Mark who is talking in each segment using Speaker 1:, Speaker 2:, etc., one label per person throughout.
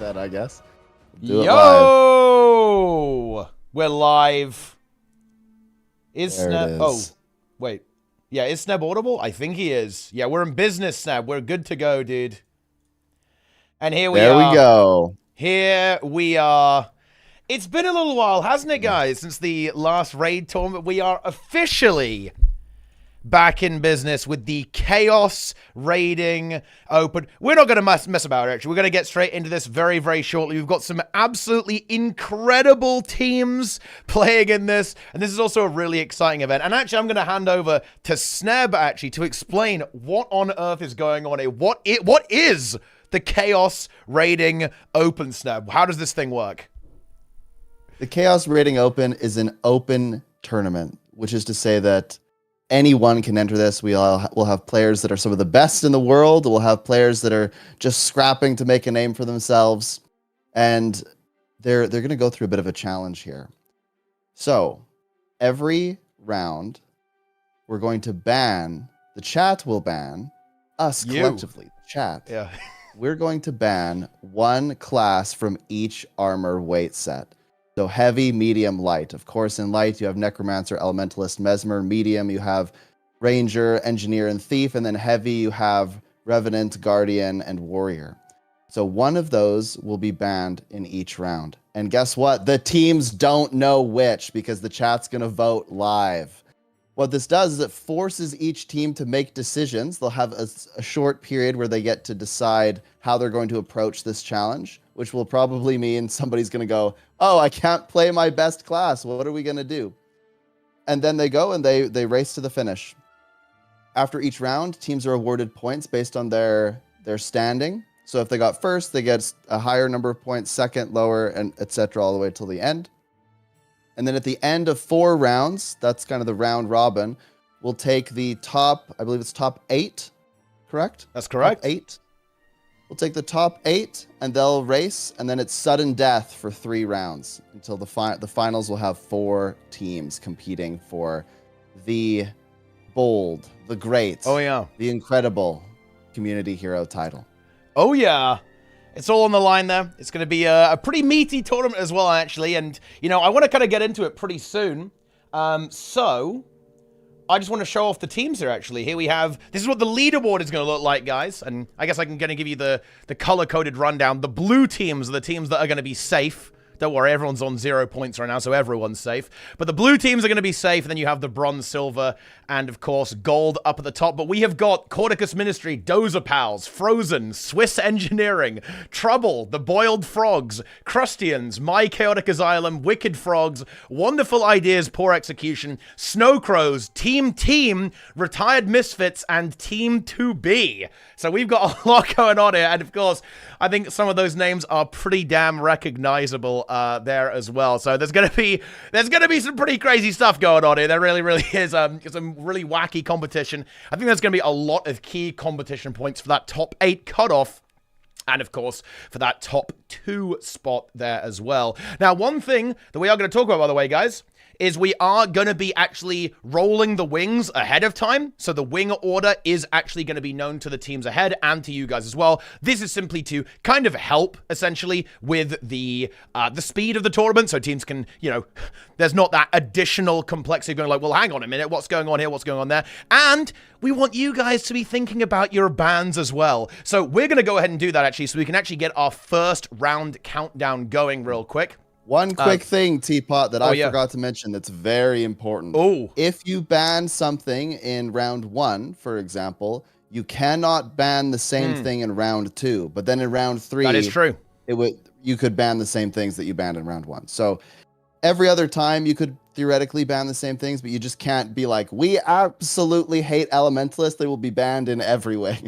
Speaker 1: then, I guess. Do it live.
Speaker 2: Yo! We're live. Is
Speaker 1: There
Speaker 2: Sneb...
Speaker 1: it is.
Speaker 2: Oh, wait. Yeah, is Sneb audible? I think he is. Yeah, we're in business, Sneb. We're good to go, dude. And here we are.
Speaker 1: There we go.
Speaker 2: Here we are. It's been a little while, hasn't it, guys? Since the last raid tournament, we are officially back in business with the Chaos Raiding Open. We're not going to mess about it, actually. We're going to get straight into this very, very shortly. We've got some absolutely incredible teams playing in this, and this is also a really exciting event. And actually, I'm going to hand over to Sneb, actually, to explain what on earth is going on here. What is the Chaos Raiding Open, Sneb? How does this thing work?
Speaker 1: The Chaos Raiding Open is an open tournament, which is to say that anyone can enter this. We'll have players that are some of the best in the world. We'll have players that are just scrapping to make a name for themselves. And they're going to go through a bit of a challenge here. So every round, we're going to ban, the chat will ban us collectively, the chat.
Speaker 2: Yeah.
Speaker 1: We're going to ban one class from each armor weight set. So heavy, medium, light. Of course, in light, you have Necromancer, Elementalist, Mesmer. Medium, you have Ranger, Engineer, and Thief. And then heavy, you have Revenant, Guardian, and Warrior. So one of those will be banned in each round. And guess what? The teams don't know which, because the chat's going to vote live. What this does is it forces each team to make decisions. They'll have a short period where they get to decide how they're going to approach this challenge, which will probably mean somebody's going to go, oh, I can't play my best class. What are we going to do? And then they go and they race to the finish. After each round, teams are awarded points based on their standing. So if they got first, they get a higher number of points, second, lower, and etc. all the way till the end. And then at the end of 4 rounds, that's kind of the round robin, we'll take the top, I believe it's top 8, correct?
Speaker 2: That's correct.
Speaker 1: Top 8. We'll take the top 8 and they'll race, and then it's sudden death for 3 rounds until the finals will have 4 teams competing for the bold, the great,
Speaker 2: Oh, yeah.
Speaker 1: the incredible community hero title.
Speaker 2: Oh, yeah. It's all on the line there. It's going to be a pretty meaty tournament as well, actually. And, you know, I want to kind of get into it pretty soon. So I just want to show off the teams here, actually. Here we have, this is what the leaderboard is going to look like, guys. And I guess I'm going to give you the color-coded rundown. The blue teams are the teams that are going to be safe. Don't worry, everyone's on 0 points right now, so everyone's safe. But the blue teams are going to be safe, and then you have the bronze, silver, and, of course, gold up at the top. But we have got Corticus Ministry, Dozer Pals, Frozen, Swiss Engineering, Trouble, The Boiled Frogs, Crustians, My Chaotic Asylum, Wicked Frogs, Wonderful Ideas, Poor Execution, Snow Crows, Team, Retired Misfits, and Team 2B. So we've got a lot going on here, and, of course, I think some of those names are pretty damn recognizable there as well. So there's gonna be some pretty crazy stuff going on here. There really is some really wacky competition. I think there's gonna be a lot of key competition points for that top 8 cutoff. And, of course, for that top 2 spot there as well. Now, one thing that we are going to talk about, by the way, guys, is we are going to be actually rolling the wings ahead of time. So the wing order is actually going to be known to the teams ahead and to you guys as well. This is simply to kind of help, essentially, with the speed of the tournament. So teams can, you know, there's not that additional complexity going like, well, hang on a minute, what's going on here, what's going on there? And we want you guys to be thinking about your bans as well. So we're going to go ahead and do that, actually, so we can actually get our first round countdown going real quick.
Speaker 1: One quick thing, Teapot, that I
Speaker 2: yeah.
Speaker 1: forgot to mention that's very important.
Speaker 2: Oh.
Speaker 1: If you ban something in round 1, for example, you cannot ban the same thing in round 2. But then in round 3,
Speaker 2: that is true.
Speaker 1: You could ban the same things that you banned in round 1. So every other time you could theoretically ban the same things, but you just can't be like, we absolutely hate Elementalists. They will be banned in every way.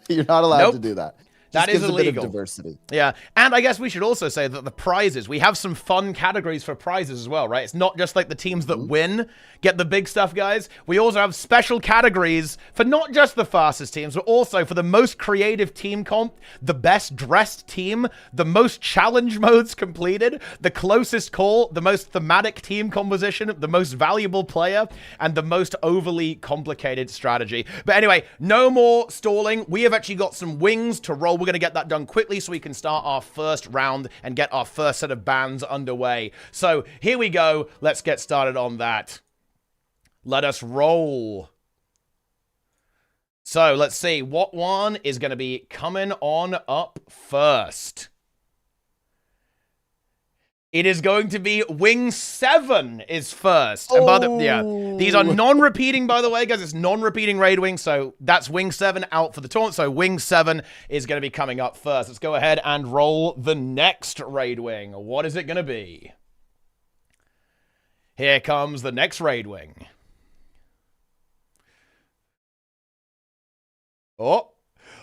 Speaker 1: You're not allowed to do that.
Speaker 2: That is illegal.
Speaker 1: A bit of diversity.
Speaker 2: Yeah, and I guess we should also say that the prizes, we have some fun categories for prizes as well, right? It's not just like the teams that win get the big stuff, guys. We also have special categories for not just the fastest teams, but also for the most creative team comp, the best dressed team, the most challenge modes completed, the closest call, the most thematic team composition, the most valuable player, and the most overly complicated strategy. But anyway, no more stalling. We have actually got some wings to roll. We're we're going to get that done quickly so we can start our first round and get our first set of bands underway. So here we go. Let's get started on that. Let us roll. So let's see what one is going to be coming on up first. It is going to be Wing 7 is first. And by the, yeah, these are non-repeating, by the way, guys. It's non-repeating raid wing, so that's Wing 7 out for the tournament. So Wing 7 is going to be coming up first. Let's go ahead and roll the next raid wing. What is it going to be? Here comes the next raid wing. Oh,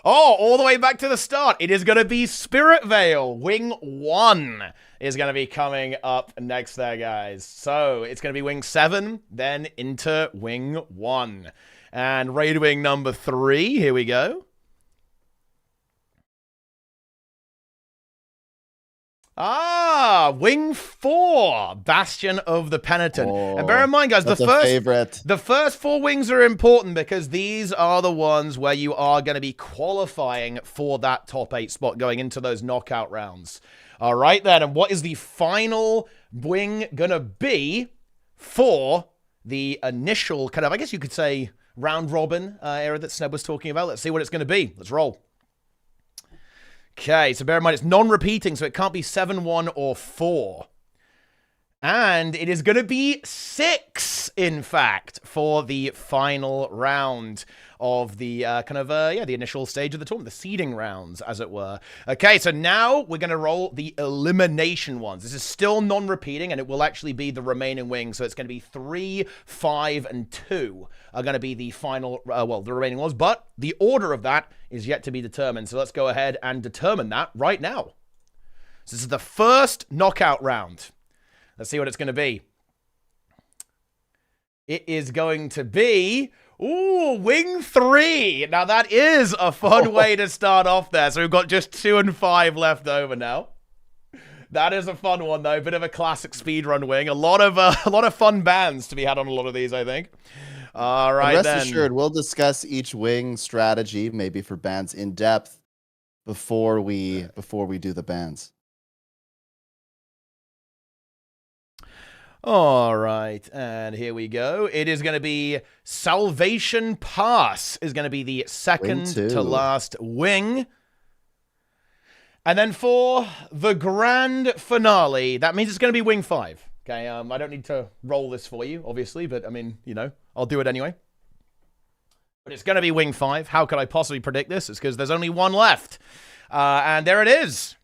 Speaker 2: all the way back to the start. It is going to be Spirit Veil. Wing 1 is going to be coming up next there, guys. So it's going to be Wing 7, then into Wing 1. And raid wing number 3, here we go. Wing 4, Bastion of the Penitent. And bear in mind, guys, the first 4 wings are important because these are the ones where you are going to be qualifying for that top 8 spot going into those knockout rounds. All right, then. And what is the final wing going to be for the initial kind of, I guess you could say, round robin era that Sneb was talking about? Let's see what it's going to be. Let's roll. Okay, so bear in mind, it's non-repeating, so it can't be 7, 1, or 4. And it is going to be 6, in fact, for the final round of the the initial stage of the tournament, the seeding rounds, as it were. Okay, so now we're going to roll the elimination ones. This is still non-repeating, and it will actually be the remaining wings. So it's going to be 3, 5, and 2 are going to be the final, the remaining ones. But the order of that is yet to be determined. So let's go ahead and determine that right now. So this is the first knockout round. Let's see what it's going to be. It is going to be... Ooh, Wing 3. Now, that is a fun way to start off there. So we've got just 2 and 5 left over now. That is a fun one, though. Bit of a classic speedrun wing. A lot of fun bands to be had on a lot of these, I think. All right,
Speaker 1: and rest assured, we'll discuss each wing strategy, maybe for bands in depth, before we do the bands.
Speaker 2: All right, and here we go. It is going to be Salvation Pass is going to be the second to last wing. And then for the grand finale, that means it's going to be Wing 5. Okay, I don't need to roll this for you, obviously, but I mean, you know, I'll do it anyway. But it's going to be Wing 5. How could I possibly predict this? It's because there's only one left. And there it is.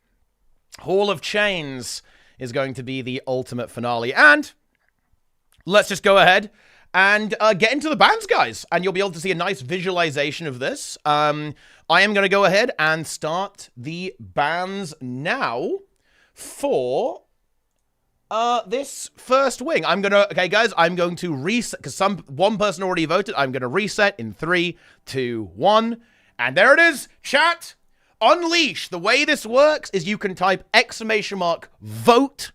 Speaker 2: Hall of Chains is going to be the ultimate finale. And let's just go ahead and get into the bands, guys. And you'll be able to see a nice visualization of this. I am going to go ahead and start the bands now for this first wing. Okay, guys, I'm going to reset, because one person already voted. I'm going to reset in 3, 2, 1. And there it is, chat. Unleash. The way this works is you can type !vote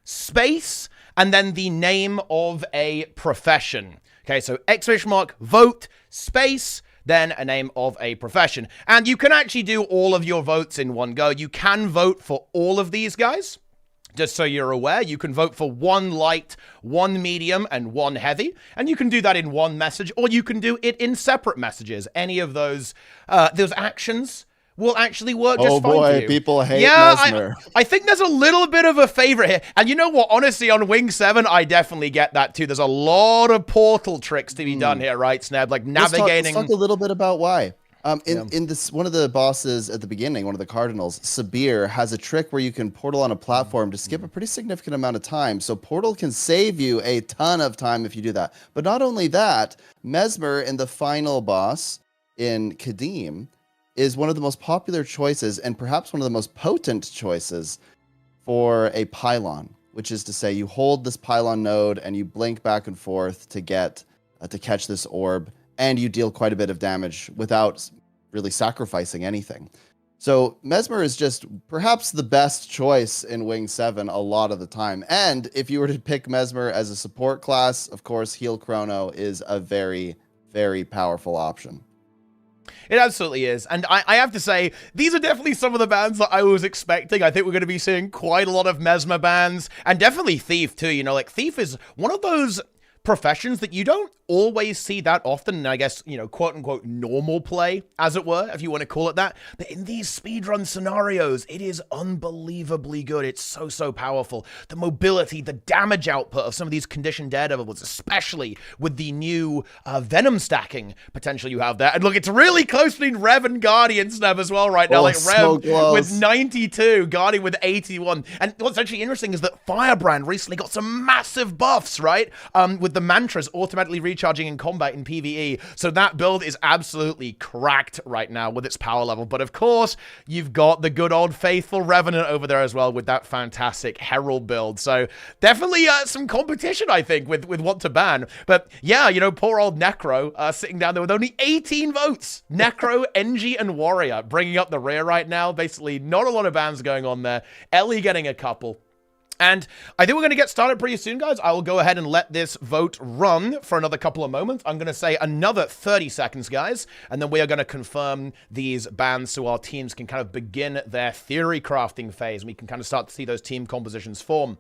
Speaker 2: space and then the name of a profession. Okay, so !vote space then a name of a profession. And you can actually do all of your votes in one go. You can vote for all of these guys. Just so you're aware, you can vote for 1 light, 1 medium, and 1 heavy. And you can do that in one message, or you can do it in separate messages. Any of those actions will actually work just fine for you.
Speaker 1: Oh boy, people hate Mesmer.
Speaker 2: I think there's a little bit of a favorite here. And you know what? Honestly, on Wing 7, I definitely get that too. There's a lot of portal tricks to be done here, right, Sneb? Like navigating.
Speaker 1: Let's talk a little bit about why. In this, one of the bosses at the beginning, one of the Cardinals, Sabir, has a trick where you can portal on a platform to skip a pretty significant amount of time. So portal can save you a ton of time if you do that. But not only that, Mesmer in the final boss in Kadim is one of the most popular choices and perhaps one of the most potent choices for a pylon, which is to say you hold this pylon node and you blink back and forth to get to catch this orb, and you deal quite a bit of damage without really sacrificing anything. So Mesmer is just perhaps the best choice in Wing 7 a lot of the time. And if you were to pick Mesmer as a support class, of course, Heal Chrono is a very, very powerful option.
Speaker 2: It absolutely is. And I have to say, these are definitely some of the bands that I was expecting. I think we're going to be seeing quite a lot of Mesmer bands, and definitely Thief too. You know, like Thief is one of those professions that you don't always see that often, and I guess, you know, quote-unquote normal play, as it were, if you want to call it that. But in these speedrun scenarios, it is unbelievably good. It's so powerful. The mobility, the damage output of some of these conditioned daredevils, especially with the new Venom stacking potential you have there. And look, it's really close between Rev and Guardian Snap as well right now. Like Rev with 92, Guardian with 81. And what's actually interesting is that Firebrand recently got some massive buffs, right? With the mantras automatically recharging in combat in PvE. So that build is absolutely cracked right now with its power level. But of course, you've got the good old faithful Revenant over there as well with that fantastic Herald build. So definitely some competition, I think, with what to ban. But yeah, you know, poor old Necro sitting down there with only 18 votes. Necro, NG, and Warrior bringing up the rear right now. Basically, not a lot of bans going on there. Ellie getting a couple. And I think we're going to get started pretty soon, guys. I will go ahead and let this vote run for another couple of moments. I'm going to say another 30 seconds, guys, and then we are going to confirm these bans so our teams can kind of begin their theory crafting phase. We can kind of start to see those team compositions form.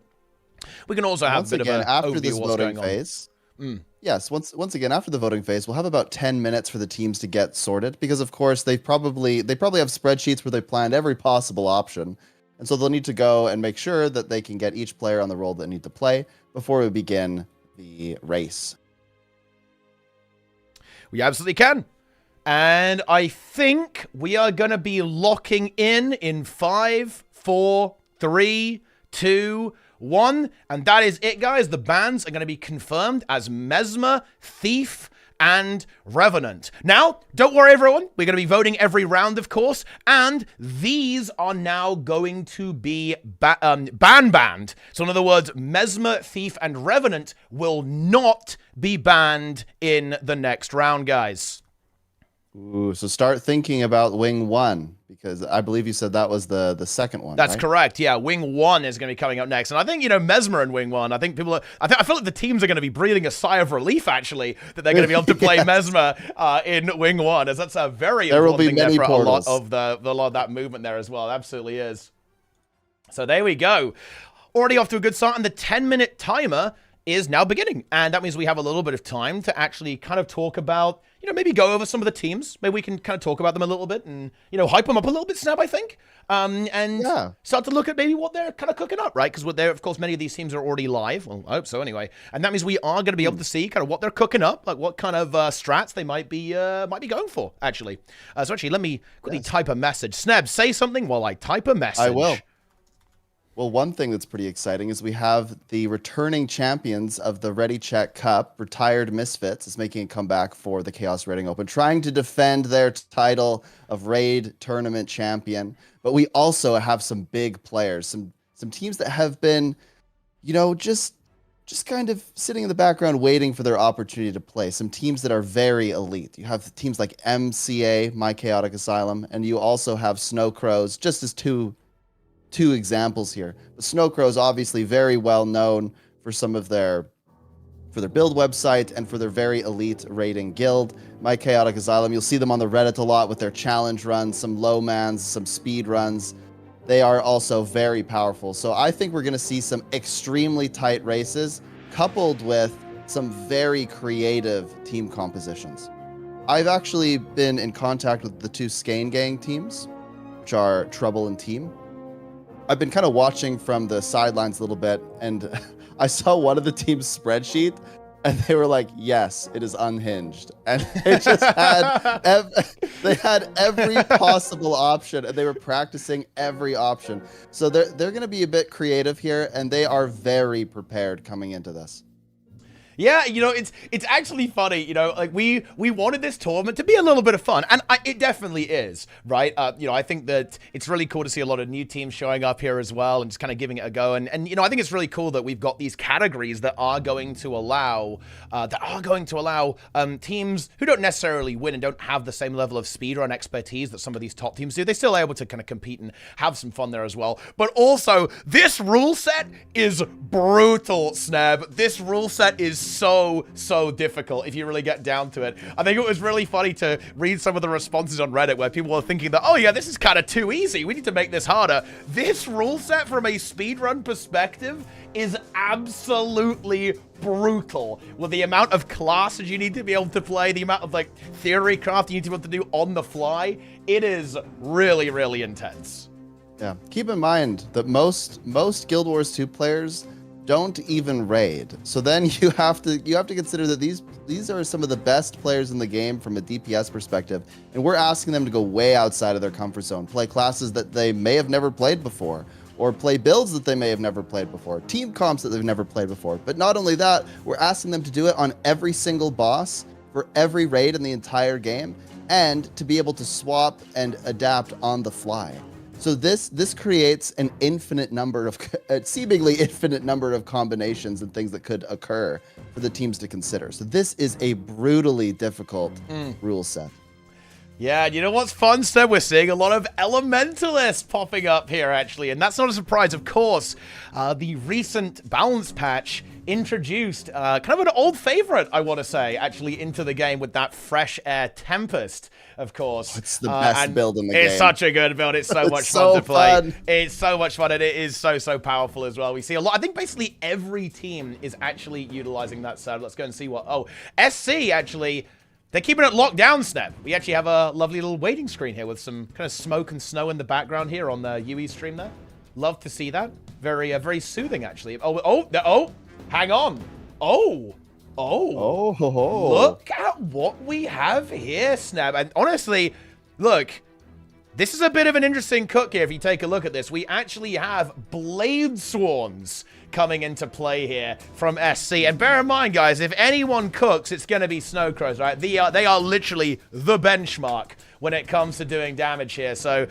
Speaker 2: We can also have a bit of an overview of what's going on.
Speaker 1: Yes, once again, after the voting phase, we'll have about 10 minutes for the teams to get sorted, because, of course, they probably have spreadsheets where they planned every possible option. And so they'll need to go and make sure that they can get each player on the role that need to play before we begin the race.
Speaker 2: We absolutely can. And I think we are going to be locking in 5, 4, 3, 2, 1. And that is it, guys. The bans are going to be confirmed as Mesmer, Thief, and Revenant. Now, don't worry, everyone. We're going to be voting every round, of course, and these are now going to be banned. So, in other words, Mesmer, Thief, and Revenant will not be banned in the next round, guys.
Speaker 1: Ooh, so start thinking about Wing 1, because I believe you said that was the second one.
Speaker 2: That's
Speaker 1: right?
Speaker 2: Correct. Yeah, Wing 1 is going to be coming up next. And I think, you know, Mesmer and Wing 1, I think people are, I feel like the teams are going to be breathing a sigh of relief, actually, that they're going to be able to play Mesmer in Wing 1, as that's a very important thing there for a lot of that movement there as well. It absolutely is. So there we go. Already off to a good start, and the 10-minute timer is now beginning. And that means we have a little bit of time to actually kind of talk about, you know, maybe go over some of the teams. Maybe we can kind of talk about them a little bit and, you know, hype them up a little bit, Snap, I think. And start to look at maybe what they're kind of cooking up, right? Because of course, many of these teams are already live. Well, I hope so anyway. And that means we are going to be able to see kind of what they're cooking up, like what kind of strats they might be going for, actually. So actually, let me quickly type a message. Sneb, say something while I type a message.
Speaker 1: I will. Well, one thing that's pretty exciting is we have the returning champions of the Ready Check Cup, Retired Misfits, is making a comeback for the Chaos Raiding Open, trying to defend their title of Raid Tournament Champion. But we also have some big players, some teams that have been, you know, just kind of sitting in the background waiting for their opportunity to play. Some teams that are very elite. You have teams like MCA, My Chaotic Asylum, and you also have Snow Crows, just as two examples here. The Snow Crows obviously very well known for some of their build website and for their very elite raiding guild. My Chaotic Asylum, you'll see them on the Reddit a lot with their challenge runs, some low mans, some speed runs. They are also very powerful. So I think we're going to see some extremely tight races coupled with some very creative team compositions. I've actually been in contact with the two Skane Gang teams, which are Trouble and Team. I've been kind of watching from the sidelines a little bit, and I saw one of the team's spreadsheet, and they were like, yes, it is unhinged. And they just had, they had every possible option, and they were practicing every option. So they're going to be a bit creative here, and they are very prepared coming into this.
Speaker 2: Yeah, you know, it's actually funny, you know, like we wanted this tournament to be a little bit of fun, and it definitely is, right? You know, I think that it's really cool to see a lot of new teams showing up here as well and just kind of giving it a go, and you know, I think it's really cool that we've got these categories that are going to allow teams who don't necessarily win and don't have the same level of speedrun expertise that some of these top teams do. They're still able to kind of compete and have some fun there as well. But also, this rule set is brutal, Sneb. This rule set is so difficult if you really get down to it. I think it was really funny to read some of the responses on Reddit where people were thinking that, oh yeah, this is kind of too easy. We need to make this harder. This rule set from a speedrun perspective is absolutely brutal. With the amount of classes you need to be able to play, the amount of like theory craft you need to be able to do on the fly, it is really intense.
Speaker 1: Yeah, keep in mind that most Guild Wars 2 players don't even raid. So then you have to consider that these are some of the best players in the game from a DPS perspective, and we're asking them to go way outside of their comfort zone, play classes that they may have never played before, or play builds that they may have never played before, team comps that they've never played before. But not only that, we're asking them to do it on every single boss for every raid in the entire game, and to be able to swap and adapt on the fly. So this creates an infinite number of, seemingly infinite number of combinations and things that could occur for the teams to consider. So this is a brutally difficult rule set.
Speaker 2: Yeah, and you know what's fun, Seb? We're seeing a lot of elementalists popping up here, actually, and that's not a surprise, of course. The recent balance patch introduced kind of an old favorite, I want to say, actually, into the game with that Fresh Air Tempest, of course.
Speaker 1: It's the best build in the game.
Speaker 2: It's such a good build. It's so much fun to play. It's so much fun, and it is so powerful as well. We see a lot. I think basically every team is actually utilizing that set. Let's go and see what... Oh, SC, actually... They're keeping it locked down, Snap. We actually have a lovely little waiting screen here with some kind of smoke and snow in the background here on the UE stream there. Love to see that. Very soothing, actually. Oh, hang on. Oh. Look at what we have here, Snap. And honestly, look, this is a bit of an interesting cook here if you take a look at this. We actually have Blade Swans coming into play here from SC. And bear in mind, guys, if anyone cooks, it's going to be Snow Crows, right? They are literally the benchmark when it comes to doing damage here. So,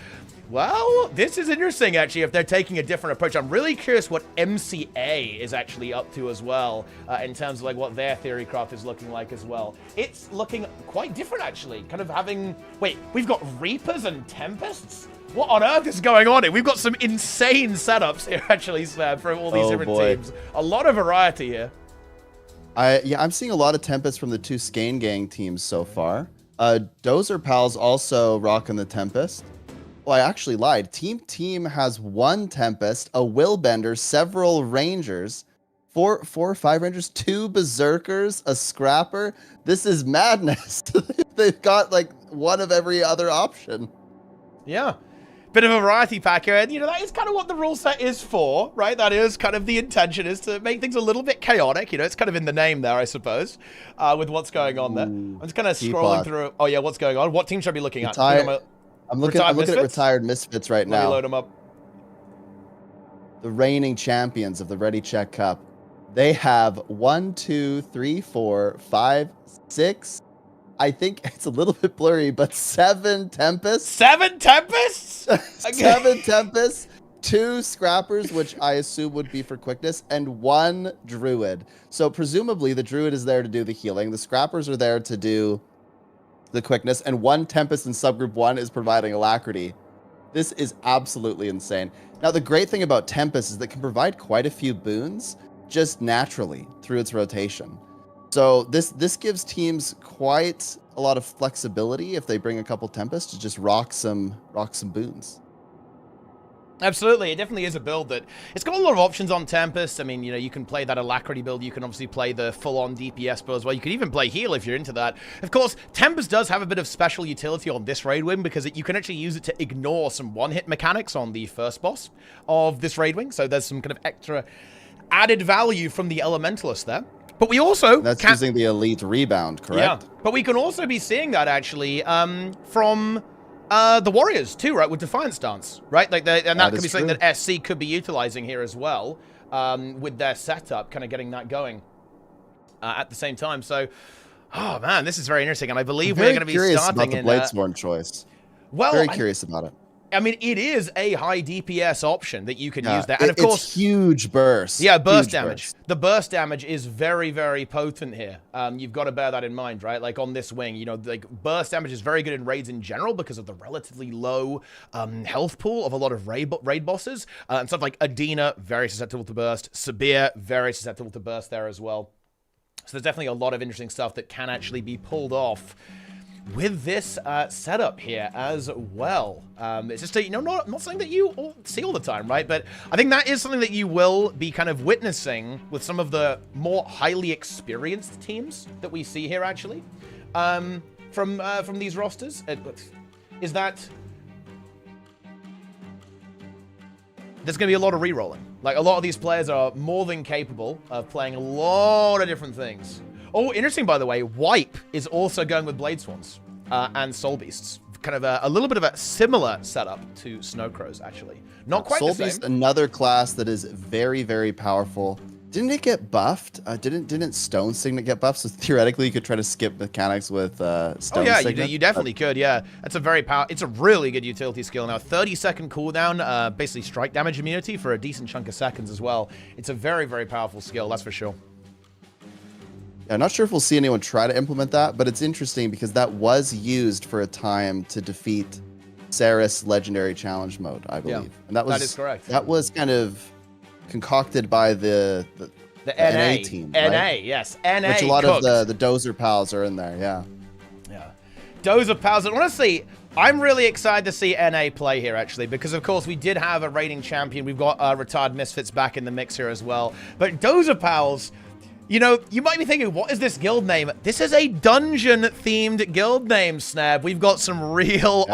Speaker 2: well, this is interesting, actually, if they're taking a different approach. I'm really curious what MCA is actually up to as well, in terms of like what their theory craft is looking like as well. It's looking quite different, actually. Kind of having... Wait, we've got Reapers and Tempests? What on earth is going on here? We've got some insane setups here, actually, Slab, from all these different teams. A lot of variety here.
Speaker 1: I'm seeing a lot of Tempest from the two Skane Gang teams so far. Dozer Pals also rocking the Tempest. Well, I actually lied. Team has one Tempest, a Willbender, several Rangers, four or five Rangers, two Berserkers, a Scrapper. This is madness. They've got like one of every other option.
Speaker 2: Yeah. Bit of a variety pack here, and you know, that is kind of what the rule set is for, right? That is kind of the intention, is to make things a little bit chaotic. You know, it's kind of in the name there, I suppose, with what's going on there. I'm just kind of scrolling through. Oh yeah, what's going on? What team should I be looking at?
Speaker 1: I'm looking at Retired Misfits right now.
Speaker 2: Let me load them up.
Speaker 1: The reigning champions of the Ready Check Cup. They have 1, 2, 3, 4, 5, 6. I think it's a little bit blurry, but 7 Tempests.
Speaker 2: 7 Tempests?
Speaker 1: 7 Tempests, 2 Scrappers, which I assume would be for quickness, and 1 Druid. So presumably the Druid is there to do the healing. The Scrappers are there to do the quickness, and 1 Tempest in subgroup 1 is providing Alacrity. This is absolutely insane. Now, the great thing about Tempest is that it can provide quite a few boons just naturally through its rotation. So this gives teams quite a lot of flexibility if they bring a couple Tempests to just rock some boons.
Speaker 2: Absolutely, it definitely is a build that it's got a lot of options on Tempest. I mean, you know, you can play that Alacrity build. You can obviously play the full-on DPS build as well. You can even play heal if you're into that. Of course, Tempest does have a bit of special utility on this raid wing because you can actually use it to ignore some one-hit mechanics on the first boss of this raid wing. So there's some kind of extra added value from the Elementalist there. But we also...
Speaker 1: That's using the Elite Rebound, correct?
Speaker 2: Yeah, but we can also be seeing that, actually, from the Warriors, too, right, with Defiance Dance, right? Like, and that could be something that SC could be utilizing here as well, with their setup, kind of getting that going at the same time. So, oh, man, this is very interesting, and I believe we're going to be starting
Speaker 1: in... About the Bladesworn choice.
Speaker 2: Well,
Speaker 1: very curious about it.
Speaker 2: I mean, it is a high DPS option that you can use there. And of course,
Speaker 1: it's huge burst.
Speaker 2: Yeah, burst damage. The burst damage is very potent here. You've got to bear that in mind, right? Like on this wing, you know, like burst damage is very good in raids in general because of the relatively low health pool of a lot of raid bosses. And stuff like Adina, very susceptible to burst. Sabir, very susceptible to burst there as well. So there's definitely a lot of interesting stuff that can actually be pulled off with this setup here as well. It's just not something that you see all the time, right? But I think that is something that you will be kind of witnessing with some of the more highly experienced teams that we see here, actually, from these rosters. Is that there's going to be a lot of re-rolling. Like, a lot of these players are more than capable of playing a lot of different things. Oh, interesting, by the way, Wipe is also going with Blade Swans and Soul Beasts. Kind of a little bit of a similar setup to Snow Crows, actually. Not quite the same.
Speaker 1: Soul Beast, another class that is very, very powerful. Didn't it get buffed? Didn't Stone Signet get buffed? So theoretically, you could try to skip mechanics with Stone Signet.
Speaker 2: Oh yeah, you definitely could. Yeah, that's a it's a really good utility skill now. 30-second cooldown, basically strike damage immunity for a decent chunk of seconds as well. It's a very, very powerful skill, that's for sure.
Speaker 1: Yeah, I'm not sure if we'll see anyone try to implement that, but it's interesting because that was used for a time to defeat Ceres Legendary Challenge mode, I believe.
Speaker 2: Yeah,
Speaker 1: and that
Speaker 2: is correct.
Speaker 1: That was kind of concocted by the NA team,
Speaker 2: NA,
Speaker 1: right?
Speaker 2: yes, NA.
Speaker 1: Which a lot
Speaker 2: cooked.
Speaker 1: of the Dozer pals are in there, yeah.
Speaker 2: Yeah, Dozer pals. And honestly, I'm really excited to see NA play here, actually, because of course we did have a reigning champion. We've got Retard Misfits back in the mix here as well. But Dozer pals, you know, you might be thinking, what is this guild name? This is a dungeon-themed guild name, Snab. We've got some real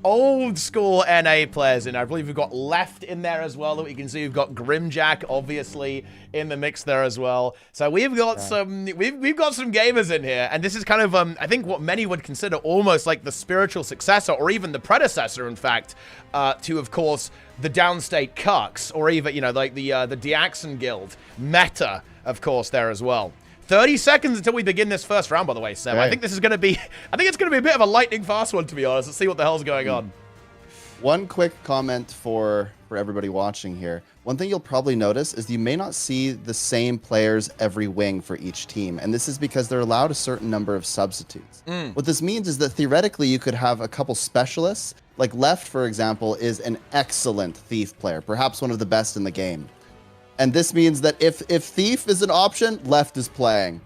Speaker 2: old school NA players in there. I believe we've got Left in there as well that we can see. We've got Grimjack, obviously, in the mix there as well. So we've got we've got some gamers in here, and this is kind of I think what many would consider almost like the spiritual successor, or even the predecessor, in fact, to, of course, the Downstate Cucks, or even, you know, like the Diaxon Guild meta, of course, there as well. 30 seconds until we begin this first round, by the way, Seb.
Speaker 1: Right.
Speaker 2: I think this is going to be, it's going to be a bit of a lightning fast one, to be honest. Let's see what the hell's going on.
Speaker 1: One quick comment for everybody watching here. One thing you'll probably notice is you may not see the same players every wing for each team, and this is because they're allowed a certain number of substitutes. What this means is that theoretically you could have a couple specialists, like Left, for example, is an excellent Thief player, perhaps one of the best in the game. And this means that if Thief is an option, Left is playing.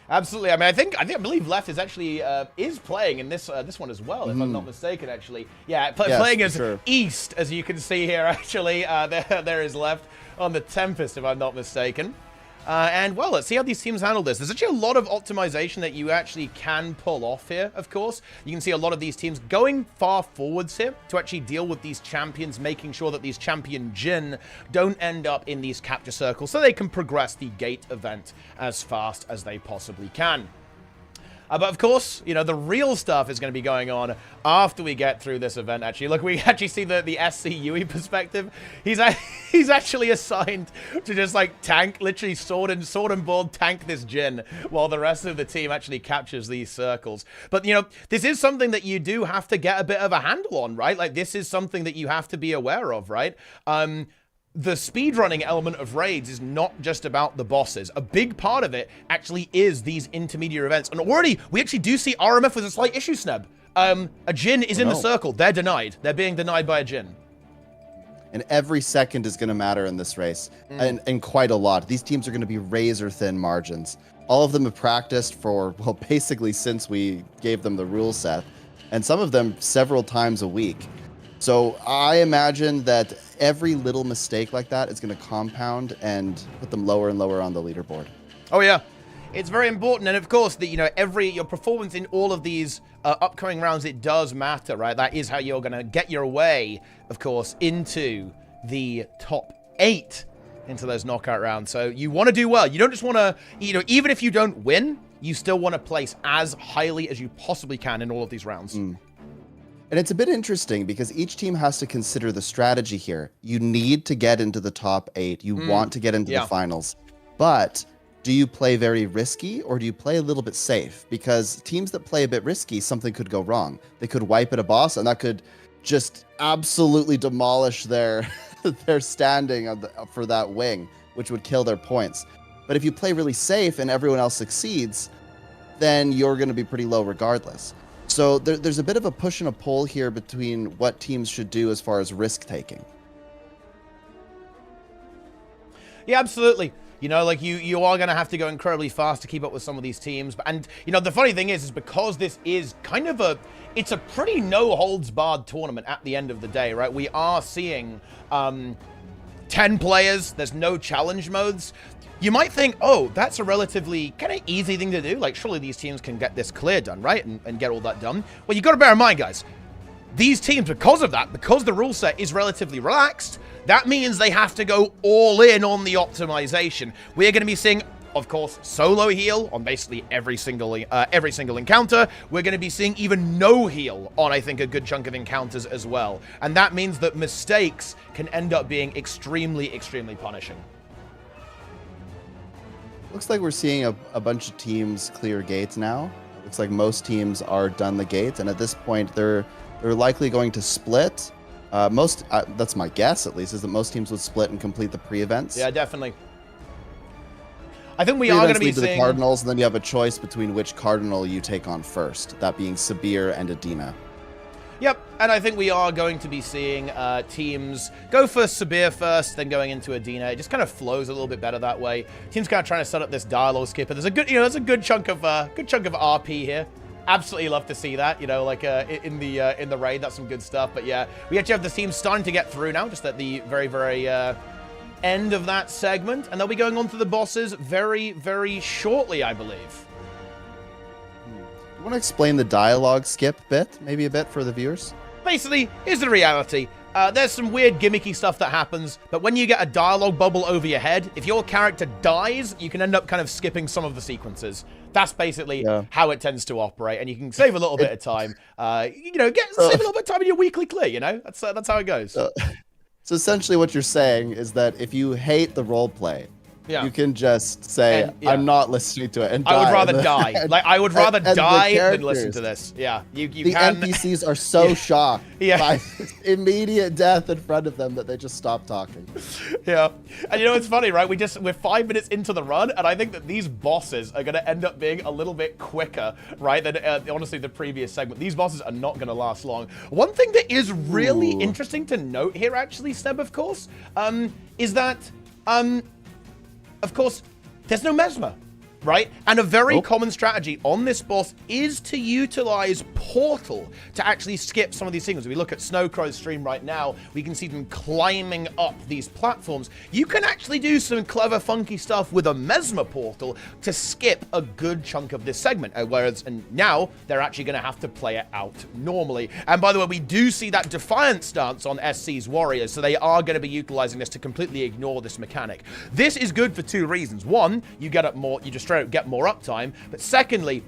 Speaker 2: Absolutely. I mean, I believe Left is actually is playing in this one as well, if I'm not mistaken. Actually, yeah, playing as East, as you can see here. Actually, there is Left on the Tempest, if I'm not mistaken. And, well, let's see how these teams handle this. There's actually a lot of optimization that you actually can pull off here, of course. You can see a lot of these teams going far forwards here to actually deal with these champions, making sure that these champion Jin don't end up in these capture circles so they can progress the gate event as fast as they possibly can. But of course, you know, the real stuff is going to be going on after we get through this event, actually. Look, we actually see the SCUE perspective. He's actually assigned to just, like, tank, literally sword and board tank this Jin while the rest of the team actually captures these circles. But, you know, this is something that you do have to get a bit of a handle on, right? Like, this is something that you have to be aware of, right? The speedrunning element of raids is not just about the bosses. A big part of it actually is these intermediate events. And already, we actually do see RMF with a slight issue, Sneb. A Jin is in the circle. They're denied. They're being denied by a Jin.
Speaker 1: And every second is going to matter in this race, and quite a lot. These teams are going to be razor-thin margins. All of them have practiced for, well, basically since we gave them the rule set, and some of them several times a week. So I imagine that every little mistake like that is going to compound and put them lower and lower on the leaderboard.
Speaker 2: Oh yeah, it's very important, and of course, that, you know, your performance in all of these upcoming rounds, it does matter, right? That is how you're going to get your way, of course, into the top 8 into those knockout rounds. So you want to do well. You don't just want to, you know, even if you don't win, you still want to place as highly as you possibly can in all of these rounds.
Speaker 1: And it's a bit interesting because each team has to consider the strategy here. You need to get into the top 8. You want to get into the finals. But do you play very risky or do you play a little bit safe? Because teams that play a bit risky, something could go wrong. They could wipe at a boss, and that could just absolutely demolish their standing for that wing, which would kill their points. But if you play really safe and everyone else succeeds, then you're going to be pretty low regardless. So there's a bit of a push and a pull here between what teams should do as far as risk taking.
Speaker 2: Yeah, absolutely. You know, like you are going to have to go incredibly fast to keep up with some of these teams. And, you know, the funny thing is because this is kind of it's a pretty no-holds-barred tournament at the end of the day, right? We are seeing 10 players. There's no challenge modes. You might think, oh, that's a relatively kind of easy thing to do. Like, surely these teams can get this clear done, right? And get all that done. Well, you got to bear in mind, guys, these teams, because of that, because the rule set is relatively relaxed, that means they have to go all in on the optimization. We're going to be seeing, of course, solo heal on basically every single encounter. We're going to be seeing even no heal on, I think, a good chunk of encounters as well. And that means that mistakes can end up being extremely, extremely punishing.
Speaker 1: Looks like we're seeing a bunch of teams clear gates now. Looks like most teams are done the gates, and at this point, they're likely going to split. That's my guess, at least, is that most teams would split and complete the pre-events.
Speaker 2: Yeah, definitely. I think we are going to be seeing
Speaker 1: the Cardinals, and then you have a choice between which Cardinal you take on first, that being Sabir and Adina.
Speaker 2: Yep, and I think we are going to be seeing teams go for Sabir first, then going into Adina. It just kind of flows a little bit better that way. Teams kind of trying to set up this dialogue skipper. There's a good, there's a good chunk of RP here. Absolutely love to see that, like in the raid. That's some good stuff. But yeah, we actually have the teams starting to get through now, just at the very, very end of that segment, and they'll be going on to the bosses very, very shortly, I believe.
Speaker 1: You want to explain the dialogue skip bit, maybe a bit for the viewers?
Speaker 2: Basically, here's the reality. There's some weird gimmicky stuff that happens, but when you get a dialogue bubble over your head, if your character dies, you can end up kind of skipping some of the sequences. That's basically how it tends to operate, and you can save a little bit of time. Save a little bit of time in your weekly clear, That's how it goes.
Speaker 1: So essentially what you're saying is that if you hate the role play, you can just say, I'm not listening to it, and die.
Speaker 2: I would rather die. I would rather die than listen to this. Yeah, the
Speaker 1: NPCs are so shocked by immediate death in front of them that they just stop talking.
Speaker 2: Yeah, and it's funny, right? We're 5 minutes into the run, and I think that these bosses are going to end up being a little bit quicker, right, than honestly the previous segment. These bosses are not going to last long. One thing that is really interesting to note here, actually, Seb, of course, is that of course, there's no Mesmer, right? And a very common strategy on this boss is to utilize Portal to actually skip some of these things. If we look at Snowcrow's stream right now, we can see them climbing up these platforms. You can actually do some clever, funky stuff with a Mesmer Portal to skip a good chunk of this segment, and now they're actually going to have to play it out normally. And by the way, we do see that Defiant stance on SC's Warriors, so they are going to be utilizing this to completely ignore this mechanic. This is good for 2 reasons. One, you just straight up get more uptime, but secondly,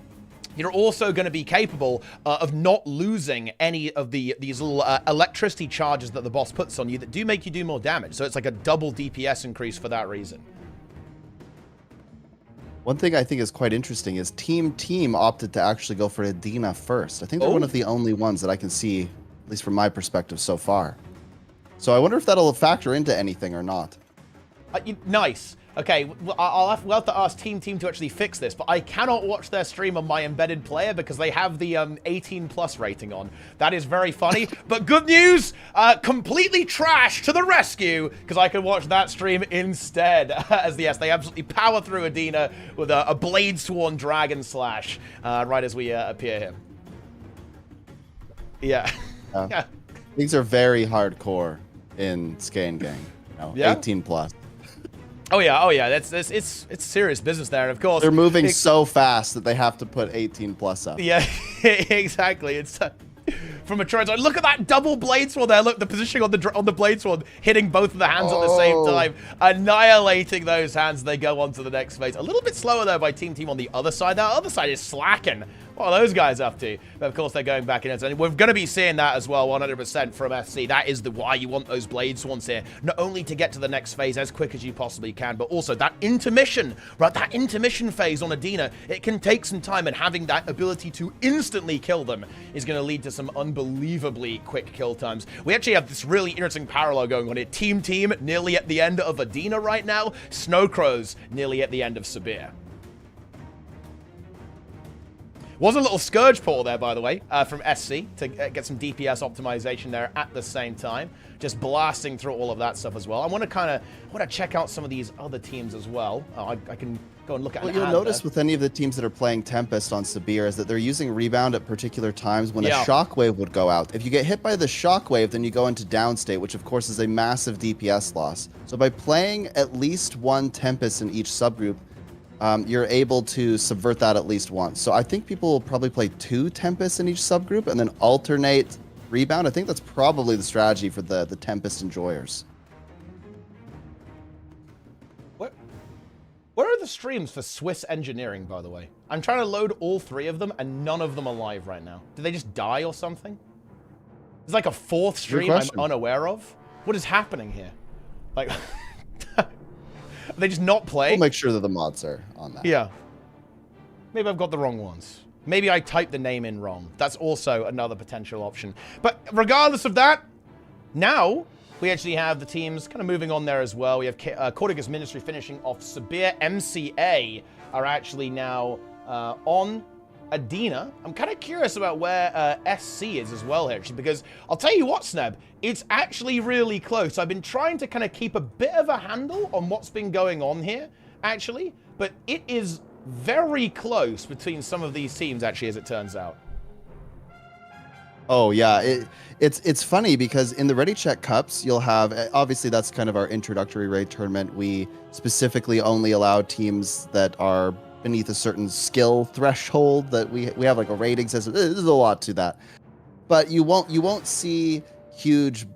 Speaker 2: you're also going to be capable of not losing any of these little electricity charges that the boss puts on you that do make you do more damage. So it's like a double DPS increase for that reason.
Speaker 1: One thing I think is quite interesting is Team opted to actually go for Adina first. I think they're one of the only ones that I can see, at least from my perspective so far. So I wonder if that'll factor into anything or not.
Speaker 2: Nice. Okay, we'll have to ask Team to actually fix this, but I cannot watch their stream on my embedded player because they have the 18+ rating on. That is very funny, but good news, completely trash to the rescue, because I can watch that stream instead. As they absolutely power through Adina with a Blade Sworn Dragon Slash right as we appear here. Yeah.
Speaker 1: These are very hardcore in Scan Gang. 18+.
Speaker 2: Oh yeah, it's serious business there, and of course
Speaker 1: they're moving so fast that they have to put 18+ up.
Speaker 2: Yeah, exactly. It's from a Trojan. Look at that double blade sword there. Look, the positioning on the blade sword, hitting both of the hands at the same time, annihilating those hands. They go on to the next phase. A little bit slower though by Team on the other side. That other side is slacking. What are those guys up to? But of course, they're going back in. And we're going to be seeing that as well, 100% from SC. That is why you want those Blade Swans here. Not only to get to the next phase as quick as you possibly can, but also that intermission, right? That intermission phase on Adina, it can take some time, and having that ability to instantly kill them is going to lead to some unbelievably quick kill times. We actually have this really interesting parallel going on here. Team nearly at the end of Adina right now. Snowcrows nearly at the end of Sabir. Was a little Scourge portal there, by the way, from SC to get some DPS optimization there at the same time. Just blasting through all of that stuff as well. I want to check out some of these other teams as well. I can go and look at.
Speaker 1: What you'll notice with any of the teams that are playing Tempest on Sabir is that they're using rebound at particular times when a shockwave would go out. If you get hit by the shockwave, then you go into downstate, which of course is a massive DPS loss. So by playing at least one Tempest in each subgroup, you're able to subvert that at least once. So I think people will probably play 2 Tempests in each subgroup and then alternate rebound. I think that's probably the strategy for the Tempest enjoyers.
Speaker 2: Where are the streams for Swiss Engineering, by the way? I'm trying to load all 3 of them, and none of them are live right now. Did they just die or something? There's like a 4th stream I'm unaware of. What is happening here? Like, are they just not playing?
Speaker 1: We'll make sure that the mods are on that.
Speaker 2: Yeah. Maybe I've got the wrong ones. Maybe I typed the name in wrong. That's also another potential option. But regardless of that, now we actually have the teams kind of moving on there as well. We have Cortica's Ministry finishing off Sabir. MCA are actually now on Adina. I'm kind of curious about where SC is as well here, actually, because I'll tell you what, Sneb, it's actually really close. I've been trying to kind of keep a bit of a handle on what's been going on here, actually, but it is very close between some of these teams, actually, as it turns out.
Speaker 1: Oh yeah, it's funny because in the Ready Check Cups, you'll have, obviously that's kind of our introductory raid tournament. We specifically only allow teams that are beneath a certain skill threshold, that we have like a rating system. There's a lot to that, but you won't see huge.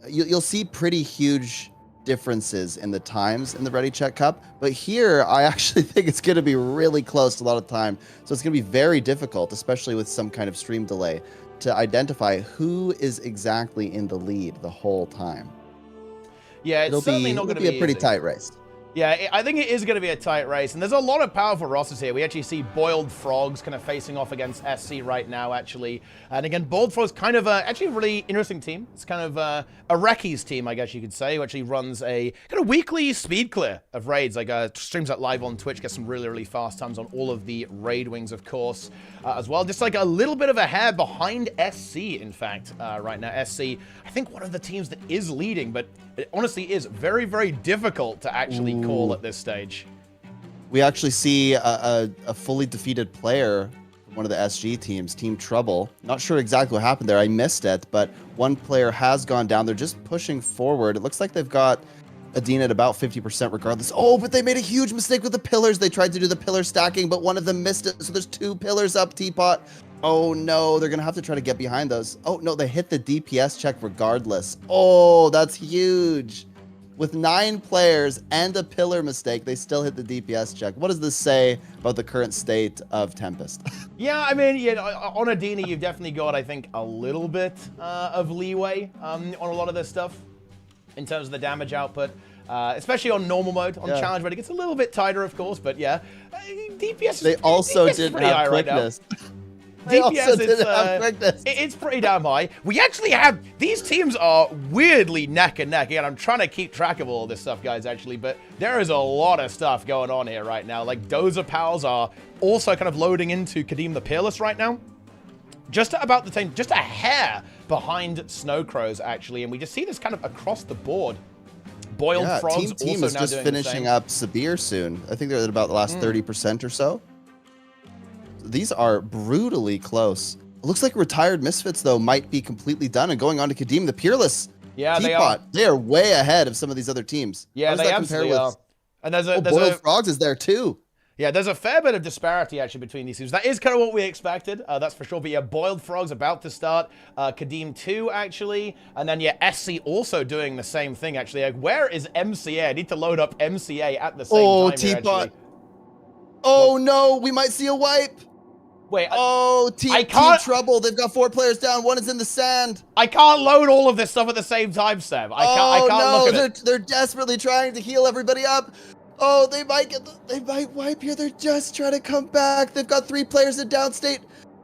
Speaker 1: You'll see pretty huge differences in the times in the Ready Check Cup, but here I actually think it's going to be really close a lot of time. So it's going to be very difficult, especially with some kind of stream delay, to identify who is exactly in the lead the whole time.
Speaker 2: Yeah, it's certainly not going to be
Speaker 1: a pretty
Speaker 2: easy.
Speaker 1: tight race.
Speaker 2: Yeah, I think it is going to be a tight race, and there's a lot of powerful rosters here. We actually see Boiled Frogs kind of facing off against SC right now, actually. And again, Boiled Frogs kind of actually a really interesting team. It's kind of a Reki's team, I guess you could say, who actually runs a kind of weekly speed clear of raids, like streams that live on Twitch, gets some really, really fast times on all of the raid wings, of course, as well. Just like a little bit of a hair behind SC, in fact, right now. SC, I think one of the teams that is leading, but it honestly is very, very difficult to actually call at this stage.
Speaker 1: We actually see a fully defeated player from one of the SG teams, Team Trouble. Not sure exactly what happened there. I missed it, but one player has gone down. They're just pushing forward. It looks like they've got Adina at about 50% regardless. Oh, but they made a huge mistake with the pillars. They tried to do the pillar stacking, but one of them missed it. So there's 2 pillars up, Teapot. Oh no, they're gonna have to try to get behind those. Oh no, they hit the DPS check regardless. Oh, that's huge. With 9 players and a pillar mistake, they still hit the DPS check. What does this say about the current state of Tempest?
Speaker 2: Yeah, I mean, yeah, on Adina, you've definitely got, I think, a little bit of leeway on a lot of this stuff in terms of the damage output, especially on normal mode. On challenge mode, it gets a little bit tighter, of course, but yeah, DPS.
Speaker 1: They also didn't have quickness.
Speaker 2: DPS it's pretty damn high. We actually have, these teams are weirdly neck and neck. Again, I'm trying to keep track of all this stuff, guys, actually, but there is a lot of stuff going on here right now. Like, Dozer Pals are also kind of loading into Kadim the Peerless right now. Just about the same, just a hair behind Snow Crows, actually, and we just see this kind of across the board. Boiled Frogs
Speaker 1: team
Speaker 2: also
Speaker 1: is
Speaker 2: now
Speaker 1: just
Speaker 2: doing
Speaker 1: finishing up Sabir soon. I think they're at about the last 30% or so. These are brutally close. It looks like Retired Misfits, though, might be completely done and going on to Kadim the Peerless.
Speaker 2: Yeah,
Speaker 1: Teapot. They are way ahead of some of these other teams.
Speaker 2: Yeah, they absolutely are. And there's
Speaker 1: Boiled Frogs is there too.
Speaker 2: Yeah, there's a fair bit of disparity actually between these teams. That is kind of what we expected. That's for sure. But yeah, Boiled Frogs about to start. Kadim 2 actually, and then yeah, SC also doing the same thing actually. Like, where is MCA? I need to load up MCA at the same time.
Speaker 1: Teapot. Oh no, we might see a wipe.
Speaker 2: Wait.
Speaker 1: Team Trouble. They've got 4 players down. One is in the sand.
Speaker 2: I can't load all of this stuff at the same time, Seb. I can't look at it.
Speaker 1: They're desperately trying to heal everybody up. Oh, they might wipe here. They're just trying to come back. They've got 3 players in downstate.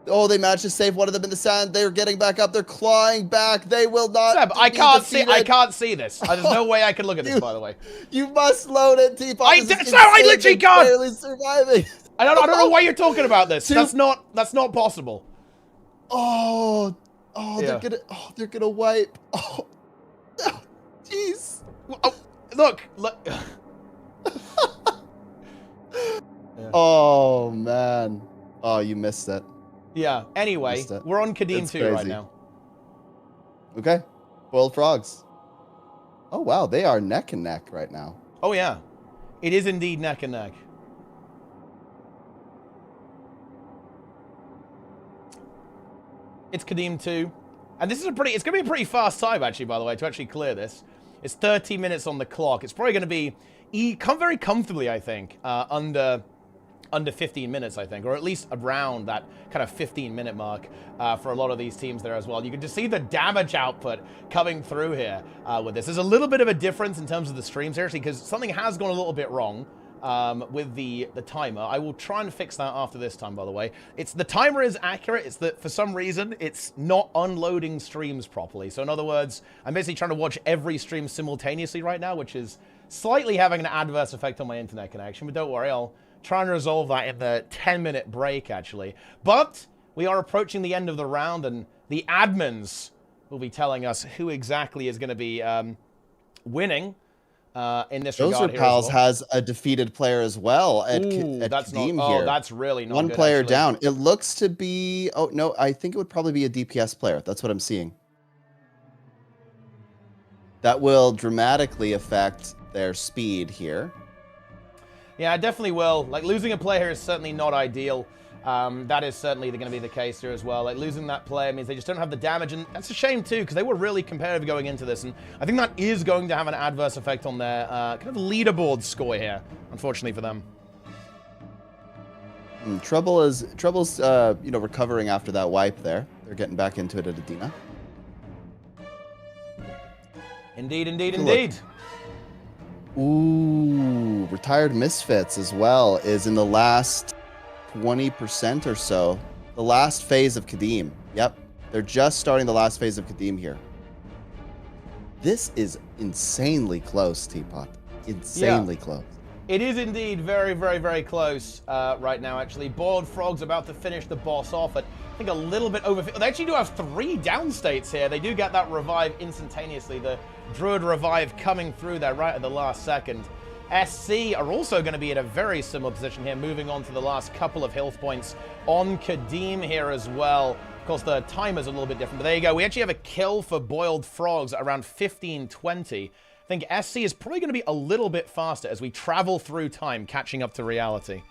Speaker 1: Oh, they managed to save one of them in the sand. They're getting back up. They're clawing back. They will not.
Speaker 2: Seb, I can't see this. There's no way I can look at this, by the way.
Speaker 1: You must load it, Teapot.
Speaker 2: I literally can't.
Speaker 1: Barely surviving.
Speaker 2: I don't know why you're talking about this.
Speaker 1: Two.
Speaker 2: That's not possible.
Speaker 1: Oh,
Speaker 2: Yeah.
Speaker 1: they're gonna wipe. Oh, jeez.
Speaker 2: Oh, look.
Speaker 1: Oh man. Oh, you missed it.
Speaker 2: Yeah. Anyway, we're on Kadim 2 right now.
Speaker 1: Okay. Boiled frogs. Oh wow, they are neck and neck right now.
Speaker 2: Oh yeah, it is indeed neck and neck. It's Kadim 2. And this is it's going to be a pretty fast time, actually, by the way, to actually clear this. It's 30 minutes on the clock. It's probably going to be very comfortably, I think, under 15 minutes, I think, or at least around that kind of 15-minute mark for a lot of these teams there as well. You can just see the damage output coming through here with this. There's a little bit of a difference in terms of the streams here, actually, because something has gone a little bit wrong with the timer. I will try and fix that after this time, by the way. The timer is accurate. It's that for some reason, it's not unloading streams properly. So in other words, I'm basically trying to watch every stream simultaneously right now, which is slightly having an adverse effect on my internet connection. But don't worry, I'll try and resolve that in the 10-minute break, actually. But we are approaching the end of the round, and the admins will be telling us who exactly is going to be winning in this regard.
Speaker 1: Pals has a defeated player as well at Kadim here.
Speaker 2: Oh, that's really not
Speaker 1: One
Speaker 2: good,
Speaker 1: player
Speaker 2: actually.
Speaker 1: down. It looks to be... Oh, no, I think it would probably be a DPS player. That's what I'm seeing. That will dramatically affect their speed here.
Speaker 2: Yeah, it definitely will. Like, losing a player is certainly not ideal. That is certainly going to be the case here as well. Like, losing that player means they just don't have the damage, and that's a shame too, because they were really competitive going into this, and I think that is going to have an adverse effect on their kind of leaderboard score here, unfortunately for them.
Speaker 1: Trouble's recovering after that wipe there. They're getting back into it at Adina.
Speaker 2: Indeed.
Speaker 1: Ooh, Retired Misfits as well is in the last 20% or so. The last phase of Kadim. Yep, they're just starting the last phase of Kadim here. This is insanely close, Teapot. Insanely close.
Speaker 2: It is indeed very, very, very close right now, actually. Boiled Frog's about to finish the boss off at, I think, a little bit over... They actually do have 3 downstates here. They do get that revive instantaneously. The Druid revive coming through there right at the last second. SC are also going to be in a very similar position here, moving on to the last couple of health points on Kadim here as well. Of course, the timer's a little bit different, but there you go. We actually have a kill for Boiled Frogs at around 15:20. I think SC is probably going to be a little bit faster as we travel through time, catching up to reality.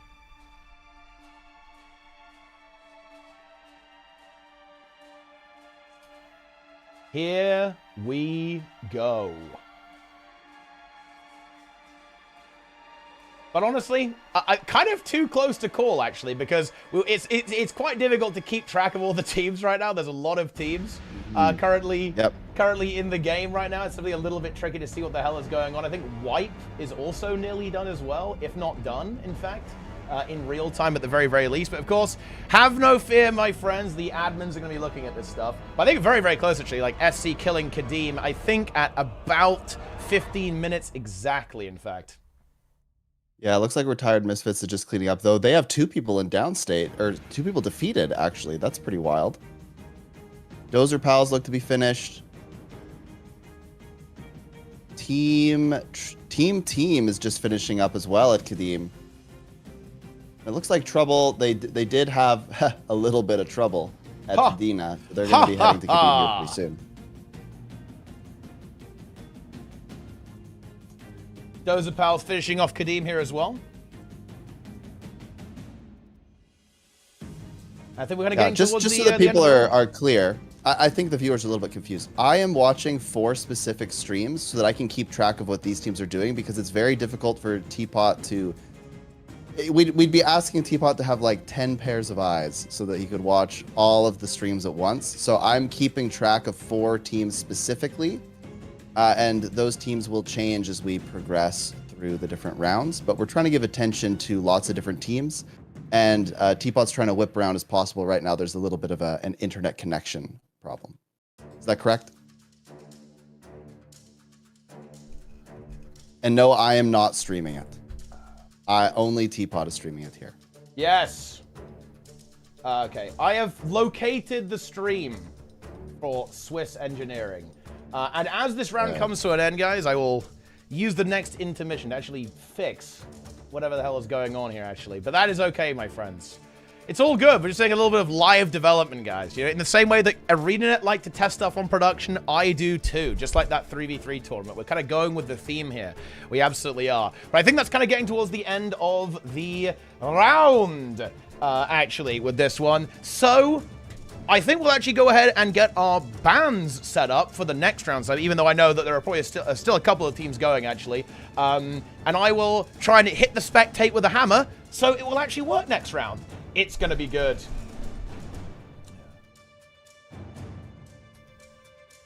Speaker 2: Here we go. But honestly, I kind of too close to call, actually, because it's quite difficult to keep track of all the teams right now. There's a lot of teams currently in the game right now. It's simply a little bit tricky to see what the hell is going on. I think Wipe is also nearly done as well, if not done, in fact, in real time at the very, very least. But of course, have no fear, my friends. The admins are going to be looking at this stuff. But I think very, very close, actually, like SC killing Kadim, I think at about 15 minutes exactly, in fact.
Speaker 1: Yeah, it looks like Retired Misfits is just cleaning up, though. They have 2 people in downstate, or 2 people defeated, actually. That's pretty wild. Dozer Pals look to be finished. Team is just finishing up as well at Kadim. It looks like Trouble, they did have a little bit of trouble at Adina. So they're going to be heading to Kadim here pretty soon.
Speaker 2: Dozer Pals finishing off Kadim here as well. I think we're going to get into
Speaker 1: just so that people are clear. I think the viewers are a little bit confused. I am watching 4 specific streams so that I can keep track of what these teams are doing, because it's very difficult for Teapot to... We'd be asking Teapot to have like 10 pairs of eyes so that he could watch all of the streams at once. So I'm keeping track of 4 teams specifically. And those teams will change as we progress through the different rounds. But we're trying to give attention to lots of different teams. And Teapot's trying to whip around as possible right now. There's a little bit of an internet connection problem. Is that correct? And no, I am not streaming it. Only Teapot is streaming it here.
Speaker 2: Yes. Okay, I have located the stream for Swiss engineering. And as this round comes to an end, guys, I will use the next intermission to actually fix whatever the hell is going on here, actually. But that is okay, my friends. It's all good. We're just saying a little bit of live development, guys. You know, in the same way that ArenaNet like to test stuff on production, I do too. Just like that 3v3 tournament. We're kind of going with the theme here. We absolutely are. But I think that's kind of getting towards the end of the round, actually, with this one. So I think we'll actually go ahead and get our bands set up for the next round. So even though I know that there are probably still a couple of teams going, actually. And I will try and hit the spectate with a hammer, so it will actually work next round. It's going to be good.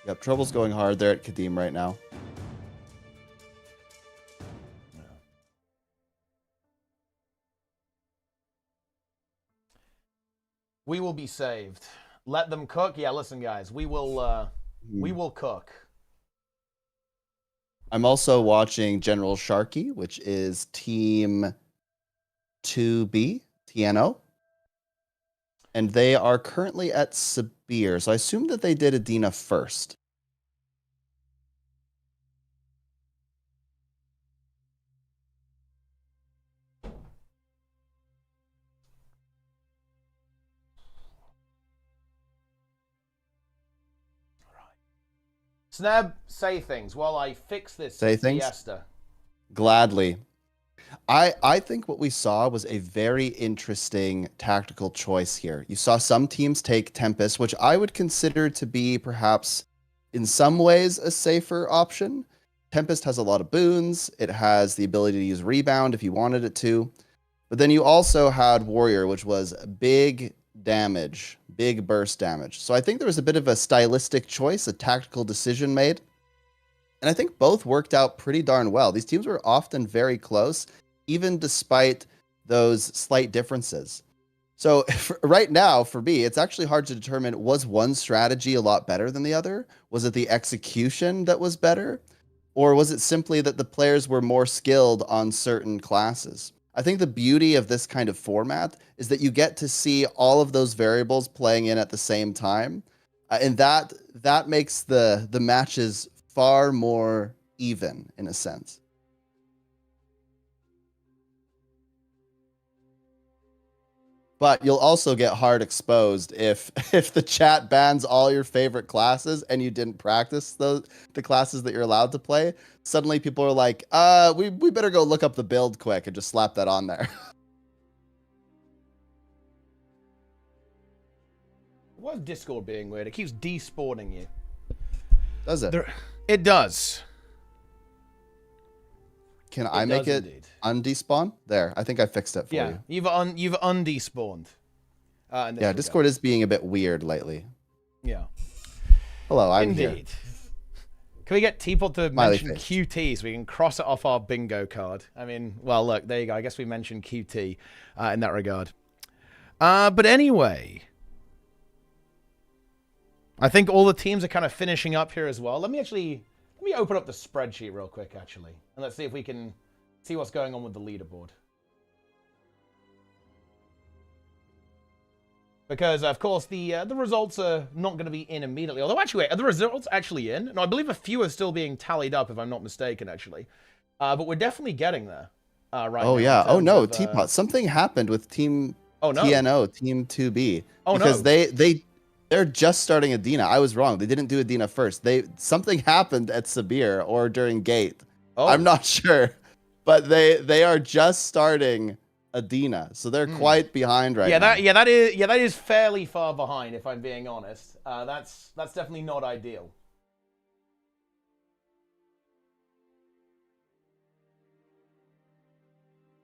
Speaker 1: Yep, trouble's going hard there at Kadim right now.
Speaker 2: We will be saved. Let them cook. Yeah, listen, guys. We will cook.
Speaker 1: I'm also watching General Sharky, which is Team 2B, TNO. And they are currently at Sabir. So I assume that they did Adina first.
Speaker 2: Sneb, say things while I fix this siesta.
Speaker 1: Gladly. I think what we saw was a very interesting tactical choice here. You saw some teams take Tempest, which I would consider to be perhaps in some ways a safer option. Tempest has a lot of boons. It has the ability to use rebound if you wanted it to. But then you also had Warrior, which was big damage, big burst damage. So I think there was a bit of a stylistic choice, a tactical decision made. And I think both worked out pretty darn well. These teams were often very close, even despite those slight differences. So right now, for me, it's actually hard to determine, was one strategy a lot better than the other? Was it the execution that was better? Or was it simply that the players were more skilled on certain classes? I think the beauty of this kind of format is that you get to see all of those variables playing in at the same time. And that makes the matches far more even, in a sense. But you'll also get hard exposed if the chat bans all your favorite classes and you didn't practice the classes that you're allowed to play. Suddenly people are like, we better go look up the build quick and just slap that on there.
Speaker 2: Why is Discord being weird? It keeps despawning you.
Speaker 1: Does it?
Speaker 2: It does.
Speaker 1: Can I make it undespawn? There, I think I fixed it for you.
Speaker 2: Yeah, you've undespawned.
Speaker 1: Yeah, Discord is being a bit weird lately.
Speaker 2: Yeah.
Speaker 1: Hello, I'm here.
Speaker 2: Indeed. Can we get Teapot to mention QT so we can cross it off our bingo card? I mean, well, look, there you go. I guess we mentioned QT in that regard. But anyway, I think all the teams are kind of finishing up here as well. Let me open up the spreadsheet real quick, actually, and let's see if we can see what's going on with the leaderboard. Because, of course, the results are not going to be in immediately. Although, actually, wait, are the results actually in? No, I believe a few are still being tallied up, if I'm not mistaken, actually. But we're definitely getting there right now.
Speaker 1: Oh, yeah. Oh, no, Teapot. Something happened with Team TNO, Team 2B.
Speaker 2: Oh,
Speaker 1: because they're just starting Adina. I was wrong. They didn't do Adina first. Something happened at Sabir or during Gate. Oh. I'm not sure. But they are just starting Adina, so they're quite behind right now.
Speaker 2: Yeah, that is fairly far behind, if I'm being honest. That's definitely not ideal.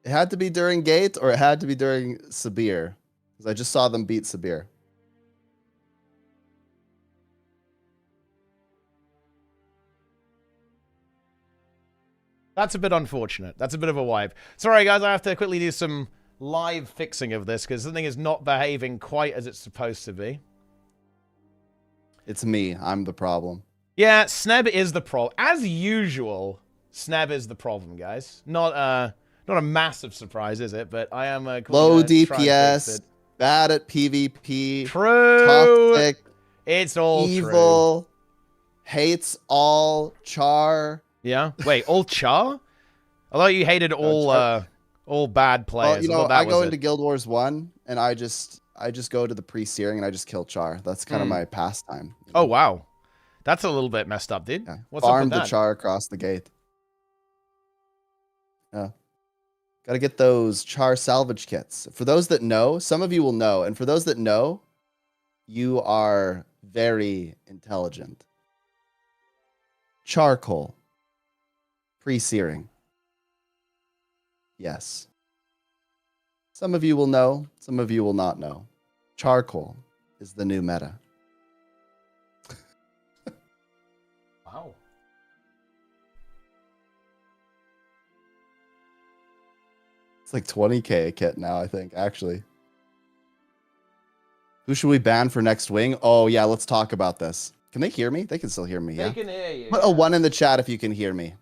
Speaker 1: It had to be during Gate, or it had to be during Sabir, because I just saw them beat Sabir.
Speaker 2: That's a bit unfortunate. That's a bit of a wipe. Sorry, guys, I have to quickly do some live fixing of this because something is not behaving quite as it's supposed to be.
Speaker 1: It's me. I'm the problem.
Speaker 2: Yeah, Sneb is the problem. As usual, Sneb is the problem, guys. Not Not a massive surprise, is it? But I am
Speaker 1: Low
Speaker 2: try and fix
Speaker 1: DPS,
Speaker 2: it.
Speaker 1: bad at PvP,
Speaker 2: True.
Speaker 1: toxic,
Speaker 2: It's all true.
Speaker 1: evil, hates all char.
Speaker 2: Yeah. Wait, all char? I thought you hated all bad players.
Speaker 1: Well, you
Speaker 2: I
Speaker 1: know,
Speaker 2: thought that
Speaker 1: I
Speaker 2: was
Speaker 1: go
Speaker 2: it.
Speaker 1: into Guild Wars 1 and I just go to the pre-searing and I just kill char. That's kind of my pastime. You know?
Speaker 2: Oh wow, that's a little bit messed up, dude.
Speaker 1: Yeah.
Speaker 2: What's up
Speaker 1: Farm
Speaker 2: with
Speaker 1: the
Speaker 2: that?
Speaker 1: char across the gate. Yeah. Got to get those char salvage kits. For those that know, some of you will know, and for those that know, you are very intelligent. Charcoal. Pre-searing. Yes. Some of you will know, some of you will not know. Charcoal is the new meta.
Speaker 2: Wow.
Speaker 1: It's like 20k a kit now, I think, actually. Who should we ban for next wing? Oh, yeah, let's talk about this. Can they hear me? They can still hear me, yeah?
Speaker 2: They can hear you.
Speaker 1: Put a 1 in the chat if you can hear me.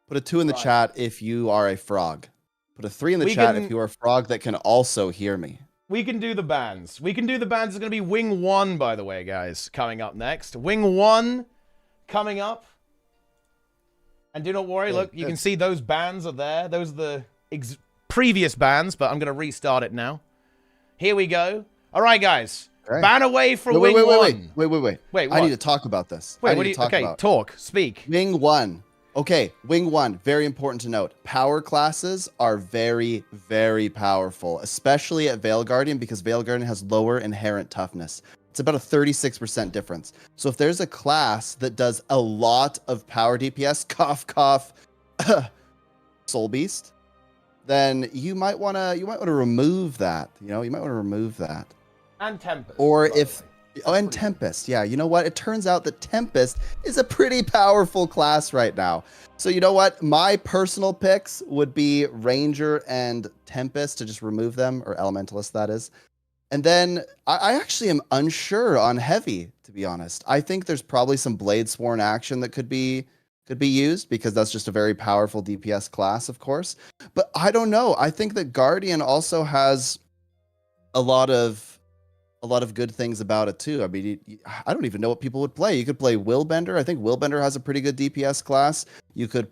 Speaker 1: Put a 2 in the chat if you are a frog. Put a 3 in the chat if you are a frog that can also hear me.
Speaker 2: We can do the bands. We can do the bands. It's going to be Wing 1, by the way, guys, coming up next. Wing 1 coming up. And do not worry, look, you can see those bands are there. Those are the previous bands, but I'm going to restart it now. Here we go. All right, guys. Okay. Ban away for Wing 1.
Speaker 1: Wait,
Speaker 2: what?
Speaker 1: I need to talk about this.
Speaker 2: Wait, what do you... Okay, talk. Speak.
Speaker 1: Wing 1. Okay, Wing 1, very important to note. Power classes are very, very powerful, especially at Veil Guardian, because Veil Guardian has lower inherent toughness. It's about a 36% difference. So if there's a class that does a lot of power DPS, cough, cough, Soul Beast, then you might want to remove that. You know, you might want to remove that.
Speaker 2: And Tempest.
Speaker 1: Or if... Oh, and Tempest. Yeah, you know what? It turns out that Tempest is a pretty powerful class right now. So you know what? My personal picks would be Ranger and Tempest to just remove them, or Elementalist, that is. And then I actually am unsure on Heavy, to be honest. I think there's probably some Bladesworn action that could be used, because that's just a very powerful DPS class, of course. But I don't know. I think that Guardian also has a lot of good things about it too. I mean, I don't even know what people would play. You could play Willbender. I think Willbender has a pretty good DPS class. You could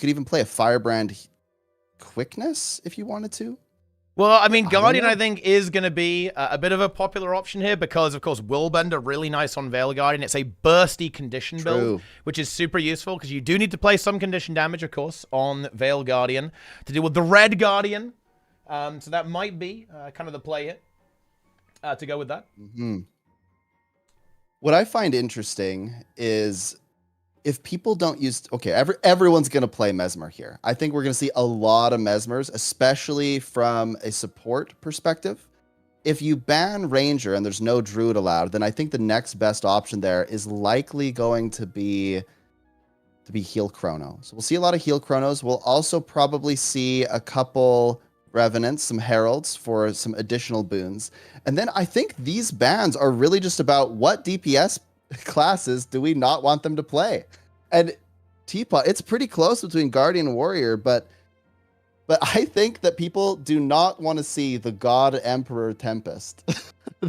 Speaker 1: even play a Firebrand Quickness if you wanted to.
Speaker 2: Well, I mean, Guardian, I think, is going to be a bit of a popular option here because, of course, Willbender, really nice on Veil Guardian. It's a bursty condition build, which is super useful because you do need to play some condition damage, of course, on Veil Guardian to deal with the Red Guardian. So that might be kind of the play here. To go with that.
Speaker 1: Mm-hmm. What I find interesting is if people don't use... Okay, everyone's going to play Mesmer here. I think we're going to see a lot of Mesmers, especially from a support perspective. If you ban Ranger and there's no Druid allowed, then I think the next best option there is likely going to be Heal Chrono. So we'll see a lot of Heal Chronos. We'll also probably see a couple... Revenants, some Heralds for some additional boons. And then I think these bans are really just about what DPS classes do we not want them to play. And Teapot, it's pretty close between Guardian and Warrior, but I think that people do not want to see the God Emperor Tempest.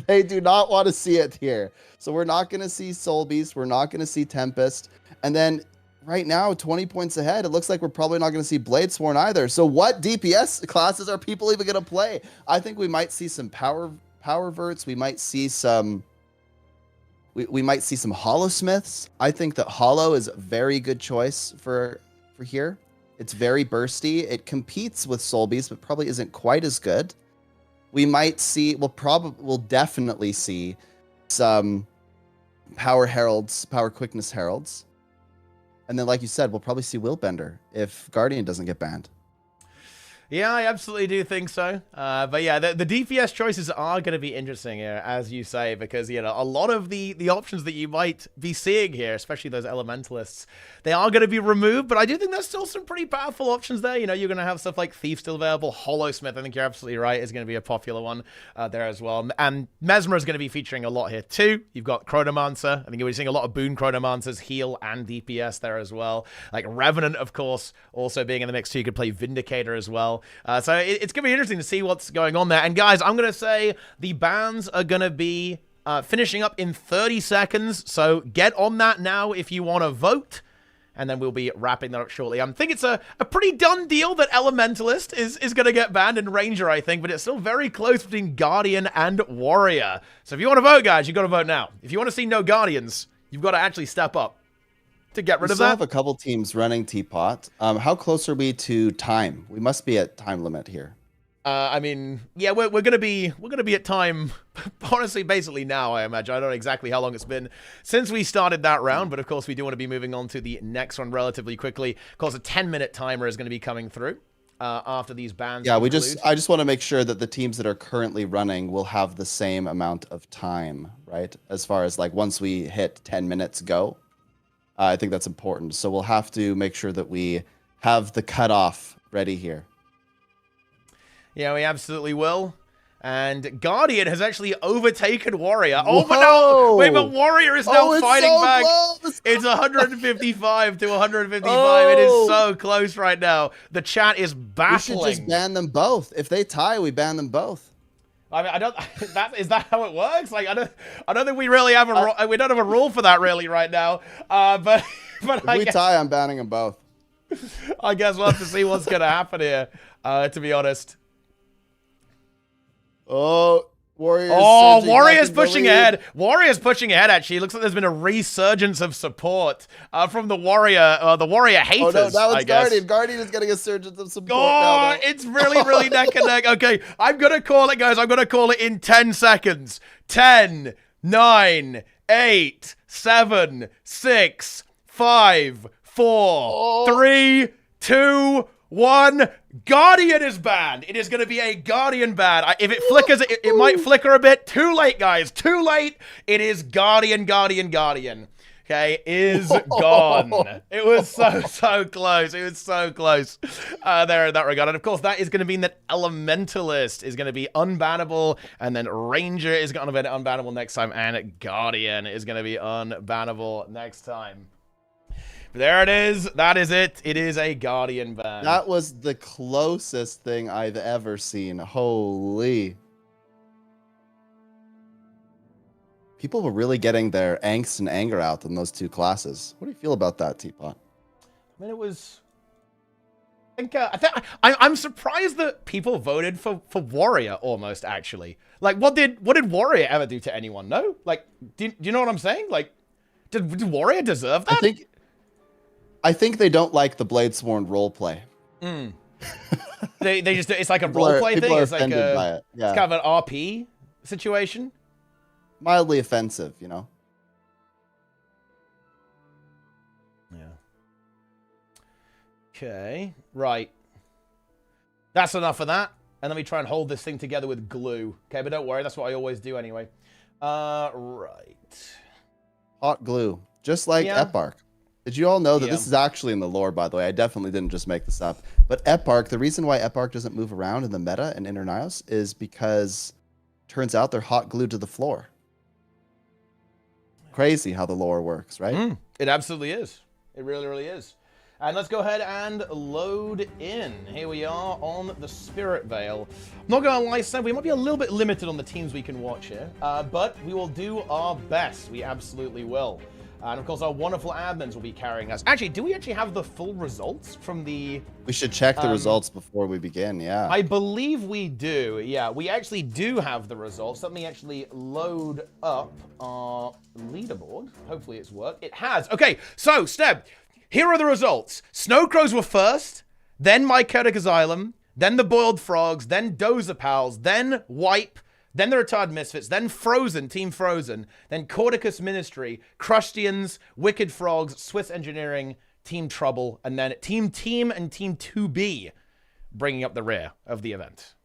Speaker 1: They do not want to see it here. So we're not going to see Soul Beast. We're not going to see Tempest. And then right now, 20 points ahead, it looks like we're probably not going to see Bladesworn either. So what DPS classes are people even going to play? I think we might see some power verts. We might see some... We might see some Hollowsmiths. I think that Hollow is a very good choice for here. It's very bursty. It competes with Soul Beast, but probably isn't quite as good. We might see... We'll definitely see some Power Heralds, Power Quickness Heralds. And then, like you said, we'll probably see Willbender if Guardian doesn't get banned.
Speaker 2: Yeah, I absolutely do think so. But yeah, the DPS choices are going to be interesting here, as you say, because, you know, a lot of the options that you might be seeing here, especially those elementalists, they are going to be removed, but I do think there's still some pretty powerful options there. You know, you're going to have stuff like Thief still available. Hollowsmith, I think you're absolutely right, is going to be a popular one there as well. And Mesmer is going to be featuring a lot here too. You've got Chronomancer. I think you're seeing a lot of Boon Chronomancers, heal and DPS there as well. Like Revenant, of course, also being in the mix too. You could play Vindicator as well. So it's going to be interesting to see what's going on there. And guys, I'm going to say the bans are going to be finishing up in 30 seconds. So get on that now if you want to vote. And then we'll be wrapping that up shortly. I think it's a pretty done deal that Elementalist is going to get banned, and Ranger, I think. But it's still very close between Guardian and Warrior. So if you want to vote, guys, you've got to vote now. If you want to see no Guardians, you've got to actually step up to get rid of that.
Speaker 1: We still have a couple teams running Teapot. How close are we to time? We must be at time limit here.
Speaker 2: I mean, yeah, we're gonna be at time, honestly, basically now, I imagine. I don't know exactly how long it's been since we started that round, but of course we do want to be moving on to the next one relatively quickly. Of course, a 10-minute timer is going to be coming through after these bans.
Speaker 1: Yeah, I just want to make sure that the teams that are currently running will have the same amount of time, right? As far as like once we hit 10 minutes go, I think that's important. So we'll have to make sure that we have the cutoff ready here.
Speaker 2: Yeah, we absolutely will. And Guardian has actually overtaken Warrior. Oh, but no! Wait, but Warrior is now fighting so back. Close. It's 155 to 155. Oh. It is so close right now. The chat is baffling.
Speaker 1: We should just ban them both. If they tie, we ban them both.
Speaker 2: I mean, I don't. Is that how it works? Like, I don't think we really have a. We don't have a rule for that really right now. But
Speaker 1: if we tie, I'm banning them both.
Speaker 2: I guess we'll have to see what's gonna happen here. To be honest.
Speaker 1: Oh, Warriors.
Speaker 2: Oh, Warriors pushing ahead. Warriors pushing ahead, actually. Looks like there's been a resurgence of support from the Warrior haters. Oh, no,
Speaker 1: that was Guardian. Guardian is getting a surgence of support.
Speaker 2: Oh, it's really neck and neck. Okay, I'm going to call it, guys. I'm going to call it in 10 seconds. 10, 9, 8, 7, 6, 5, 4, 3, 2, 1. Guardian is banned. It is going to be a Guardian ban. If it flickers, it might flicker a bit. Too late, guys. Too late. It is Guardian. Okay, is gone. It was so close. It was so close there in that regard. And of course, that is going to mean that Elementalist is going to be unbannable, and then Ranger is going to be unbannable next time, and Guardian is going to be unbannable next time. There it is. That is it. It is a Guardian ban.
Speaker 1: That was the closest thing I've ever seen. Holy. People were really getting their angst and anger out in those two classes. What do you feel about that, Teapot?
Speaker 2: I mean, it was... I'm surprised that people voted for Warrior almost, actually. Like, what did Warrior ever do to anyone? No? Like, do you know what I'm saying? Like, did Warrior deserve that?
Speaker 1: I think they don't like the Bladesworn roleplay.
Speaker 2: They just, it's like a roleplay thing. It's like
Speaker 1: by it. Yeah.
Speaker 2: It's kind of an RP situation.
Speaker 1: Mildly offensive, you know.
Speaker 2: Yeah. Okay. Right. That's enough of that. And then we try and hold this thing together with glue. Okay, but don't worry, that's what I always do anyway. Right.
Speaker 1: Hot glue. Just like Eparch. Did you all know that this is actually in the lore, by the way? I definitely didn't just make this up. But Eparch, the reason why Eparch doesn't move around in the meta in Innernios is because it turns out they're hot glued to the floor. Crazy how the lore works, right?
Speaker 2: It absolutely is. It really is. And let's go ahead and load in. Here we are on the Spirit Veil. I'm not going to lie, Sam, we might be a little bit limited on the teams we can watch here, but we will do our best. We absolutely will. And of course, our wonderful admins will be carrying us. Actually, do we actually have the full results from the...
Speaker 1: We should check the results before we begin, yeah.
Speaker 2: I believe we do, yeah. We actually do have the results. Let me actually load up our leaderboard. Hopefully it's worked. It has. Okay, so, Steb, here are the results. Snowcrows were first, then Mycotic Asylum, then the Boiled Frogs, then Dozer Pals, then Wipe, then the Retarded Misfits, then Frozen, Team Frozen, then Cordicus Ministry, Crustians, Wicked Frogs, Swiss Engineering, Team Trouble, and then Team and Team 2B bringing up the rear of the event.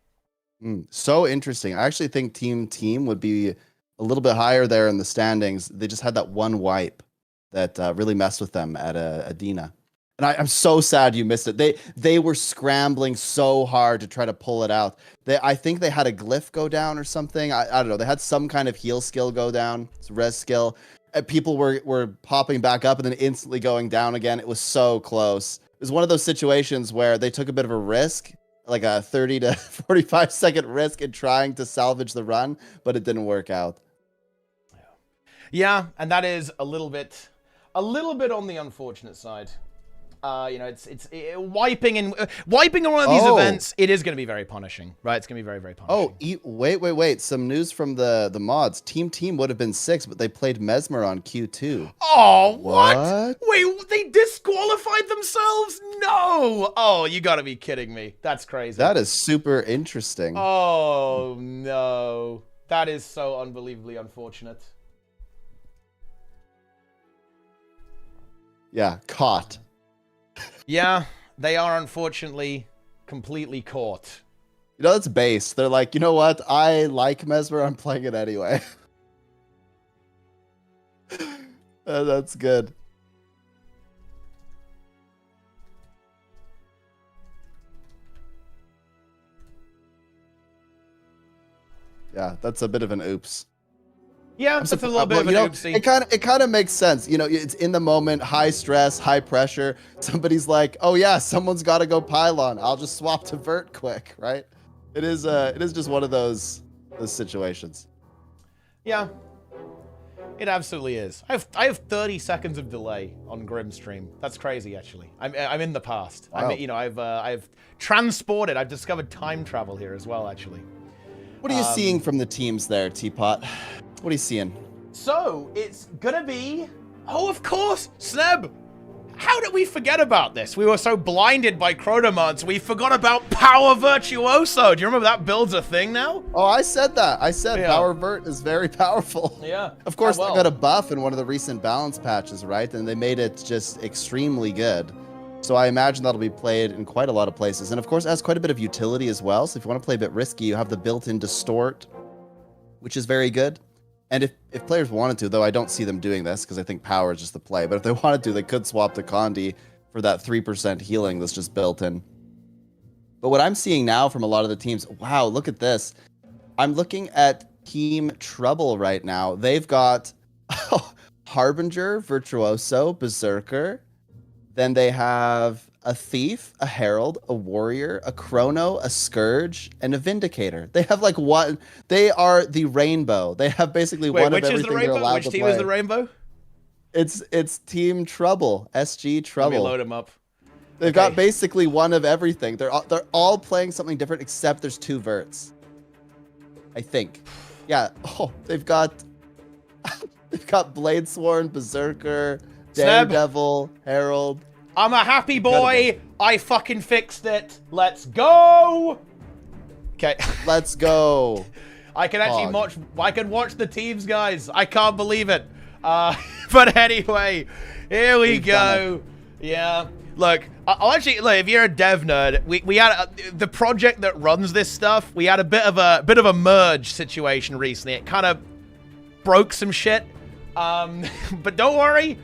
Speaker 1: So interesting. I actually think team would be a little bit higher there in the standings. They just had that one wipe that really messed with them at Adena. And I'm so sad you missed it. They were scrambling so hard to try to pull it out. I think they had a glyph go down or something. I don't know. They had some kind of heal skill go down. It's res skill. People were popping back up and then instantly going down again. It was so close. It was one of those situations where they took a bit of a risk, like a 30 to 45 second risk in trying to salvage the run, but it didn't work out.
Speaker 2: Yeah, and that is a little bit on the unfortunate side. It's wiping on one of these events. It is going to be very punishing, right? It's going to be very, very punishing.
Speaker 1: Oh, wait! Some news from the mods. Team would have been 6, but they played Mesmer on Q2.
Speaker 2: Oh, what? Wait, they disqualified themselves? No! Oh, you got to be kidding me. That's crazy.
Speaker 1: That is super interesting.
Speaker 2: Oh no, that is so unbelievably unfortunate.
Speaker 1: Yeah, caught.
Speaker 2: Yeah, they are unfortunately completely caught.
Speaker 1: You know, that's base. They're like, you know what? I like Mesmer. I'm playing it anyway. That's good. Yeah, that's a bit of an oops.
Speaker 2: Yeah, it's a little bit of an oopsie.
Speaker 1: It kind of makes sense. You know, it's in the moment, high stress, high pressure. Somebody's like, "Oh yeah, someone's got to go pylon. I'll just swap to vert quick," right? It is just one of those situations.
Speaker 2: Yeah, it absolutely is. I have 30 seconds of delay on Grimstream. That's crazy, actually. I'm in the past.
Speaker 1: Wow.
Speaker 2: I've transported. I've discovered time travel here as well, actually.
Speaker 1: What are you seeing from the teams there, Teapot? What are you seeing?
Speaker 2: So, it's gonna be... Oh, of course! Sneb! How did we forget about this? We were so blinded by Chronomancer, we forgot about Power Virtuoso! Do you remember that build's a thing now?
Speaker 1: Oh, I said that. I said Power Vert is very powerful.
Speaker 2: Yeah.
Speaker 1: Of course, they got a buff in one of the recent balance patches, right? And they made it just extremely good. So I imagine that'll be played in quite a lot of places. And of course, it has quite a bit of utility as well. So if you want to play a bit risky, you have the built-in Distort, which is very good. And if players wanted to, though I don't see them doing this because I think power is just the play, but if they wanted to, they could swap to Condi for that 3% healing that's just built in. But what I'm seeing now from a lot of the teams, wow, look at this. I'm looking at Team Trouble right now. They've got Harbinger, Virtuoso, Berserker. Then they have a Thief, a Herald, a Warrior, a Chrono, a Scourge, and a Vindicator. They have like one. They are the rainbow. They have basically one of everything they're allowed to play.
Speaker 2: Which team is the rainbow?
Speaker 1: It's Team Trouble, SG Trouble.
Speaker 2: Let me load them up.
Speaker 1: They've got basically one of everything. They're all playing something different, except there's 2 verts. I think. Yeah. Oh, they've got Bladesworn, Berserker, Daredevil, Herald.
Speaker 2: I'm a happy boy. I fucking fixed it. Let's go. Okay.
Speaker 1: Let's go.
Speaker 2: I can actually watch the teams, guys. I can't believe it. But anyway, here we go. Yeah. Look, I'll actually, look, if you're a dev nerd, we had the project that runs this stuff. We had a bit of a merge situation recently. It kind of broke some shit. But don't worry,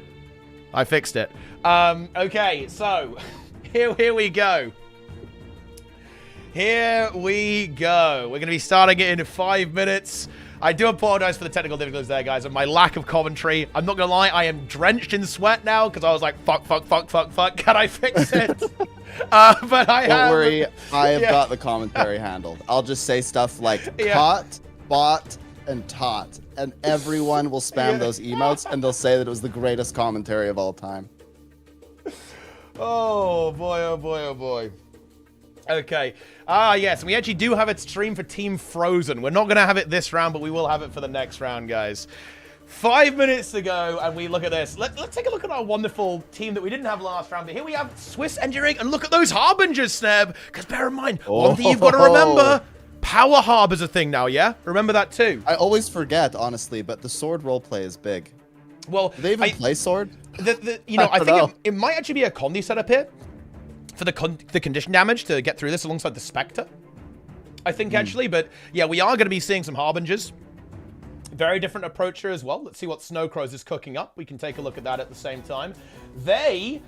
Speaker 2: I fixed it. Okay, so here we go. Here we go. We're going to be starting it in 5 minutes. I do apologize for the technical difficulties there, guys, and my lack of commentary. I'm not going to lie, I am drenched in sweat now because I was like, fuck. Can I fix it? But
Speaker 1: Don't worry, I have got the commentary handled. I'll just say stuff like caught, bot, and tot, and everyone will spam those emotes, and they'll say that it was the greatest commentary of all time.
Speaker 2: Oh boy, oh boy, oh boy. Okay. Yes, we actually do have it streamed for Team Frozen. We're not going to have it this round, but we will have it for the next round, guys. 5 minutes to go, and we look at this. Let's take a look at our wonderful team that we didn't have last round. But here we have Swiss Engineering, and look at those Harbingers, Sneb. Because bear in mind, one thing you've got to remember, Power Harbor's a thing now, yeah? Remember that too.
Speaker 1: I always forget, honestly, but the sword roleplay is big.
Speaker 2: Well,
Speaker 1: do they even play sword?
Speaker 2: I think it might actually be a Condi setup here. for the condition damage to get through this alongside the Spectre, I think, actually. But yeah, we are going to be seeing some Harbingers. Very different approach here as well. Let's see what Snowcrows is cooking up. We can take a look at that at the same time. They,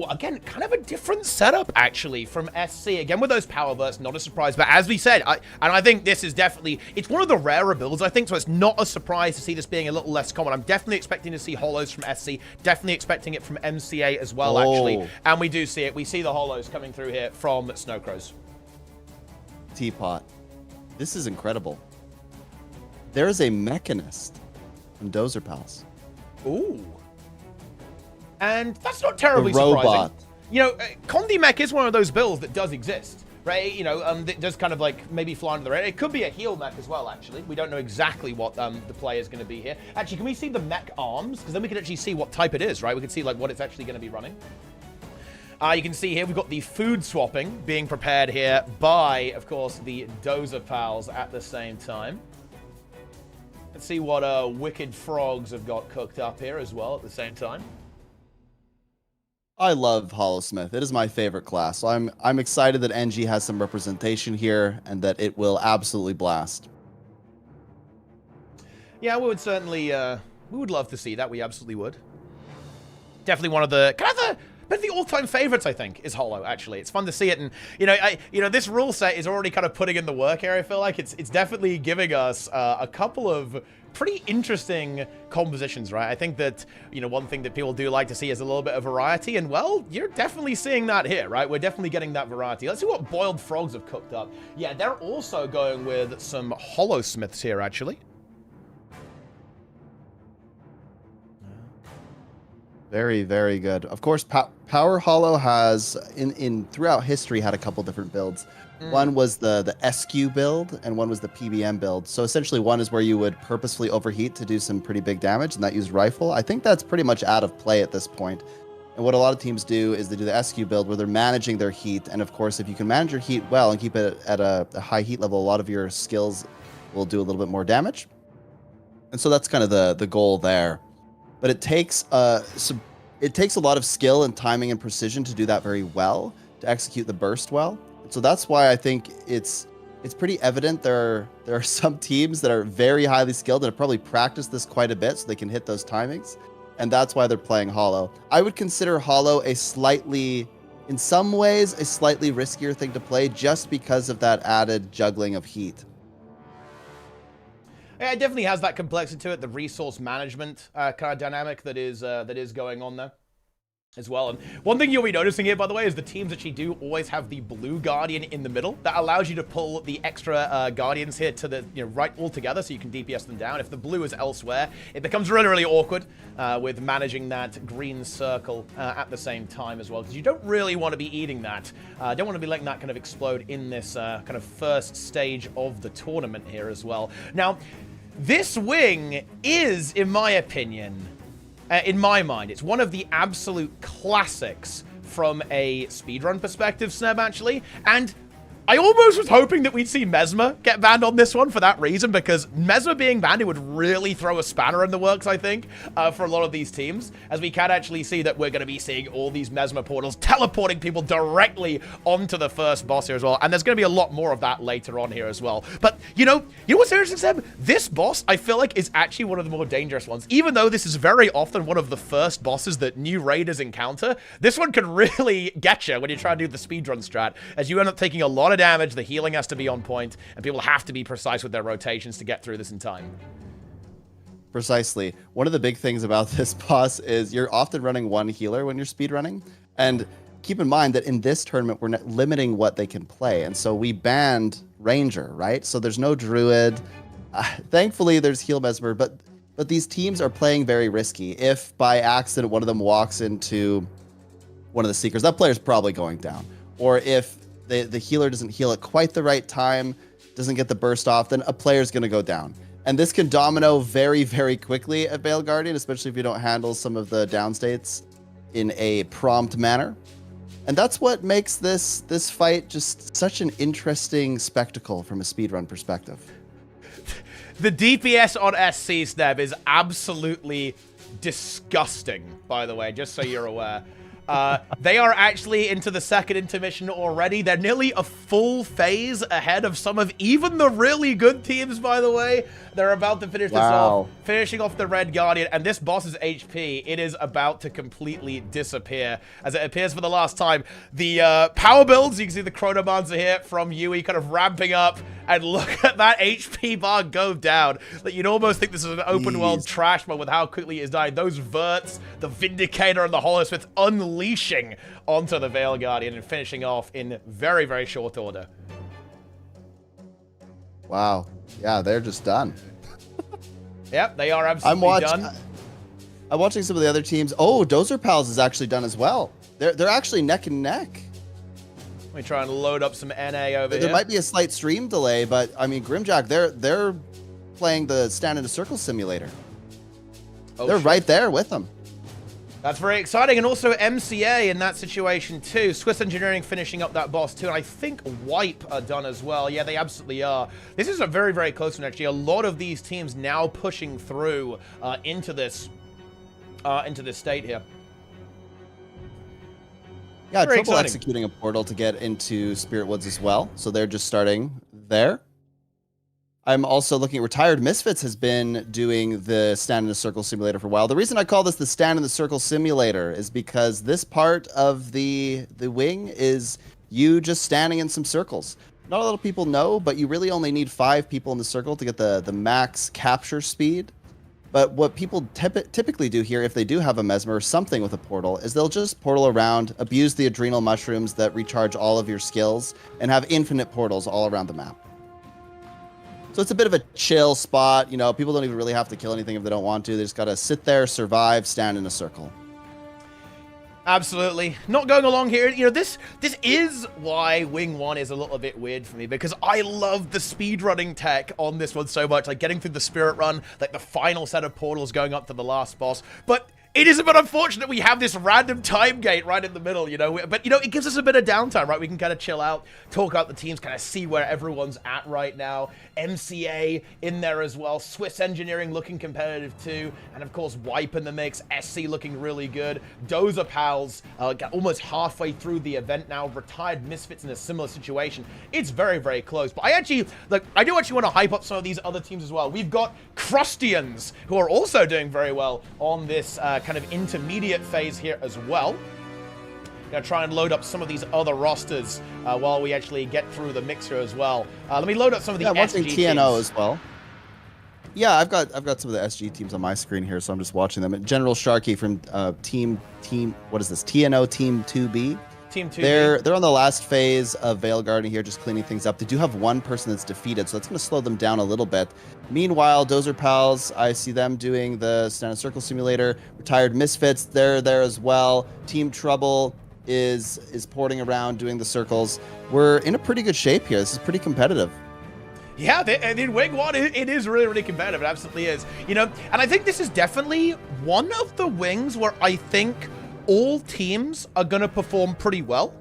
Speaker 2: again, kind of a different setup, actually, from SC. Again, with those power bursts, not a surprise. But as we said, I think this is definitely, it's one of the rarer builds, I think, so it's not a surprise to see this being a little less common. I'm definitely expecting to see holos from SC, definitely expecting it from MCA as well, actually. And we do see it. We see the holos coming through here from Snowcrows.
Speaker 1: Teapot. This is incredible. There is a Mechanist from Dozer Pals.
Speaker 2: Ooh. And that's not terribly
Speaker 1: the robot.
Speaker 2: surprising. You know, Condi Mech is one of those builds that does exist, right? You know, that does kind of like maybe fly under the radar. It could be a heal mech as well, actually. We don't know exactly what the play is going to be here. Actually, can we see the mech arms? Because then we can actually see what type it is, right? We can see like what it's actually going to be running. You can see here we've got the food swapping being prepared here by, of course, the Dozer Pals at the same time. Let's see what Wicked Frogs have got cooked up here as well at the same time.
Speaker 1: I love Holosmith. It is my favorite class. So I'm excited that NG has some representation here and that it will absolutely blast.
Speaker 2: Yeah, we would certainly, we would love to see that. We absolutely would. Definitely one of the, but the all-time favorites, I think, is Holo, actually. It's fun to see it, and, you know, this rule set is already kind of putting in the work here, I feel like. It's definitely giving us a couple of pretty interesting compositions, right? I think that, you know, one thing that people do like to see is a little bit of variety, and, well, you're definitely seeing that here, right? We're definitely getting that variety. Let's see what Boiled Frogs have cooked up. Yeah, they're also going with some Holosmiths here, actually.
Speaker 1: Very, very good. Of course, Power Holo has, throughout history, had a couple different builds. One was the SQ build, and one was the PBM build. So essentially, one is where you would purposefully overheat to do some pretty big damage, and that used rifle. I think that's pretty much out of play at this point. And what a lot of teams do is they do the SQ build, where they're managing their heat. And of course, if you can manage your heat well and keep it at a high heat level, a lot of your skills will do a little bit more damage. And so that's kind of the goal there. But it takes a lot of skill and timing and precision to do that very well, to execute the burst well. And so that's why I think it's pretty evident there are some teams that are very highly skilled and have probably practiced this quite a bit so they can hit those timings. And that's why they're playing Holo. I would consider Holo in some ways, a slightly riskier thing to play just because of that added juggling of heat.
Speaker 2: Yeah, it definitely has that complexity to it, the resource management kind of dynamic that is going on there as well. And one thing you'll be noticing here, by the way, is the teams actually do always have the blue Guardian in the middle. That allows you to pull the extra Guardians here to the right all together, so you can DPS them down. If the blue is elsewhere, it becomes really, really awkward with managing that green circle at the same time as well, because you don't really want to be eating that. Don't want to be letting that kind of explode in this kind of first stage of the tournament here as well. Now, this wing is, in my opinion, in my mind, it's one of the absolute classics from a speedrun perspective, Sneb, actually. And I almost was hoping that we'd see Mesmer get banned on this one for that reason, because Mesmer being banned, it would really throw a spanner in the works, I think, for a lot of these teams, as we can actually see that we're going to be seeing all these Mesmer portals teleporting people directly onto the first boss here as well, and there's going to be a lot more of that later on here as well. But, you know what's interesting, Seb? This boss, I feel like, is actually one of the more dangerous ones. Even though this is very often one of the first bosses that new raiders encounter, this one can really get you when you try to do the speedrun strat, as you end up taking a lot of damage, the healing has to be on point, and people have to be precise with their rotations to get through this in time.
Speaker 1: Precisely. One of the big things about this boss is you're often running one healer when you're speedrunning, and keep in mind that in this tournament, we're limiting what they can play, and so we banned Ranger, right? So there's no Druid. Thankfully, there's Heal Mesmer, but these teams are playing very risky. If by accident one of them walks into one of the Seekers, that player's probably going down. Or if the healer doesn't heal at quite the right time, doesn't get the burst off, then a player's going to go down. And this can domino very, very quickly at Veil Guardian, especially if you don't handle some of the downstates in a prompt manner. And that's what makes this fight just such an interesting spectacle from a speedrun perspective.
Speaker 2: The DPS on SC, Sneb, is absolutely disgusting, by the way, just so you're aware. They are actually into the second intermission already. They're nearly a full phase ahead of some of even the really good teams, by the way. They're about to finish this off, finishing off the Red Guardian, and this boss's HP, it is about to completely disappear, as it appears for the last time. The power builds, you can see the Chronomancer here from Yui kind of ramping up, and look at that HP bar go down. Like, you'd almost think this is an open world trash mode with how quickly it is dying. Those Verts, the Vindicator, and the Holosmith unleashing onto the Veil Guardian and finishing off in very, very short order.
Speaker 1: Wow. Yeah, they're just done.
Speaker 2: Yep, they are absolutely done.
Speaker 1: I'm watching some of the other teams. Oh, Dozer Pals is actually done as well. They're actually neck and neck.
Speaker 2: Let me try and load up some NA over here.
Speaker 1: There might be a slight stream delay, but I mean, Grimjack, they're playing the Stand in a Circle simulator. Oh, they're right there with them.
Speaker 2: That's very exciting, and also MCA in that situation too. Swiss Engineering finishing up that boss too, and I think Wipe are done as well. Yeah, they absolutely are. This is a very, very close one, actually. A lot of these teams now pushing through into this state here.
Speaker 1: Yeah, Triple executing a portal to get into Spirit Woods as well, so they're just starting there. I'm also looking at Retired Misfits has been doing the Stand in a Circle simulator for a while. The reason I call this the Stand in the Circle simulator is because this part of the wing is you just standing in some circles. Not a lot of people know, but you really only need 5 people in the circle to get the max capture speed. But what people typically do here, if they do have a Mesmer or something with a portal, is they'll just portal around, abuse the adrenal mushrooms that recharge all of your skills, and have infinite portals all around the map. So it's a bit of a chill spot. You know, people don't even really have to kill anything if they don't want to. They just got to sit there, survive, stand in a circle.
Speaker 2: Absolutely. Not going along here. You know, this is why Wing 1 is a little bit weird for me, because I love the speedrunning tech on this one so much. Like getting through the Spirit Run, like the final set of portals going up to the last boss. But it is a bit unfortunate we have this random time gate right in the middle, you know. But, you know, it gives us a bit of downtime, right? We can kind of chill out, talk out the teams, kind of see where everyone's at right now. MCA in there as well. Swiss Engineering looking competitive too. And, of course, Wipe in the mix. SC looking really good. Dozer Pals got almost halfway through the event now. Retired Misfits in a similar situation. It's very, very close. But I actually, look, I do actually want to hype up some of these other teams as well. We've got Crustians, who are also doing very well on this kind of intermediate phase here as well. Gonna try and load up some of these other rosters while we actually get through the mixer as well. Let me load up some of the SG
Speaker 1: watching TNO
Speaker 2: teams
Speaker 1: as well. Yeah, I've got some of the SG teams on my screen here, so I'm just watching them. General Sharky from team what is this? TNO Team 2B.
Speaker 2: Team 2B.
Speaker 1: They're on the last phase of Veil Guardian here, just cleaning things up. They do have one person that's defeated, so that's going to slow them down a little bit. Meanwhile, Dozer Pals, I see them doing the Stand in a Circle simulator. Retired Misfits, they're there as well. Team Trouble is porting around doing the circles. We're in a pretty good shape here. This is pretty competitive.
Speaker 2: Yeah, and in Wing 1, it is really, really competitive. It absolutely is. You know, and I think this is definitely one of the wings where I think all teams are going to perform pretty well.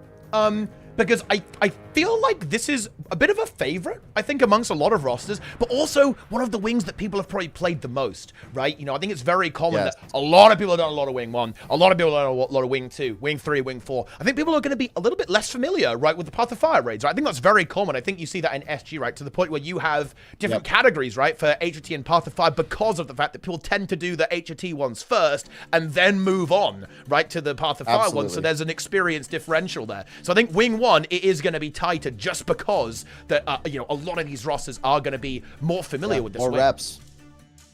Speaker 2: Because I feel like this is a bit of a favorite, I think, amongst a lot of rosters, but also one of the wings that people have probably played the most, right? You know, I think it's very common that a lot of people have done a lot of Wing 1, a lot of people have done a lot of Wing 2, Wing 3, Wing 4. I think people are going to be a little bit less familiar, right, with the Path of Fire raids, right? I think that's very common. I think you see that in SG, right, to the point where you have different categories, right, for HOT and Path of Fire because of the fact that people tend to do the HOT ones first and then move on, right, to the Path of Fire ones. So there's an experience differential there. So I think Wing 1, it is going to be tighter just because that you know, a lot of these rosters are going to be more familiar with this
Speaker 1: more
Speaker 2: wing.
Speaker 1: Reps.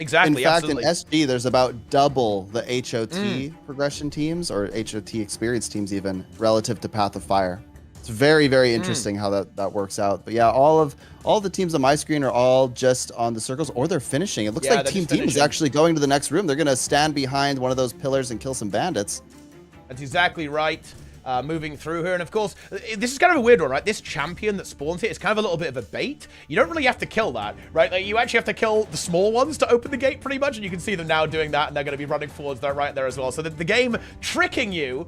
Speaker 2: Exactly.
Speaker 1: In fact, in SG, there's about double the HOT progression teams, or HOT experience teams even, relative to Path of Fire. It's very, very interesting how that works out. But yeah, all the teams on my screen are all just on the circles, or they're finishing. It looks like Team is actually going to the next room. They're going to stand behind one of those pillars and kill some bandits.
Speaker 2: That's exactly right. Moving through here, and of course, this is kind of a weird one, right? This champion that spawns here is kind of a little bit of a bait. You don't really have to kill that, right? Like, you actually have to kill the small ones to open the gate, pretty much, and you can see them now doing that, and they're going to be running forwards there, right there as well. So the game tricking you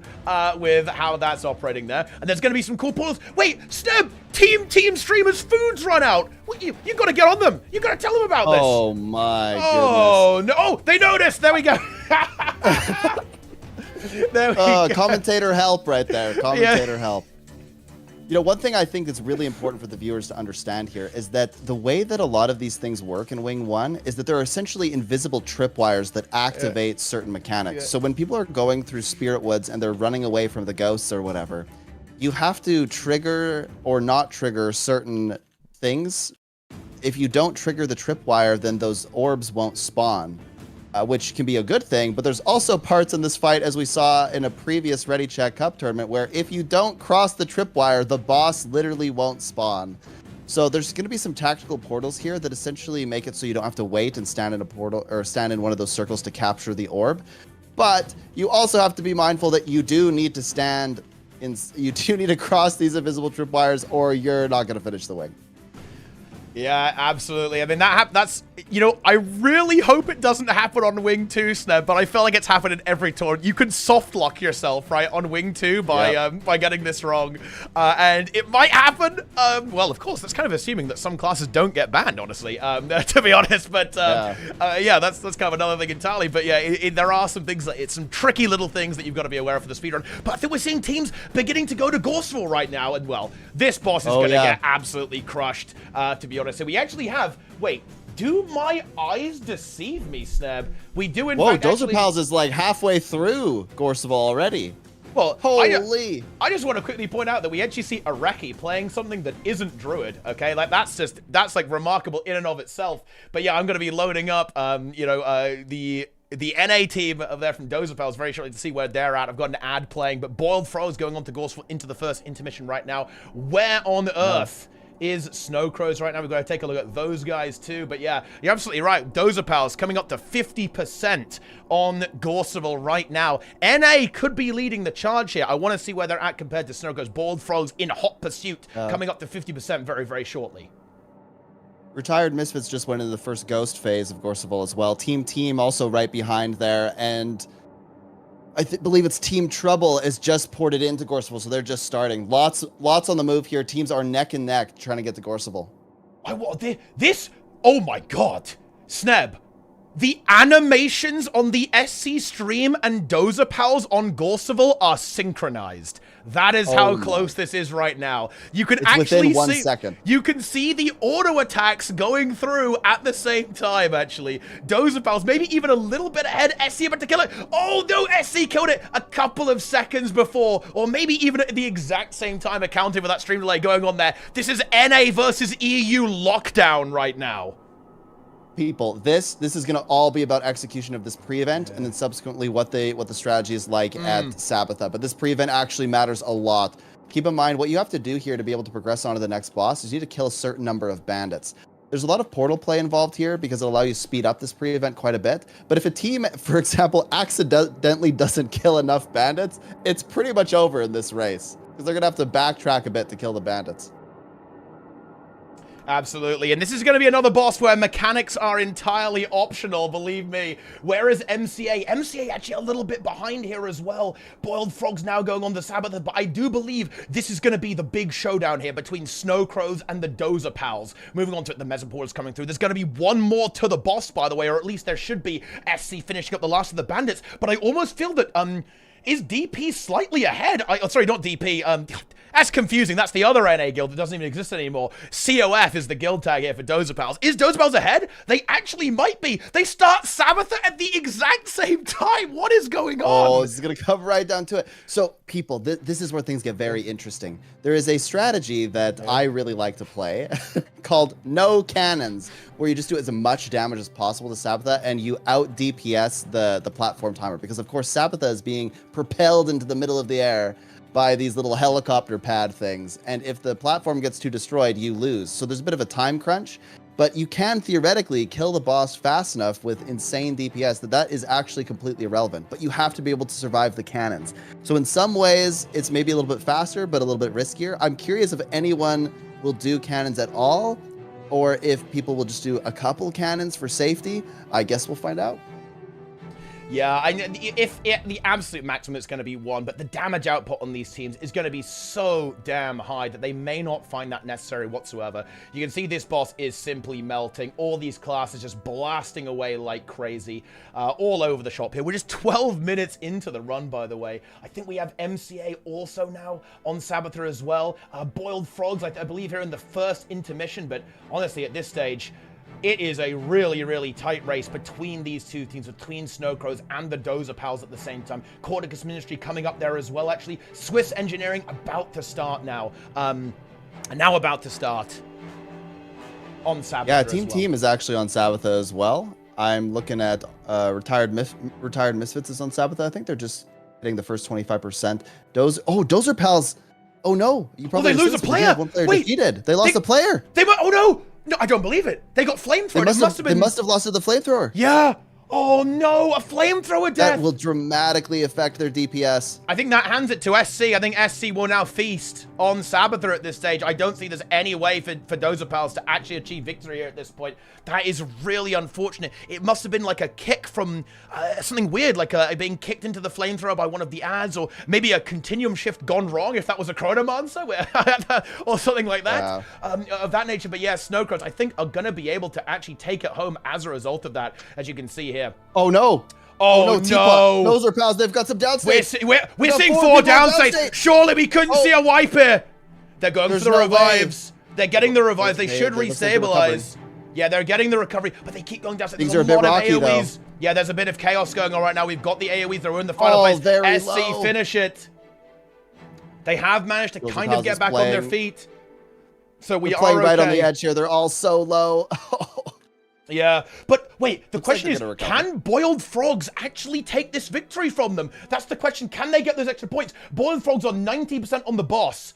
Speaker 2: with how that's operating there, and there's going to be some cool portals. Wait, Steb, team streamers' food's run out. Well, you got to get on them. You got to tell them about this.
Speaker 1: Oh my goodness.
Speaker 2: Oh no! Oh, they noticed. There we go. There we go.
Speaker 1: Commentator help right there. Commentator help. You know, one thing I think that's really important for the viewers to understand here is that the way that a lot of these things work in Wing 1 is that there are essentially invisible tripwires that activate certain mechanics. So when people are going through Spirit Woods and they're running away from the ghosts or whatever, you have to trigger or not trigger certain things. If you don't trigger the tripwire, then those orbs won't spawn, which can be a good thing. But there's also parts in this fight, as we saw in a previous Ready Chat Cup tournament, where if you don't cross the tripwire, the boss literally won't spawn. So there's going to be some tactical portals here that essentially make it so you don't have to wait and stand in a portal or stand in one of those circles to capture the orb. But you also have to be mindful that you do need to stand in, you do need to cross these invisible tripwires, or you're not going to finish the wing.
Speaker 2: Yeah, absolutely. I mean, that's, you know, I really hope it doesn't happen on Wing 2, Sneb, but I feel like it's happened in every tournament. You can soft lock yourself, right, on Wing 2 by getting this wrong. And it might happen. Well, of course, that's kind of assuming that some classes don't get banned, honestly, to be honest. But, yeah, that's kind of another thing entirely. But, yeah, there are some things, it's some tricky little things that you've got to be aware of for the speedrun. But I think we're seeing teams beginning to go to Gorseville right now. And, well, this boss is going to get absolutely crushed, to be honest. So we actually have, wait, do my eyes deceive me, Sneb? We do in fact
Speaker 1: Dozer Pals is like halfway through Gorseville already.
Speaker 2: Well,
Speaker 1: holy.
Speaker 2: I just want to quickly point out that we actually see Areki playing something that isn't Druid, okay? Like, that's like remarkable in and of itself. But yeah, I'm going to be loading up, you know, the NA team over there from Dozer Pals very shortly to see where they're at. I've got an ad playing, but Boiled Froze going on to Gorseville into the first intermission right now. Where on earth is Snow Crows right now? We've got to take a look at those guys too. But yeah, you're absolutely right. Dozer Pals coming up to 50% on Gorseville right now. NA could be leading the charge here. I want to see where they're at compared to Snow Crows. Boiled Frogs in hot pursuit, coming up to 50% very, very shortly.
Speaker 1: Retired Misfits just went into the first ghost phase of Gorseville as well. Team also right behind there, and I believe it's Team Trouble is just ported into Gorseville, so they're just starting. Lots on the move here. Teams are neck and neck trying to get to Gorseville.
Speaker 2: Oh my god, Sneb, the animations on the SC stream and Dozer Pals on Gorseville are synchronized. That is how close this is right now. You can actually
Speaker 1: within 1 second.
Speaker 2: You can see the auto attacks going through at the same time, actually. Dozer Pals, maybe even a little bit ahead. SC about to kill it. Oh, no, SC killed it a couple of seconds before, or maybe even at the exact same time, accounting for that stream delay going on there. This is NA versus EU lockdown right now.
Speaker 1: People, this is going to all be about execution of this pre-event, and then subsequently what the strategy is like at Sabbatha. But this pre-event actually matters a lot. Keep in mind, what you have to do here to be able to progress on to the next boss is you need to kill a certain number of bandits. There's a lot of portal play involved here because it'll allow you to speed up this pre-event quite a bit. But if a team, for example, accidentally doesn't kill enough bandits, it's pretty much over in this race because they're going to have to backtrack a bit to kill the bandits.
Speaker 2: Absolutely, and this is going to be another boss where mechanics are entirely optional, believe me. Whereas MCA actually a little bit behind here as well. Boiled Frogs now going on the Sabbath, but I do believe this is going to be the big showdown here between Snow Crows and the Dozer Pals. Moving on to it, the Mesoport is coming through. There's going to be one more to the boss, by the way, or at least there should be. SC finishing up the last of the bandits, but I almost feel that, is DP slightly ahead? Sorry, not DP, that's confusing. That's the other NA guild that doesn't even exist anymore. COF is the guild tag here for Dozer Pals. Is Dozer Pals ahead? They actually might be. They start Sabbatha at the exact same time. What is going on?
Speaker 1: Oh, this is going to come right down to it. So, people, this is where things get very interesting. There is a strategy that I really like to play called no cannons, where you just do as much damage as possible to Sabbatha, and you out DPS the platform timer. Because, of course, Sabbatha is being propelled into the middle of the air by these little helicopter pad things. And if the platform gets too destroyed, you lose. So there's a bit of a time crunch, but you can theoretically kill the boss fast enough with insane DPS that is actually completely irrelevant. But you have to be able to survive the cannons. So in some ways, it's maybe a little bit faster, but a little bit riskier. I'm curious if anyone will do cannons at all, or if people will just do a couple cannons for safety. I guess we'll find out.
Speaker 2: Yeah, if the absolute maximum is going to be 1, but the damage output on these teams is going to be so damn high that they may not find that necessary whatsoever. You can see this boss is simply melting. All these classes just blasting away like crazy all over the shop here. We're just 12 minutes into the run, by the way. I think we have MCA also now on Sabbather as well. Boiled Frogs, I believe, here in the first intermission, but honestly, at this stage, it is a really, really tight race between these two teams, between Snowcrows and the Dozer Pals at the same time. Corticus Ministry coming up there as well, actually. Swiss Engineering about to start now. And now about to start on Sabbather.
Speaker 1: Yeah, Team is actually on Sabbatha as well. I'm looking at Retired Misfits is on Sabbatha. I think they're just hitting the first 25%. Dozer Pals. Oh no, you probably
Speaker 2: they lose a player.
Speaker 1: One player defeated. They lost a player.
Speaker 2: Oh no. No, I don't believe it. They got flamethrower.
Speaker 1: They must have lost to the flamethrower.
Speaker 2: Yeah. Oh no, a flamethrower death.
Speaker 1: That will dramatically affect their DPS.
Speaker 2: I think that hands it to SC. I think SC will now feast on Sabbather at this stage. I don't see there's any way for Dozer Pals to actually achieve victory here at this point. That is really unfortunate. It must have been like a kick from something weird, like being kicked into the flamethrower by one of the ads, or maybe a continuum shift gone wrong if that was a Chronomancer, or something like that, of that nature. But yeah, Snowcrows, I think, are going to be able to actually take it home as a result of that, as you can see here.
Speaker 1: Oh no.
Speaker 2: Oh no.
Speaker 1: Dozer Pals, they've got some downstate.
Speaker 2: We're seeing 4 downstates. Surely we couldn't see a wipe here. They're going for the revives. They're getting the revives. They should restabilize. Yeah, they're getting the recovery, but they keep going down.
Speaker 1: These are a bit rocky, though.
Speaker 2: Yeah, there's a bit of chaos going on right now. We've got the AoEs. They're in the final phase. SC finish it. They have managed to kind of get back on their feet. So we are
Speaker 1: playing right
Speaker 2: okay.
Speaker 1: on the edge here. They're all so low.
Speaker 2: Yeah, but wait, the question is,
Speaker 1: recover.
Speaker 2: Can Boiled Frogs actually take this victory from them? That's the question. Can they get those extra points? Boiled Frogs on 90% on the boss.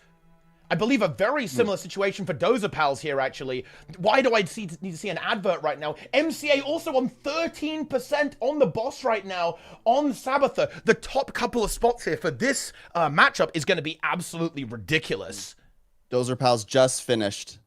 Speaker 2: I believe a very similar situation for Dozer Pals here, actually. Why do I need to see an advert right now? MCA also on 13% on the boss right now on Sabbather. The top couple of spots here for this matchup is going to be absolutely ridiculous.
Speaker 1: Dozer Pals just finished.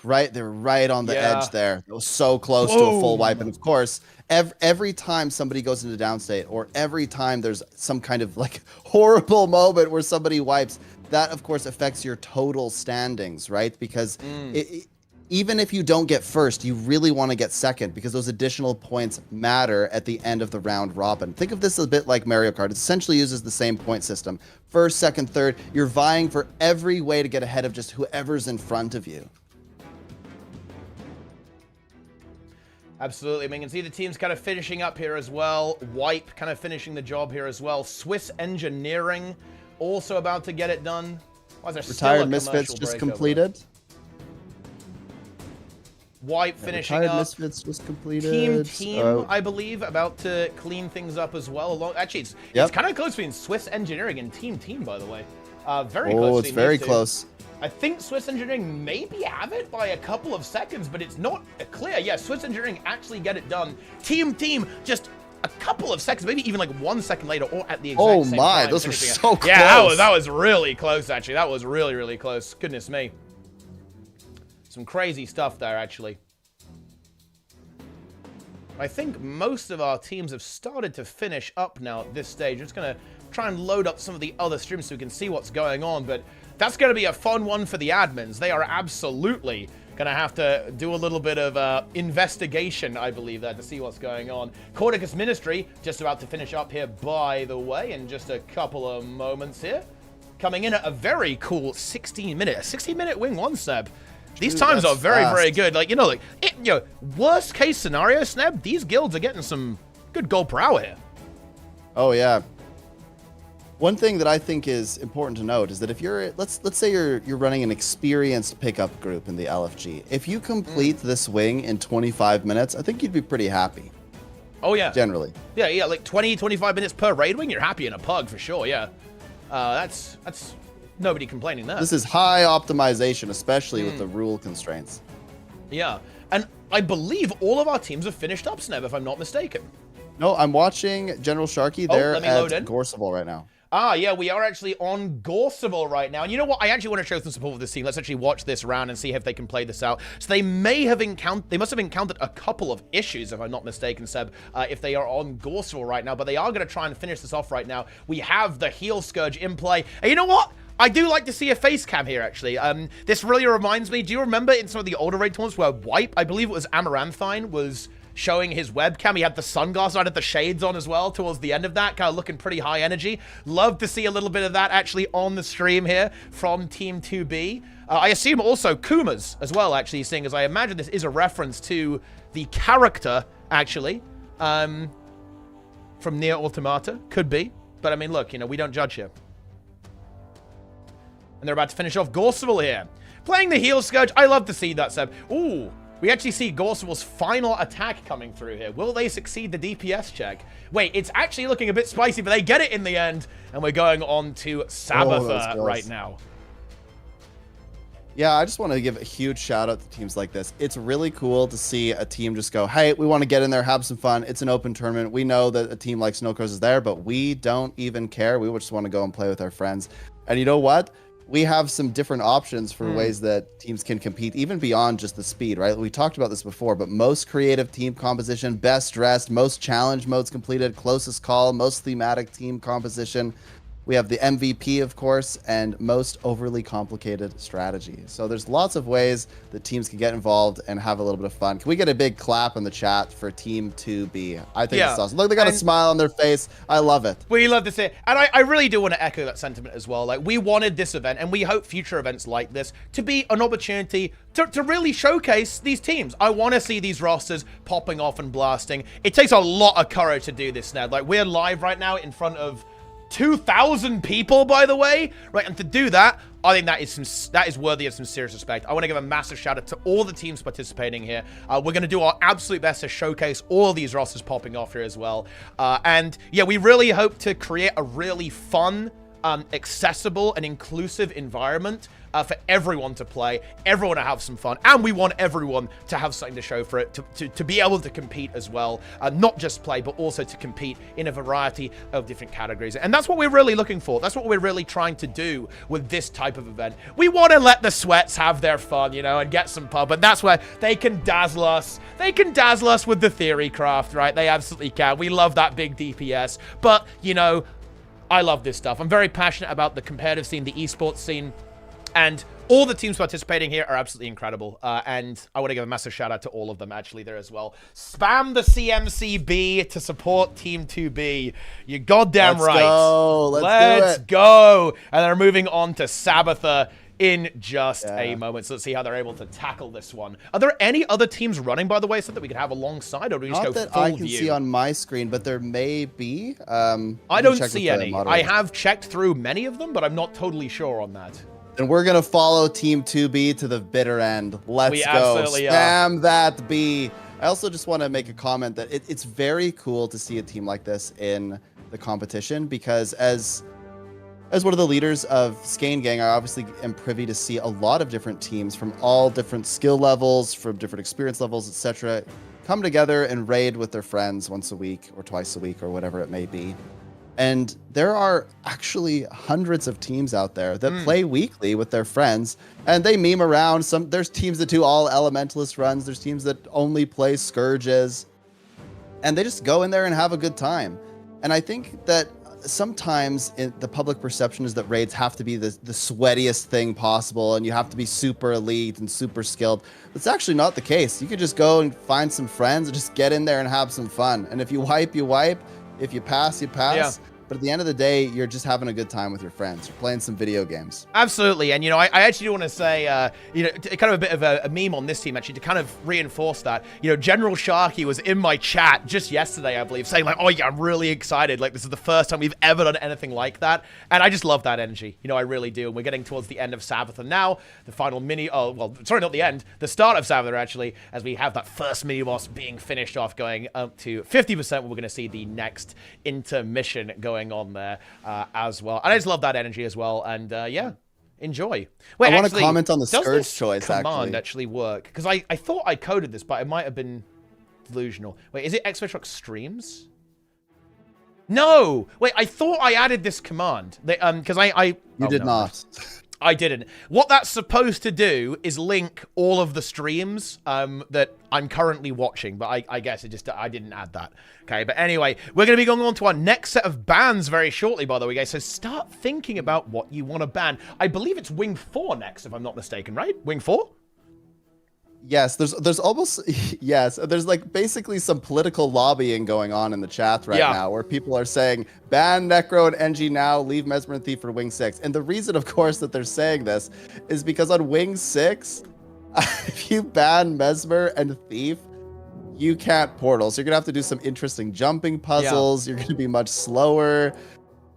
Speaker 1: Right, they're right on the edge there. It was so close to a full wipe. And of course, every time somebody goes into downstate, or every time there's some kind of like horrible moment where somebody wipes, that of course affects your total standings, right? Because even if you don't get first, you really want to get second, because those additional points matter at the end of the round robin. Think of this a bit like Mario Kart. It essentially uses the same point system. First, second, third, you're vying for every way to get ahead of just whoever's in front of you.
Speaker 2: Absolutely. I mean, you can see the teams kind of finishing up here as well. Wipe kind of finishing the job here as well. Swiss Engineering also about to get it done. Why is there
Speaker 1: Retired Misfits just completed.
Speaker 2: Wipe finishing
Speaker 1: Retired
Speaker 2: up.
Speaker 1: Misfits just completed.
Speaker 2: Team, I believe, about to clean things up as well. Actually, it's kind of close between Swiss Engineering and Team, by the way. Very close.
Speaker 1: Oh, it's very close.
Speaker 2: I think Swiss Engineering maybe have it by a couple of seconds, but it's not clear. Yeah, Swiss Engineering actually get it done. Team, just a couple of seconds, maybe even like 1 second later, or at the exact same time.
Speaker 1: Oh my, those were so close.
Speaker 2: Yeah, that was really close, actually. That was really, really close. Goodness me. Some crazy stuff there, actually. I think most of our teams have started to finish up now at this stage. I'm just going to try and load up some of the other streams so we can see what's going on, but that's going to be a fun one for the admins. They are absolutely going to have to do a little bit of investigation, I believe, there to see what's going on. Corticus Ministry just about to finish up here, by the way, in just a couple of moments here. Coming in at a very cool 16-minute wing one, Sneb. These times are very, very good. Like, worst case scenario, Sneb, these guilds are getting some good gold per hour here.
Speaker 1: Oh, yeah. One thing that I think is important to note is that if you're, let's say you're running an experienced pickup group in the LFG, if you complete this wing in 25 minutes, I think you'd be pretty happy.
Speaker 2: Oh, yeah.
Speaker 1: Generally.
Speaker 2: Yeah, like 20-25 minutes per raid wing, you're happy in a pug for sure, yeah. That's nobody complaining there.
Speaker 1: This is high optimization, especially with the rule constraints.
Speaker 2: Yeah, and I believe all of our teams have finished up, Sneb, if I'm not mistaken.
Speaker 1: No, I'm watching General Sharky. They're at Gorseval right now.
Speaker 2: Yeah, we are actually on Gorseval right now. And you know what? I actually want to show some support for this team. Let's actually watch this round and see if they can play this out. So they must have encountered a couple of issues, if I'm not mistaken, Seb, if they are on Gorseval right now. But they are going to try and finish this off right now. We have the Heel Scourge in play. And you know what? I do like to see a face cam here, actually. This really reminds me, do you remember in some of the older raid tournaments where Wipe, I believe it was Amaranthine, was showing his webcam? He had the sunglasses on, had the shades on as well towards the end of that, kind of looking pretty high energy. Love to see a little bit of that actually on the stream here from Team 2B. I assume also Kuma's as well, actually, seeing as I imagine this is a reference to the character, actually, from Nier Automata. Could be. But, I mean, look, you know, we don't judge here. And they're about to finish off Gorseval here. Playing the Heel Scourge. I love to see that, Seb. Ooh. We actually see Gorseval's final attack coming through here. Will they succeed the DPS check? Wait, it's actually looking a bit spicy, but they get it in the end. And we're going on to Sabatha right now.
Speaker 1: Yeah, I just want to give a huge shout out to teams like this. It's really cool to see a team just go, hey, we want to get in there, have some fun. It's an open tournament. We know that a team like Snowcrows is there, but we don't even care. We just want to go and play with our friends. And you know what? We have some different options for ways that teams can compete, even beyond just the speed, right? We talked about this before, but most creative team composition, best dressed, most challenge modes completed, closest call, most thematic team composition. We have the MVP, of course, and most overly complicated strategy. So there's lots of ways that teams can get involved and have a little bit of fun. Can we get a big clap in the chat for Team 2B? I think it's awesome. Look, they got a smile on their face. I love it.
Speaker 2: We love to see it. And I really do want to echo that sentiment as well. Like, we wanted this event, and we hope future events like this to be an opportunity to really showcase these teams. I want to see these rosters popping off and blasting. It takes a lot of courage to do this, Ned. Like, we're live right now in front of 2,000 people, by the way, right? And to do that, I think that is worthy of some serious respect. I want to give a massive shout out to all the teams participating here. We're going to do our absolute best to showcase all of these rosters popping off here as well. And yeah, we really hope to create a really fun, accessible and inclusive environment for everyone to play, everyone to have some fun, and we want everyone to have something to show for it, to be able to compete as well, not just play, but also to compete in a variety of different categories. And that's what we're really looking for. That's what we're really trying to do with this type of event. We want to let the sweats have their fun, you know, and get some pub, but that's where they can dazzle us. They can dazzle us with the theory craft, right? They absolutely can. We love that big DPS, but, you know, I love this stuff. I'm very passionate about the competitive scene, the esports scene, and all the teams participating here are absolutely incredible. And I want to give a massive shout out to all of them actually there as well. Spam the CMCB to support Team 2B. You're goddamn right. Let's go. And they're moving on to Sabatha in just a moment. So let's see how they're able to tackle this one. Are there any other teams running, by the way, so that we could have alongside, or do we just go full view?
Speaker 1: Not that I can see on my screen, but there may be.
Speaker 2: I don't see any. I have checked through many of them, but I'm not totally sure on that.
Speaker 1: And we're going to follow Team 2B to the bitter end. Let's go. Spam that B. I also just want to make a comment that it's very cool to see a team like this in the competition, because as one of the leaders of Skane Gang, I obviously am privy to see a lot of different teams from all different skill levels, from different experience levels, etc., come together and raid with their friends once a week or twice a week or whatever it may be. And there are actually hundreds of teams out there that play weekly with their friends, and they meme around. There's teams that do all Elementalist runs. There's teams that only play Scourges, and they just go in there and have a good time. And I think that sometimes the public perception is that raids have to be the sweatiest thing possible, and you have to be super elite and super skilled. That's actually not the case. You could just go and find some friends and just get in there and have some fun. And if you wipe, you wipe. If you pass, you pass. Yeah. But at the end of the day, you're just having a good time with your friends. You're playing some video games.
Speaker 2: Absolutely. And, you know, I actually do want to say, you know, kind of a bit of a meme on this team, actually, to kind of reinforce that. You know, General Sharky was in my chat just yesterday, I believe, saying, like, oh, yeah, I'm really excited. Like, this is the first time we've ever done anything like that. And I just love that energy. You know, I really do. And we're getting towards the end of Sabatha now. The final well, sorry, not the end. The start of Sabatha, actually, as we have that first mini-boss being finished off, going up to 50%, where we're going to see the next intermission going on there as well. And I just love that energy as well. And yeah, enjoy. Wait,
Speaker 1: I want to comment on the Scourge choice,
Speaker 2: command actually work? Because I thought I coded this, but it might have been delusional. Wait, is it X-Truck Streams? No! Wait, I thought I added this command. Because
Speaker 1: You did not.
Speaker 2: I didn't. What that's supposed to do is link all of the streams that I'm currently watching, but I guess I didn't add that. Okay, but anyway, we're going to be going on to our next set of bans very shortly, by the way, guys, so start thinking about what you want to ban. I believe it's Wing 4 next, if I'm not mistaken, right? Wing 4?
Speaker 1: Yes, there's almost, yes, there's like basically some political lobbying going on in the chat right now where people are saying, ban Necro and NG now, leave Mesmer and Thief for Wing 6. And the reason, of course, that they're saying this is because on Wing 6, if you ban Mesmer and Thief, you can't portal. So you're going to have to do some interesting jumping puzzles. You're going to be much slower.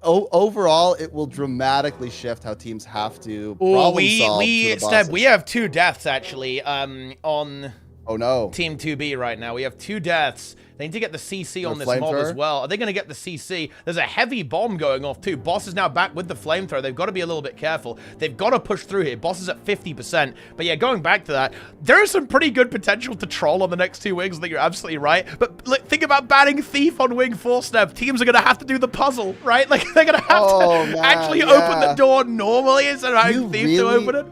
Speaker 1: Overall, it will dramatically shift how teams have to problem solve.
Speaker 2: Steb, we have 2 deaths actually on Team 2B right now. We have 2 deaths. They need to get the CC on this mob as well. Are they going to get the CC? There's a heavy bomb going off too. Boss is now back with the flamethrower. They've got to be a little bit careful. They've got to push through here. Boss is at 50%. But yeah, going back to that, there is some pretty good potential to troll on the next 2 wings. I think you're absolutely right. But like, think about banning Thief on Wing 4, Snap. Teams are going to have to do the puzzle, right? Like, they're going to have to actually open the door normally instead of having Thief to open it.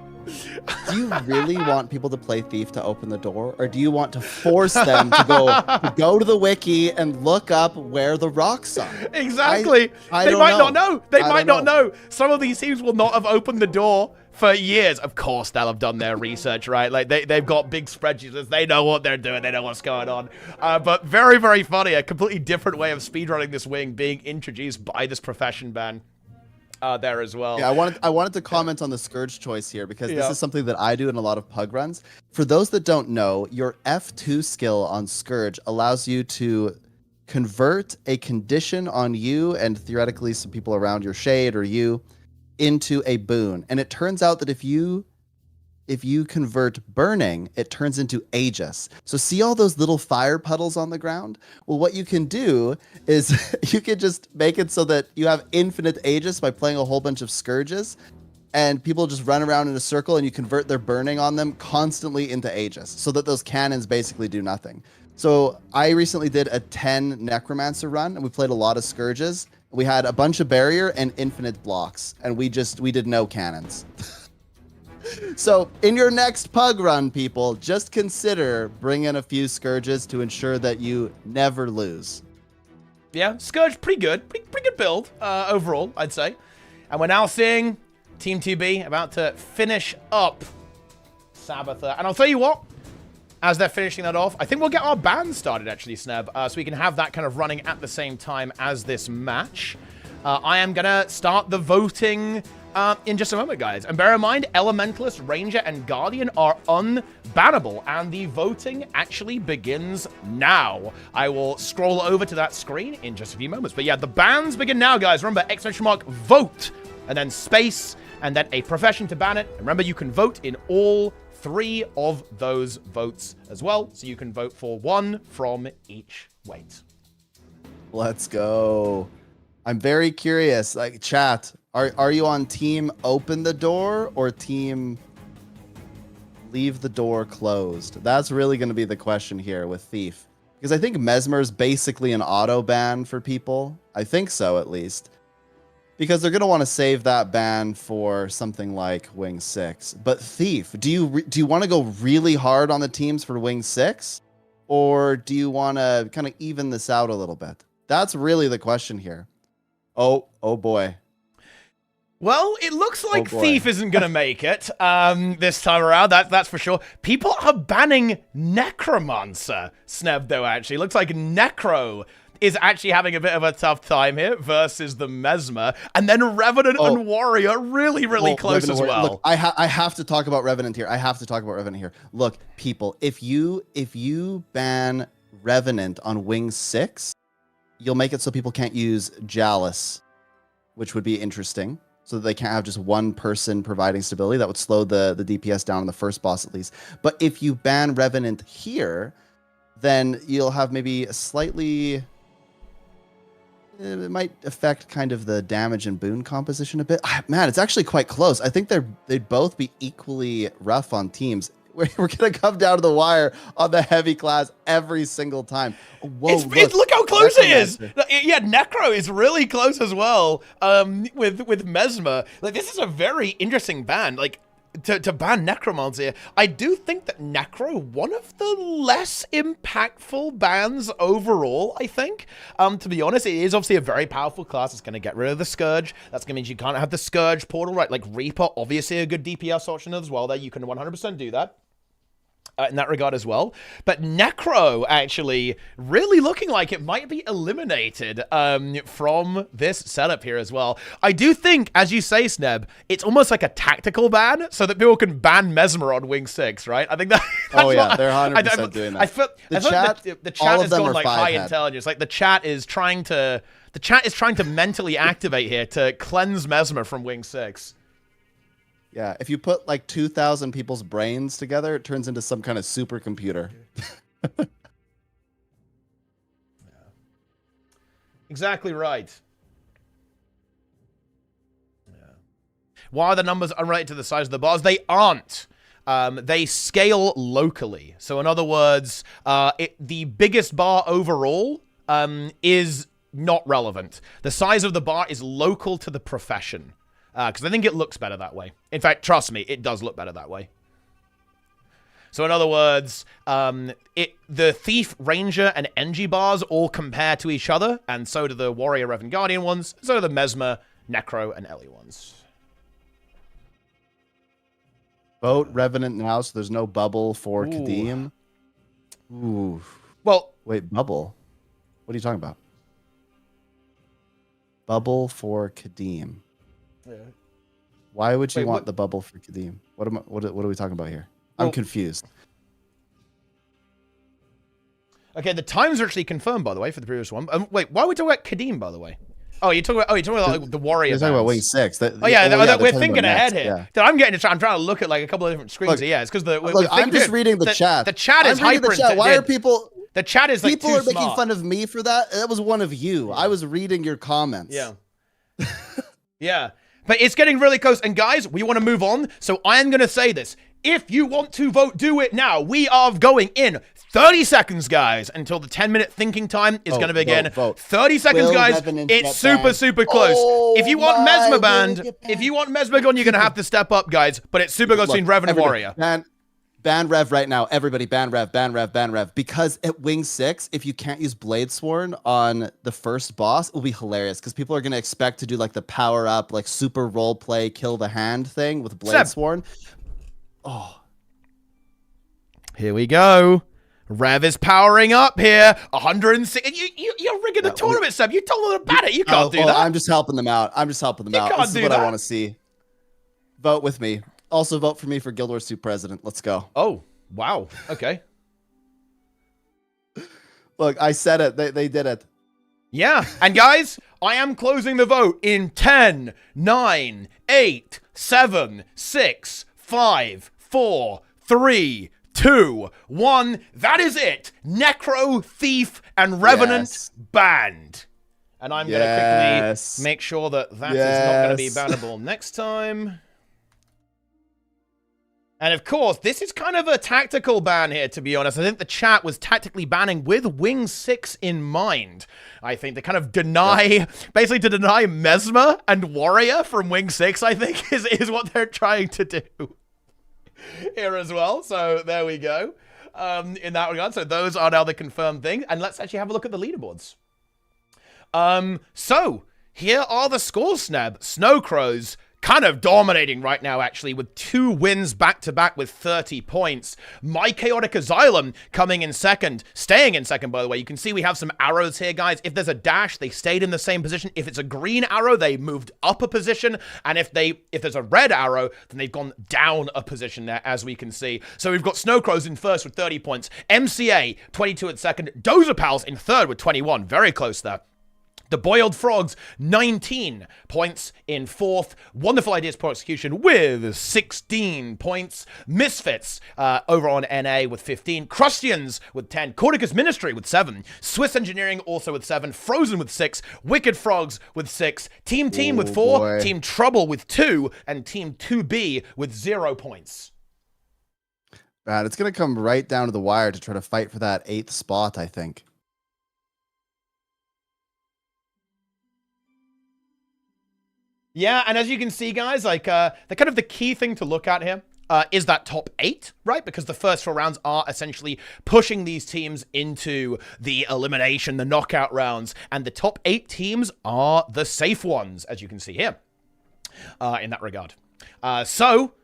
Speaker 1: Do you really want people to play Thief to open the door, or do you want to force them to go to the wiki and look up where the rocks are?
Speaker 2: Exactly. They might not know. They might not know. Some of these teams will not have opened the door for years. Of course, they'll have done their research, right? Like, they've got big spreadsheets. They know what they're doing. They know what's going on. But very, very funny. A completely different way of speedrunning this wing being introduced by this profession ban. There as well.
Speaker 1: Yeah, I wanted to comment on the Scourge choice here because this is something that I do in a lot of pug runs. For those that don't know, your F2 skill on Scourge allows you to convert a condition on you and theoretically some people around your shade or you into a boon. And it turns out that if you convert burning, it turns into Aegis. So see all those little fire puddles on the ground? Well, what you can do is you can just make it so that you have infinite Aegis by playing a whole bunch of Scourges, and people just run around in a circle and you convert their burning on them constantly into Aegis, so that those cannons basically do nothing. So I recently did a 10 Necromancer run, and we played a lot of Scourges. We had a bunch of barrier and infinite blocks, and we did no cannons. So in your next pug run, people, just consider bringing a few Scourges to ensure that you never lose.
Speaker 2: Yeah, Scourge, pretty good. Pretty good build overall, I'd say. And we're now seeing Team 2B about to finish up Sabbather. And I'll tell you what, as they're finishing that off, I think we'll get our band started, actually, Sneb, so we can have that kind of running at the same time as this match. I am going to start the voting in just a moment, guys. And bear in mind, Elementalist, Ranger, and Guardian are unbannable, and the voting actually begins now. I will scroll over to that screen in just a few moments. But yeah, the bans begin now, guys. Remember, ! Vote, and then space, and then a profession to ban it. And remember, you can vote in all 3 of those votes as well. So you can vote for 1 from each weight.
Speaker 1: Let's go. I'm very curious. Like, chat, are you on team open the door or team leave the door closed? That's really going to be the question here with Thief. Because I think Mesmer's basically an auto ban for people. I think so, at least. Because they're going to want to save that ban for something like Wing 6. But Thief, do you want to go really hard on the teams for Wing 6? Or do you want to kind of even this out a little bit? That's really the question here. Oh boy.
Speaker 2: Well, it looks like Thief isn't going to make it this time around. That's for sure. People are banning Necromancer, Sneb, though, actually. Looks like Necro is actually having a bit of a tough time here versus the Mesmer. And then Revenant and Warrior really close as well.
Speaker 1: Look, I have to talk about Revenant here. Look, people, if you ban Revenant on Wing 6, you'll make it so people can't use Chalice, which would be interesting. So that they can't have just one person providing stability. That would slow the DPS down on the first boss at least. But if you ban Revenant here, then you'll have maybe a slightly... It might affect kind of the damage and boon composition a bit. Man, it's actually quite close. I think they'd both be equally rough on teams. we're gonna come down to the wire on the heavy class every single time. Whoa!
Speaker 2: Look how close it is. Yeah, Necro is really close as well. With Mesmer, like this is a very interesting ban. Like to ban Necromancer, I do think that Necro one of the less impactful bans overall. I think, to be honest, it is obviously a very powerful class. It's going to get rid of the Scourge. That's going to mean you can't have the Scourge portal, right? Like Reaper, obviously a good DPS option as well. There, you can 100% do that. In that regard as well. But Necro actually really looking like it might be eliminated from this setup here as well. I do think, as you say, Sneb, it's almost like a tactical ban so that people can ban Mesmer on Wing 6, right? I think that's
Speaker 1: they're 100% doing that.
Speaker 2: I feel the chat has gone like high intelligence. Like the chat is trying to mentally activate here to cleanse Mesmer from Wing 6.
Speaker 1: Yeah, if you put like 2,000 people's brains together, it turns into some kind of supercomputer.
Speaker 2: Yeah. Exactly right. Yeah. Why are the numbers unrelated to the size of the bars? They aren't. They scale locally. So in other words, the biggest bar overall is not relevant. The size of the bar is local to the profession. Because I think it looks better that way. In fact, trust me, it does look better that way. So in other words, the Thief, Ranger, and Engie bars all compare to each other, and so do the Warrior, Rev, and Guardian ones, so do the Mesmer, Necro, and Ellie ones.
Speaker 1: Vote Revenant now, so there's no bubble for Kadim. Ooh.
Speaker 2: Well,
Speaker 1: wait, bubble? What are you talking about? Bubble for Kadim.
Speaker 2: Yeah.
Speaker 1: Why would you want the bubble for Kadim? What are we talking about here? I'm confused.
Speaker 2: Okay, the times are actually confirmed, by the way, for the previous one. Wait, why are we talking about Kadim, by the way? Oh, you're talking about like, the Warrior.
Speaker 1: You're talking about Wing 6.
Speaker 2: We're thinking ahead here. Yeah. I'm trying to look at like a couple of different screens. Yeah, it's because
Speaker 1: I'm just reading the chat.
Speaker 2: The chat is hyper.
Speaker 1: Why are people?
Speaker 2: The chat is like
Speaker 1: people are making fun of me for that. That was one of you. I was reading your comments.
Speaker 2: Yeah. Yeah. But it's getting really close. And guys, we want to move on. So I am going to say this. If you want to vote, do it now. We are going in 30 seconds, guys, until the 10-minute thinking time is going to begin.
Speaker 1: Vote.
Speaker 2: 30 seconds, guys. It's super close. If you want Mesmer banned, you're going to have to step up, guys. But it's super close between Rev and Warrior.
Speaker 1: Ban Rev right now. Everybody ban Rev. Because at Wing 6, if you can't use Bladesworn on the first boss, it will be hilarious. Because people are going to expect to do like the power up, like super role play, kill the hand thing with Bladesworn. Oh.
Speaker 2: Here we go. Rev is powering up here. 106. You're rigging the tournament, Seb. You told them about it. You can't do that.
Speaker 1: I'm just helping them out. This is what I want to see. Vote with me. Also vote for me for Guild Wars 2 president. Let's go.
Speaker 2: Oh, wow. Okay.
Speaker 1: Look, I said it. They did it.
Speaker 2: Yeah. And guys, I am closing the vote in 10, 9, 8, 7, 6, 5, 4, 3, 2, 1. That is it. Necro, Thief, and Revenant banned. And I'm going to quickly make sure that is not going to be bannable next time. And of course, this is kind of a tactical ban here, to be honest. I think the chat was tactically banning with Wing 6 in mind. I think to kind of deny, basically to deny Mesmer and Warrior from Wing 6, I think, is what they're trying to do here as well. So there we go. In that regard, so those are now the confirmed things. And let's actually have a look at the leaderboards. So here are the scores, Snab. Snowcrows kind of dominating right now, actually, with 2 wins back-to-back with 30 points. My Chaotic Asylum coming in second, staying in second, by the way. You can see we have some arrows here, guys. If there's a dash, they stayed in the same position. If it's a green arrow, they moved up a position. And if there's a red arrow, then they've gone down a position there, as we can see. So we've got Snowcrows in first with 30 points. MCA, 22 at second. Dozer Pals in third with 21. Very close there. The Boiled Frogs, 19 points in fourth. Wonderful Ideas Pro Execution with 16 points. Misfits over on NA with 15. Crustians with 10. Corticus Ministry with 7. Swiss Engineering also with 7. Frozen with 6. Wicked Frogs with 6. Team with 4. Boy. Team Trouble with 2. And Team 2B with 0 points.
Speaker 1: Man, it's going to come right down to the wire to try to fight for that 8th spot, I think.
Speaker 2: Yeah, and as you can see, guys, like, the key thing to look at here is that top 8, right? Because the first 4 rounds are essentially pushing these teams into the elimination, the knockout rounds, and the top 8 teams are the safe ones, as you can see here, in that regard. So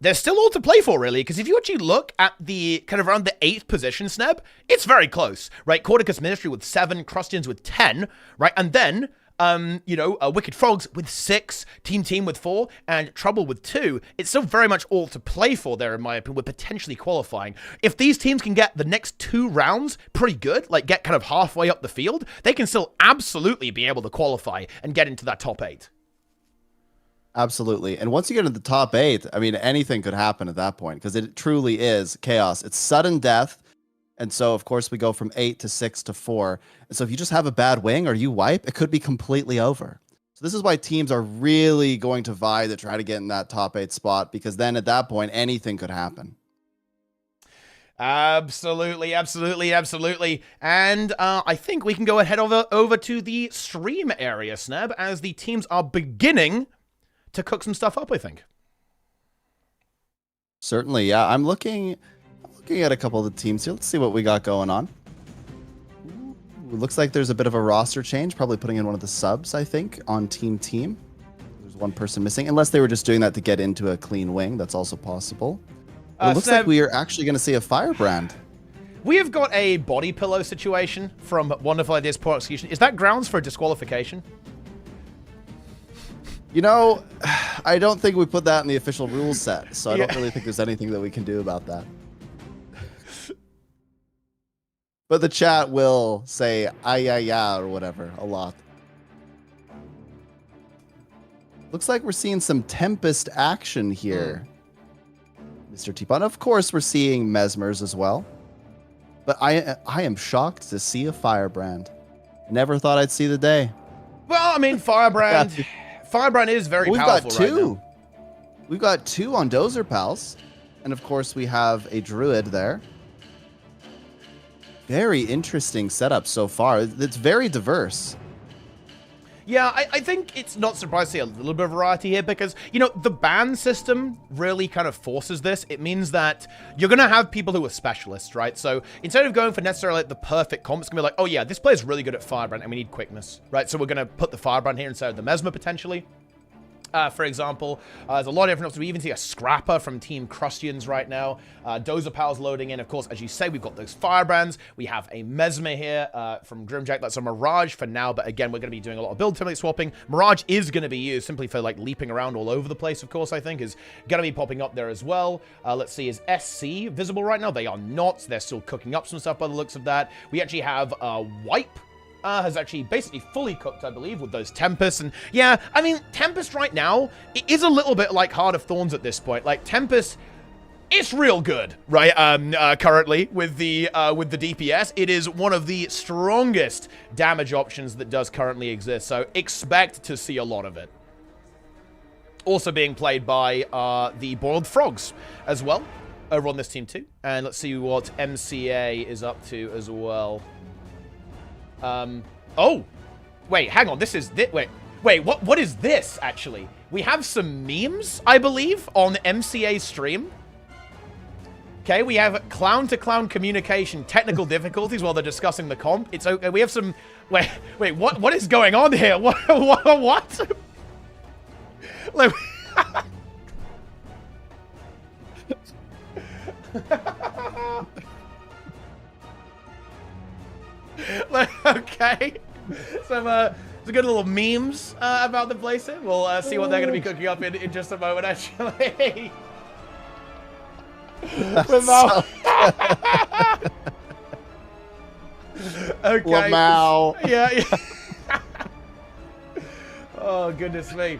Speaker 2: there's still all to play for, really, because if you actually look at the kind of around the 8th position, Sneb, it's very close, right? Corticus Ministry with 7, Crustians with 10, right? And then Wicked Frogs with 6, Team with 4, and Trouble with 2. It's still very much all to play for there, in my opinion, with potentially qualifying. If these teams can get the next 2 rounds pretty good, like get kind of halfway up the field, they can still absolutely be able to qualify and get into that top 8.
Speaker 1: Absolutely. And once you get into the top 8, I mean, anything could happen at that point because it truly is chaos. It's sudden death. And so, of course, we go from 8 to 6 to 4. And so if you just have a bad wing or you wipe, it could be completely over. So this is why teams are really going to vie to try to get in that top 8 spot, because then at that point, anything could happen.
Speaker 2: Absolutely, absolutely, absolutely. And I think we can go ahead over to the stream area, Sneb, as the teams are beginning to cook some stuff up, I think.
Speaker 1: Certainly, yeah. I'm looking at a couple of the teams here. Let's see what we got going on. It looks like there's a bit of a roster change, probably putting in one of the subs, I think, on team. There's one person missing, unless they were just doing that to get into a clean wing. That's also possible. It looks like we are actually going to see a Firebrand.
Speaker 2: We have got a body pillow situation from Wonderful Ideas Poor Execution. Is that grounds for disqualification?
Speaker 1: You know, I don't think we put that in the official rules set, so I don't really think there's anything that we can do about that. But the chat will say "ay or whatever a lot. Looks like we're seeing some Tempest action here, Mr. Teapot. Of course, we're seeing Mesmers as well. But I am shocked to see a Firebrand. Never thought I'd see the day.
Speaker 2: Well, I mean, Firebrand. Firebrand is very powerful right now.
Speaker 1: We've got 2 on Dozer Pals. And of course, we have a Druid there. Very interesting setup so far. It's very diverse.
Speaker 2: Yeah, I think it's not surprising to see a little bit of variety here because, you know, the ban system really kind of forces this. It means that you're going to have people who are specialists, right? So instead of going for necessarily like the perfect comp, it's going to be like, oh yeah, this player's really good at Firebrand and we need quickness, right? So we're going to put the Firebrand here instead of the Mesmer potentially. For example, there's a lot of different options. We even see a Scrapper from Team Crustians right now. Dozer Pal's loading in. Of course, as you say, we've got those Firebrands. We have a Mesmer here from Grimjack. That's a Mirage for now, but again, we're going to be doing a lot of build template swapping. Mirage is going to be used simply for like leaping around all over the place, of course, I think, is going to be popping up there as well. Let's see, is SC visible right now? They are not. They're still cooking up some stuff by the looks of that. We actually have Wipe. Has actually basically fully cooked, I believe, with those Tempests. And yeah, I mean, Tempest right now, it is a little bit like Heart of Thorns at this point. Like, Tempest, it's real good, right? Currently, with the DPS, it is one of the strongest damage options that does currently exist. So expect to see a lot of it. Also being played by the Boiled Frogs as well, over on this team too. And let's see what MCA is up to as well. Oh, wait, hang on. This is wait, what is this actually? We have some memes, I believe, on MCA's stream. Okay, we have clown-to-clown communication, technical difficulties while they're discussing the comp. It's okay. We have some. Wait, what is going on here? What? Like, okay, some good little memes about the place here. We'll see what they're going to be cooking up in just a moment, actually. Okay.
Speaker 1: Wow.
Speaker 2: Yeah. Oh, goodness me.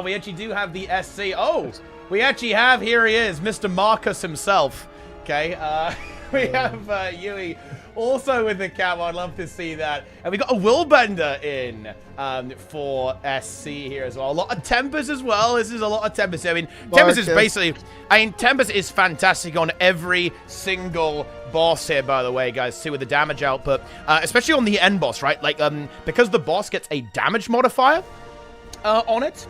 Speaker 2: We actually do have the SC. Oh, we actually have, here he is, Mr. Marcus himself. Okay, we have Yui Also with the camo, I'd love to see that. And we got a Willbender in for SC here as well. A lot of Tempest as well. This is a lot of Tempest. I mean, Tempest is basically... Tempest is fantastic on every single boss here, by the way, guys, too, with the damage output. Especially on the end boss, right? Like, because the boss gets a damage modifier on it,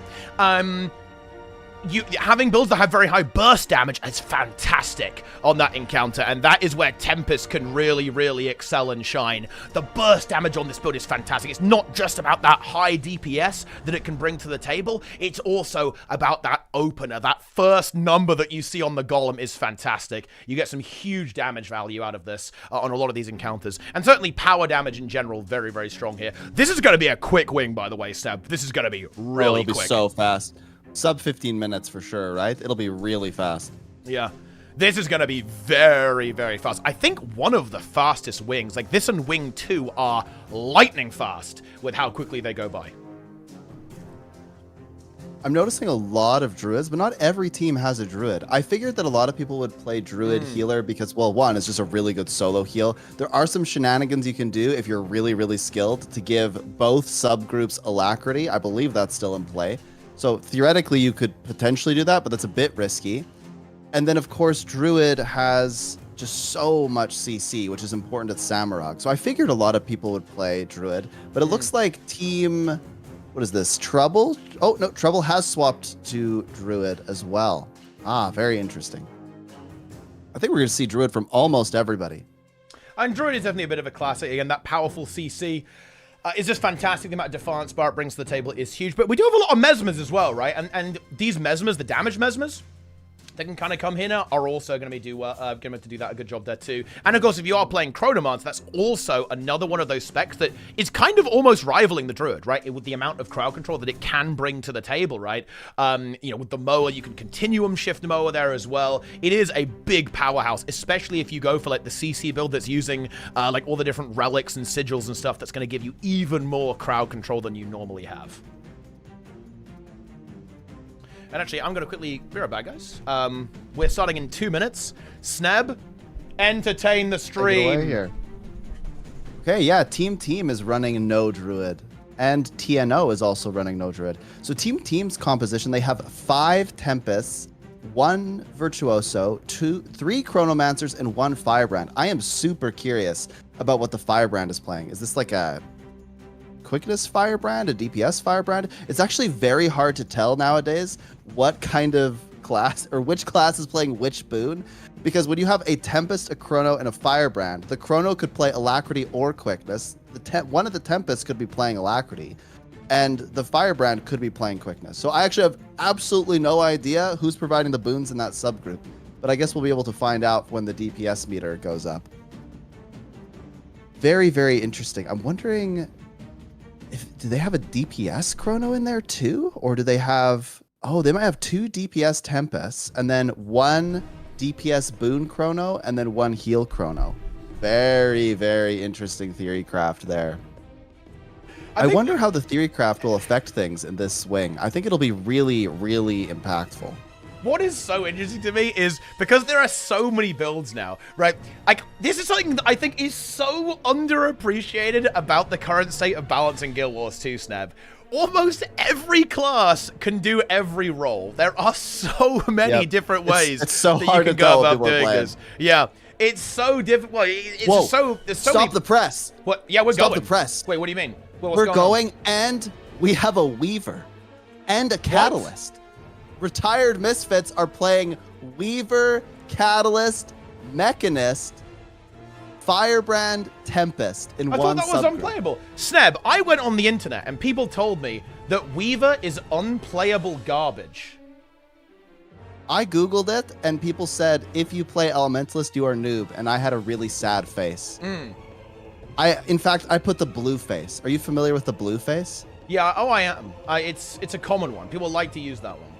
Speaker 2: having builds that have very high burst damage is fantastic on that encounter, and that is where Tempest can really, really excel and shine. The burst damage on this build is fantastic. It's not just about that high DPS that it can bring to the table, it's also about that opener. That first number that you see on the golem is fantastic. You get some huge damage value out of this on a lot of these encounters, and certainly power damage in general, very, very strong here. This is going to be a quick wing, by the way, Seb. This is going to be really quick.
Speaker 1: It'll be so fast. Sub 15 minutes for sure, right? It'll be really fast.
Speaker 2: Yeah. This is going to be very, very fast. I think one of the fastest wings, like this and Wing 2, are lightning fast with how quickly they go by.
Speaker 1: I'm noticing a lot of druids, but not every team has a druid. I figured that a lot of people would play druid healer because, well, one, it's just a really good solo heal. There are some shenanigans you can do if you're really, really skilled to give both subgroups alacrity. I believe that's still in play. So theoretically, you could potentially do that, but that's a bit risky. And then, of course, Druid has just so much CC, which is important at Samurag. So I figured a lot of people would play Druid, but it looks like Team... What is this? Trouble? Oh, no, Trouble has swapped to Druid as well. Ah, very interesting. I think we're going to see Druid from almost everybody.
Speaker 2: And Druid is definitely a bit of a classic. Again, that powerful CC... it's just fantastic. The amount of defiance bar it brings to the table is huge. But we do have a lot of mesmers as well, right? And these mesmers, the damage mesmers, that can kind of come here now, are also going to do that a good job there too. And of course, if you are playing Chronomancer, that's also another one of those specs that is kind of almost rivaling the Druid, right? With the amount of crowd control that it can bring to the table, right? You know, with the Mower, you can continuum shift Mower there as well. It is a big powerhouse, especially if you go for like the CC build that's using like all the different relics and sigils and stuff that's going to give you even more crowd control than you normally have. And actually, I'm going to quickly be right back, guys. We're starting in 2 minutes. Sneb, entertain the stream.
Speaker 1: Take it away here. Okay, yeah, Team is running no Druid. And TNO is also running no Druid. So Team's composition, they have 5 Tempests, 1 Virtuoso, 3 Chronomancers, and 1 Firebrand. I am super curious about what the Firebrand is playing. Is this like a quickness Firebrand, a DPS Firebrand? It's actually very hard to tell nowadays what kind of class or which class is playing which boon, because when you have a Tempest, a Chrono, and a Firebrand, the Chrono could play Alacrity or Quickness. One of the Tempests could be playing Alacrity, and the Firebrand could be playing Quickness. So I actually have absolutely no idea who's providing the boons in that subgroup, but I guess we'll be able to find out when the DPS meter goes up. Very, very interesting. I'm wondering... do they have a DPS Chrono in there too? Or do they have... Oh, they might have 2 DPS Tempests and then 1 DPS Boon Chrono and then 1 Heal Chrono. Very, very interesting theory craft there. I wonder how the theory craft will affect things in this swing. I think it'll be really, really impactful.
Speaker 2: What is so interesting to me is because there are so many builds now, right? Like, this is something that I think is so underappreciated about the current state of balance in Guild Wars 2, Sneb. Almost every class can do every role. There are so many different ways
Speaker 1: it's so
Speaker 2: that
Speaker 1: hard
Speaker 2: you can
Speaker 1: to tell
Speaker 2: go
Speaker 1: if
Speaker 2: about
Speaker 1: people are
Speaker 2: doing
Speaker 1: playing.
Speaker 2: this. Yeah, it's so difficult. Well, it's
Speaker 1: Whoa,
Speaker 2: so
Speaker 1: stop
Speaker 2: many...
Speaker 1: the press.
Speaker 2: What? Yeah, we're
Speaker 1: Stop
Speaker 2: going.
Speaker 1: the press.
Speaker 2: Wait, what do you mean? What's
Speaker 1: We're going
Speaker 2: on?
Speaker 1: and we have a Weaver and a Catalyst. Retired Misfits are playing Weaver, Catalyst, Mechanist, Firebrand, Tempest in one subgroup.
Speaker 2: I thought that was unplayable. Sneb, I went on the internet and people told me that Weaver is unplayable garbage.
Speaker 1: I Googled it and people said, if you play Elementalist, you are noob. And I had a really sad face. In fact, I put the blue face. Are you familiar with the blue face?
Speaker 2: Yeah, oh, I am. It's a common one. People like to use that one.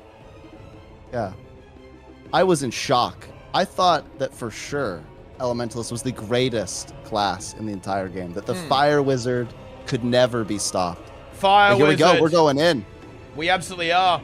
Speaker 1: Yeah. I was in shock. I thought that for sure Elementalist was the greatest class in the entire game. That the Fire Wizard could never be stopped.
Speaker 2: Fire Wizard.
Speaker 1: Here we go. We're going in.
Speaker 2: We absolutely are.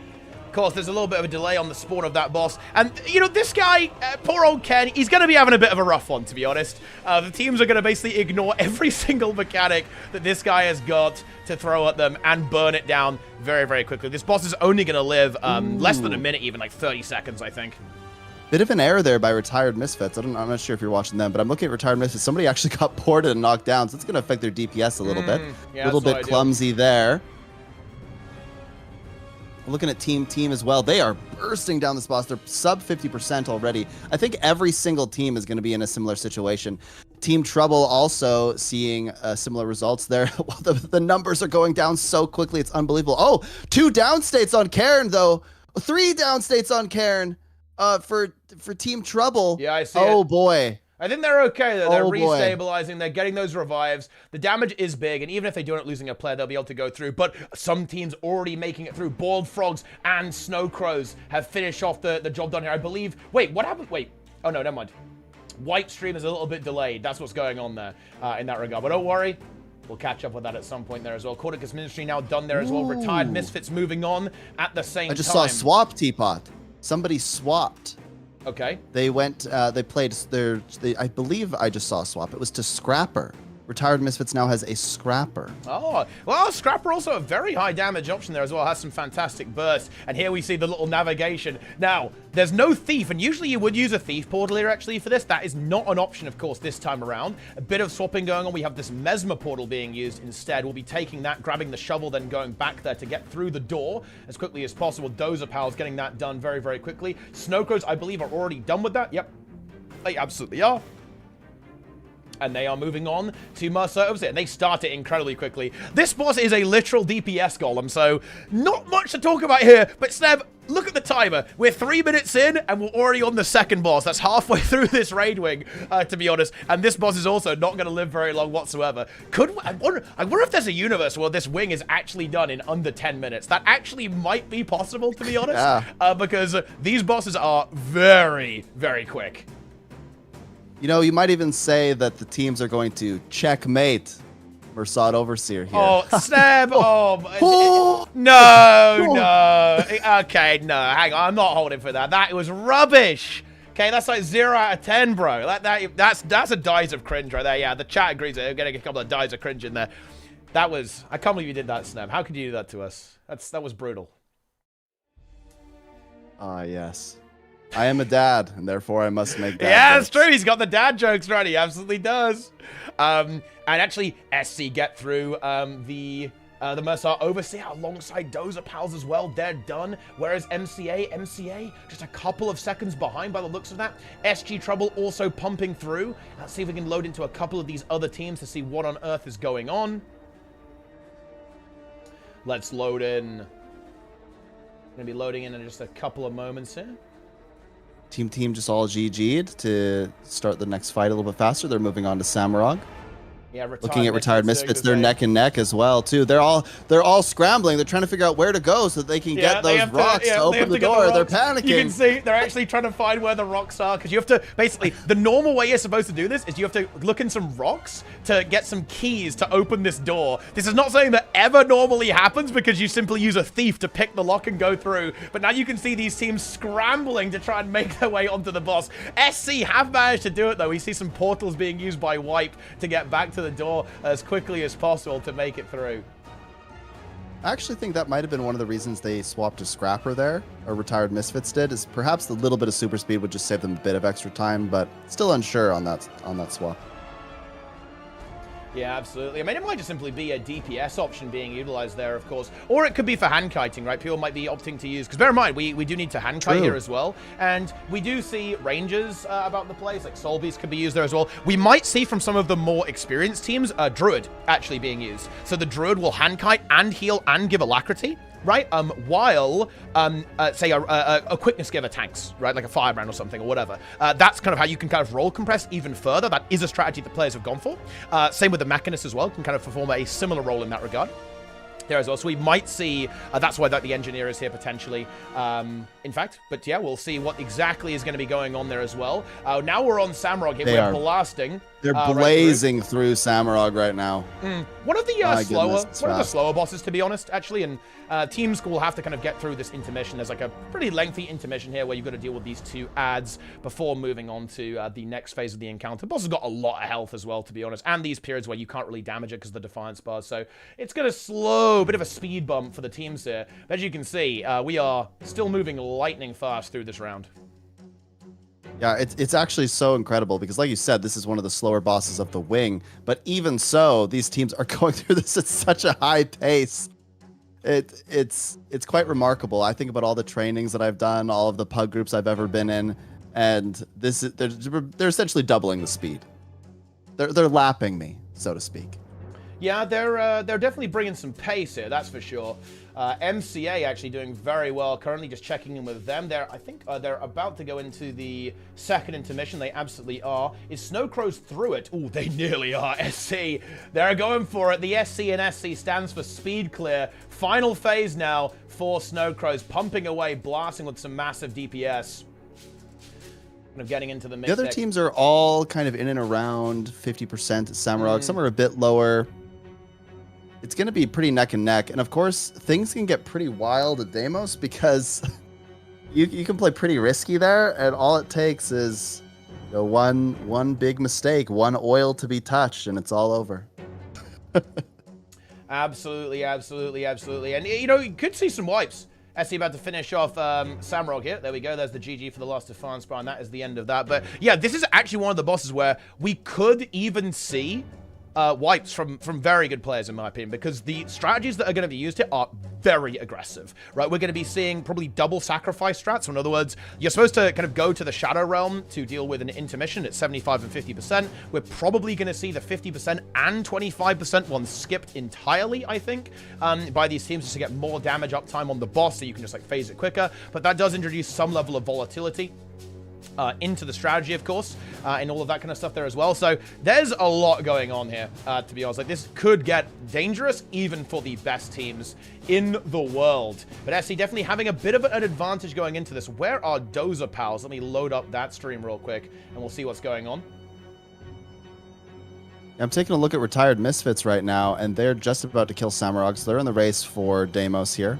Speaker 2: course, there's a little bit of a delay on the spawn of that boss. And, you know, this guy, poor old Ken, he's going to be having a bit of a rough one, to be honest. The teams are going to basically ignore every single mechanic that this guy has got to throw at them and burn it down very, very quickly. This boss is only going to live less than a minute, even like 30 seconds, I think.
Speaker 1: Bit of an error there by Retired Misfits. I'm not sure if you're watching them, but I'm looking at Retired Misfits. Somebody actually got ported and knocked down, so it's going to affect their DPS a little bit.
Speaker 2: Yeah,
Speaker 1: a little bit clumsy there. Looking at Team as well. They are bursting down this boss. They're sub 50% already. I think every single team is going to be in a similar situation. Team Trouble also seeing similar results there. The numbers are going down so quickly. It's unbelievable. Oh, 2 downstates on Karen, though. 3 downstates on Karen for Team Trouble.
Speaker 2: Yeah, I see
Speaker 1: Oh,
Speaker 2: it.
Speaker 1: boy.
Speaker 2: I think they're okay, though. They're
Speaker 1: Oh, boy.
Speaker 2: restabilizing. They're getting those revives. The damage is big, and even if they do end up losing a player, they'll be able to go through. But some teams already making it through. Bald Frogs and Snow Crows have finished off the job done here. I believe... Wait, what happened? Wait. Oh, no, never mind. White Stream is a little bit delayed. That's what's going on there in that regard. But don't worry. We'll catch up with that at some point there as well. Corticus Ministry now done there as well. Retired Misfits moving on at the same time.
Speaker 1: I just saw a swap, Teapot. Somebody swapped.
Speaker 2: Okay.
Speaker 1: They went, they played I believe I just saw a swap. It was to Scrapper. Retired Misfits now has a Scrapper.
Speaker 2: Oh, well, Scrapper also a very high damage option there as well. Has some fantastic bursts. And here we see the little navigation. Now, there's no Thief, and usually you would use a Thief portal here actually for this. That is not an option, of course, this time around. A bit of swapping going on. We have this Mesmer portal being used instead. We'll be taking that, grabbing the shovel, then going back there to get through the door as quickly as possible. Dozer Pals getting that done very, very quickly. Snow Crows, I believe, are already done with that. Yep, they absolutely are. And they are moving on to Mercer Overseer. And they start it incredibly quickly. This boss is a literal DPS golem, so not much to talk about here. But Sneb, look at the timer. We're 3 minutes in, and we're already on the second boss. That's halfway through this raid wing, to be honest. And this boss is also not going to live very long whatsoever. I wonder if there's a universe where this wing is actually done in under 10 minutes. That actually might be possible, to be honest.
Speaker 1: Yeah.
Speaker 2: Because these bosses are very, very quick.
Speaker 1: You know, you might even say that the teams are going to checkmate Mercer Overseer here.
Speaker 2: Oh, Sneb! No. Okay, no, hang on. I'm not holding for that. That was rubbish. Okay, that's like 0 out of 10, bro. That's a dies of cringe right there. Yeah, the chat agrees. We're getting a couple of dies of cringe in there. That was... I can't believe you did that, Sneb. How could you do that to us? That was brutal.
Speaker 1: Ah, yes. I am a dad, and therefore I must make dad
Speaker 2: Yeah,
Speaker 1: jokes.
Speaker 2: that's true. He's got the dad jokes ready. He absolutely does. And actually, SC get through the Mercer Overseer alongside Dozer Pals as well. They're done. Whereas MCA, just a couple of seconds behind by the looks of that. SG Trouble also pumping through. Let's see if we can load into a couple of these other teams to see what on earth is going on. Let's load in. Gonna be loading in just a couple of moments here.
Speaker 1: Team just all GG'd to start the next fight a little bit faster. They're moving on to Samurag.
Speaker 2: Yeah,
Speaker 1: looking at Retired Misfits, they're neck and neck as well too. They're all scrambling. They're trying to figure out where to go so that they can get those rocks to open the door. They're panicking.
Speaker 2: You can see they're actually trying to find where the rocks are, because you have to basically, the normal way you're supposed to do this is you have to look in some rocks to get some keys to open this door. This is not something that ever normally happens because you simply use a thief to pick the lock and go through. But now you can see these teams scrambling to try and make their way onto the boss. SC have managed to do it though. We see some portals being used by Wipe to get back to the door as quickly as possible to make it through.
Speaker 1: I actually think that might have been one of the reasons they swapped to Scrapper there, or Retired Misfits did, is perhaps the little bit of super speed would just save them a bit of extra time, but still unsure on that swap.
Speaker 2: Yeah, absolutely. I mean, it might just simply be a DPS option being utilized there, of course. Or it could be for hand kiting, right? People might be opting to use... Because bear in mind, we do need to hand kite here as well. And we do see rangers about the place, like Soul Beast could be used there as well. We might see from some of the more experienced teams, Druid actually being used. So the Druid will hand kite and heal and give alacrity, right? While, say, a quickness giver tanks, right? Like a firebrand or something or whatever. That's kind of how you can kind of roll compress even further. That is a strategy that players have gone for. Same with the Mechanist as well. Can kind of perform a similar role in that regard. there as well. So we might see, that's why the engineer is here potentially, in fact. But yeah, we'll see what exactly is going to be going on there as well. Now we're on Samrog here. We're blasting.
Speaker 1: They're blazing through Samrog right now.
Speaker 2: One of the slower bosses, to be honest, actually. And teams will have to kind of get through this intermission. There's like a pretty lengthy intermission here where you've got to deal with these 2 ads before moving on to the next phase of the encounter. The boss has got a lot of health as well, to be honest. And these periods where you can't really damage it because of the Defiance bars. So it's going to slow, a bit of a speed bump for the teams here. But as you can see, we are still moving lightning fast through this round.
Speaker 1: Yeah, it's actually so incredible because, like you said, this is one of the slower bosses of the wing. But even so, these teams are going through this at such a high pace. It's quite remarkable. I think about all the trainings that I've done, all of the pug groups I've ever been in, and they're essentially doubling the speed. They're lapping me, so to speak.
Speaker 2: Yeah, they're definitely bringing some pace here, that's for sure. MCA actually doing very well. Currently just checking in with them. I think they're about to go into the second intermission. They absolutely are. Is Snowcrows through it? Oh, they nearly are. SC, they're going for it. The SC and SC stands for speed clear. Final phase now for Snowcrows, pumping away, blasting with some massive DPS. Kind of getting into the mix.
Speaker 1: The other teams are all kind of in and around 50% at Samrog. Some are a bit lower. It's going to be pretty neck and neck. And of course, things can get pretty wild at Deimos because you can play pretty risky there. And all it takes is one big mistake, one oil to be touched, and it's all over.
Speaker 2: Absolutely, absolutely, absolutely. And, you could see some wipes. SC about to finish off Samrog here. There we go. There's the GG for the last Defiance bar, and that is the end of that. But, yeah, this is actually one of the bosses where we could even see wipes from very good players, in my opinion, because the strategies that are going to be used here are very aggressive, right? We're going to be seeing probably double sacrifice strats. So in other words, you're supposed to kind of go to the Shadow Realm to deal with an intermission at 75 and 50%. We're probably going to see the 50% and 25% one skipped entirely, I think, by these teams just to get more damage uptime on the boss so you can just like phase it quicker. But that does introduce some level of volatility into the strategy, of course, and all of that kind of stuff there as well. So there's a lot going on here, to be honest. Like, this could get dangerous even for the best teams in the world. But SC definitely having a bit of an advantage going into this. Where are Dozer Pals? Let me load up that stream real quick, and we'll see what's going on.
Speaker 1: I'm taking a look at Retired Misfits right now, and they're just about to kill Samurog, so they're in the race for Deimos here.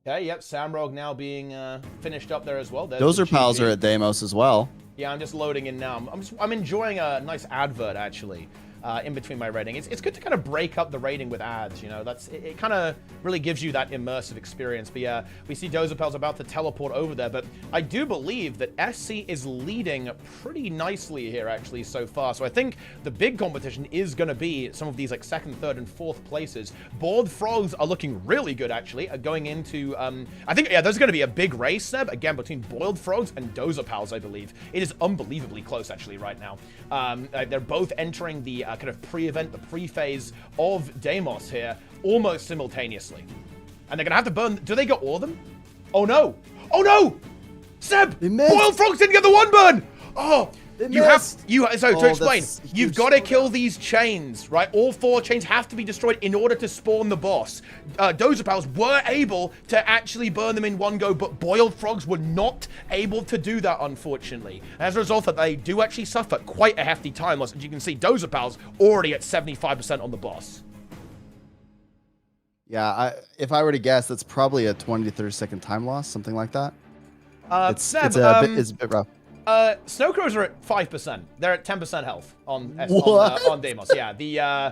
Speaker 2: Okay, yep, Samrog now being finished up there as well.
Speaker 1: Dozer Pals are at Deimos as well.
Speaker 2: Yeah, I'm just loading in now. I'm enjoying a nice advert, actually, in between my raiding. It's good to kind of break up the raiding with ads, it kind of really gives you that immersive experience. But yeah, we see Dozer Pals about to teleport over there, but I do believe that SC is leading pretty nicely here, actually, so far. So I think the big competition is going to be some of these like second, third, and fourth places. Boiled Frogs are looking really good, actually, going into, I think, yeah, there's going to be a big race, Seb, again, between Boiled Frogs and Dozer Pals, I believe. It is unbelievably close, actually, right now. They're both entering the kind of pre-event, the pre-phase of Deimos here, almost simultaneously. And they're going to have to burn... Do they get all of them? Oh, no. Oh, no! Seb! Boiled Frogs didn't get the one burn! Oh, to explain, you've got to kill these chains, right? All 4 chains have to be destroyed in order to spawn the boss. Dozer Pals were able to actually burn them in one go, but Boiled Frogs were not able to do that, unfortunately. As a result, that they do actually suffer quite a hefty time loss. As you can see, Dozer Pals already at 75% on the boss.
Speaker 1: Yeah, if I were to guess, that's probably a 20 to 30 second time loss, something like that. It's a bit rough.
Speaker 2: Snowcrows are at 5%. They're at 10% health on Deimos. Yeah,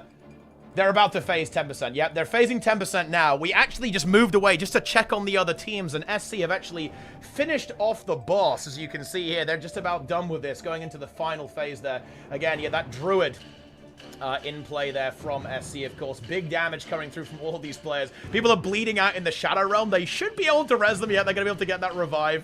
Speaker 2: they're about to phase 10%. Yep, they're phasing 10% now. We actually just moved away just to check on the other teams, and SC have actually finished off the boss, as you can see here. They're just about done with this, going into the final phase there. Again, yeah, that Druid in play there from SC, of course. Big damage coming through from all of these players. People are bleeding out in the Shadow Realm. They should be able to res them. Yeah, they're going to be able to get that revive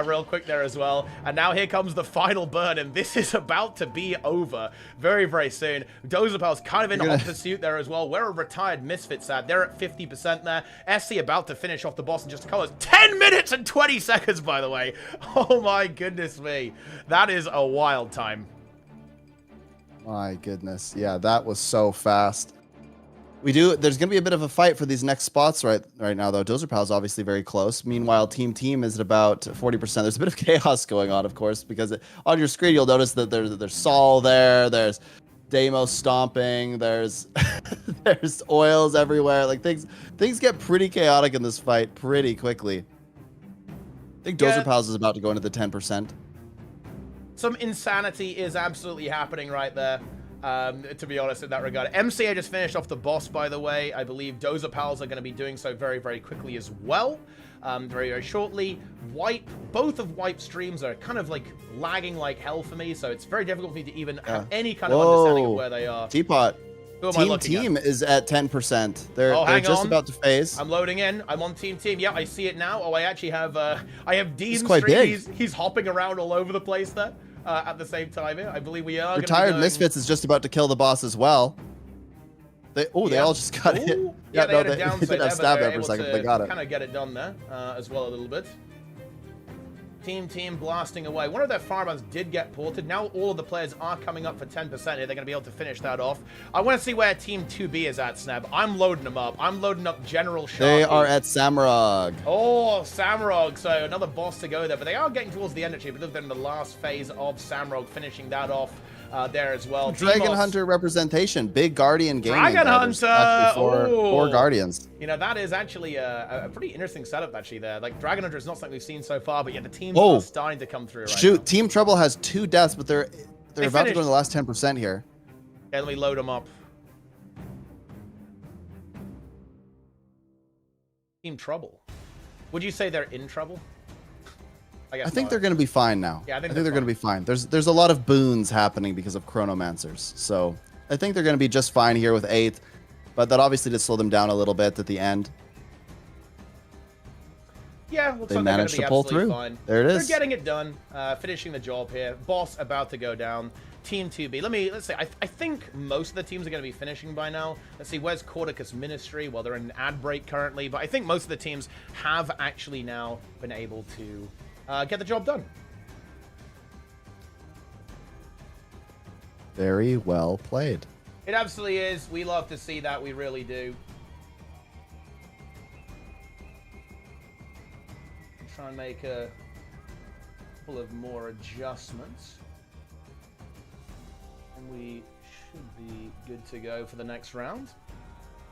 Speaker 2: real quick there as well. And now here comes the final burn, and this is about to be over very, very soon. Dozer Pals kind of in hot pursuit there as well. Where are Retired Misfits at? They're at 50% there. SC about to finish off the boss in just a couple of 10 minutes and 20 seconds, by the way. Oh my goodness me. That is a wild time.
Speaker 1: My goodness. Yeah, that was so fast. There's going to be a bit of a fight for these next spots right now, though. Dozer Pal's obviously very close. Meanwhile, Team is at about 40%. There's a bit of chaos going on, of course, because on your screen you'll notice that there's Saul there, there's Damo stomping, there's there's oils everywhere. Like things get pretty chaotic in this fight pretty quickly. I think Dozer Pals is about to go into the 10%.
Speaker 2: Some insanity is absolutely happening right there. To be honest, in that regard. MCA just finished off the boss, by the way. I believe Dozer Pals are going to be doing so very, very quickly as well. Very, very shortly. Both of Wipe's streams are kind of like lagging like hell for me, so it's very difficult for me to even have any kind of understanding of where they are.
Speaker 1: Teapot. Team is at 10%. They're just about to phase.
Speaker 2: I'm loading in. I'm on Team. Yeah, I see it now. Oh, I actually have Dean's
Speaker 1: quite
Speaker 2: stream.
Speaker 1: big.
Speaker 2: He's hopping around all over the place there. At the same time here. I believe we are
Speaker 1: Retired Misfits is just about to kill the boss as well. They all just got hit.
Speaker 2: Yeah, they had a downside
Speaker 1: did have stab there for a second, but they got it.
Speaker 2: Kind of get it done there as well a little bit. Team blasting away. One of their firebands did get ported. Now all of the players are coming up for 10% here. They're going to be able to finish that off. I want to see where Team 2B is at, Sneb. I'm loading them up. I'm loading up General Sharky.
Speaker 1: They are at Samurag.
Speaker 2: Oh, Samurag. So another boss to go there. But they are getting towards the end, actually. But they're in the last phase of Samurag, finishing that off there as well.
Speaker 1: Dragon Hunter representation. Big Guardian game.
Speaker 2: Dragon Hunter.
Speaker 1: Four Guardians.
Speaker 2: You know, that is actually a pretty interesting setup, actually, there. Like, Dragon Hunter is not something we've seen so far, but yeah, the teams are starting to come through right now.
Speaker 1: Team Trouble has 2 deaths, but they're about to go in the last 10% here.
Speaker 2: Yeah, let me load them up. Team Trouble. Would you say they're in trouble?
Speaker 1: I think they're going to be fine now.
Speaker 2: Yeah, I think
Speaker 1: they're going to be fine. There's a lot of boons happening because of Chronomancers, so I think they're going to be just fine here with 8th, but that obviously did slow them down a little bit at the end.
Speaker 2: Yeah,
Speaker 1: they managed to pull through.
Speaker 2: Fine.
Speaker 1: There it is.
Speaker 2: They're getting it done, finishing the job here. Boss about to go down. Team 2B. Let's say I think most of the teams are going to be finishing by now. Let's see, where's Cordicus Ministry? Well, they're in an ad break currently, but I think most of the teams have actually now been able to get the job done.
Speaker 1: Very well played.
Speaker 2: It absolutely is. We love to see that. We really do. Try and make a couple of more adjustments. And we should be good to go for the next round.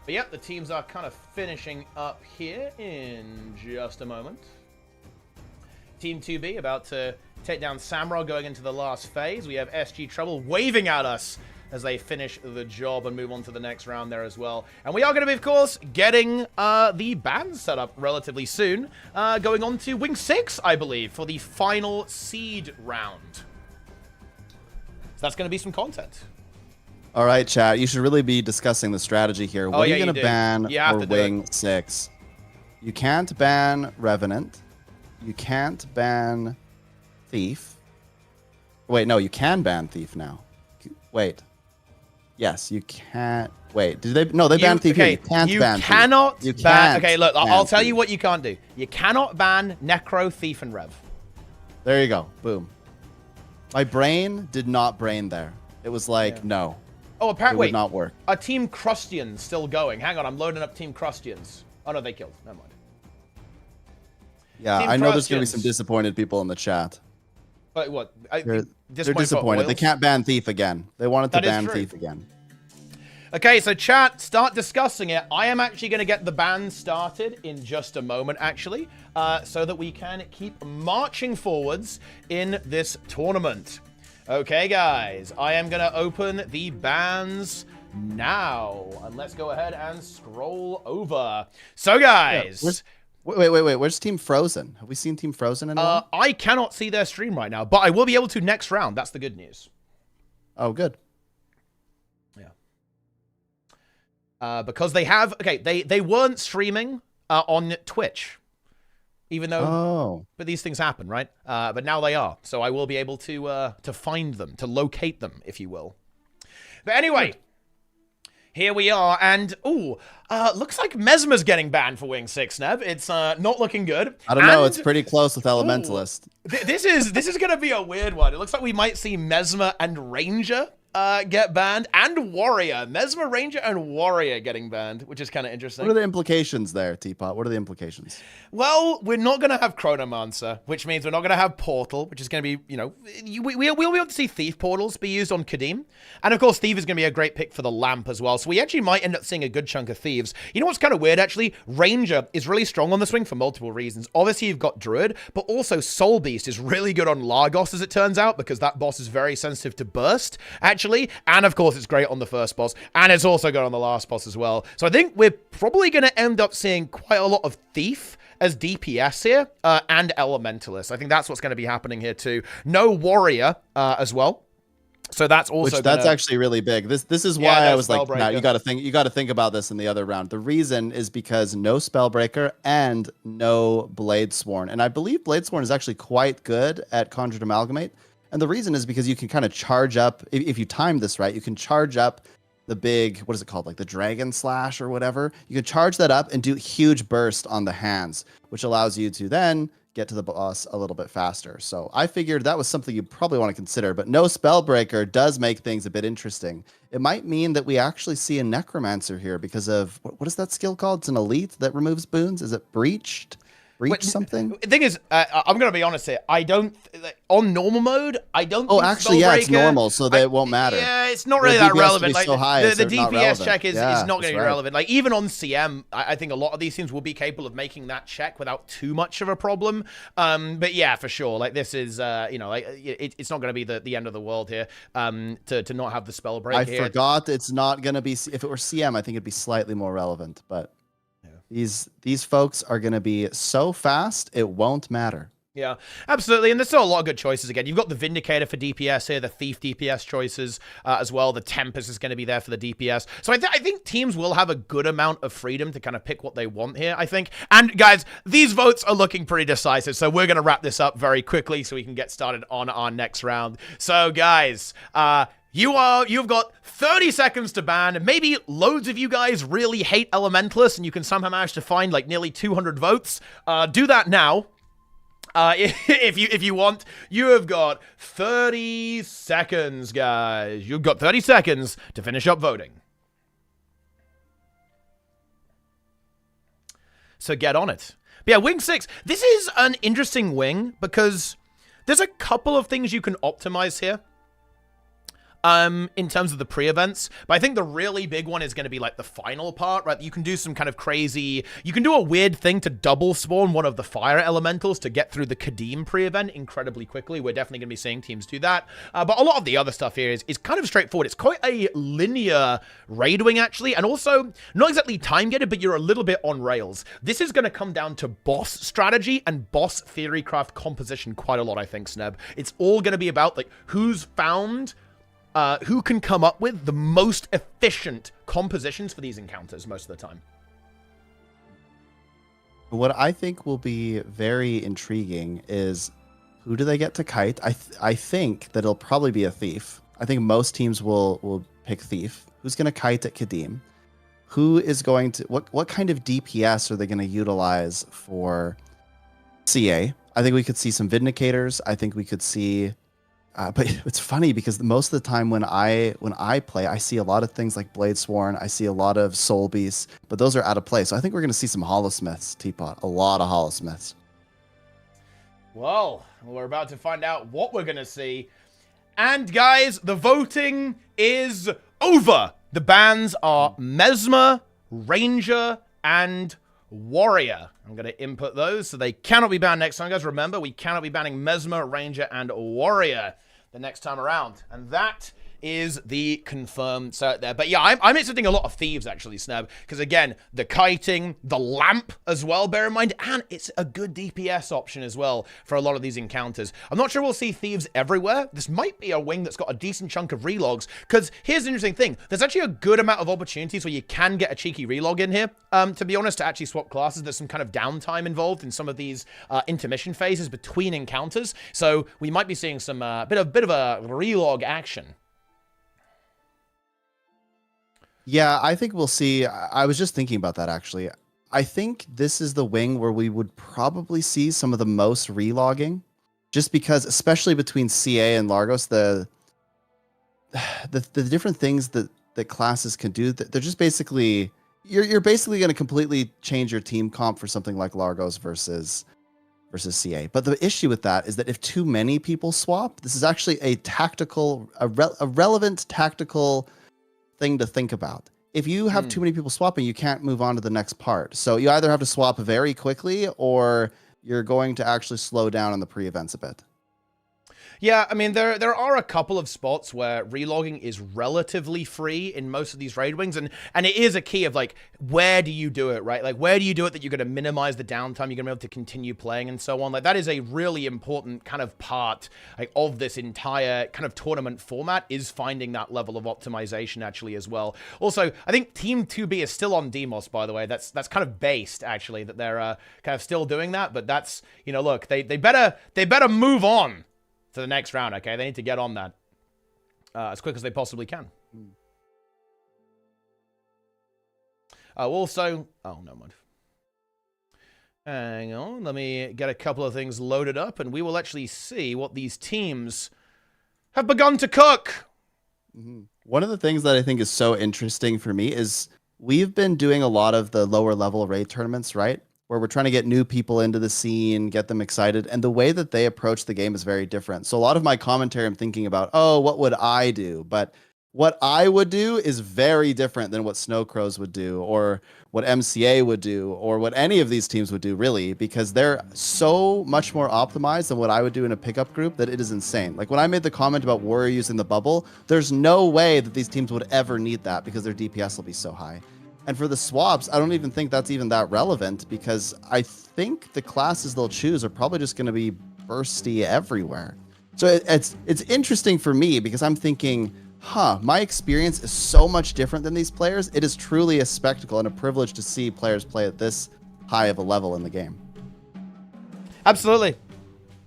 Speaker 2: But yep, the teams are kind of finishing up here in just a moment. Team 2B about to take down Samra, going into the last phase. We have SG Trouble waving at us as they finish the job and move on to the next round there as well. And we are going to be, of course, getting the bands set up relatively soon. Going on to Wing 6, I believe, for the final seed round. So that's going to be some content.
Speaker 1: All right, chat. You should really be discussing the strategy here. What are you going to ban for Wing 6? You can't ban Revenant. You can't ban Thief. Wait, no, you can ban Thief now. Wait. Yes, you can't. Wait, did they? No, they banned Thief.
Speaker 2: Okay,
Speaker 1: you can't ban Thief.
Speaker 2: You cannot ban. Okay, look, I'll tell you what you can't do. You cannot ban Necro, Thief, and Rev.
Speaker 1: There you go. Boom. My brain did not brain there. It was like, no.
Speaker 2: Oh, apparently,
Speaker 1: it would not work.
Speaker 2: Are Team Crustians still going? Hang on, I'm loading up Team Crustians. Oh, no, they killed. Never mind.
Speaker 1: Yeah, I know there's going to be some disappointed people in the chat.
Speaker 2: But what?
Speaker 1: They're disappointed. They can't ban Thief again. They wanted to ban Thief again.
Speaker 2: Okay, so chat, start discussing it. I am actually going to get the ban started in just a moment, actually, so that we can keep marching forwards in this tournament. Okay, guys, I am going to open the bans now. And let's go ahead and scroll over. So, guys...
Speaker 1: Yeah, Wait. Where's Team Frozen? Have we seen Team Frozen in a while?
Speaker 2: I cannot see their stream right now, but I will be able to next round. That's the good news.
Speaker 1: Oh, good.
Speaker 2: Yeah. Because they have... Okay, they weren't streaming on Twitch. Even though...
Speaker 1: Oh.
Speaker 2: But these things happen, right? But now they are. So I will be able to find them, to locate them, if you will. But anyway... Here we are, and looks like Mesmer's getting banned for Wing 6, Neb. It's not looking good.
Speaker 1: I don't know, it's pretty close with Elementalist.
Speaker 2: This is going to be a weird one. It looks like we might see Mesmer and Ranger get banned, and Warrior. Mesmer, Ranger, and Warrior getting banned, which is kind of interesting.
Speaker 1: What are the implications there, Teapot? What are the implications?
Speaker 2: Well, we're not going to have Chronomancer, which means we're not going to have Portal, which is going to be, you know, we'll be able to see Thief Portals be used on Kadim. And, of course, Thief is going to be a great pick for the Lamp as well. So we actually might end up seeing a good chunk of Thieves. You know what's kind of weird, actually? Ranger is really strong on the swing for multiple reasons. Obviously, you've got Druid, but also Soul Beast is really good on Largos, as it turns out, because that boss is very sensitive to Burst, actually. And, of course, it's great on the first boss. And it's also good on the last boss as well. So I think we're probably going to end up seeing quite a lot of Thief as DPS here, and Elementalist. I think that's what's going to be happening here too. No Warrior as well. So that's also
Speaker 1: that's actually really big. This is why I was like, no, you got to think about this in the other round. The reason is because no Spellbreaker and no Bladesworn. And I believe Bladesworn is actually quite good at Conjured Amalgamate. And the reason is because you can kind of charge up, if you time this right, you can charge up the big, what is it called? Like the Dragon Slash or whatever. You can charge that up and do huge burst on the hands, which allows you to then get to the boss a little bit faster. So I figured that was something you probably want to consider, but no Spellbreaker does make things a bit interesting. It might mean that we actually see a Necromancer here because of, what is that skill called? It's an elite that removes boons. Is it Breached? Something?
Speaker 2: The thing is, I'm going to be honest here. I don't, on normal mode, I don't
Speaker 1: think actually, yeah, it's normal, so that it won't matter.
Speaker 2: Yeah, it's not really that relevant. Like,
Speaker 1: so high,
Speaker 2: the DPS check is not going to be relevant. Like, even on CM, I think a lot of these teams will be capable of making that check without too much of a problem. But yeah, for sure. Like, this is, you know, like, it's not going to be the end of the world here to not have the spell break here.
Speaker 1: I forgot it's not going to be, if it were CM, I think it'd be slightly more relevant, but these folks are going to be so fast, it won't matter.
Speaker 2: Yeah, absolutely. And there's still a lot of good choices again. You've got the Vindicator for DPS here, the Thief DPS choices as well. The Tempest is going to be there for the DPS. So I think teams will have a good amount of freedom to kind of pick what they want here, I think. And guys, these votes are looking pretty decisive. So we're going to wrap this up very quickly so we can get started on our next round. So guys, you've got 30 seconds to ban. Maybe loads of you guys really hate Elementalists and you can somehow manage to find like nearly 200 votes. Do that now. If you want. You have got 30 seconds, guys. You've got 30 seconds to finish up voting. So get on it. But yeah, Wing 6. This is an interesting wing because there's a couple of things you can optimize here. In terms of the pre-events, but I think the really big one is going to be like the final part, right? You can do some kind of crazy, you can do a weird thing to double spawn one of the fire elementals to get through the Kadim pre-event incredibly quickly. We're definitely going to be seeing teams do that. But a lot of the other stuff here is kind of straightforward. It's quite a linear raid wing actually, and also not exactly time-gated, but you're a little bit on rails. This is going to come down to boss strategy and boss theorycraft composition quite a lot, I think, Sneb. It's all going to be about like who's found who can come up with the most efficient compositions for these encounters most of the time.
Speaker 1: What I think will be very intriguing is who do they get to kite? I think that it'll probably be a Thief. I think most teams will pick Thief. Who's going to kite at Kadim? Who is going to, what kind of DPS are they going to utilize for CA? I think we could see some Vindicators. I think we could see... but it's funny because most of the time when I play, I see a lot of things like Bladesworn. I see a lot of Soul Beasts, but those are out of play. So I think we're going to see some Holosmiths, Teapot. A lot of Holosmiths.
Speaker 2: Well, we're about to find out what we're going to see. And guys, the voting is over. The bans are Mesmer, Ranger, and Warrior. I'm going to input those so they cannot be banned next time, guys. Remember, we cannot be banning Mesmer, Ranger, and Warrior the next time around. And that is the confirmed set there. But yeah, I'm expecting a lot of Thieves, actually, Sneb. Because again, the kiting, the lamp as well, bear in mind. And it's a good DPS option as well for a lot of these encounters. I'm not sure we'll see Thieves everywhere. This might be a wing that's got a decent chunk of relogs. Because here's the interesting thing. There's actually a good amount of opportunities where you can get a cheeky relog in here. To be honest, to actually swap classes, there's some kind of downtime involved in some of these intermission phases between encounters. So we might be seeing some bit of a relog action.
Speaker 1: Yeah, I think we'll see. I was just thinking about that, actually. I think this is the wing where we would probably see some of the most relogging, just because, especially between CA and Largos, the different things that classes can do, they're just basically you're basically going to completely change your team comp for something like Largos versus CA. But the issue with that is that if too many people swap, this is actually a relevant tactical thing to think about. If you have too many people swapping, you can't move on to the next part. So you either have to swap very quickly, or you're going to actually slow down on the pre-events a bit.
Speaker 2: Yeah, I mean, there are a couple of spots where relogging is relatively free in most of these raid wings, and it is a key of, like, where do you do it, right? Like, where do you do it that you're going to minimize the downtime, you're going to be able to continue playing and so on? Like, that is a really important kind of part, like, of this entire kind of tournament format, is finding that level of optimization, actually, as well. Also, I think Team 2B is still on Demos, by the way. That's kind of based, actually, that they're kind of still doing that, but that's, you know, look, they better move on to the next round, okay? They need to get on that as quick as they possibly can. Also, oh, no mind. Hang on, let me get a couple of things loaded up, and we will actually see what these teams have begun to cook.
Speaker 1: One of the things that I think is so interesting for me is we've been doing a lot of the lower level raid tournaments, right? Where we're trying to get new people into the scene, get them excited. And the way that they approach the game is very different. So a lot of my commentary, I'm thinking about, oh, what would I do? But what I would do is very different than what Snow Crows would do, or what MCA would do, or what any of these teams would do, really, because they're so much more optimized than what I would do in a pickup group that it is insane. Like when I made the comment about Warrior using the bubble, there's no way that these teams would ever need that because their DPS will be so high. And for the swaps, I don't even think that's even that relevant, because I think the classes they'll choose are probably just going to be bursty everywhere. So it's interesting for me because I'm thinking, my experience is so much different than these players. It is truly a spectacle and a privilege to see players play at this high of a level in the game.
Speaker 2: Absolutely.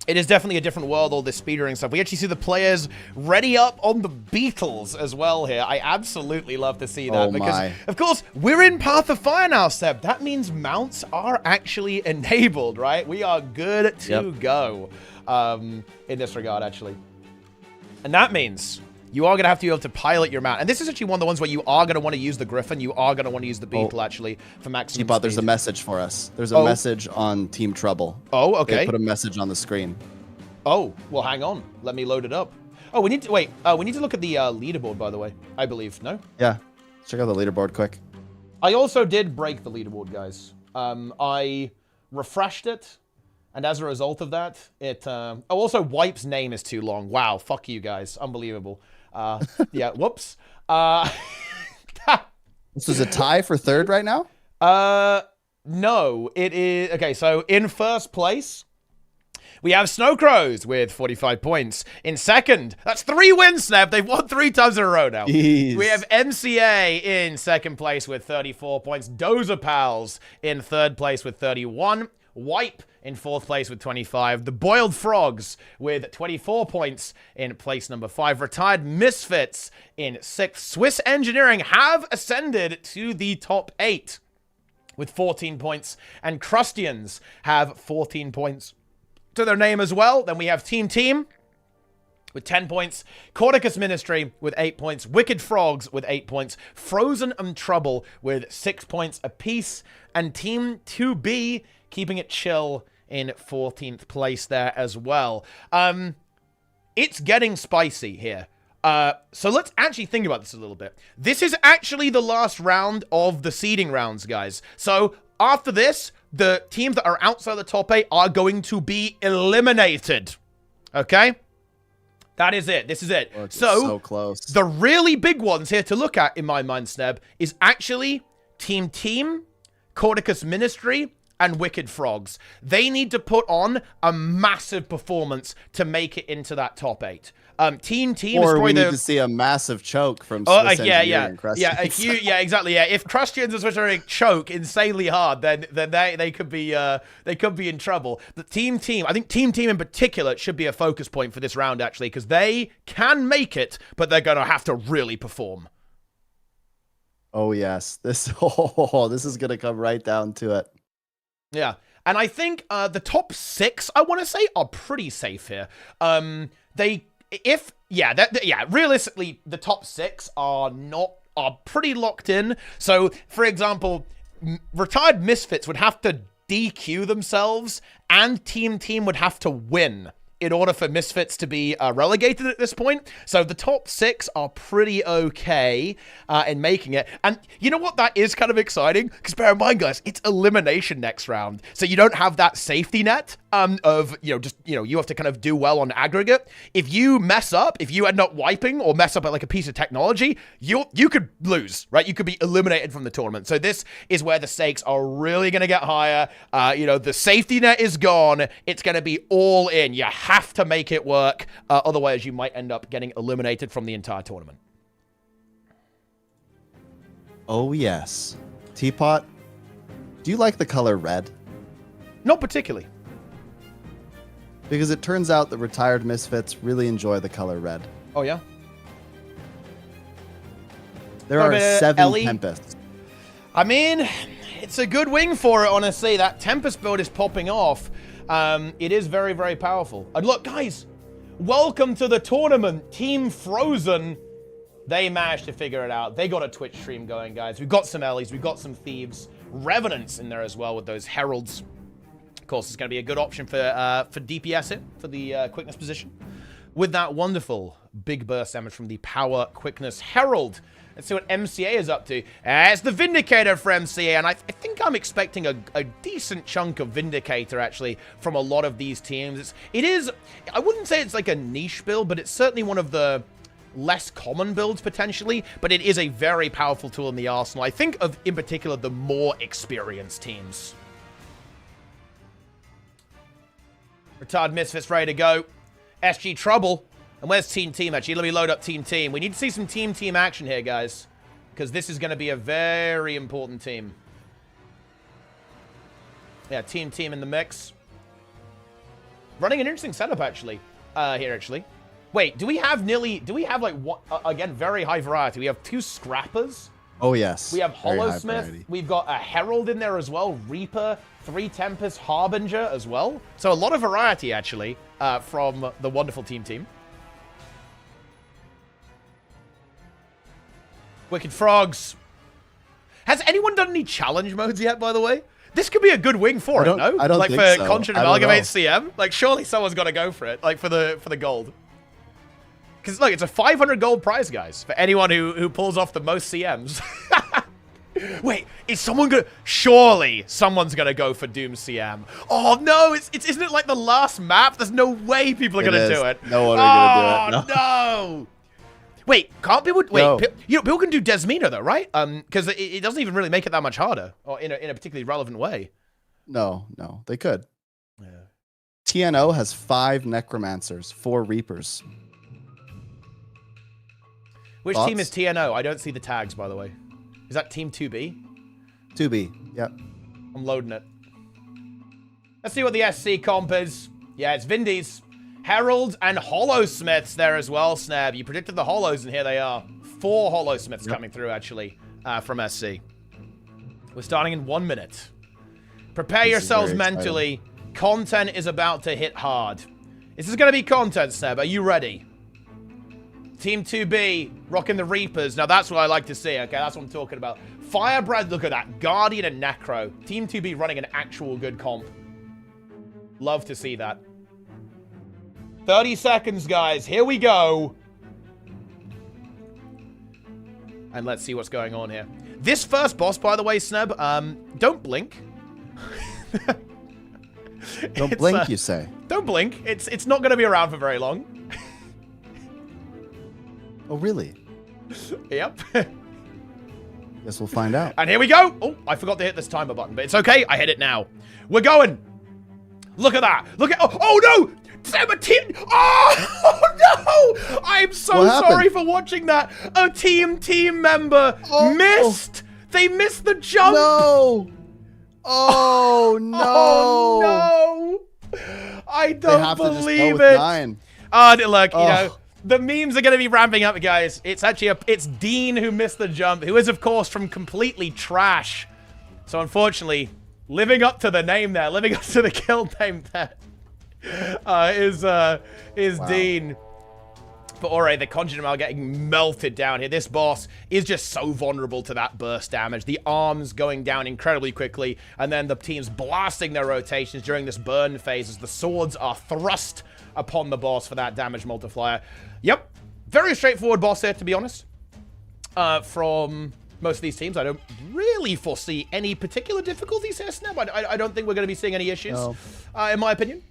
Speaker 2: It is definitely a different world, all this speedrunning stuff. We actually see the players ready up on the Beetles as well here. I absolutely love to see that because, of course, we're in Path of Fire now, Seb. That means mounts are actually enabled, right? We are good to go in this regard, actually. And that means you are going to have to be able to pilot your mount. And this is actually one of the ones where you are going to want to use the Griffin. You are going to want to use the Beetle, actually, for maximum speed.
Speaker 1: There's a message for us. There's a message on Team Trouble.
Speaker 2: Oh, okay.
Speaker 1: They put a message on the screen.
Speaker 2: Oh, well, hang on. Let me load it up. Oh, we need to, wait. We need to look at the leaderboard, by the way, I believe. No?
Speaker 1: Yeah. Check out the leaderboard quick.
Speaker 2: I also did break the leaderboard, guys. I refreshed it. And as a result of that, it... also, Wipe's name is too long. Wow, fuck you guys. Unbelievable. Yeah, whoops.
Speaker 1: This is a tie for third right now?
Speaker 2: No, it is... Okay, so in first place, we have Snow Crows with 45 points. In second, that's 3 wins, Snap. They've won 3 times in a row now.
Speaker 1: Jeez.
Speaker 2: We have MCA in second place with 34 points. Dozer Pals in third place with 31. Wipe in fourth place with 25. The Boiled Frogs with 24 points in place number 5. Retired Misfits in 6th. Swiss Engineering have ascended to the top 8 with 14 points. And Crustians have 14 points to their name as well. Then we have Team with 10 points. Cordicus Ministry with 8 points. Wicked Frogs with 8 points. Frozen and Trouble with 6 points apiece. And Team 2B keeping it chill in 14th place there as well. It's getting spicy here. So let's actually think about this a little bit. This is actually the last round of the seeding rounds, guys. So after this, the teams that are outside the top 8 are going to be eliminated. Okay? That is it. This is it.
Speaker 1: Oh, so close.
Speaker 2: The really big ones here to look at, in my mind, Sneb, is actually Team, Cordicus Ministry, and Wicked Frogs. They need to put on a massive performance to make it into that top 8. Team
Speaker 1: or
Speaker 2: is probably
Speaker 1: we need to see a massive choke from Swiss and Crustians.
Speaker 2: Yeah, exactly. Yeah, if Crustians and Swiss Engineering choke insanely hard, then they could be in trouble. The team, I think Team in particular should be a focus point for this round, actually, because they can make it, but they're gonna have to really perform.
Speaker 1: Oh yes, this is gonna come right down to it.
Speaker 2: Yeah, and I think the top 6, I want to say, are pretty safe here. realistically, the top 6 are pretty locked in. So, for example, retired Misfits would have to DQ themselves, and Team would have to win in order for Misfits to be relegated at this point. So the top 6 are pretty okay in making it. And you know what? That is kind of exciting, because bear in mind, guys, it's elimination next round. So you don't have that safety net of, you have to kind of do well on aggregate. If you mess up, if you end up wiping or mess up at like a piece of technology, you could lose, right? You could be eliminated from the tournament. So this is where the stakes are really going to get higher. The safety net is gone. It's going to be all in. You have to make it work. Otherwise, you might end up getting eliminated from the entire tournament.
Speaker 1: Oh, yes. Teapot, do you like the color red?
Speaker 2: Not particularly.
Speaker 1: Because it turns out that retired Misfits really enjoy the color red.
Speaker 2: Oh, yeah?
Speaker 1: There are 7
Speaker 2: Ellie?
Speaker 1: Tempests.
Speaker 2: I mean, it's a good wing for it, honestly. That Tempest build is popping off. It is very, very powerful. And look, guys, welcome to the tournament. Team Frozen. They managed to figure it out. They got a Twitch stream going, guys. We've got some Ellies. We've got some Thieves. Revenants in there as well with those Heralds. Of course, it's going to be a good option for DPS it, for the quickness position. With that wonderful big burst damage from the Power Quickness Herald. Let's see what MCA is up to. It's the Vindicator for MCA, and I think I'm expecting a decent chunk of Vindicator, actually, from a lot of these teams. It is, I wouldn't say it's like a niche build, but it's certainly one of the less common builds, potentially, but it is a very powerful tool in the arsenal. I think of, in particular, the more experienced teams. Retired Misfits ready to go. SG Trouble. And where's Team actually? Let me load up Team. We need to see some Team action here, guys. Because this is going to be a very important team. Yeah, Team in the mix. Running an interesting setup, actually. Here, actually. Wait, do we have like, what, again, very high variety. We have 2 Scrappers.
Speaker 1: Oh, yes.
Speaker 2: We have Hollowsmith. We've got a Herald in there as well. Reaper, 3 Tempest, Harbinger as well. So a lot of variety, actually, from the wonderful Team. Wicked Frogs. Has anyone done any challenge modes yet, by the way? This could be a good wing for it, no?
Speaker 1: I don't
Speaker 2: like
Speaker 1: think
Speaker 2: for
Speaker 1: so.
Speaker 2: Contra and Amalgamate CM? Like, surely someone's got to go for it, like for the gold. Because, look, it's a 500 gold prize, guys, for anyone who pulls off the most CMs. Wait, is someone gonna... Surely someone's gonna go for Doom CM. Oh, no, isn't it like the last map? There's no way people are gonna do it.
Speaker 1: No one are gonna do it.
Speaker 2: No. Wait, can't people... Wait,
Speaker 1: No.
Speaker 2: people can do Desmina, though, right? Because it doesn't even really make it that much harder, or in a particularly relevant way.
Speaker 1: No, they could.
Speaker 2: Yeah.
Speaker 1: TNO has 5 Necromancers, 4 Reapers.
Speaker 2: Which
Speaker 1: Thoughts?
Speaker 2: team is TNO? I don't see the tags, by the way. Is that Team 2B?
Speaker 1: 2B, yep.
Speaker 2: I'm loading it. Let's see what the SC comp is. Yeah, it's Vindies. Herald and Hollowsmiths there as well, Snab. You predicted the Hollows, and here they are. 4 Hollowsmiths coming through, actually, from SC. We're starting in 1 minute. Prepare yourselves mentally. Content is about to hit hard. This is going to be content, Snab. Are you ready? Team 2B, rocking the Reapers. Now, that's what I like to see, okay? That's what I'm talking about. Firebrand, look at that. Guardian and Necro. Team 2B running an actual good comp. Love to see that. 30 seconds, guys. Here we go. And let's see what's going on here. This first boss, by the way, Sneb, don't blink.
Speaker 1: Don't blink, you say?
Speaker 2: Don't blink. It's not going to be around for very long.
Speaker 1: Oh, really?
Speaker 2: Yep.
Speaker 1: Guess we'll find out.
Speaker 2: And here we go. Oh, I forgot to hit this timer button, but it's okay. I hit it now. We're going. Look at that. Look at... Oh no! 17! Oh no! I'm so sorry for watching that. A team member missed. They missed the jump.
Speaker 1: No! Oh no!
Speaker 2: Oh no! I don't believe it.
Speaker 1: 9.
Speaker 2: Look, you know, the memes are going to be ramping up, guys. It's actually it's Dean who missed the jump, who is, of course, from completely trash. So, unfortunately, living up to the name there, living up to the guild name there, is
Speaker 1: Wow.
Speaker 2: Dean. But Ore, the Conjured Mal getting melted down here. This boss is just so vulnerable to that burst damage. The arms going down incredibly quickly, and then the teams blasting their rotations during this burn phase as the swords are thrust upon the boss for that damage multiplier. Yep, very straightforward boss here, to be honest. From most of these teams, I don't really foresee any particular difficulties here, Snap. I don't think we're going to be seeing any issues, in my opinion.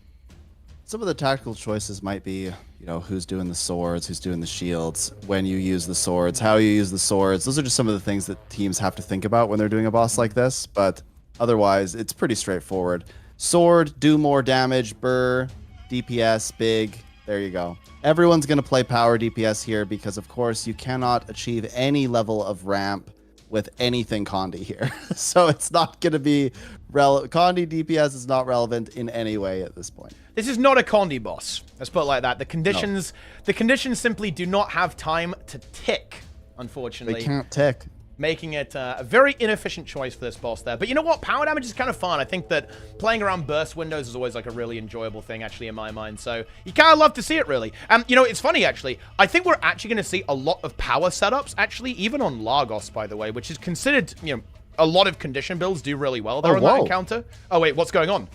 Speaker 1: Some of the tactical choices might be, you know, who's doing the swords, who's doing the shields, when you use the swords, how you use the swords. Those are just some of the things that teams have to think about when they're doing a boss like this. But otherwise, it's pretty straightforward. Sword, do more damage, burr, DPS, big. There you go. Everyone's going to play power DPS here because, of course, you cannot achieve any level of ramp with anything Condi here. So it's not going to be relevant. Condi DPS is not relevant in any way at this point.
Speaker 2: This is not a Condi boss. Let's put it like that. The conditions simply do not have time to tick, unfortunately.
Speaker 1: They can't tick.
Speaker 2: Making it a very inefficient choice for this boss there. But you know what? Power damage is kind of fun. I think that playing around burst windows is always like a really enjoyable thing, actually, in my mind. So you kind of love to see it, really. You know, it's funny, actually. I think we're actually going to see a lot of power setups, actually, even on Lagos, by the way, which is considered, you know, a lot of condition builds do really well there on that encounter. Oh, wait, what's going on?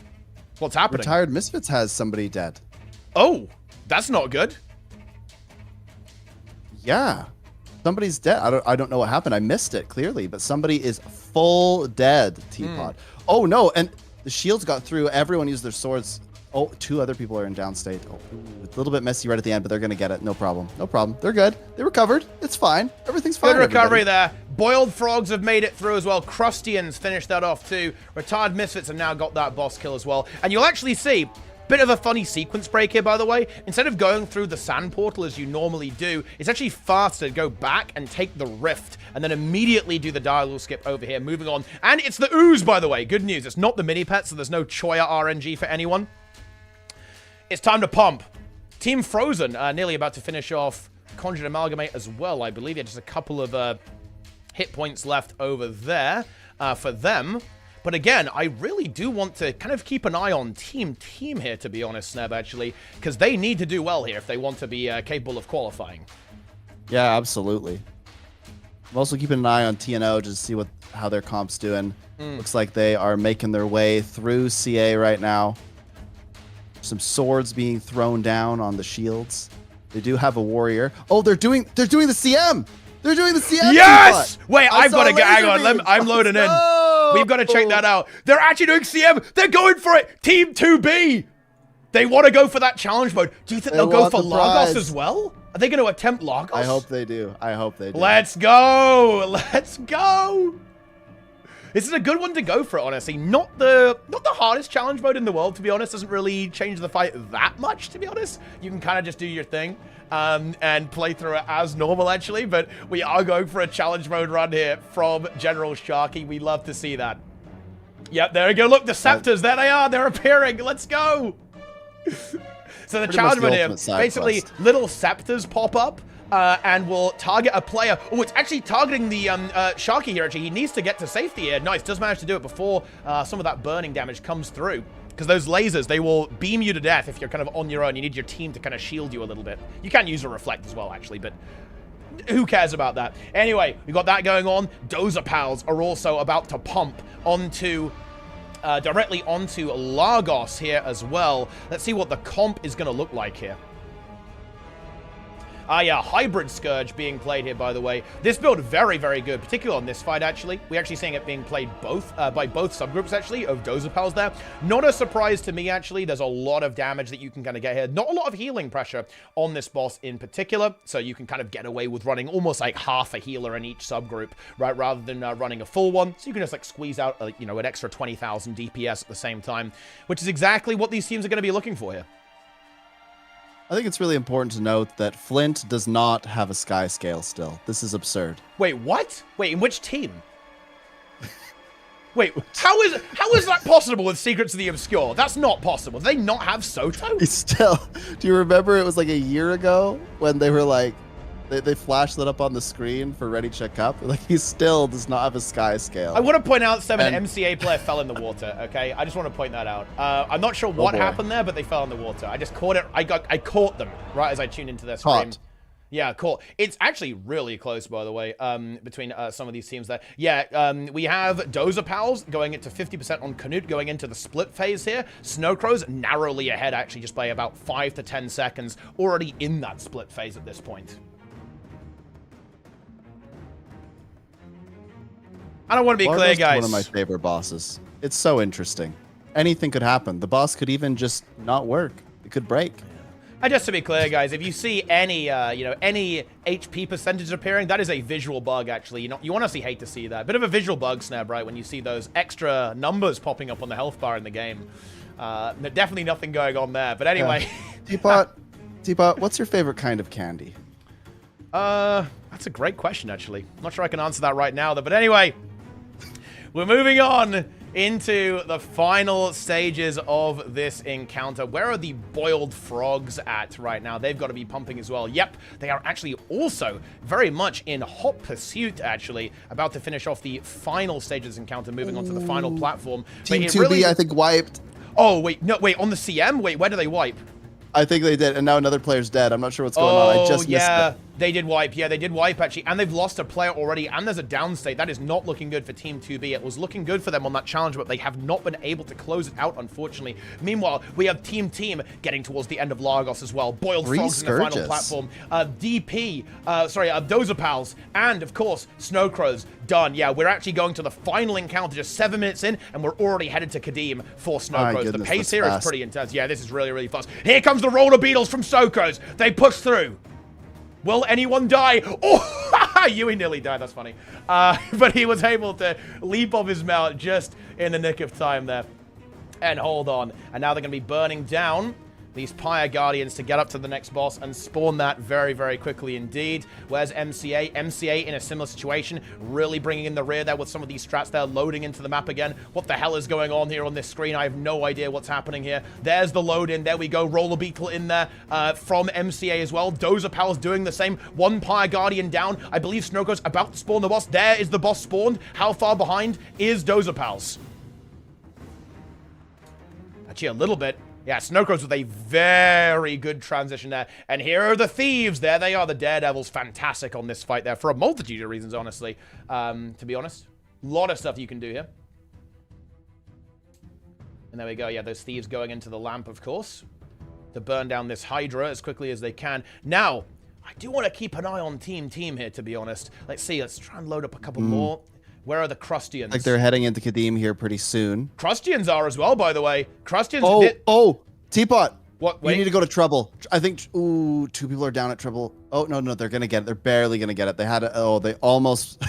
Speaker 2: What's happening?
Speaker 1: Retired Misfits has somebody dead.
Speaker 2: Oh, that's not good.
Speaker 1: Yeah. Somebody's dead. I don't know what happened. I missed it clearly, but somebody is full dead, Teapot. Oh no, and the shields got through. Everyone used their swords. Oh, 2 other people are in downstate. Oh, it's a little bit messy right at the end, but they're gonna get it. No problem. No problem. They're good. They recovered. It's fine. Everything's fine.
Speaker 2: Good recovery there. Boiled Frogs have made it through as well. Crustians finished that off too. Retired Misfits have now got that boss kill as well. And you'll actually see bit of a funny sequence break here, by the way. Instead of going through the sand portal as you normally do, it's actually faster to go back and take the rift and then immediately do the dialogue skip over here, moving on. And it's the ooze, by the way. Good news. It's not the mini pet, so there's no Choya RNG for anyone. It's time to pump. Team Frozen nearly about to finish off Conjured Amalgamate as well, I believe. Yeah, just a couple of hit points left over there for them. But again, I really do want to kind of keep an eye on Team here, to be honest, Sneb, actually, because they need to do well here if they want to be capable of qualifying.
Speaker 1: Yeah, absolutely. I'm also keeping an eye on TNO just to see how their comp's doing. Looks like they are making their way through CA right now. Some swords being thrown down on the shields. They do have a warrior. Oh, they're doing the CM. They're doing the CM.
Speaker 2: Yes! Wait, I've got to get. Hang on, I'm loading in. We've got to check that out. They're actually doing CM. They're going for it. Team 2B. They want to go for that challenge mode. Do you think they'll go for Lagos as well? Are they going to attempt Lagos?
Speaker 1: I hope they do. I hope they do.
Speaker 2: Let's go. Let's go. This is a good one to go for, honestly. Not the hardest challenge mode in the world, to be honest. Doesn't really change the fight that much, to be honest. You can kind of just do your thing and play through it as normal, actually. But we are going for a challenge mode run here from General Sharky. We love to see that. Yep, there we go. Look, the scepters. There they are. They're appearing. Let's go. So the challenge mode here, basically, little scepters pop up. And will target a player. Oh, it's actually targeting the Sharky here, actually. He needs to get to safety here. Nice, does manage to do it before some of that burning damage comes through. Because those lasers, they will beam you to death if you're kind of on your own. You need your team to kind of shield you a little bit. You can use a reflect as well, actually, but who cares about that? Anyway, we got that going on. Dozer Pals are also about to pump onto... directly onto Lagos here as well. Let's see what the comp is going to look like here. Yeah, Hybrid Scourge being played here, by the way. This build, very, very good, particularly on this fight, actually. We're actually seeing it being played by both subgroups, actually, of Dozer Pals there. Not a surprise to me, actually. There's a lot of damage that you can kind of get here. Not a lot of healing pressure on this boss in particular, so you can kind of get away with running almost like half a healer in each subgroup, right, rather than running a full one. So you can just, like, squeeze out, you know, an extra 20,000 DPS at the same time, which is exactly what these teams are going to be looking for here.
Speaker 1: I think it's really important to note that Flint does not have a sky scale still. This is absurd.
Speaker 2: Wait, what? Wait, in which team? Wait, how is that possible with Secrets of the Obscure? That's not possible. Do they not have Soto?
Speaker 1: He's still... Do you remember it was like a year ago when they were like... They flashed that up on the screen for Ready Check Up. Like, he still does not have a sky scale.
Speaker 2: I want to point out, Seven, an MCA player fell in the water, okay? I just want to point that out. I'm not sure what happened there, but they fell in the water. I just caught it. I caught them right as I tuned into their stream. Yeah, cool. It's actually really close, by the way, between some of these teams there. Yeah, we have Dozer Pals going into 50% on Canute going into the split phase here. Snowcrows narrowly ahead, actually, just by about 5 to 10 seconds, already in that split phase at this point. I don't want to be clear, guys.
Speaker 1: One of my favorite bosses. It's so interesting. Anything could happen. The boss could even just not work. It could break.
Speaker 2: Just to be clear, guys, if you see any, any HP percentage appearing, that is a visual bug, actually. You honestly hate to see that. Bit of a visual bug snap, right, when you see those extra numbers popping up on the health bar in the game. Definitely nothing going on there. But anyway.
Speaker 1: Teapot, what's your favorite kind of candy?
Speaker 2: That's a great question, actually. I'm not sure I can answer that right now, though. But anyway, we're moving on into the final stages of this encounter. Where are the boiled frogs at right now? They've got to be pumping as well. Yep, they are actually also very much in hot pursuit, actually, about to finish off the final stage of this encounter, moving on to the final platform.
Speaker 1: Team 2B, I think, wiped.
Speaker 2: Oh, wait, no, wait, on the CM? Wait, where do they wipe?
Speaker 1: I think they did, and now another player's dead. I'm not sure what's going on. I just missed it.
Speaker 2: They did wipe. Yeah, they did wipe, actually. And they've lost a player already, and there's a down state. That is not looking good for Team 2B. It was looking good for them on that challenge, but they have not been able to close it out, unfortunately. Meanwhile, we have Team getting towards the end of Lagos as well. Boiled frogs in the final platform. Dozer Pals, and, of course, Snowcrows done. Yeah, we're actually going to the final encounter just 7 minutes in, and we're already headed to Kadim for Snowcrows. The pace here is pretty intense. Yeah, this is really, really fast. Here comes the roller beetles from Snowcrows. They push through. Will anyone die? Oh, Yui nearly died. That's funny. But he was able to leap off his mount just in the nick of time there. And hold on. And now they're going to be burning down these Pyre Guardians to get up to the next boss and spawn that very, very quickly indeed. Where's MCA? MCA in a similar situation, really bringing in the rear there with some of these strats there, loading into the map again. What the hell is going on here on this screen? I have no idea what's happening here. There's the load in. There we go. Roller Beetle in there from MCA as well. Dozer Pal's doing the same. One Pyre Guardian down. I believe Snowcrows about to spawn the boss. There is the boss spawned. How far behind is Dozer Pal's? Actually, a little bit. Yeah, Snowcrows with a very good transition there. And here are the thieves. There they are, the Daredevils. Fantastic on this fight there for a multitude of reasons, honestly. To be honest. A lot of stuff you can do here. And there we go. Yeah, those thieves going into the lamp, of course, to burn down this Hydra as quickly as they can. Now, I do want to keep an eye on Team here, to be honest. Let's see. Let's try and load up a couple more. Where are the Crustians?
Speaker 1: Like they're heading into Kadim here pretty soon.
Speaker 2: Crustians are as well, by the way. Crustians.
Speaker 1: Teapot.
Speaker 2: What? Wait.
Speaker 1: You need to go to Trouble. I think. Ooh, 2 people are down at Trouble. Oh no, they're gonna get it. They're barely gonna get it. They had. They almost.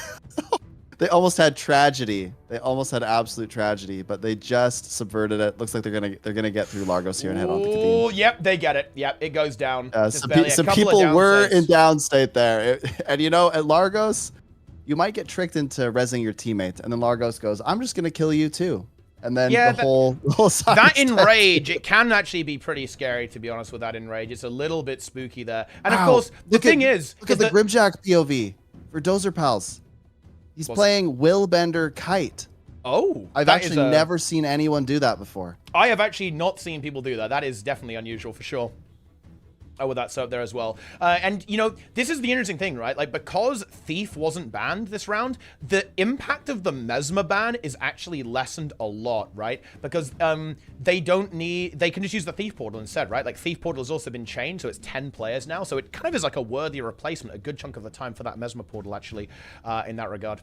Speaker 1: They almost had tragedy. They almost had absolute tragedy, but they just subverted it. Looks like they're gonna get through Lagos here and head on to Kadim.
Speaker 2: Oh, yep, they get it. Yep, it goes down.
Speaker 1: Some people were in downstate there, and you know, at Lagos, you might get tricked into rezzing your teammate, and then Lagos goes, "I'm just gonna kill you too." And then the whole side.
Speaker 2: That Enrage, it can actually be pretty scary, to be honest, with that Enrage. It's a little bit spooky there. And of course, the thing is...
Speaker 1: Look at the Grimjack POV for Dozer Pals. He's playing Willbender Kite.
Speaker 2: Oh.
Speaker 1: I've actually never seen anyone do that before.
Speaker 2: I have actually not seen people do that. That is definitely unusual for sure. Oh, well, that's up there as well. And, you know, this is the interesting thing, right? Like, because Thief wasn't banned this round, the impact of the Mesmer ban is actually lessened a lot, right? Because they can just use the Thief portal instead, right? Like, Thief portal has also been changed, so it's 10 players now. So it kind of is like a worthy replacement, a good chunk of the time for that Mesmer portal, actually, in that regard.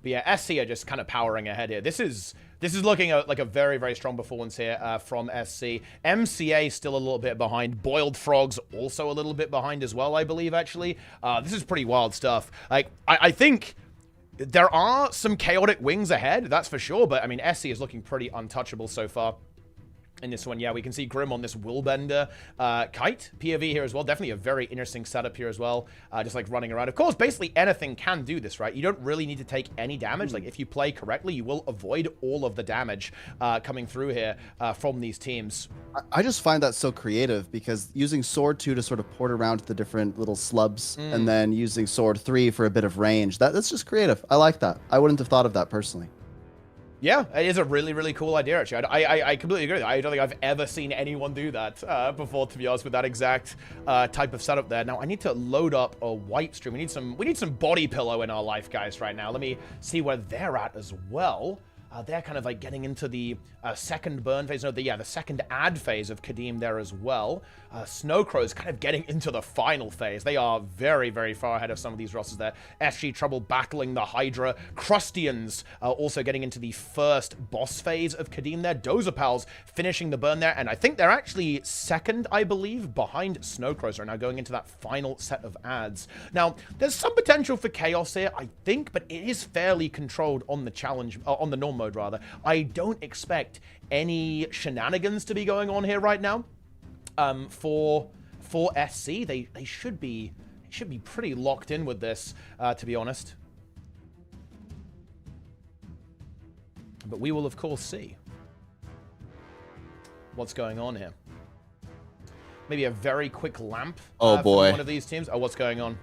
Speaker 2: But yeah, SC are just kind of powering ahead here. This is looking like a very, very strong performance here from SC. MCA still a little bit behind. Boiled Frogs also a little bit behind as well, I believe, actually. This is pretty wild stuff. Like, I think there are some chaotic wings ahead, that's for sure. But, I mean, SC is looking pretty untouchable so far. In this one, yeah, we can see Grim on this Willbender Kite POV here as well. Definitely a very interesting setup here as well. Just like running around. Of course, basically anything can do this, right? You don't really need to take any damage. Like, if you play correctly, you will avoid all of the damage coming through here from these teams.
Speaker 1: I just find that so creative, because using Sword 2 to sort of port around to the different little slubs, and then using Sword 3 for a bit of range, that's just creative. I like that. I wouldn't have thought of that personally.
Speaker 2: Yeah, it is a really, really cool idea, actually. I completely agree. I don't think I've ever seen anyone do that before, to be honest, with that exact type of setup there. Now, I need to load up a wipe stream. We need some body pillow in our life, guys, right now. Let me see where they're at as well. They're kind of like getting into the second burn phase. No, the second ad phase of Kadim there as well. Snowcrow's kind of getting into the final phase. They are very, very far ahead of some of these rosters there. SG Trouble battling the Hydra. Crustians also getting into the first boss phase of Kadim there. Dozapals finishing the burn there. And I think they're actually second, I believe, behind Snowcrows right now, going into that final set of ads. Now, there's some potential for chaos here, I think, but it is fairly controlled on the challenge, on the norm mode rather. I don't expect any shenanigans to be going on here right now. For SC, they should be pretty locked in with this, to be honest. But we will of course see what's going on here. Maybe a very quick lamp.
Speaker 1: Oh boy,
Speaker 2: from one of these teams. Oh, what's going on?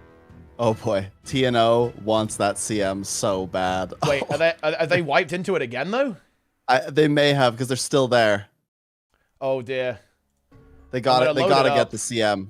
Speaker 1: Oh boy, TNO wants that CM so bad.
Speaker 2: Wait, are they wiped into it again though?
Speaker 1: They may have, because they're still there.
Speaker 2: Oh dear.
Speaker 1: They gotta get the CM.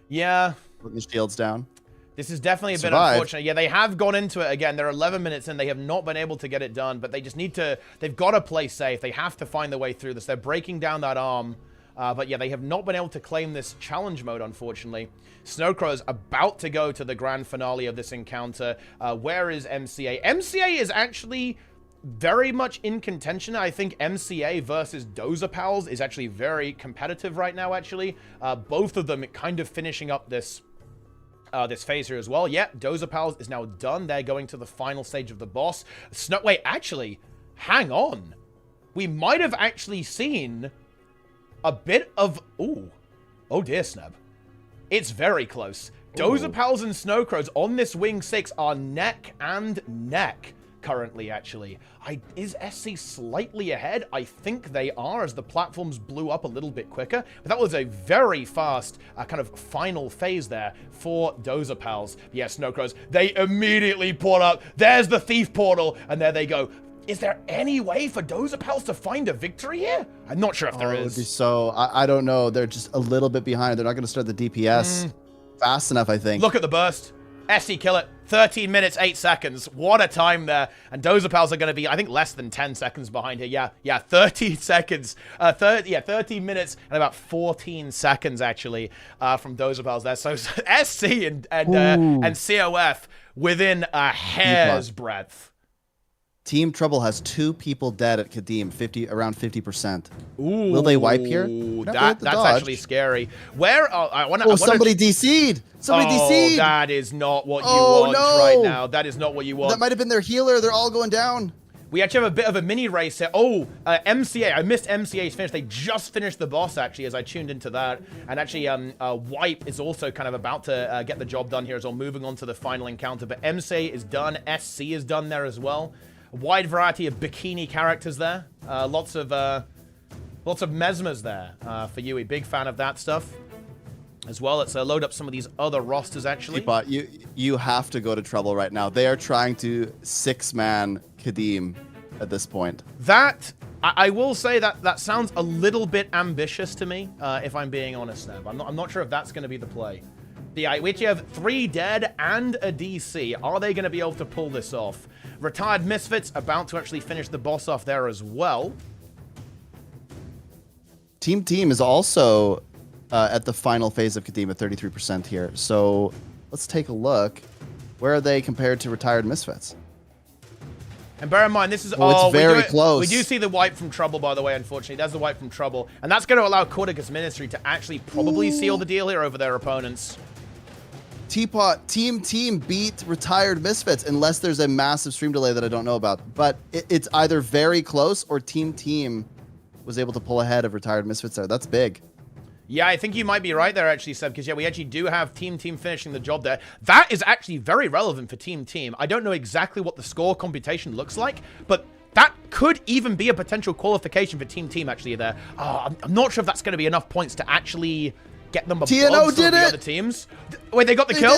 Speaker 2: Yeah.
Speaker 1: Putting the shields down.
Speaker 2: This is definitely a bit unfortunate. Yeah, they have gone into it again. They're 11 minutes in. They have not been able to get it done, but they just need to... They've got to play safe. They have to find their way through this. They're breaking down that arm. But yeah, they have not been able to claim this challenge mode, unfortunately. Snowcrow is about to go to the grand finale of this encounter. Where is MCA? MCA is actually very much in contention. I think MCA versus Dozapals is actually very competitive right now, actually. Both of them kind of finishing up this phase here as well. Yeah, Dozapals is now done. They're going to the final stage of the boss. Wait, actually, hang on. We might have actually seen a bit of... Ooh. Oh dear, Sneb. It's very close. Dozapals and Snowcrows on this Wing 6 are neck and neck currently, actually. Is SC slightly ahead? I think they are, as the platforms blew up a little bit quicker. But that was a very fast kind of final phase there for Dozapals. Yes, Snowcrows, they immediately pull up. There's the Thief Portal, and there they go. Is there any way for Dozapals to find a victory here? I'm not sure if there is.
Speaker 1: So, I don't know. They're just a little bit behind. They're not going to start the DPS fast enough, I think.
Speaker 2: Look at the burst. SC kill it. 13 minutes, 8 seconds. What a time there. And Dozapals are going to be, I think, less than 10 seconds behind here. Yeah, 13 seconds. 13 minutes and about 14 seconds, actually, from Dozapals there. So SC and COF within a hair's breadth.
Speaker 1: Team Trouble has 2 people dead at Kadim, around 50%. Ooh, will they wipe here?
Speaker 2: That's actually scary. Where?
Speaker 1: Somebody DC'd. Somebody DC'd.
Speaker 2: That is not what you want right now. That is not what you want.
Speaker 1: That might have been their healer. They're all going down.
Speaker 2: We actually have a bit of a mini race here. MCA. I missed MCA's finish. They just finished the boss, actually, as I tuned into that. And actually, Wipe is also kind of about to get the job done here as well, moving on to the final encounter. But MCA is done. SC is done there as well. A wide variety of bikini characters there. Lots of mesmers there for you. A big fan of that stuff as well. Let's load up some of these other rosters, actually.
Speaker 1: But you have to go to Trouble right now. They are trying to 6-man Kadim at this point.
Speaker 2: That, I will say that sounds a little bit ambitious to me, if I'm being honest, Nev. I'm not sure if that's going to be the play. We actually have 3 dead and a DC. Are they going to be able to pull this off? Retired Misfits about to actually finish the boss off there as well.
Speaker 1: Team is also at the final phase of Kadim at 33% here. So let's take a look. Where are they compared to Retired Misfits?
Speaker 2: And bear in mind, this is...
Speaker 1: it's very close.
Speaker 2: We do see the wipe from Trouble, by the way, unfortunately. That's the wipe from Trouble. And that's going to allow Corticus Ministry to actually probably seal the deal here over their opponents.
Speaker 1: Teapot, Team beat Retired Misfits, unless there's a massive stream delay that I don't know about. But it's either very close or Team was able to pull ahead of Retired Misfits there. That's big.
Speaker 2: Yeah, I think you might be right there, actually, Seb, because, yeah, we actually do have Team finishing the job there. That is actually very relevant for Team. I don't know exactly what the score computation looks like, but that could even be a potential qualification for Team, actually, there. I'm not sure if that's going to be enough points to actually get them above some of the other teams. Wait, they got the kill?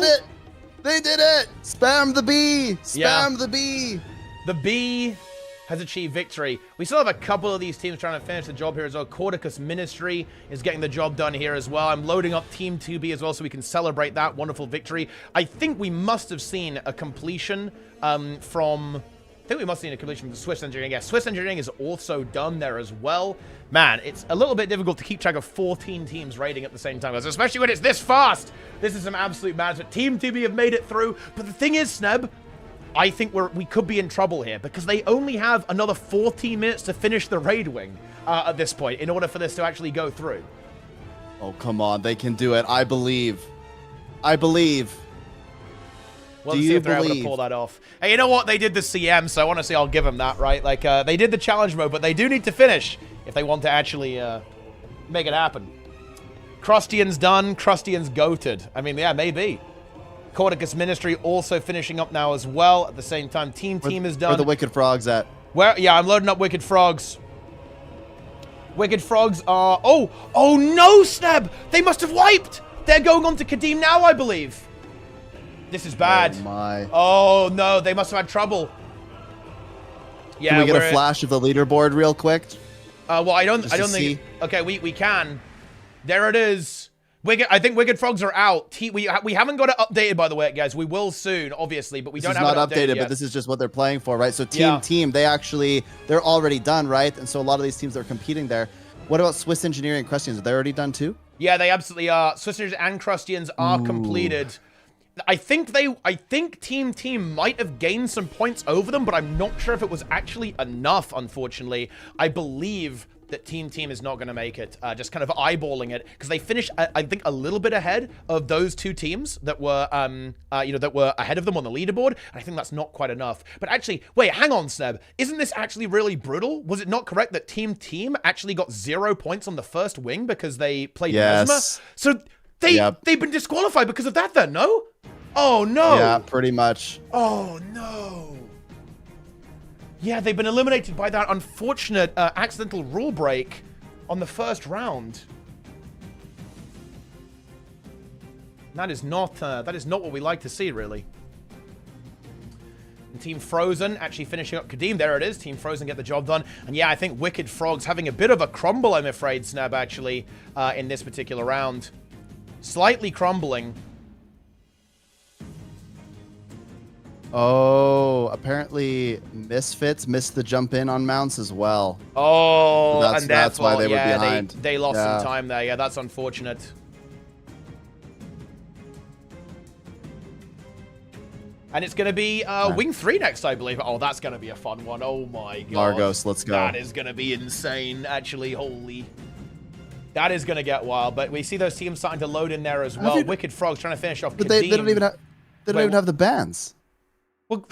Speaker 1: They did it! Spam the B! Spam the B!
Speaker 2: The B has achieved victory. We still have a couple of these teams trying to finish the job here as well. Cordicus Ministry is getting the job done here as well. I'm loading up Team 2B as well so we can celebrate that wonderful victory. I think we must have seen a completion from... I think we must have seen a completion from Swiss Engineering. Yeah, Swiss Engineering is also done there as well. Man, it's a little bit difficult to keep track of 14 teams raiding at the same time, guys, especially when it's this fast. This is some absolute madness. But Team 2B have made it through. But the thing is, Sneb, I think we could be in trouble here because they only have another 14 minutes to finish the raid wing at this point in order for this to actually go through.
Speaker 1: Oh, come on. They can do it. I believe. I believe.
Speaker 2: Well, let's see if they're able to pull that off. Hey, you know what? They did the CM, so honestly, I'll give them that, right? Like, they did the challenge mode, but they do need to finish if they want to actually make it happen. Crustian's done. Crustian's goated. I mean, yeah, maybe. Cordicus Ministry also finishing up now as well. At the same time, Team is done.
Speaker 1: Where the Wicked Frogs at?
Speaker 2: Where? Yeah, I'm loading up Wicked Frogs. Wicked Frogs are... Oh no, Sneb! They must have wiped! They're going on to Kadim now, I believe. This is bad.
Speaker 1: Oh, my.
Speaker 2: Oh, no. They must have had trouble. Yeah,
Speaker 1: can we get a flash of the leaderboard real quick?
Speaker 2: Well, I don't think... Okay, we can. There it is. I think Wicked Frogs are out. We haven't got it updated, by the way, guys. We will soon, obviously, but we don't have it updated yet. This is not updated, but
Speaker 1: this is just what they're playing for, right? So Team, they're already done, right? And so a lot of these teams that are competing there. What about Swiss Engineering and Crustians? Are they already done too?
Speaker 2: Yeah, they absolutely are. Swiss Engineering and Crustians are completed. I think Team might have gained some points over them, but I'm not sure if it was actually enough, unfortunately. I believe that Team is not going to make it, just kind of eyeballing it, because they finished, I think, a little bit ahead of those two teams that were, that were ahead of them on the leaderboard, and I think that's not quite enough. But actually, wait, hang on, Sneb. Isn't this actually really brutal? Was it not correct that Team actually got 0 points on the first wing because they played Mesmer? So they've been disqualified because of that then, no? Oh, no.
Speaker 1: Yeah, pretty much.
Speaker 2: Oh, no. Yeah, they've been eliminated by that unfortunate accidental rule break on the first round. That is not what we like to see, really. And Team Frozen actually finishing up Kadim. There it is. Team Frozen get the job done. And yeah, I think Wicked Frogs having a bit of a crumble, I'm afraid, Snab, actually, in this particular round. Slightly crumbling.
Speaker 1: Oh, apparently Misfits missed the jump in on mounts as well.
Speaker 2: Oh,
Speaker 1: so
Speaker 2: and
Speaker 1: that's why they were behind.
Speaker 2: They lost some time there. Yeah, that's unfortunate. And it's going to be Wing 3 next, I believe. Oh, that's going to be a fun one. Oh, my God.
Speaker 1: Largos, let's go.
Speaker 2: That is going to be insane, actually. Holy. That is going to get wild. But we see those teams starting to load in there as well. Wicked Frogs trying to finish off
Speaker 1: But they don't even have, don't have the bands.
Speaker 2: Well,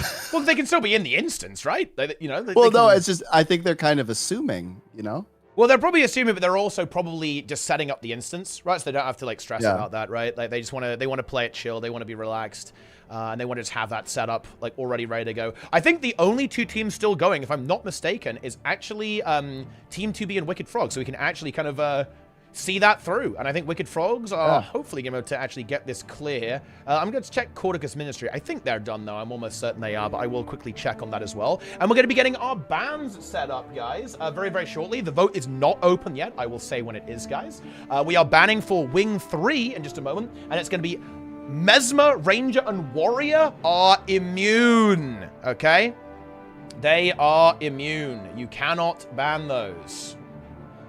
Speaker 2: they can still be in the instance, right?
Speaker 1: No, it's just, I think they're kind of assuming, you know?
Speaker 2: Well, they're probably assuming, but they're also probably just setting up the instance, right? So they don't have to, like, stress about that, right? Like, they just want to play it chill. They want to be relaxed. And they want to just have that set up, like, already ready to go. I think the only two teams still going, if I'm not mistaken, is actually Team 2B and Wicked Frogs. So we can actually kind of see that through. And I think Wicked Frogs are hopefully going to be able to actually get this clear here. I'm going to check Cordicus Ministry. I think they're done, though. I'm almost certain they are, but I will quickly check on that as well. And we're going to be getting our bands set up, guys, very, very shortly. The vote is not open yet. I will say when it is, guys. We are banning for Wing 3 in just a moment, and it's going to be Mesmer, Ranger, and Warrior are immune, okay? They are immune. You cannot ban those.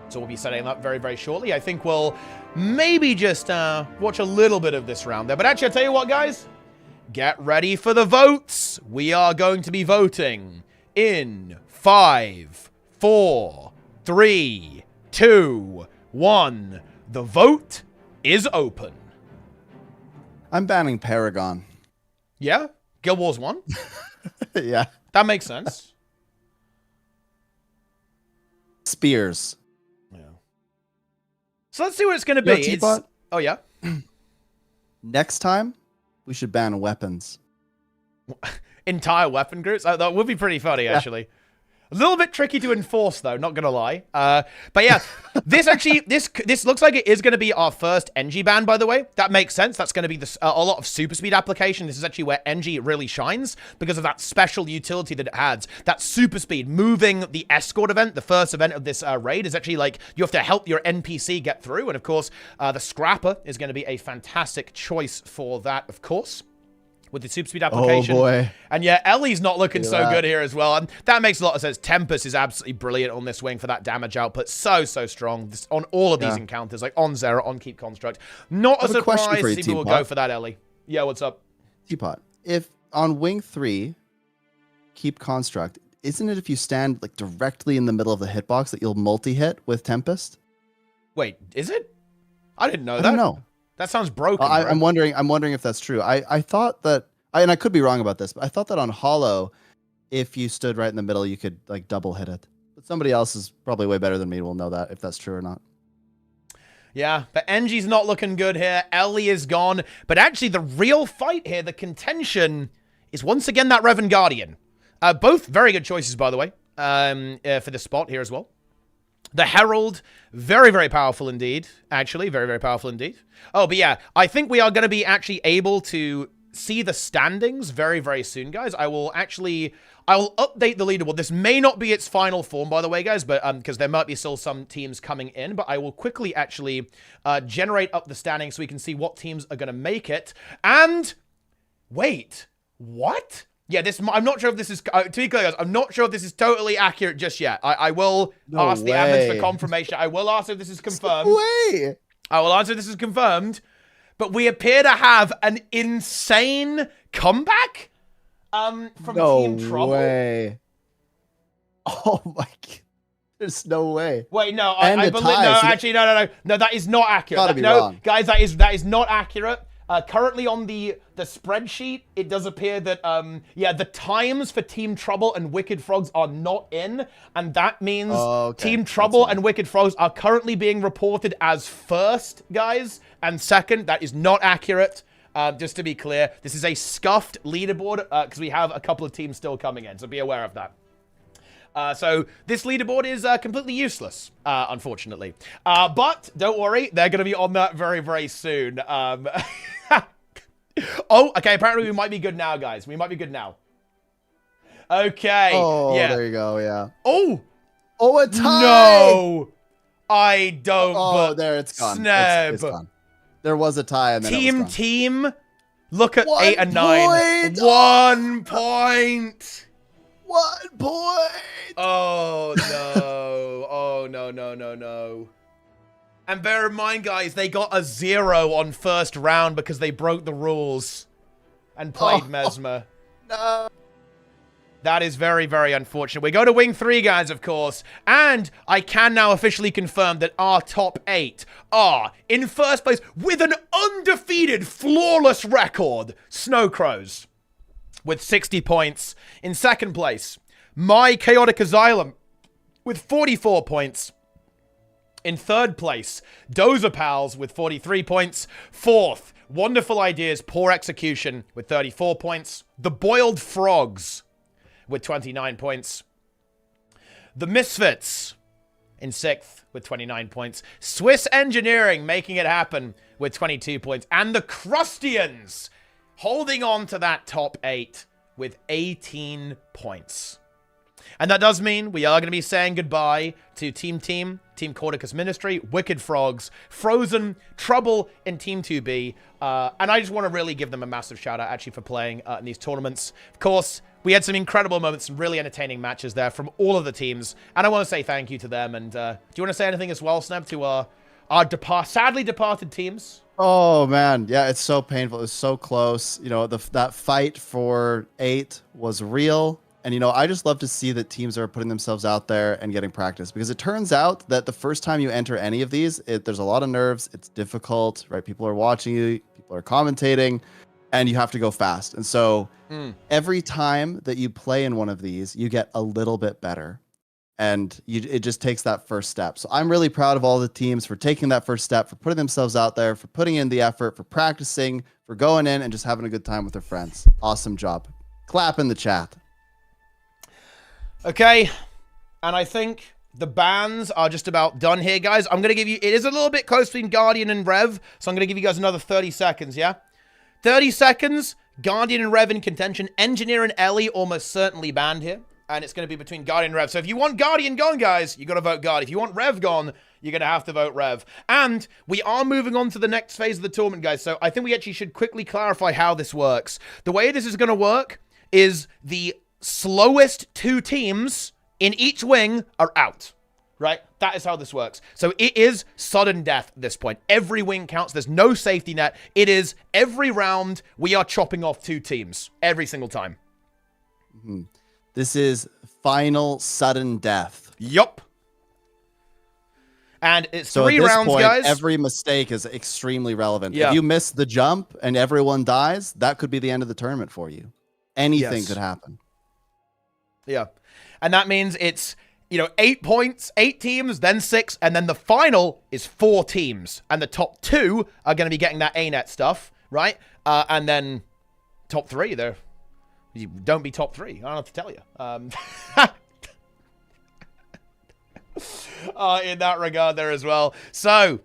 Speaker 2: So we'll be setting them up very, very shortly. I think we'll maybe just watch a little bit of this round there. But actually, I'll tell you what, guys. Get ready for the votes. We are going to be voting in 5, 4, 3, 2, 1. The vote is open.
Speaker 1: I'm banning Paragon.
Speaker 2: Yeah? Guild Wars 1?
Speaker 1: Yeah.
Speaker 2: That makes sense.
Speaker 1: Spears.
Speaker 2: Yeah. So let's see what it's going to be. Oh, yeah?
Speaker 1: Next time, we should ban weapons.
Speaker 2: Entire weapon groups? That would be pretty funny, actually. A little bit tricky to enforce, though, not gonna lie. But yeah, this looks like it is gonna be our first NG ban, by the way. That makes sense. That's gonna be a lot of super speed application. This is actually where NG really shines because of that special utility that it has. That super speed, moving the escort event, the first event of this raid, is actually like you have to help your NPC get through. And of course, the Scrapper is gonna be a fantastic choice for that, of course, with the super speed application.
Speaker 1: Oh boy.
Speaker 2: And yeah, Ellie's not looking so good here as well. And that makes a lot of sense. Tempest is absolutely brilliant on this wing for that damage output. So strong on all of these encounters, like on Zera, on Keep Construct. Not a surprise people will go for that, Ellie. Yeah, what's up?
Speaker 1: Teapot, if on wing 3, Keep Construct, isn't it if you stand like directly in the middle of the hitbox that you'll multi-hit with Tempest?
Speaker 2: Wait, is it? I didn't know that.
Speaker 1: I don't know.
Speaker 2: That sounds broken.
Speaker 1: I'm wondering if that's true. I thought that, and I could be wrong about this, but I thought that on Hollow, if you stood right in the middle, you could like double hit it. But somebody else is probably way better than me will know that if that's true or not.
Speaker 2: Yeah, but NG's not looking good here. Ellie is gone. But actually, the real fight here, the contention, is once again that Revan Guardian. Both very good choices, by the way, for the spot here as well. The Herald, very, very powerful indeed. Actually, very, very powerful indeed. Oh, but yeah, I think we are going to be actually able to see the standings very, very soon, guys. I will update the leaderboard. This may not be its final form, by the way, guys, but because there might be still some teams coming in, but I will quickly actually generate up the standings so we can see what teams are going to make it. And wait, what? Yeah, I'm not sure if this is, to be clear, guys, I'm not sure if this is totally accurate just yet. I will ask the admins for confirmation. I will ask if this is confirmed.
Speaker 1: No way.
Speaker 2: I will answer if this is confirmed. But we appear to have an insane comeback from Team Trouble.
Speaker 1: No way. Oh my God. There's no way.
Speaker 2: Wait, no, I believe, no, actually, no, that is not accurate.
Speaker 1: Gotta be wrong.
Speaker 2: Guys, that is not accurate. Currently on the spreadsheet, it does appear that, the times for Team Trouble and Wicked Frogs are not in, and that means Team Trouble and Wicked Frogs are currently being reported as first, guys, and second. That is not accurate. Just to be clear, this is a scuffed leaderboard, because we have a couple of teams still coming in, so be aware of that. So this leaderboard is completely useless, unfortunately. But don't worry, they're going to be on that very, very soon. Oh, okay, apparently we might be good now, guys. We might be good now. Okay.
Speaker 1: Oh,
Speaker 2: yeah.
Speaker 1: there you go, yeah.
Speaker 2: Oh!
Speaker 1: Oh, a tie!
Speaker 2: No! I don't,
Speaker 1: Oh, there, it's gone. It's gone. There was a tie, and then it was gone.
Speaker 2: Team, look at 8 and
Speaker 1: 9.
Speaker 2: 1 point!
Speaker 1: 1 point!
Speaker 2: Oh, no. Oh, no. And bear in mind, guys, they got a 0 on first round because they broke the rules and played Mesmer.
Speaker 1: No.
Speaker 2: That is very, very unfortunate. We go to Wing 3, guys, of course. And I can now officially confirm that our top 8 are in first place with an undefeated, flawless record, Snow Crows, with 60 points. In second place, My Chaotic Asylum with 44 points. In third place, Dozer Pals with 43 points. Fourth, Wonderful Ideas, Poor Execution with 34 points. The Boiled Frogs with 29 points. The Misfits in sixth with 29 points. Swiss Engineering making it happen with 22 points. And the Crustians holding on to that top 8 with 18 points. And that does mean we are going to be saying goodbye to Team Cordicus Ministry, Wicked Frogs, Frozen, Trouble, and Team 2B. And I just want to really give them a massive shout out actually for playing in these tournaments. Of course, we had some incredible moments, some really entertaining matches there from all of the teams. And I want to say thank you to them. And do you want to say anything as well, Sneb, to our sadly departed teams?
Speaker 1: Oh, man. Yeah, it's so painful. It was so close. You know, that fight for 8 was real. And, you know, I just love to see that teams are putting themselves out there and getting practice, because it turns out that the first time you enter any of these, there's a lot of nerves. It's difficult, right? People are watching you, people are commentating, and you have to go fast. And so every time that you play in one of these, you get a little bit better. And it just takes that first step. So I'm really proud of all the teams for taking that first step, for putting themselves out there, for putting in the effort, for practicing, for going in and just having a good time with their friends. Awesome job. Clap in the chat.
Speaker 2: Okay, And I think the bans are just about done here, guys. I'm going to give you... It is a little bit close between Guardian and Rev, so I'm going to give you guys another 30 seconds, yeah? 30 seconds, Guardian and Rev in contention. Engineer and Ellie almost certainly banned here. And it's going to be between Guardian and Rev. So if you want Guardian gone, guys, you got to vote Guard. If you want Rev gone, you're going to have to vote Rev. And we are moving on to the next phase of the tournament, guys. So I think we actually should quickly clarify how this works. The way this is going to work is the slowest 2 teams in each wing are out, right? That is how this works. So it is sudden death at this point. Every wing counts. There's no safety net. It is every round we are chopping off 2 teams every single time.
Speaker 1: Mm-hmm. This is final sudden death.
Speaker 2: Yup. And it's
Speaker 1: so
Speaker 2: 3
Speaker 1: at this
Speaker 2: rounds,
Speaker 1: point,
Speaker 2: guys.
Speaker 1: Every mistake is extremely relevant.
Speaker 2: Yeah.
Speaker 1: If you miss the jump and everyone dies, that could be the end of the tournament for you. Anything could happen.
Speaker 2: Yeah. And that means it's, 8 points, 8 teams, then 6, and then the final is 4 teams. And the top 2 are going to be getting that ArenaNet stuff, right? And then top 3, you don't be top 3. I don't know what to tell you. In that regard there as well. So,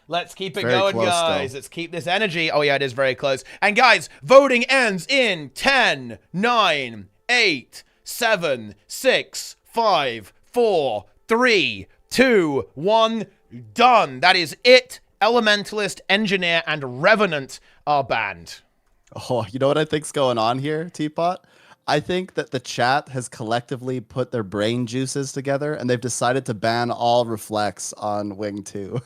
Speaker 2: let's keep it going, guys. Let's keep this energy. Oh, yeah, it is very close. And, guys, voting ends in 10, 9, 8, 7, 6, 5, 4, 3, 2, 1. Done. That is it. Elementalist, Engineer, and Revenant are banned.
Speaker 1: Oh, you know what I think's going on here, Teapot? I think that the chat has collectively put their brain juices together and they've decided to ban all reflex on Wing 2.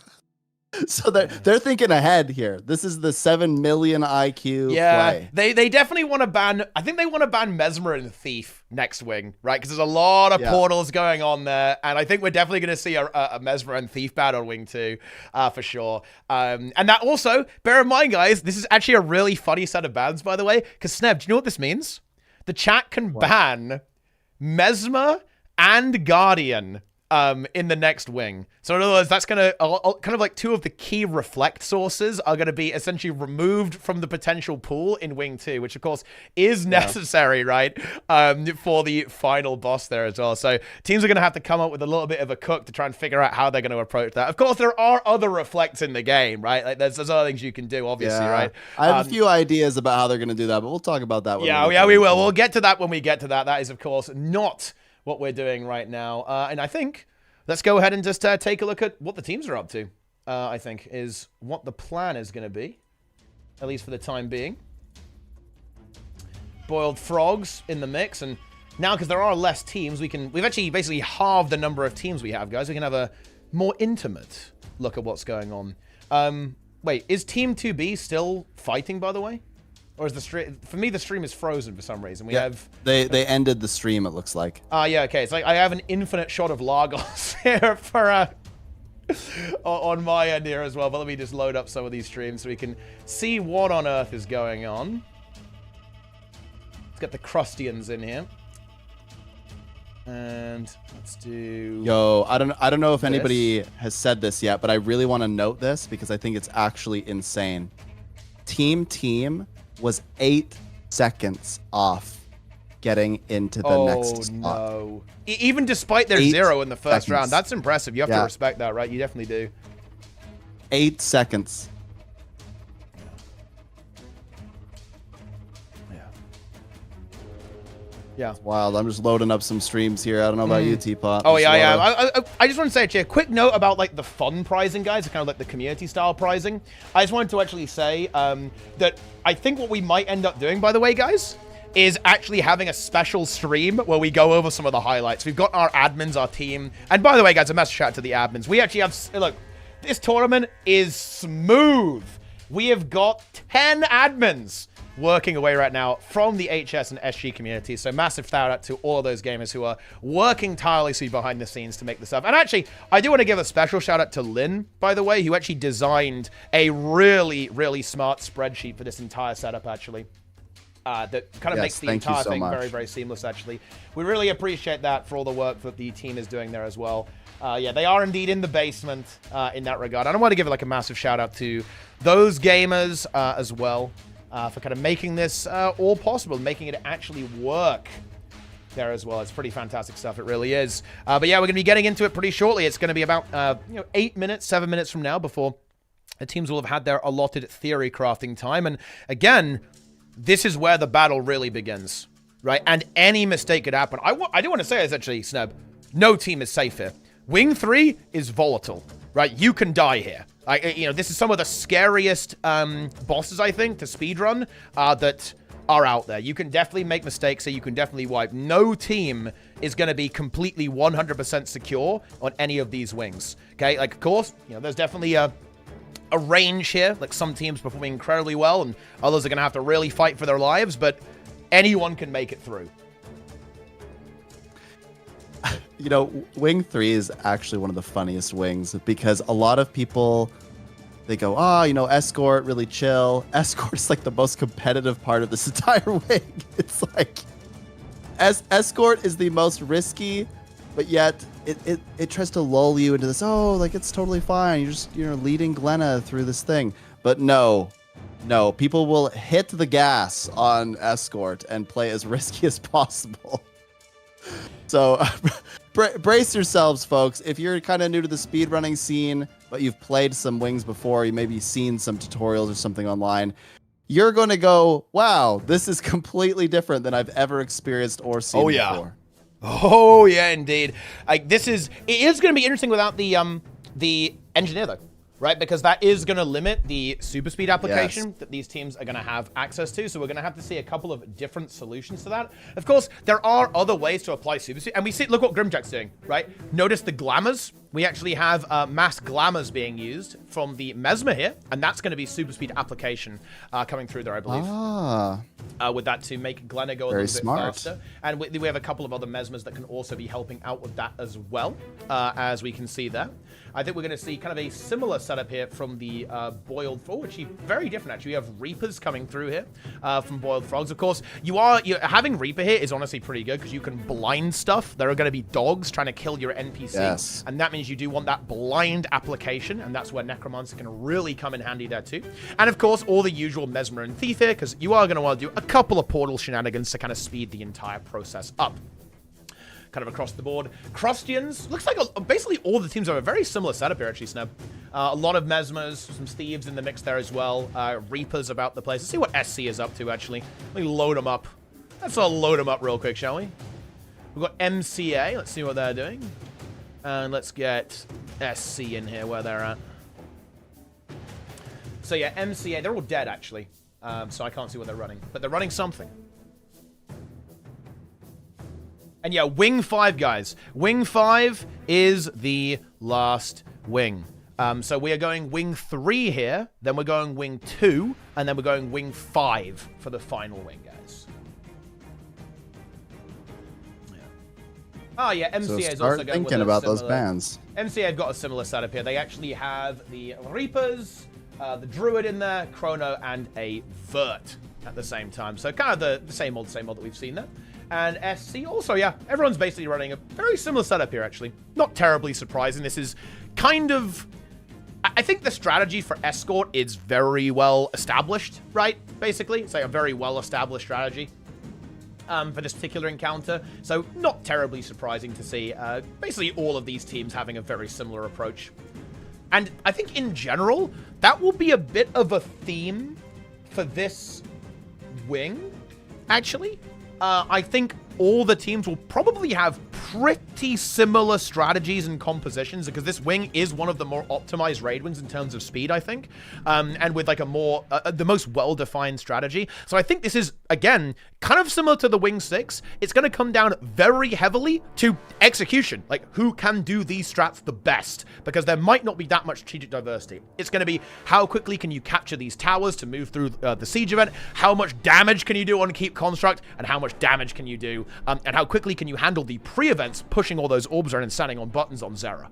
Speaker 1: So they're thinking ahead here. This is the 7 million IQ play.
Speaker 2: They definitely want to ban... I think they want to ban Mesmer and Thief next wing, right? Because there's a lot of portals going on there. And I think we're definitely going to see a Mesmer and Thief ban on Wing 2 for sure. And that also, bear in mind, guys, this is actually a really funny set of bans, by the way. Because, Sneb, do you know what this means? The chat can ban Mesmer and Guardian in the next wing. So in other words, that's going to kind of like 2 of the key reflect sources are going to be essentially removed from the potential pool in Wing 2, which of course is necessary, right? For the final boss there as well. So teams are going to have to come up with a little bit of a cook to try and figure out how they're going to approach that. Of course, there are other reflects in the game, right? Like there's other things you can do, obviously, right?
Speaker 1: I have a few ideas about how they're going to do that, but we'll talk about that.
Speaker 2: We will. We'll get to that when we get to that. That is, of course, not what we're doing right now. And I think let's go ahead and just take a look at what the teams are up to, I think, is what the plan is going to be, at least for the time being. Boiled Frogs in the mix, and now, because there are less teams, we've actually basically halved the number of teams we have, guys. We can have a more intimate look at what's going on. Wait, is Team 2B still fighting, by the way? Or is the stream... For me, the stream is frozen for some reason.
Speaker 1: They ended the stream, it looks like.
Speaker 2: Yeah, okay. It's like I have an infinite shot of Lagos here for... on my end here as well. But let me just load up some of these streams so we can see what on earth is going on. Let's get the Crustians in here. And let's do...
Speaker 1: Yo, I don't know if anybody has said this yet, but I really want to note this because I think it's actually insane. Team was 8 seconds off getting into the next spot.
Speaker 2: No. Even despite their 0 in the first round. That's impressive. You have to respect that, right? You definitely do.
Speaker 1: 8 seconds.
Speaker 2: Yeah.
Speaker 1: It's wild. I'm just loading up some streams here. I don't know about you, Teapot.
Speaker 2: Oh, yeah. I just want to say, actually, a quick note about, like, the fun prizing, guys. Kind of like the community-style prizing. I just wanted to actually say that I think what we might end up doing, by the way, guys, is actually having a special stream where we go over some of the highlights. We've got our admins, our team. And by the way, guys, a massive shout out to the admins. We actually have... Look, this tournament is smooth. We have got 10 admins working away right now from the HS and SG community. So massive shout out to all of those gamers who are working tirelessly behind the scenes to make this up. And actually, I do want to give a special shout out to Lynn, by the way, who actually designed a really, really smart spreadsheet for this entire setup, actually. That kind of makes the entire thing very, very seamless, actually. We really appreciate that for all the work that the team is doing there as well. Yeah, they are indeed in the basement in that regard. And I want to give like a massive shout out to those gamers as well. For kind of making this all possible, making it actually work there as well. It's pretty fantastic stuff. It really is. But yeah, we're going to be getting into it pretty shortly. It's going to be about 8 minutes, 7 minutes from now before the teams will have had their allotted theory crafting time. And again, this is where the battle really begins, right? And any mistake could happen. I do want to say this actually, Snub. No team is safe here. Wing 3 is volatile, right? You can die here. This is some of the scariest bosses, I think, to speedrun that are out there. You can definitely make mistakes, so you can definitely wipe. No team is going to be completely 100% secure on any of these wings, okay? Like, of course, there's definitely a range here. Like, some teams performing incredibly well, and others are going to have to really fight for their lives, but anyone can make it through.
Speaker 1: Wing 3 is actually one of the funniest wings because a lot of people, they go, escort, really chill. Escort is like the most competitive part of this entire wing. It's like, escort is the most risky, but yet it tries to lull you into this, it's totally fine. You're leading Glenna through this thing. But no, people will hit the gas on escort and play as risky as possible. So brace yourselves, folks. If you're kind of new to the speedrunning scene, but you've played some wings before, you maybe seen some tutorials or something online, you're going to go, wow, this is completely different than I've ever experienced or seen before.
Speaker 2: Oh, yeah, indeed. It is going to be interesting without the engineer, though. Right, because that is going to limit the super speed application that these teams are going to have access to. So we're going to have to see a couple of different solutions to that. Of course, there are other ways to apply super speed. And we see, look what Grimjack's doing, right? Notice the glamours. We actually have mass glamours being used from the Mesmer here. And that's going to be super speed application coming through there, I believe. With that to make Glenna go a little bit faster. And we have a couple of other Mesmers that can also be helping out with that as well, as we can see there. I think we're going to see kind of a similar setup here from the Boiled Frog, which is very different, actually. We have Reapers coming through here from Boiled Frogs. Of course, having Reaper here is honestly pretty good because you can blind stuff. There are going to be dogs trying to kill your NPC, and that means you do want that blind application, and that's where Necromancer can really come in handy there too. And of course, all the usual Mesmer and Thief here, because you are going to want to do a couple of portal shenanigans to kind of speed the entire process up. Kind of across the board. Crustians, looks like basically all the teams have a very similar setup here, actually, Snub. A lot of Mesmers, some Thieves in the mix there as well. Reapers about the place. Let's see what SC is up to, actually. Let me load them up. Let's load them up real quick, shall we? We've got MCA. Let's see what they're doing. And let's get SC in here, where they're at. So yeah, MCA, they're all dead, actually. So I can't see what they're running. But they're running something. And yeah, Wing 5, guys. Wing 5 is the last wing. So we are going Wing 3 here, then we're going Wing 2, and then we're going Wing 5 for the final wing, guys. Yeah. Oh, yeah, MCA is also going
Speaker 1: thinking about those bands.
Speaker 2: MCA have got a similar setup here. They actually have the Reapers, the Druid in there, Chrono, and a Vert at the same time. So kind of the same old that we've seen there. And SC also, yeah, everyone's basically running a very similar setup here, actually. Not terribly surprising. This is kind of... I think the strategy for Escort is very well established, right? Basically, it's like a very well-established strategy for this particular encounter. So not terribly surprising to see basically all of these teams having a very similar approach. And I think in general, that will be a bit of a theme for this wing, actually. I think all the teams will probably have pretty similar strategies and compositions because this wing is one of the more optimized raid wings in terms of speed, I think, and with like a more the most well-defined strategy. So I think this is, again, kind of similar to the Wing 6. It's going to come down very heavily to execution, like who can do these strats the best, because there might not be that much strategic diversity. It's going to be how quickly can you capture these towers to move through the siege event, how much damage can you do on Keep Construct, and how much damage can you do, and how quickly can you handle the pre-events, pushing all those orbs around and standing on buttons on Zera.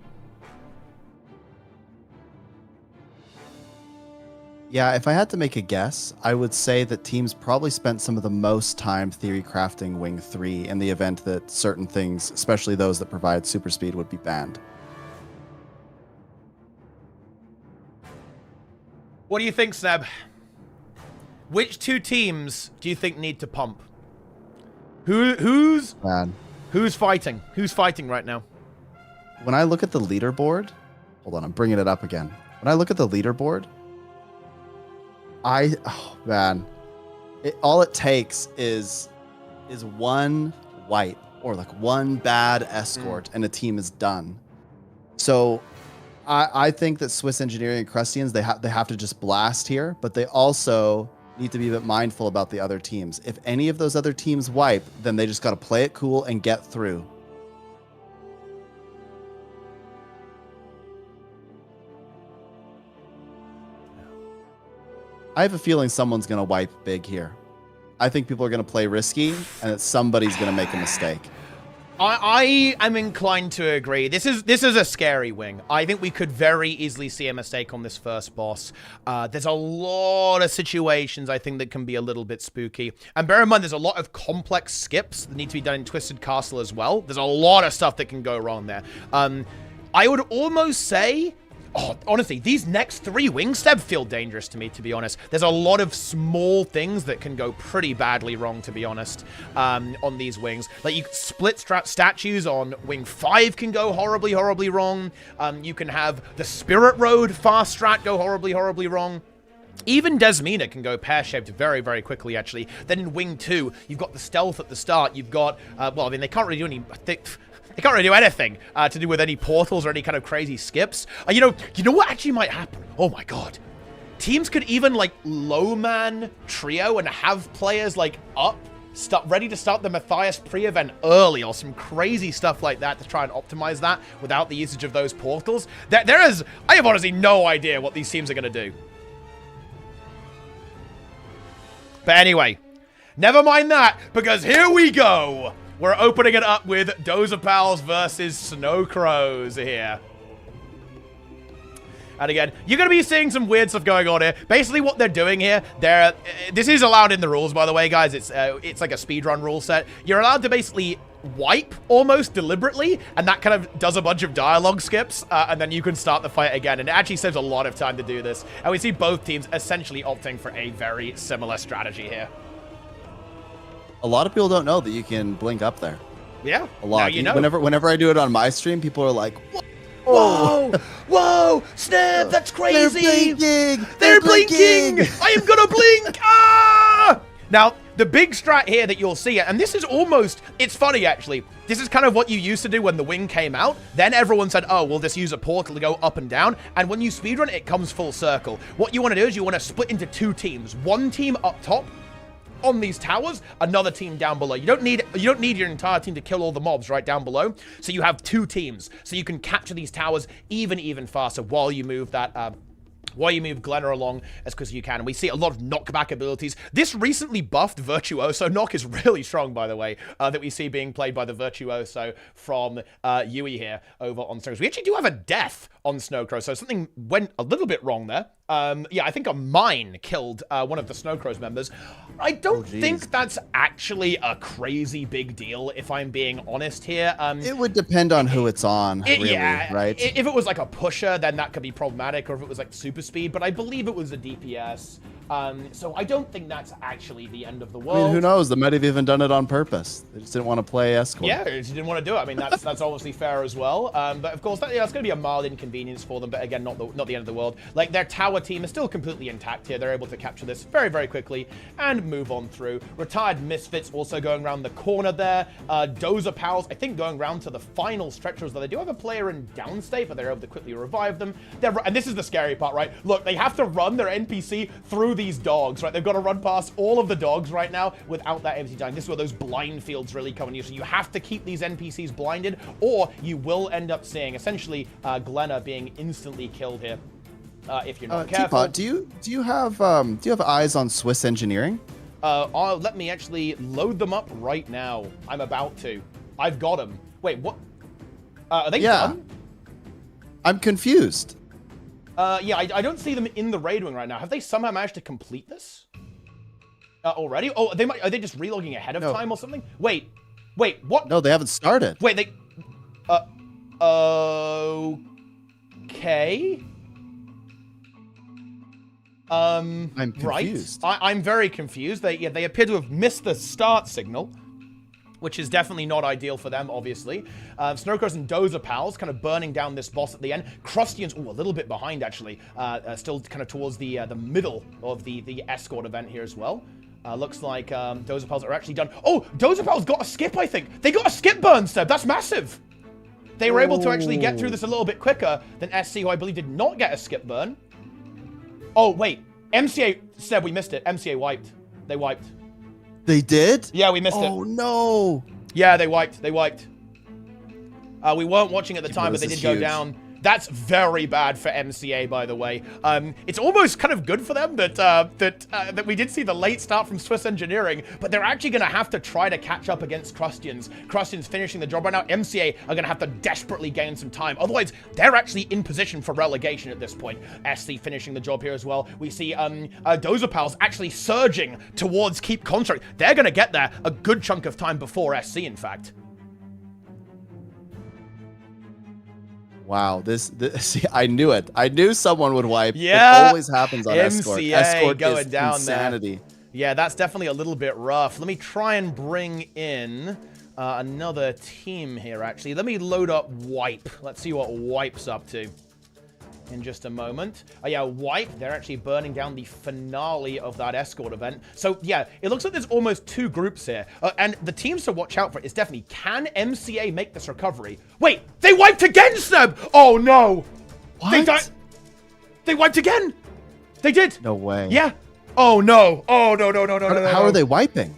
Speaker 1: Yeah, if I had to make a guess, I would say that teams probably spent some of the most time theory crafting Wing 3 in the event that certain things, especially those that provide super speed, would be banned.
Speaker 2: What do you think, Seb? Which two teams do you think need to pump? Who's
Speaker 1: Man.
Speaker 2: fighting? Who's fighting right now?
Speaker 1: When I look at the leaderboard, hold on, I'm bringing it up again. When I look at the leaderboard, oh man, all it takes is one wipe or like one bad escort and a team is done. So I think that Swiss Engineering and Crustians, they have to just blast here, but they also need to be a bit mindful about the other teams. If any of those other teams wipe, then they just got to play it cool and get through. I have a feeling someone's going to wipe big here. I think people are going to play risky, and that somebody's going to make a mistake.
Speaker 2: I am inclined to agree. This is a scary wing. I think we could very easily see a mistake on this first boss. There's a lot of situations, I think, that can be a little bit spooky. And bear in mind, there's a lot of complex skips that need to be done in Twisted Castle as well. There's a lot of stuff that can go wrong there. I would almost say... Oh, honestly, these next 3 wing steps feel dangerous to me, to be honest. There's a lot of small things that can go pretty badly wrong, to be honest, on these wings. Like, you split statues on wing 5 can go horribly, horribly wrong. You can have the Spirit Road fast strat go horribly, horribly wrong. Even Desmina can go pear-shaped very, very quickly, actually. Then in wing 2, you've got the stealth at the start. You've got, well, I mean, they can't really do any... They can't really do anything to do with any portals or any kind of crazy skips. You know what actually might happen? Oh my god. Teams could even, like, low-man trio and have players, like, ready to start the Matthias pre-event early or some crazy stuff like that to try and optimize that without the usage of those portals. I have honestly no idea what these teams are going to do. But anyway, never mind that, because here we go. We're opening it up with Dozer Pals versus Snow Crows here. And again, you're going to be seeing some weird stuff going on here. Basically, what they're doing here, this is allowed in the rules, by the way, guys. It's like a speedrun rule set. You're allowed to basically wipe almost deliberately, and that kind of does a bunch of dialogue skips, and then you can start the fight again. And it actually saves a lot of time to do this. And we see both teams essentially opting for a very similar strategy here.
Speaker 1: A lot of people don't know that you can blink up there.
Speaker 2: Yeah.
Speaker 1: A lot.
Speaker 2: Now you know.
Speaker 1: Whenever I do it on my stream, people are like,
Speaker 2: whoa, whoa, snap, that's crazy. They're blinking. I am gonna blink. Ah! Now, the big strat here that you'll see, and this is almost, it's funny actually, this is kind of what you used to do when the wing came out. Then everyone said, oh, we'll just use a portal to go up and down. And when you speedrun, it comes full circle. What you want to do is you want to split into 2 teams. One team up top on these towers, another team down below. You don't need your entire team to kill all the mobs right down below. So you have 2 teams. So you can capture these towers even faster while you move that Glenna along as quick as you can. And we see a lot of knockback abilities. This recently buffed Virtuoso knock is really strong, by the way, that we see being played by the Virtuoso from Yui here over on Snow Crow. We actually do have a death on Snow Crow, so something went a little bit wrong there. Yeah, I think a mine killed one of the Snow Crow's members. I don't think that's actually a crazy big deal, if I'm being honest here.
Speaker 1: It would depend on who it's on, really,
Speaker 2: yeah,
Speaker 1: right?
Speaker 2: If it was like a pusher, then that could be problematic, or if it was like super speed, but I believe it was a DPS. So I don't think that's actually the end of the world.
Speaker 1: I mean, who knows? They might have even done it on purpose. They just didn't want to play escort.
Speaker 2: Yeah, they just didn't want to do it. I mean, that's obviously fair as well. But of course, that's going to be a mild inconvenience for them. But again, not the end of the world. Like, their tower team is still completely intact here. They're able to capture this very, very quickly and move on through. Retired Misfits also going around the corner there. Dozer Pals, I think, going around to the final stretchers. Though they do have a player in downstate, but they're able to quickly revive them. And this is the scary part, right? Look, they have to run their NPC through these dogs, right? They've got to run past all of the dogs right now without that NPC dying. This is where those blind fields really come in use. So you have to keep these NPCs blinded, or you will end up seeing essentially Glenna being instantly killed here if you're not careful.
Speaker 1: Teapot, do you have eyes on Swiss Engineering?
Speaker 2: Let me actually load them up right now. I'm about to. I've got them. Wait, what? Are they done?
Speaker 1: I'm confused.
Speaker 2: Yeah, I don't see them in the raid wing right now. Have they somehow managed to complete this already? Oh, are they just relogging ahead of time or something? Wait, what?
Speaker 1: No, they haven't started.
Speaker 2: Wait, okay.
Speaker 1: I'm confused.
Speaker 2: Right. I'm very confused. They appear to have missed the start signal. which is definitely not ideal for them, obviously. Snowcrows and Dozer Pals kind of burning down this boss at the end. Crustians, a little bit behind, actually. Still kind of towards the middle of the escort event here as well. Looks like Dozer Pals are actually done. Oh, Dozer Pals got a skip, I think. They got a skip burn, Seb. That's massive. They were able to actually get through this a little bit quicker than SC, who I believe did not get a skip burn. Oh, wait. MCA, Seb, we missed it. MCA wiped. They wiped.
Speaker 1: They did?
Speaker 2: Yeah, we missed it.
Speaker 1: Oh, no.
Speaker 2: Yeah, they wiped. They wiped. We weren't watching at the time, but they did go down. That's very bad for MCA, by the way. It's almost kind of good for them that we did see the late start from Swiss Engineering, but they're actually going to have to try to catch up against Crustians. Crustians finishing the job right now. MCA are going to have to desperately gain some time. Otherwise, they're actually in position for relegation at this point. SC finishing the job here as well. We see Dozer Pals actually surging towards Keep Construct. They're going to get there a good chunk of time before SC, in fact.
Speaker 1: Wow, this see, I knew it. I knew someone would wipe.
Speaker 2: Yeah,
Speaker 1: it always happens on Escort. Escort
Speaker 2: going
Speaker 1: is
Speaker 2: down
Speaker 1: insanity.
Speaker 2: There. Yeah, that's definitely a little bit rough. Let me try and bring in another team here, actually. Let me load up Wipe. Let's see what Wipe's up to in just a moment. Oh, yeah, Wipe, they're actually burning down the finale of that Escort event. So, yeah, it looks like there's almost two groups here. And the teams to watch out for is definitely, can MCA make this recovery? Wait, they wiped again, Seb! Oh, no!
Speaker 1: What?
Speaker 2: They wiped again! They did!
Speaker 1: No way.
Speaker 2: Yeah. Oh, no. Oh, no.
Speaker 1: How are they wiping?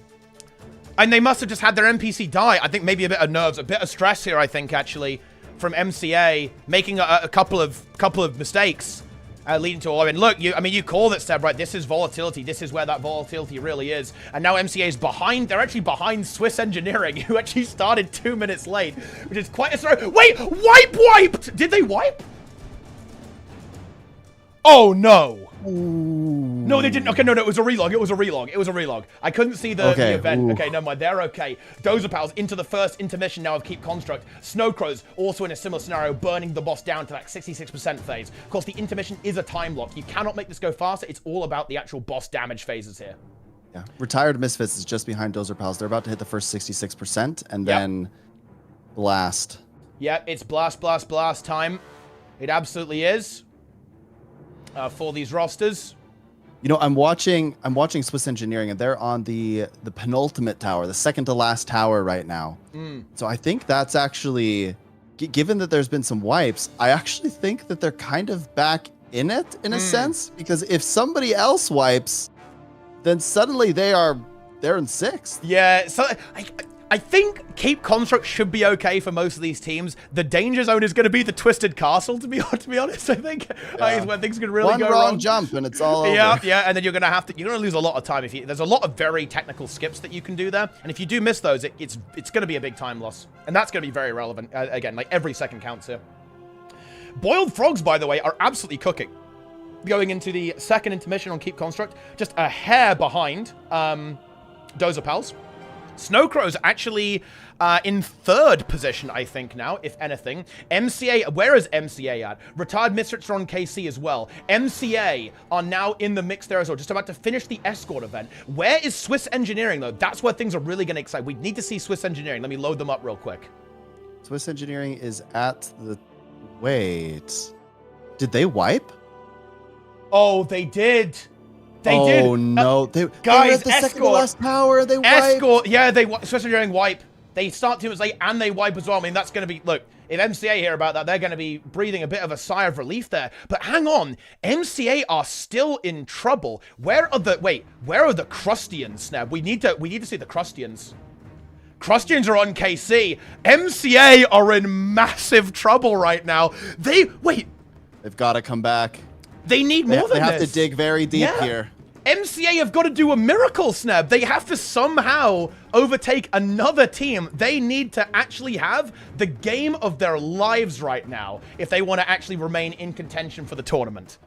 Speaker 2: And they must have just had their NPC die. I think maybe a bit of nerves, a bit of stress here, I think, actually, from MCA, making a couple of mistakes, leading to all. And look, you called it, Seb, right? This is volatility. This is where that volatility really is. And now MCA is behind. They're actually behind Swiss Engineering, who actually started 2 minutes late, which is quite a story. Wait, wiped! Did they wipe? Oh, no.
Speaker 1: Ooh.
Speaker 2: No, they didn't. Okay, no, it was a relog. I couldn't see the event. Ooh. Okay, never mind. They're okay. Dozer Pals into the first intermission now of Keep Construct. Snowcrows also in a similar scenario, burning the boss down to that 66% phase. Of course, the intermission is a time lock. You cannot make this go faster. It's all about the actual boss damage phases here.
Speaker 1: Yeah, Retired Misfits is just behind Dozer Pals. They're about to hit the first 66%, and then blast.
Speaker 2: Yep, it's blast time. It absolutely is. For these rosters.
Speaker 1: You know, I'm watching Swiss Engineering, and they're on the penultimate tower, the second to last tower right now. So I think that's actually, given that there's been some wipes, I actually think that they're kind of back in it in a sense, because if somebody else wipes, then suddenly they're in sixth.
Speaker 2: Yeah, so I think Keep Construct should be okay for most of these teams. The danger zone is going to be the Twisted Castle, to be honest. I think is when things can really go wrong.
Speaker 1: One wrong jump and it's all over.
Speaker 2: Yeah, and then you're going to lose a lot of time there's a lot of very technical skips that you can do there, and if you do miss those, it's going to be a big time loss, and that's going to be very relevant. Again, like every second counts here. Boiled Frogs, by the way, are absolutely cooking. Going into the second intermission on Keep Construct, just a hair behind Dozer Pals. Snowcrows actually in third position, I think, now, if anything. MCA, where is MCA at? Retired Misfits are on KC as well. MCA are now in the mix there as well, just about to finish the Escort event. Where is Swiss Engineering, though? That's where things are really going to excite. We need to see Swiss Engineering. Let me load them up real quick.
Speaker 1: Swiss Engineering is at the... Wait. Did they wipe?
Speaker 2: Oh, they did. They did.
Speaker 1: Oh, no.
Speaker 2: Guys,
Speaker 1: they were at the second to last tower. They wiped.
Speaker 2: Escort. Yeah, Swiss Engineering wipe. They start 2 minutes late and they wipe as well. I mean, that's going to be... Look, if MCA hear about that, they're going to be breathing a bit of a sigh of relief there. But hang on. MCA are still in trouble. Where are the Crustians now? We need to see the Crustians. Crustians are on KC. MCA are in massive trouble right now. They've
Speaker 1: got to come back.
Speaker 2: They need more than this.
Speaker 1: They have to dig very deep here.
Speaker 2: MCA have got to do a miracle, Snap. They have to somehow overtake another team. They need to actually have the game of their lives right now if they want to actually remain in contention for the tournament.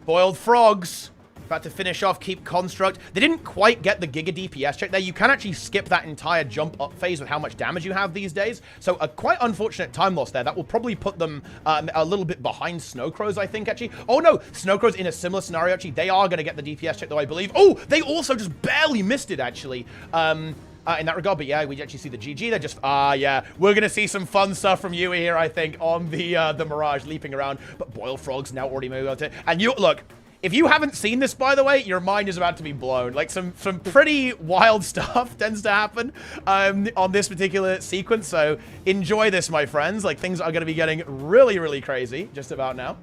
Speaker 2: Boiled Frogs. About to finish off Keep Construct. They didn't quite get the Giga DPS check there. You can actually skip that entire jump up phase with how much damage you have these days. So a quite unfortunate time loss there. That will probably put them a little bit behind Snowcrows, I think, actually. Oh, no. Snowcrows in a similar scenario, actually. They are going to get the DPS check, though, I believe. Oh, they also just barely missed it, actually. In that regard, but yeah, we actually see the GG. They're just, yeah, we're gonna see some fun stuff from Yui here, I think, on the Mirage leaping around. But Boiled Frog's now already moved on to it. And you look, if you haven't seen this, by the way, your mind is about to be blown. Like some pretty wild stuff tends to happen on this particular sequence. So enjoy this, my friends. Like things are gonna be getting really, really crazy just about now.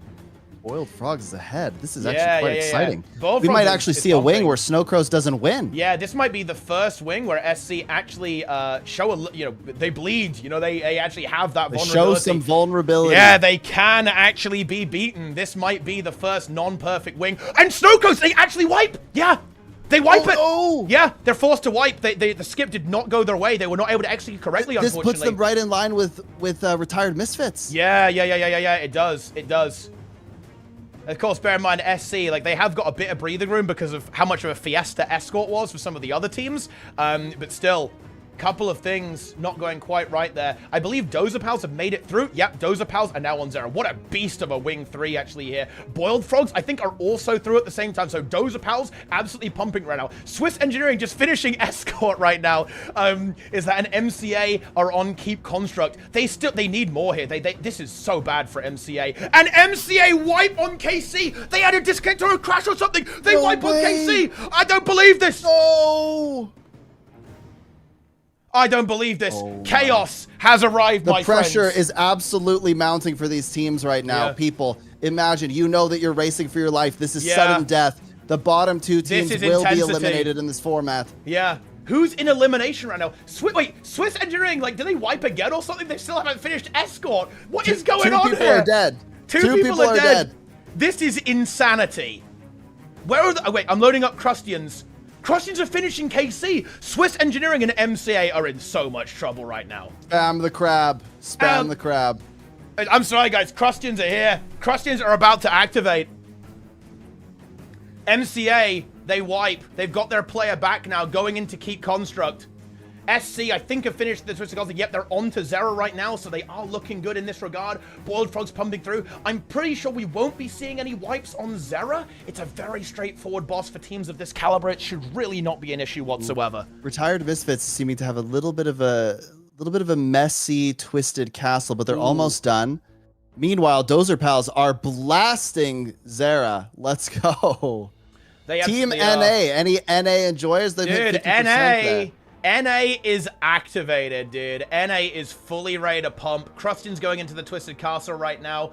Speaker 1: Boiled Frogs is ahead. This is actually quite exciting.
Speaker 2: Yeah.
Speaker 1: We might actually see a wing where Snowcrows doesn't win.
Speaker 2: Yeah, this might be the first wing where SC actually show a, they bleed. They actually have that vulnerability.
Speaker 1: Show some vulnerability.
Speaker 2: Yeah, they can actually be beaten. This might be the first non-perfect wing. And Snowcrows, they actually wipe. Yeah. They wipe it. Oh. Yeah, they're forced to wipe. The skip did not go their way. They were not able to execute correctly, unfortunately.
Speaker 1: This puts them right in line with Retired Misfits.
Speaker 2: Yeah. It does. It does. Of course, bear in mind, SC, like, they have got a bit of breathing room because of how much of a fiesta Escort was for some of the other teams. But still, couple of things not going quite right there. I believe Dozer Pals have made it through. Yep, Dozer Pals are now on Zero. What a beast of a Wing 3, actually, here. Boiled Frogs, I think, are also through at the same time. So Dozer Pals absolutely pumping right now. Swiss Engineering just finishing Escort right now. Is that an MCA are on Keep Construct? They need more here. This is so bad for MCA. An MCA wipe on KC. They had a disconnect or a crash or something. They wipe on KC. I don't believe this.
Speaker 1: No.
Speaker 2: I don't believe this. Chaos has arrived, my friends.
Speaker 1: The pressure is absolutely mounting for these teams right now. People, imagine, you know that you're racing for your life. This is sudden death. The bottom two teams will be eliminated in this format.
Speaker 2: Yeah. Who's in elimination right now? Swiss Engineering, like, did they wipe again or something? They still haven't finished Escort. What is going on here?
Speaker 1: Two people are dead.
Speaker 2: Two people are dead. This is insanity. Where are the... Oh, wait, I'm loading up Crustians. Crustians are finishing KC. Swiss Engineering and MCA are in so much trouble right now.
Speaker 1: Spam the crab. Spam the crab.
Speaker 2: I'm sorry, guys. Crustians are here. Crustians are about to activate. MCA, they wipe. They've got their player back now, going into Keep Construct. SC, I think, have finished the Twisted Gods. Yep, they're on to Zera right now, so they are looking good in this regard. Boiled Frogs pumping through. I'm pretty sure we won't be seeing any wipes on Zera. It's a very straightforward boss for teams of this caliber. It should really not be an issue whatsoever.
Speaker 1: Retired Misfits seeming to have a little bit of a messy, twisted castle, but they're almost done. Meanwhile, Dozer Pals are blasting Zera. Let's go. Team NA. Any NA enjoyers?
Speaker 2: Dude, NA. NA is activated, dude. NA is fully ready to pump. Crustian's going into the Twisted Castle right now.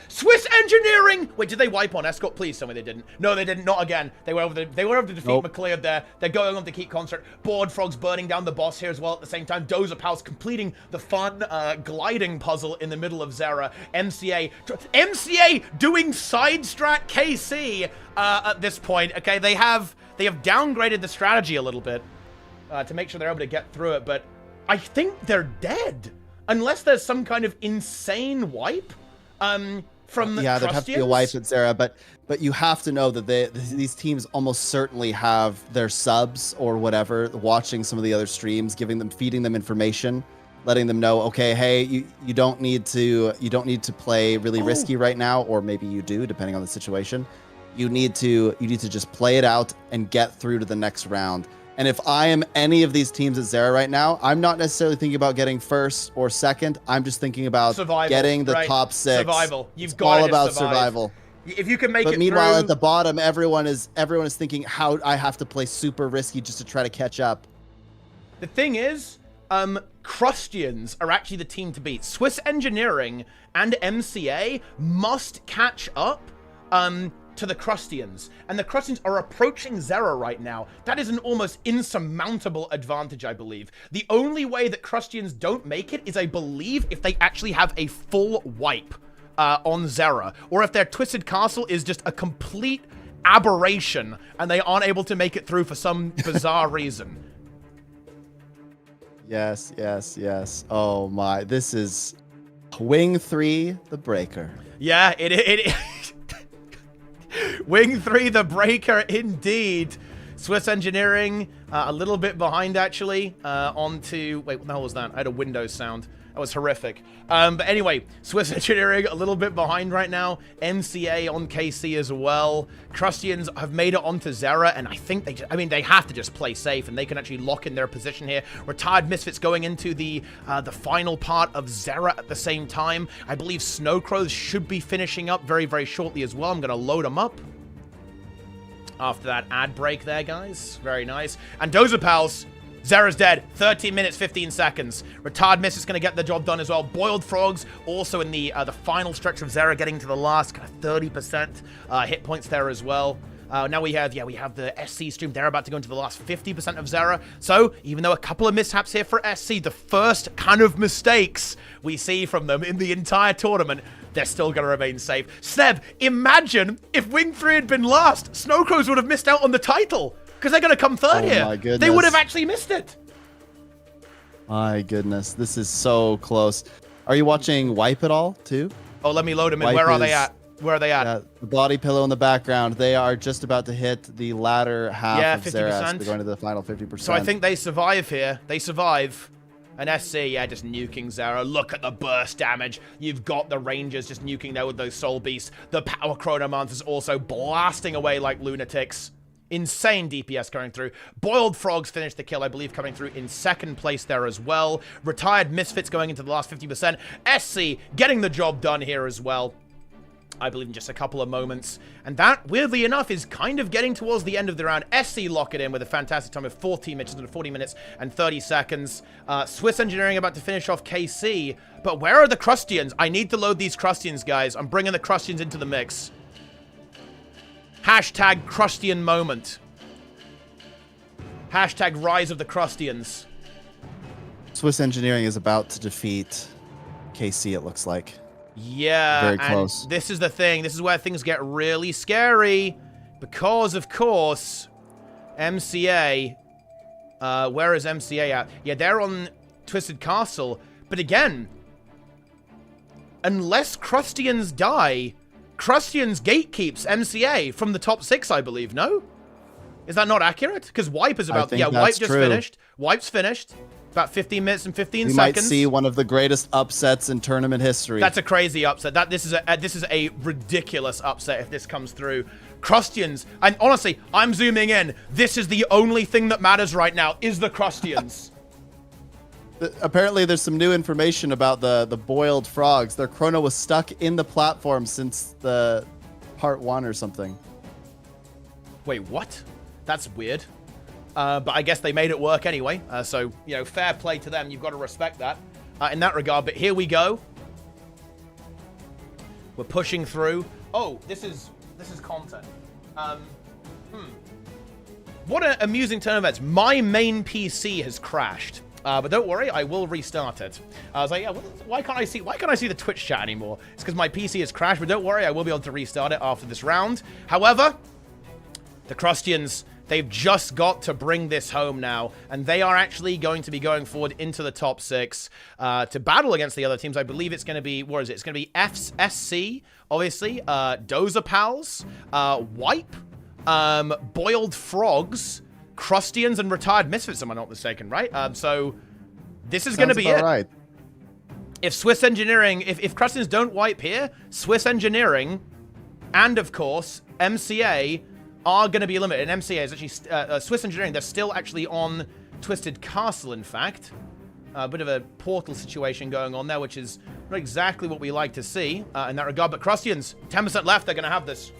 Speaker 2: Swiss Engineering! Wait, did they wipe on Escort? Please tell me they didn't. No, they didn't. Not again. They were able to defeat McClear there. They're going on to Keep Construct. Boiled Frogs burning down the boss here as well at the same time. Dozer Pals completing the fun gliding puzzle in the middle of Zera. MCA doing side strat KC at this point. Okay, they have downgraded the strategy a little bit. To make sure they're able to get through it, but I think they're dead. Unless there's some kind of insane wipe from the
Speaker 1: there'd have to be a wipe at Zera, but you have to know that these teams almost certainly have their subs or whatever watching some of the other streams, feeding them information, letting them know, okay, hey, you don't need to play really risky right now, or maybe you do, depending on the situation. You need to just play it out and get through to the next round. And if I am any of these teams at Zera right now, I'm not necessarily thinking about getting first or second. I'm just thinking about getting the top 6.
Speaker 2: Survival. You've got
Speaker 1: all about survival.
Speaker 2: If you can make it through.
Speaker 1: But meanwhile, at the bottom, everyone is thinking how I have to play super risky just to try to catch up.
Speaker 2: The thing is, Crustians are actually the team to beat. Swiss Engineering and MCA must catch up. To the Crustians, and the Crustians are approaching Zera right now. That is an almost insurmountable advantage, I believe. The only way that Crustians don't make it is, I believe, if they actually have a full wipe on Zera, or if their Twisted Castle is just a complete aberration and they aren't able to make it through for some bizarre reason.
Speaker 1: Yes. Oh my, this is Wing 3, the breaker.
Speaker 2: Yeah, it Wing 3, the breaker, indeed. Swiss Engineering, a little bit behind, actually, onto... Wait, what the hell was that? I had a Windows sound. That was horrific. But anyway, Swiss Engineering a little bit behind right now. MCA on KC as well. Crustians have made it onto Zera, and I think they have to just play safe, and they can actually lock in their position here. Retired Misfits going into the final part of Zera at the same time. I believe Snowcrows should be finishing up very, very shortly as well. I'm going to load them up. After that ad break there, guys. Very nice. And Dozer Pals... Zera's dead. 13 minutes, 15 seconds. Retired Miss is going to get the job done as well. Boiled Frogs also in the final stretch of Zera, getting to the last kind of 30% hit points there as well. Now we have the SC stream. They're about to go into the last 50% of Zera. So even though a couple of mishaps here for SC, the first kind of mistakes we see from them in the entire tournament, they're still going to remain safe. Sneb, imagine if Wing 3 had been last. Snowcrows would have missed out on the title. Because they're going to come third here.
Speaker 1: My goodness.
Speaker 2: They would have actually missed it.
Speaker 1: My goodness. This is so close. Are you watching Wipe at all, too?
Speaker 2: Oh, let me load them in. Where are they at? Where are they at?
Speaker 1: The body pillow in the background. They are just about to hit the latter half of Zera. They're going to the final 50%.
Speaker 2: So I think they survive here. They survive. And SC, yeah, just nuking Zera. Look at the burst damage. You've got the Rangers just nuking there with those Soul Beasts. The Power Chronomancers also blasting away like lunatics. Insane DPS going through. Boiled Frogs finished the kill, I believe, coming through in second place there as well. Retired Misfits going into the last 50%. SC getting the job done here as well. I believe in just a couple of moments. And that, weirdly enough, is kind of getting towards the end of the round. SC lock it in with a fantastic time of 40 minutes and 30 seconds. Swiss Engineering about to finish off KC. But where are the Crustians? I need to load these Crustians, guys. I'm bringing the Crustians into the mix. Hashtag Crustian moment. Hashtag rise of the Crustians.
Speaker 1: Swiss Engineering is about to defeat KC, it looks like.
Speaker 2: Yeah,
Speaker 1: very close.
Speaker 2: And this is the thing. This is where things get really scary. Because, of course, MCA... where is MCA at? Yeah, they're on Twisted Castle. But again, unless Crustians die... Crustians gatekeeps MCA from the top 6, I believe, no? Is that not accurate? Because Wipe is about... Yeah, Wipe just finished. Wipe's finished. About 15 minutes and 15 seconds.
Speaker 1: We might see one of the greatest upsets in tournament history.
Speaker 2: That's a crazy upset. This is a ridiculous upset if this comes through. Crustians, and honestly, I'm zooming in. This is the only thing that matters right now, is the Crustians.
Speaker 1: Apparently, there's some new information about the boiled frogs. Their chrono was stuck in the platform since the part 1 or something.
Speaker 2: Wait, what? That's weird. But I guess they made it work anyway. So, you know, fair play to them. You've got to respect that in that regard. But here we go. We're pushing through. Oh, this is content. What an amusing turn of events. My main PC has crashed. But don't worry, I will restart it. I was like, yeah, why can't I see the Twitch chat anymore? It's because my PC has crashed, but don't worry, I will be able to restart it after this round. However, the Crustians, they've just got to bring this home now, and they are actually going to be going forward into the top 6 to battle against the other teams. I believe it's going to be, what is it? It's going to be SC, obviously, Dozer Pals, Wipe, Boiled Frogs, Crustians, and Retired Misfits, if I'm not mistaken, right? So this is going to be it. Right. If Swiss Engineering, if Crustians don't wipe here, Swiss Engineering, and of course MCA are going to be eliminated. And MCA is actually Swiss Engineering. They're still actually on Twisted Castle, in fact. A bit of a portal situation going on there, which is not exactly what we like to see in that regard. But Crustians, 10% left. They're going to have this.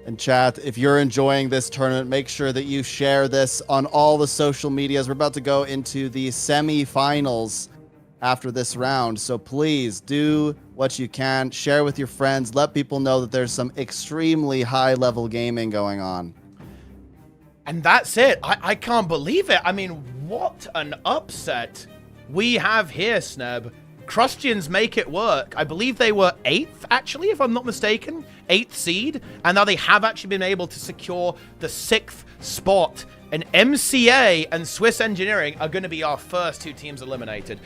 Speaker 1: And chat, if you're enjoying this tournament, make sure that you share this on all the social medias. We're about to go into the semifinals after this round. So please do what you can. Share with your friends. Let people know that there's some extremely high-level gaming going on.
Speaker 2: And that's it. I can't believe it. I mean, what an upset we have here, Sneb. Crustians make it work. I believe they were 8th, actually, if I'm not mistaken. 8th seed. And now they have actually been able to secure the 6th spot. And MCA and Swiss Engineering are going to be our first 2 teams eliminated.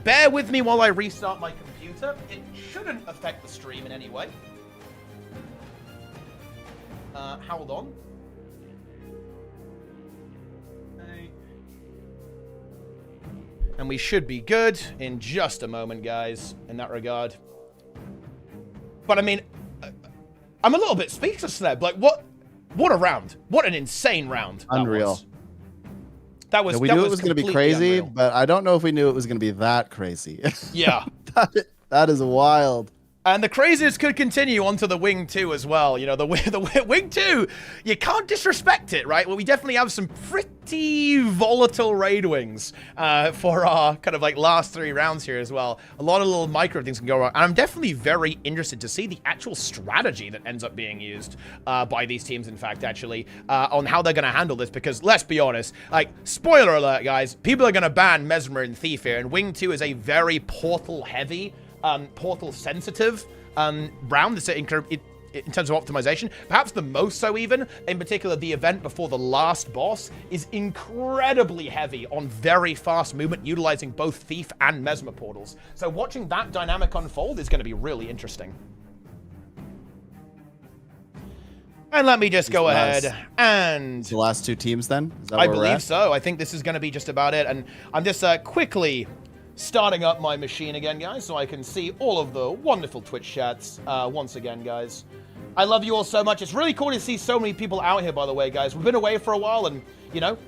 Speaker 2: Bear with me while I restart my computer. It shouldn't affect the stream in any way. Hold on. And we should be good in just a moment, guys, in that regard. But I mean, I'm a little bit speechless there. Like, what a round. What an insane round.
Speaker 1: Unreal.
Speaker 2: That was,
Speaker 1: we knew it was going to be crazy,
Speaker 2: unreal.
Speaker 1: But I don't know if we knew it was going to be that crazy.
Speaker 2: Yeah.
Speaker 1: That is wild.
Speaker 2: And the craziness could continue onto the Wing 2 as well. You know, the Wing 2, you can't disrespect it, right? Well, we definitely have some pretty volatile raid wings for our kind of like last 3 rounds here as well. A lot of little micro things can go wrong. And I'm definitely very interested to see the actual strategy that ends up being used by these teams, in fact, actually, on how they're going to handle this. Because let's be honest, like, spoiler alert, guys, people are going to ban Mesmer and Thief here. And Wing 2 is a very portal-heavy, portal-sensitive round in terms of optimization. Perhaps the most so even. In particular, the event before the last boss is incredibly heavy on very fast movement, utilizing both Thief and Mesmer portals. So watching that dynamic unfold is going to be really interesting. And let me just go ahead and...
Speaker 1: The last 2 teams then? Is that
Speaker 2: I
Speaker 1: where we're
Speaker 2: believe
Speaker 1: at?
Speaker 2: so. I think this is going to be just about it. And I'm just quickly starting up my machine again, guys, so I can see all of the wonderful Twitch chats once again, guys. I love you all so much. It's really cool to see so many people out here, by the way, guys. We've been away for a while, and, you know,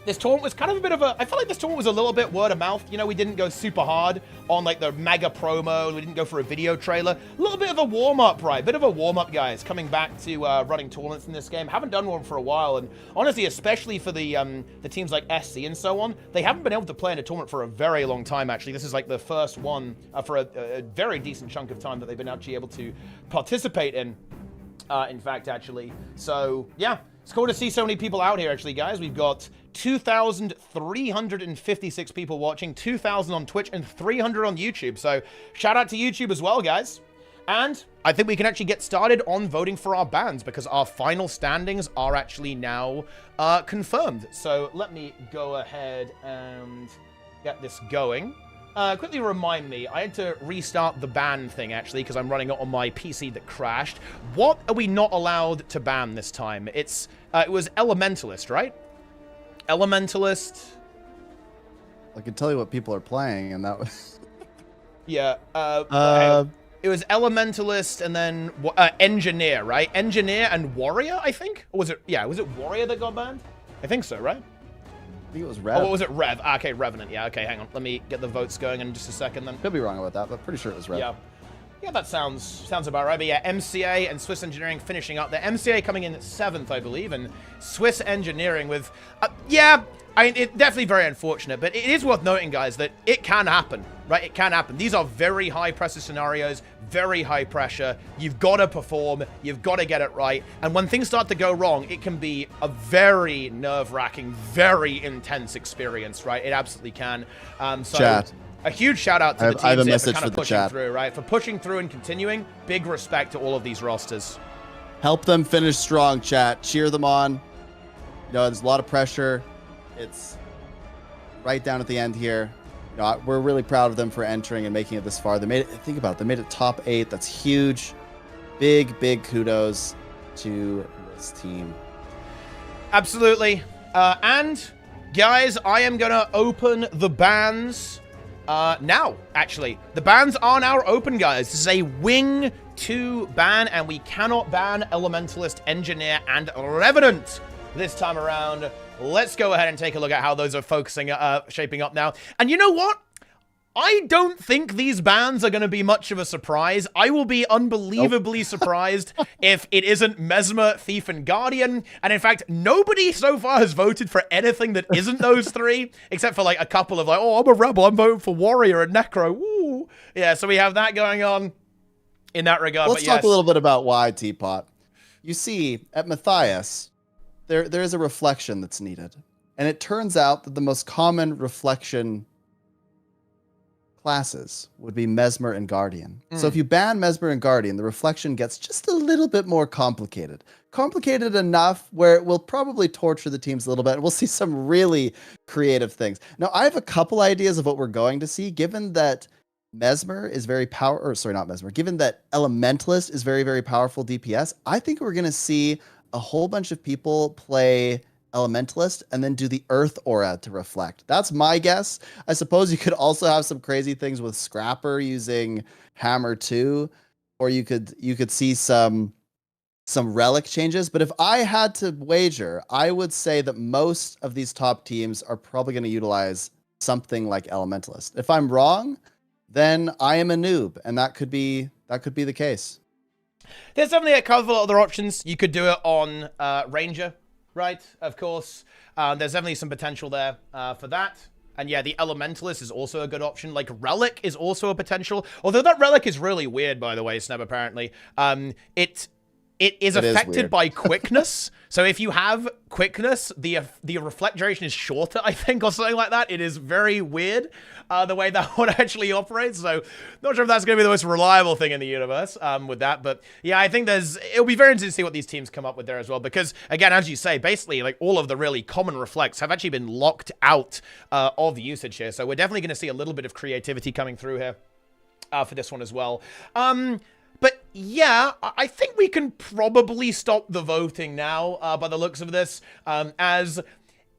Speaker 2: this tournament was kind of a bit of a... I felt like this tournament was a little bit word of mouth. You know, we didn't go super hard on, like, the mega promo. We didn't go for a video trailer. A little bit of a warm-up, right? Bit of a warm-up, guys, coming back to running tournaments in this game. Haven't done one for a while, and honestly, especially for the teams like SC and so on, they haven't been able to play in a tournament for a very long time, actually. This is, like, the first one for a very decent chunk of time that they've been actually able to participate in fact, actually. So, yeah. It's cool to see so many people out here, actually, guys. We've got 2,356 people watching, 2,000 on Twitch, and 300 on YouTube. So, shout out to YouTube as well, guys. And I think we can actually get started on voting for our bands because our final standings are actually now confirmed. So, let me go ahead and get this going. Quickly remind me, I had to restart the ban thing, actually, because I'm running it on my PC that crashed. What are we not allowed to ban this time? It was Elementalist, right? Elementalist.
Speaker 1: I can tell you what people are playing, and that was...
Speaker 2: Yeah, it was Elementalist and then Engineer, right? Engineer and Warrior, I think? Or was it, yeah, was it Warrior that got banned? I think so, right?
Speaker 1: I think it was Rev.
Speaker 2: Oh, was it Rev? Okay, Revenant. Yeah, okay, hang on. Let me get the votes going in just a second then.
Speaker 1: Could be wrong about that, but pretty sure it was Rev.
Speaker 2: Yeah. Yeah, that sounds about right. But yeah, MCA and Swiss Engineering finishing up. The MCA coming in at 7th, I believe, and Swiss Engineering with... yeah, I mean, it's definitely very unfortunate, but it is worth noting, guys, that it can happen, right? It can happen. These are very high-pressure scenarios, very high pressure. You've got to perform. You've got to get it right. And when things start to go wrong, it can be a very nerve-wracking, very intense experience, right? It absolutely can. So
Speaker 1: Chat.
Speaker 2: A huge shout-out to the
Speaker 1: I have a
Speaker 2: teams here for
Speaker 1: message
Speaker 2: kind
Speaker 1: for
Speaker 2: of
Speaker 1: the
Speaker 2: pushing
Speaker 1: chat.
Speaker 2: through, right? For pushing through and continuing. Big respect to all of these rosters.
Speaker 1: Help them finish strong, chat. Cheer them on. You know, there's a lot of pressure. It's right down at the end here. You know, we're really proud of them for entering and making it this far. They made it, think about it, they made it top 8. That's huge. Big, big kudos to this team.
Speaker 2: Absolutely. And, guys, I am going to open the bans now, actually. The bans are now open, guys. This is a Wing 2 ban, and we cannot ban Elementalist, Engineer, and Revenant this time around. Let's go ahead and take a look at how those are shaping up now. And you know what? I don't think these bans are going to be much of a surprise. I will be unbelievably surprised if it isn't Mesmer, Thief, and Guardian. And in fact, nobody so far has voted for anything that isn't those 3, except for like a couple of like, oh, I'm a rebel, I'm voting for Warrior and Necro. Woo. Yeah, so we have that going on in that regard.
Speaker 1: Let's talk a little bit about why, Teapot. You see, at Matthias, there is a reflection that's needed. And it turns out that the most common reflection classes would be Mesmer and Guardian. So if you ban Mesmer and Guardian, the reflection gets just a little bit more complicated. Complicated enough where it will probably torture the teams a little bit, and we'll see some really creative things. Now, I have a couple ideas of what we're going to see, given that Mesmer is very given that Elementalist is very, very powerful DPS. I think we're going to see a whole bunch of people play Elementalist and then do the Earth Aura to reflect. That's my guess. I suppose you could also have some crazy things with Scrapper using Hammer 2, or you could see some relic changes. But if I had to wager, I would say that most of these top teams are probably going to utilize something like Elementalist. If I'm wrong, then I am a noob, and that could be the case.
Speaker 2: There's definitely a couple of other options. You could do it on Ranger, right? Of course. There's definitely some potential there for that. And yeah, the Elementalist is also a good option. Like, Relic is also a potential. Although that Relic is really weird, by the way, Sneb, apparently. It is affected by quickness. So if you have quickness, the reflect duration is shorter, I think, or something like that. It is very weird, the way that one actually operates. So not sure if that's going to be the most reliable thing in the universe with that. But yeah, I think it'll be very interesting to see what these teams come up with there as well. Because again, as you say, basically like all of the really common reflects have actually been locked out of usage here. So we're definitely going to see a little bit of creativity coming through here for this one as well. But yeah, I think we can probably stop the voting now by the looks of this, as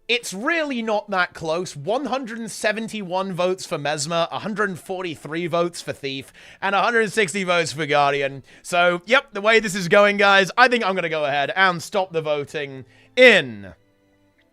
Speaker 2: it's really not that close. 171 votes for Mesmer, 143 votes for Thief, and 160 votes for Guardian. So, yep, the way this is going, guys, I think I'm going to go ahead and stop the voting in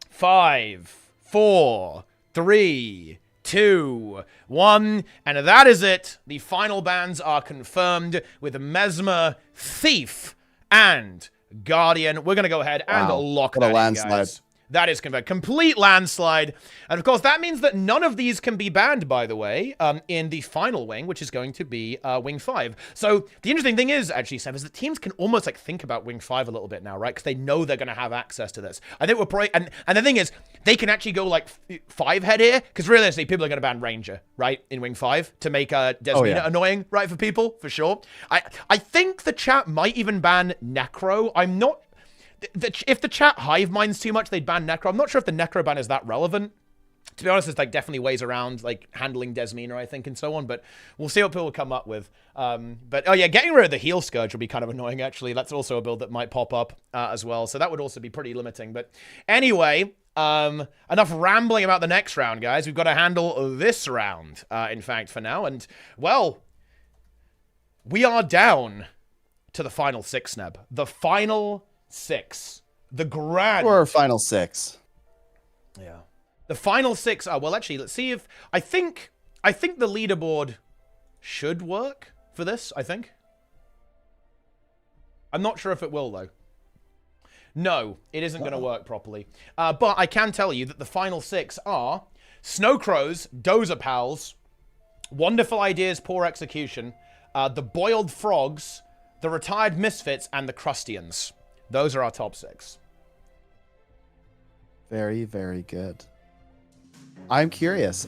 Speaker 2: 5, 4, 3, 2, 1, and that is it. The final bans are confirmed with Mesmer, Thief, and Guardian. We're going to go ahead and lock that in, guys. That is complete landslide. And of course, that means that none of these can be banned, by the way, in the final wing, which is going to be Wing 5. So the interesting thing is, actually, Sam, is that teams can almost like think about Wing 5 a little bit now, right? Because they know they're going to have access to this. I think we're probably, and the thing is, they can actually go like 5-head here, because realistically, people are going to ban Ranger, right, in Wing 5 to make Desmina annoying, right, for people, for sure. I think the chat might even ban Necro. I'm not... If the chat hive minds too much, they'd ban Necro. I'm not sure if the Necro ban is that relevant. To be honest, there's like definitely ways around like handling Desmina, I think, and so on. But we'll see what people come up with. But oh yeah, getting rid of the heal Scourge would be kind of annoying, actually. That's also a build that might pop up as well. So that would also be pretty limiting. But anyway, enough rambling about the next round, guys. We've got to handle this round, in fact, for now. And well, we are down to the final 6, Sneb. The final 6. The grand...
Speaker 1: Or final 6.
Speaker 2: Yeah. The final 6 are... Well, actually, let's see if... I think the leaderboard should work for this, I think. I'm not sure if it will, though. No, it isn't going to work properly. But I can tell you that the final 6 are Snowcrows, Dozer Pals, Wonderful Ideas, Poor Execution, the Boiled Frogs, the Retired Misfits, and the Crustians. Those are our top 6.
Speaker 1: Very, very good. I'm curious.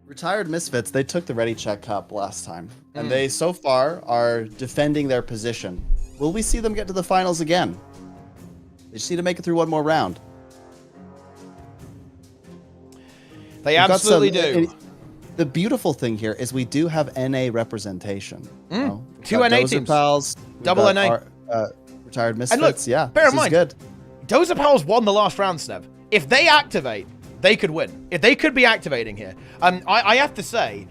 Speaker 1: Retired Misfits, they took the Ready Check Cup last time. And they, so far, are defending their position. Will we see them get to the finals again? They just need to make it through one more round.
Speaker 2: They absolutely do.
Speaker 1: The beautiful thing here is we do have NA representation.
Speaker 2: Two NA teams.
Speaker 1: Pals,
Speaker 2: double NA.
Speaker 1: Retired Misfits,
Speaker 2: and look,
Speaker 1: yeah.
Speaker 2: Bear in mind,
Speaker 1: good.
Speaker 2: Dozer Pals won the last round, Sneb. If they activate, they could win. If they could be activating here. I have to say,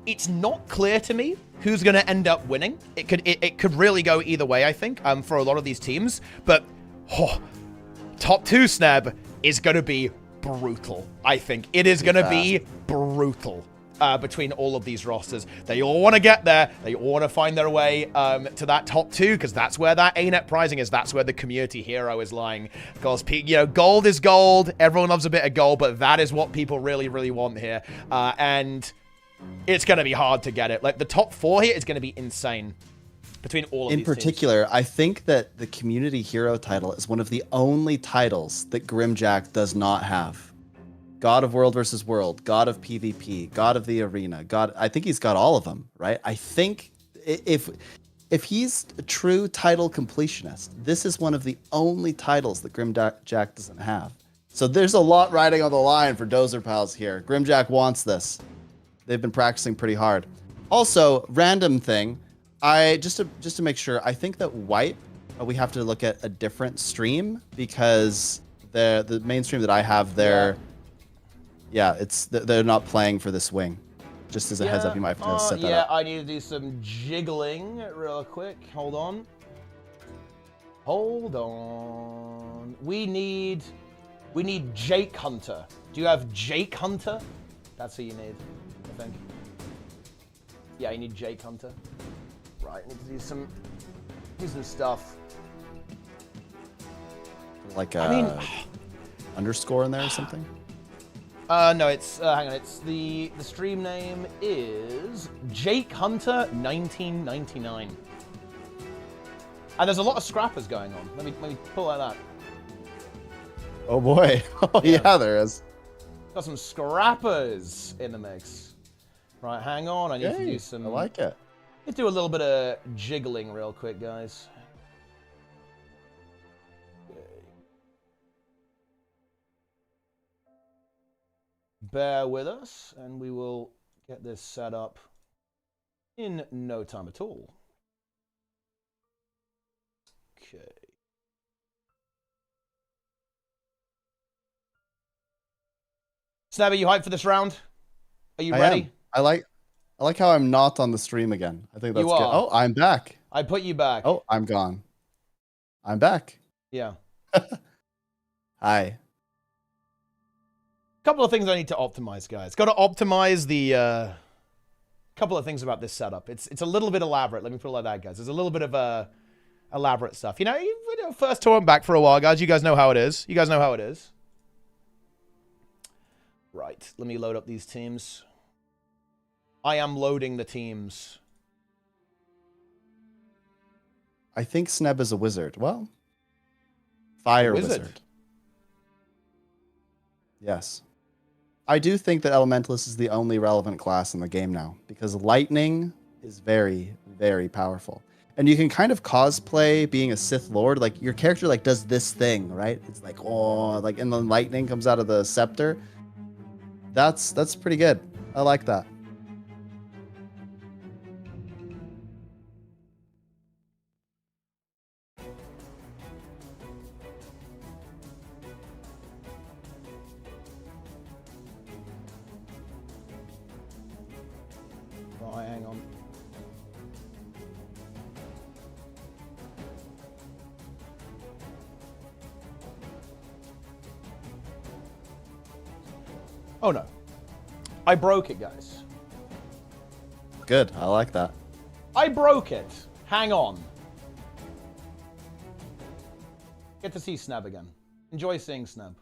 Speaker 2: it's not clear to me who's going to end up winning. It could really go either way, I think, for a lot of these teams. But top 2, Sneb, is going to be brutal, I think. It is going to be brutal. Between all of these rosters. They all want to get there. They all want to find their way to that top 2, because that's where that ArenaNet pricing is. That's where the community hero is lying. Because, gold is gold. Everyone loves a bit of gold, but that is what people really, really want here. And it's going to be hard to get it. Like, the top 4 here is going to be insane between all of these
Speaker 1: In particular,
Speaker 2: teams.
Speaker 1: I think that the community hero title is one of the only titles that Grimjack does not have. God of World versus World, God of PvP, God of the Arena, I think he's got all of them, right? I think if he's a true title completionist, this is one of the only titles that Grimjack doesn't have. So there's a lot riding on the line for Dozer Pals here. Grimjack wants this. They've been practicing pretty hard. Also, random thing, just to make sure, I think that Wipe we have to look at a different stream because the main stream that I have there, yeah, they're not playing for this wing. Just as a heads up, you might have to set that up.
Speaker 2: Yeah, I need to do some jiggling real quick. Hold on. Hold on. We need Jake Hunter. Do you have Jake Hunter? That's who you need, I think. Yeah, you need Jake Hunter. Right, need to do some stuff.
Speaker 1: Like a underscore in there or something?
Speaker 2: No, it's hang on. It's the stream name is Jake Hunter 1999. And there's a lot of scrappers going on. Let me pull out that.
Speaker 1: Oh boy. Oh yeah, there is.
Speaker 2: Got some scrappers in the mix. Right, hang on. I need to do some.
Speaker 1: I like it.
Speaker 2: Let's do a little bit of jiggling real quick, guys. Bear with us, and we will get this set up in no time at all. Okay. Snabby, you hyped for this round? Are you ready?
Speaker 1: I like how I'm not on the stream again. I think that's good.
Speaker 2: are.
Speaker 1: Oh, I'm back.
Speaker 2: I put you back.
Speaker 1: Oh, I'm gone. I'm back.
Speaker 2: Yeah.
Speaker 1: Hi.
Speaker 2: Couple of things I need to optimize, guys. Got to optimize the couple of things about this setup. It's a little bit elaborate. Let me put it like that, guys. There's a little bit of elaborate stuff. You know, first tour I'm back for a while, guys. You guys know how it is. You guys know how it is. Right. Let me load up these teams. I am loading the teams.
Speaker 1: I think Sneb is a wizard. Well, fire wizard. Yes. I do think that Elementalist is the only relevant class in the game now because Lightning is very, very powerful. And you can kind of cosplay being a Sith Lord. Like, your character, like, does this thing, right? It's like, oh, like, and then lightning comes out of the scepter. That's pretty good. I like that.
Speaker 2: Right, hang on. Oh no. I broke it, guys.
Speaker 1: Good. I like that.
Speaker 2: I broke it. Hang on. Get to see Snab again. Enjoy seeing Snab.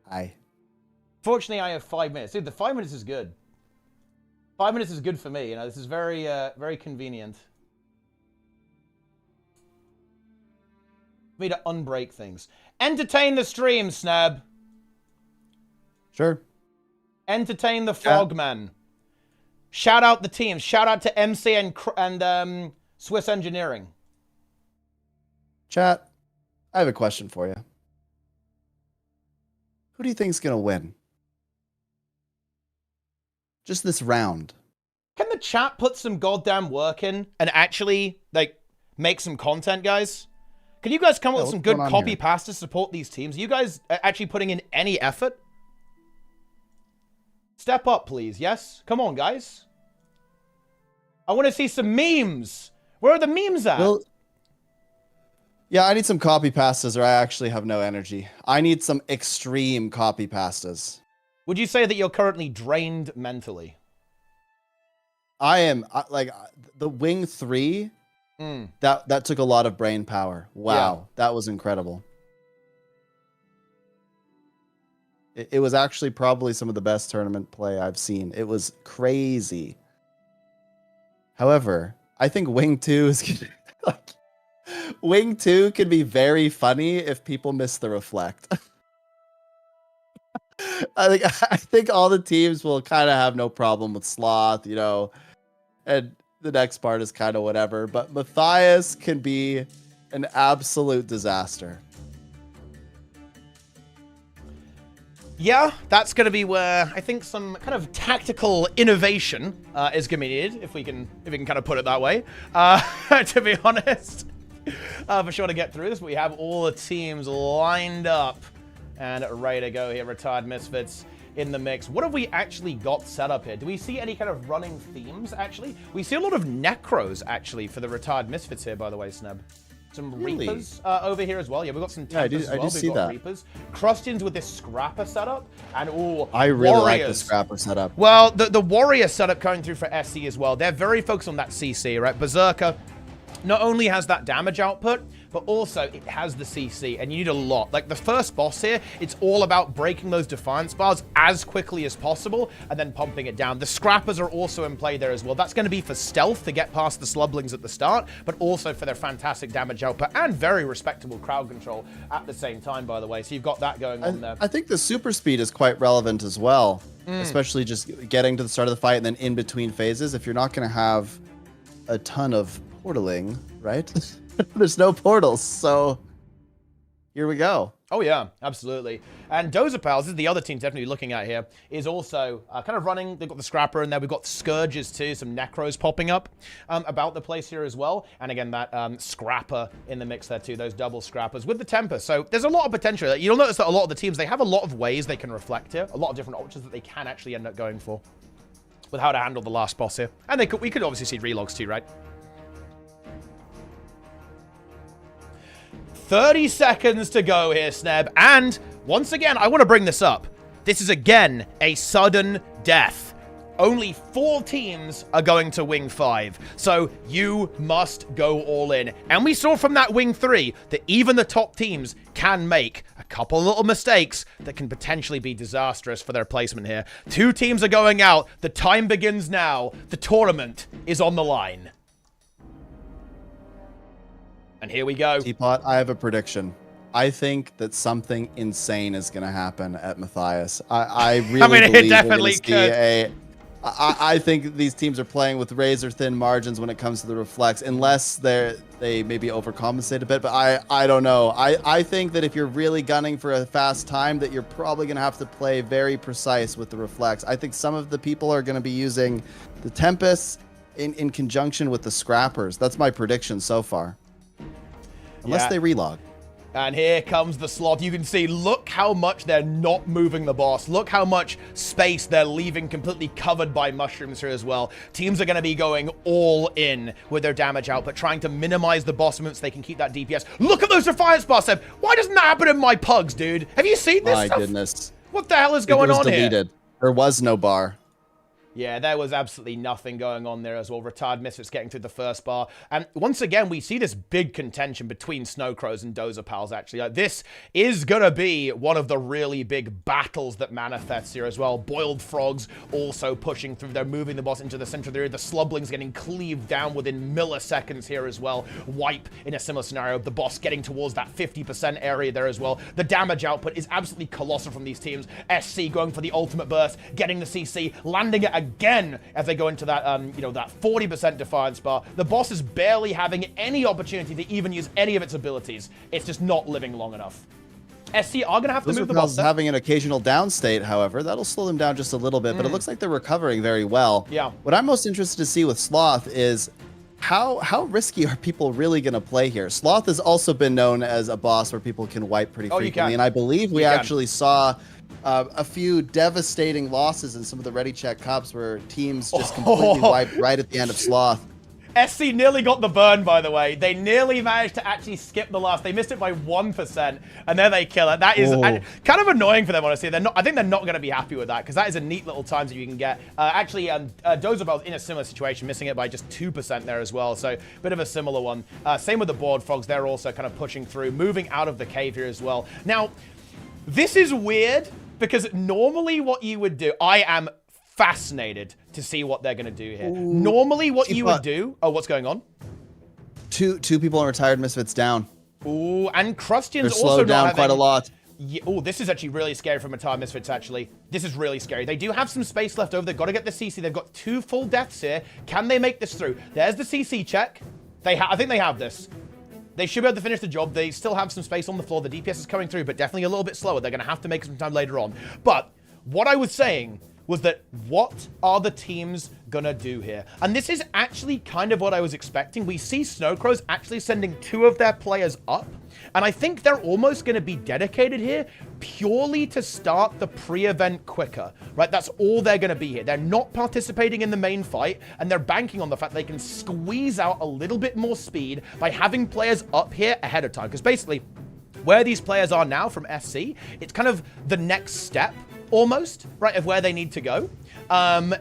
Speaker 1: Hi.
Speaker 2: Fortunately, I have 5 minutes. Dude, the 5 minutes is good. 5 minutes is good for me. You know, this is very, very convenient. For me to unbreak things. Entertain the stream, Snab.
Speaker 1: Sure.
Speaker 2: Entertain the frogman. Shout out the team. Shout out to MC and Swiss Engineering.
Speaker 1: Chat, I have a question for you. Who do you think is going to win? Just this round.
Speaker 2: Can the chat put some goddamn work in and actually, like, make some content, guys? Can you guys come up with some good copy paste to support these teams? Are you guys actually putting in any effort? Step up, please. Yes? Come on, guys. I want to see some memes. Where are the memes at?
Speaker 1: Well, yeah, I need some copy pastas or I actually have no energy. I need some extreme copy pastas.
Speaker 2: Would you say that you're currently drained mentally?
Speaker 1: I am. Like, the Wing 3, that took a lot of brain power. Wow. Yeah. That was incredible. It was actually probably some of the best tournament play I've seen. It was crazy. However, I think Wing 2 is like, Wing 2 can be very funny if people miss the reflect. I think all the teams will kind of have no problem with Sloth, you know, and the next part is kind of whatever. But Matthias can be an absolute disaster.
Speaker 2: Yeah, that's going to be where I think some kind of tactical innovation is going to be needed, if we can kind of put it that way, to be honest. For sure to get through this, but we have all the teams lined up and ready to go here. Retired Misfits in the mix. What have we actually got set up here? Do we see any kind of running themes, actually? We see a lot of Necros, actually, for the Retired Misfits here, by the way, Sneb. Some
Speaker 1: Really?
Speaker 2: Reapers over here as well. Yeah, we've got some Tempers as well.
Speaker 1: see
Speaker 2: We've got
Speaker 1: that.
Speaker 2: Reapers. Crustians with this Scrapper setup. And
Speaker 1: I really like the
Speaker 2: Warriors.
Speaker 1: Scrapper setup.
Speaker 2: Well, the Warrior setup going through for SC as well. They're very focused on that CC, right? Berserker not only has that damage output, but also it has the CC, and you need a lot. Like the first boss here, it's all about breaking those Defiance bars as quickly as possible, and then pumping it down. The Scrappers are also in play there as well. That's going to be for stealth to get past the Slublings at the start, but also for their fantastic damage output and very respectable crowd control at the same time, by the way. So you've got that going on there.
Speaker 1: I think the super speed is quite relevant as well, especially just getting to the start of the fight and then in between phases. If you're not going to have a ton of portaling, right? There's no portals, so here we go.
Speaker 2: Oh yeah, absolutely. And Dozer Pals, this is the other team definitely looking at here, is also kind of running. They've got the Scrapper in there. We've got Scourges too, some Necros popping up about the place here as well. And again, that Scrapper in the mix there too, those double Scrappers with the Temper. So there's a lot of potential. You'll notice that a lot of the teams, they have a lot of ways they can reflect here, a lot of different options that they can actually end up going for with how to handle the last boss here. And we could obviously see relogs too, right? 30 seconds to go here, Sneb. And once again, I want to bring this up. This is again a sudden death. Only 4 teams are going to Wing 5. So you must go all in. And we saw from that Wing 3 that even the top teams can make a couple little mistakes that can potentially be disastrous for their placement here. 2 teams are going out. The time begins now. The tournament is on the line. And here we go.
Speaker 1: Teapot, I have a prediction. I think that something insane is going to happen at Matthias. I really believe
Speaker 2: it definitely could.
Speaker 1: I think these teams are playing with razor-thin margins when it comes to the reflex, unless they maybe overcompensate a bit. But I don't know. I think that if you're really gunning for a fast time, that you're probably going to have to play very precise with the reflex. I think some of the people are going to be using the Tempest in conjunction with the Scrappers. That's my prediction so far. Unless they relog.
Speaker 2: And here comes the Sloth. You can see, look how much they're not moving the boss. Look how much space they're leaving completely covered by mushrooms here as well. Teams are going to be going all in with their damage output, trying to minimize the boss movements so they can keep that DPS. Look at those Defiance bars, Seb. Why doesn't that happen in my pugs, dude? Have you seen this stuff?
Speaker 1: My goodness.
Speaker 2: What the hell is going on
Speaker 1: deleted.
Speaker 2: here?
Speaker 1: There was no bar.
Speaker 2: Yeah, there was absolutely nothing going on there as well. Retired Misfits getting through the first bar. And once again, we see this big contention between Snowcrows and Dozer Pals, actually. Like, this is going to be one of the really big battles that manifests here as well. Boiled Frogs also pushing through. They're moving the boss into the center of the area. The Slublings getting cleaved down within milliseconds here as well. Wipe in a similar scenario. The boss getting towards that 50% area there as well. The damage output is absolutely colossal from these teams. SC going for the ultimate burst, getting the CC, landing it again as they go into that, that 40% Defiance bar. The boss is barely having any opportunity to even use any of its abilities. It's just not living long enough. SC are going to have to move the boss.
Speaker 1: Having an occasional down state, however, that'll slow them down just a little bit, but it looks like they're recovering very well.
Speaker 2: Yeah.
Speaker 1: What I'm most interested to see with Sloth is how risky are people really going to play here? Sloth has also been known as a boss where people can wipe pretty frequently, and I believe we actually saw a few devastating losses in some of the Ready Check Cups where teams just completely wiped right at the end of Sloth.
Speaker 2: SC nearly got the burn, by the way. They nearly managed to actually skip the last. They missed it by 1%, and then they kill it. That is kind of annoying for them, honestly. I think they're not going to be happy with that, because that is a neat little time that you can get. Dozer Pals in a similar situation, missing it by just 2% there as well, so bit of a similar one. Same with the Board Frogs. They're also kind of pushing through, moving out of the cave here as well. Now, this is weird, because normally what you would do, I am fascinated to see what they're going to do here. Normally what you would do... Oh, what's going on?
Speaker 1: Two people on Retired Misfits down.
Speaker 2: Ooh, and Crustians
Speaker 1: They're
Speaker 2: also
Speaker 1: slowed down quite a lot.
Speaker 2: Yeah, oh, this is actually really scary for Retired Misfits, actually. This is really scary. They do have some space left over. They've got to get the CC. They've got 2 full deaths here. Can they make this through? There's the CC check. I think they have this. They should be able to finish the job. They still have some space on the floor. The DPS is coming through, but definitely a little bit slower. They're going to have to make some time later on. But what I was saying was that what are the teams gonna do here? And this is actually kind of what I was expecting. We see Snowcrows actually sending 2 of their players up, and I think they're almost gonna be dedicated here purely to start the pre-event quicker, right? That's all they're gonna be here. They're not participating in the main fight, and they're banking on the fact they can squeeze out a little bit more speed by having players up here ahead of time. Because basically, where these players are now from SC, it's kind of the next step almost, right, of where they need to go. And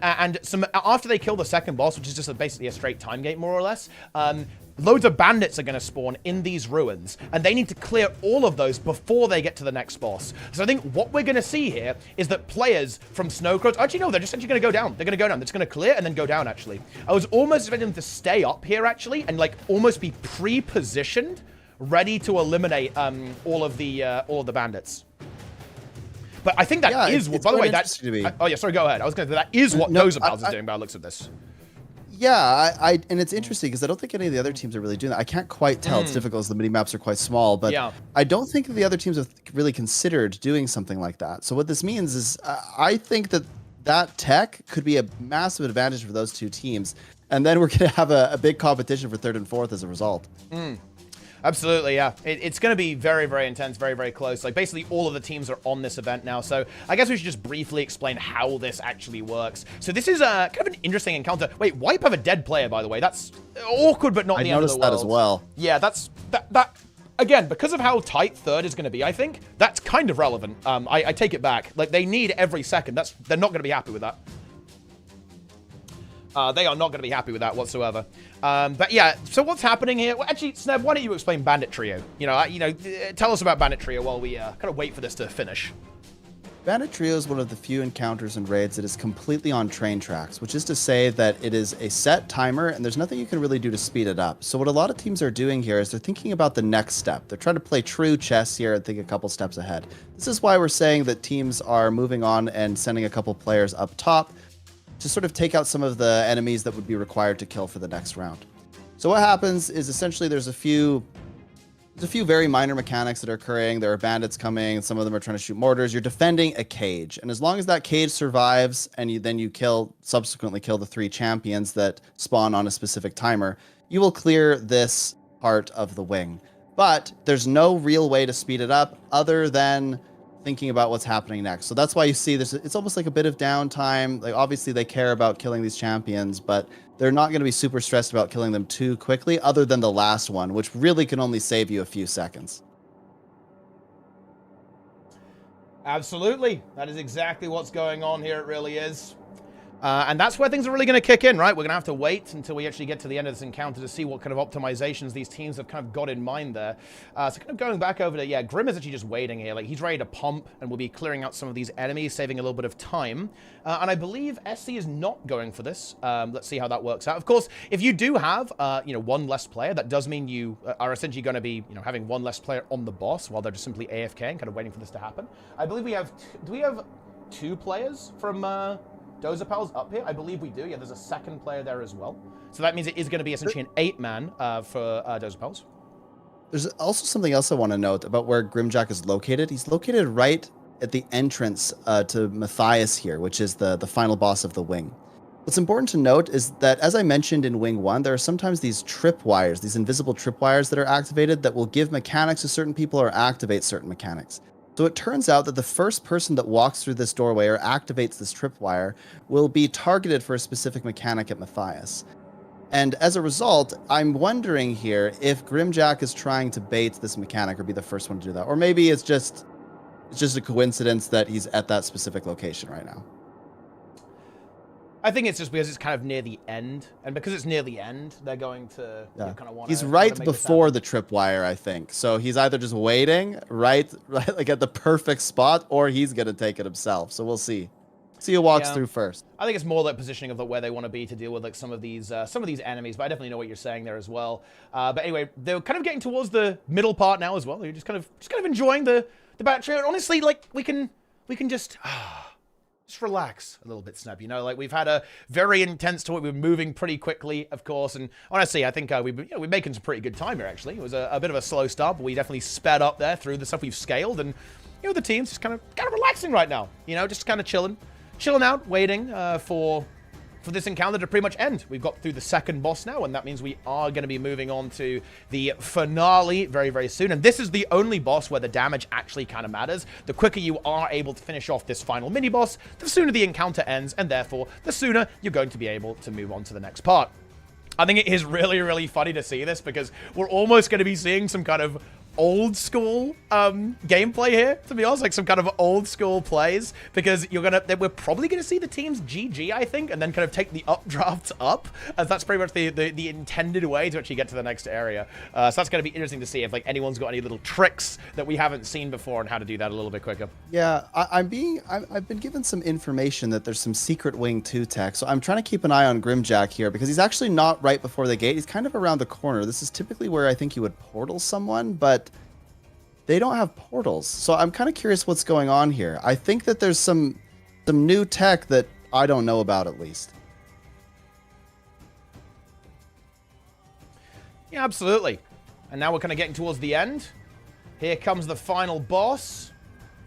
Speaker 2: after they kill the second boss, which is just basically a straight time gate, more or less, loads of bandits are going to spawn in these ruins, and they need to clear all of those before they get to the next boss. So I think what we're going to see here is that players from Snowcrows, actually no, they're just actually going to go down. They're going to go down. They're just going to clear and then go down, actually. I was almost expecting them to stay up here, actually, and like almost be pre-positioned, ready to eliminate all of the bandits. But I think that is what, by the way, that's... oh, yeah, sorry, go ahead. I was going to say, that is what gw2 is doing by the looks of this.
Speaker 1: Yeah, and it's interesting because I don't think any of the other teams are really doing that. I can't quite tell. It's difficult as the mini-maps are quite small, but I don't think the other teams have really considered doing something like that. So what this means is I think that tech could be a massive advantage for those 2 teams, and then we're going to have a big competition for 3rd and 4th as a result.
Speaker 2: Absolutely, yeah. It's going to be very, very intense, very, very close. Like, basically, all of the teams are on this event now, so I guess we should just briefly explain how this actually works. So this is kind of an interesting encounter. Wait, Wipe have a dead player, by the way. That's awkward, but not the end of the world. I noticed that as well. Yeah, that again, because of how tight 3rd is going to be, I think, that's kind of relevant. I take it back. Like, they need every second. They're not going to be happy with that. They are not going to be happy with that whatsoever. But yeah, so what's happening here? Well, actually, Sneb, why don't you explain Bandit Trio? Tell us about Bandit Trio while we kind of wait for this to finish.
Speaker 1: Bandit Trio is one of the few encounters and raids that is completely on train tracks, which is to say that it is a set timer and there's nothing you can really do to speed it up. So what a lot of teams are doing here is they're thinking about the next step. They're trying to play true chess here and think a couple steps ahead. This is why we're saying that teams are moving on and sending a couple players up top to sort of take out some of the enemies that would be required to kill for the next round. So what happens is essentially there's a few very minor mechanics that are occurring. There are bandits coming. Some of them are trying to shoot mortars. You're defending a cage. And as long as that cage survives and you subsequently kill the 3 champions that spawn on a specific timer, you will clear this part of the wing. But there's no real way to speed it up other than thinking about what's happening next. So that's why you see this. It's almost like a bit of downtime. Like, obviously they care about killing these champions, but they're not going to be super stressed about killing them too quickly, other than the last one, which really can only save you a few seconds.
Speaker 2: Absolutely. That is exactly what's going on here. It really is. And that's where things are really going to kick in, right? We're going to have to wait until we actually get to the end of this encounter to see what kind of optimizations these teams have kind of got in mind there. So kind of going back over to, yeah, Grim is actually just waiting here. Like, he's ready to pump and will be clearing out some of these enemies, saving a little bit of time. And I believe SC is not going for this. Let's see how that works out. Of course, if you do have, one less player, that does mean you are essentially going to be, having one less player on the boss while they're just simply AFK and kind of waiting for this to happen. I believe we have, do we have 2 players from, gw2 up here? I believe we do. Yeah, there's a second player there as well. So that means it is going to be essentially an 8-man for gw2.
Speaker 1: There's also something else I want to note about where Grimjack is located. He's located right at the entrance to Matthias here, which is the final boss of the wing. What's important to note is that, as I mentioned in Wing 1, there are sometimes these tripwires, these invisible tripwires that are activated that will give mechanics to certain people or activate certain mechanics. So it turns out that the first person that walks through this doorway or activates this tripwire will be targeted for a specific mechanic at Matthias. And as a result, I'm wondering here if Grimjack is trying to bait this mechanic or be the first one to do that. Or maybe it's just a coincidence that he's at that specific location right now.
Speaker 2: I think it's just because it's kind of near the end, and because it's near the end, they're going to kind of want to.
Speaker 1: He's right before the tripwire, I think. So he's either just waiting right like at the perfect spot, or he's gonna take it himself. So we'll see. See who walks through first.
Speaker 2: I think it's more like positioning of where they want to be to deal with like some of these enemies. But I definitely know what you're saying there as well. But anyway, they're kind of getting towards the middle part now as well. You're just kind of enjoying the battery. And honestly, like we can just. just relax a little bit, Snap. You know, like we've had a very intense tour. We've been moving pretty quickly, of course. And honestly, I think we're making some pretty good time here, actually. It was a bit of a slow start, but we definitely sped up there through the stuff we've scaled. And, you know, the team's just kind of relaxing right now. You know, just kind of chilling out, waiting for this encounter to pretty much end. We've got through the second boss now, and that means we are going to be moving on to the finale very, very soon. And this is the only boss where the damage actually kind of matters. The quicker you are able to finish off this final mini-boss, the sooner the encounter ends, and therefore, the sooner you're going to be able to move on to the next part. I think it is really, really funny to see this, because we're almost going to be seeing some kind of old school gameplay here, to be honest, like some kind of old school plays, because we're probably gonna see the teams GG, I think, and then kind of take the updrafts up, as that's pretty much the intended way to actually get to the next area. So that's gonna be interesting to see if like anyone's got any little tricks that we haven't seen before and how to do that a little bit quicker.
Speaker 1: Yeah, I've been given some information that there's some secret wing 2 tech, so I'm trying to keep an eye on Grimjack here, because he's actually not right before the gate. He's kind of around the corner. This is typically where I think you would portal someone, but they don't have portals, so I'm kind of curious what's going on here. I think that there's some new tech that I don't know about, at least.
Speaker 2: Yeah, absolutely. And now we're kind of getting towards the end. Here comes the final boss.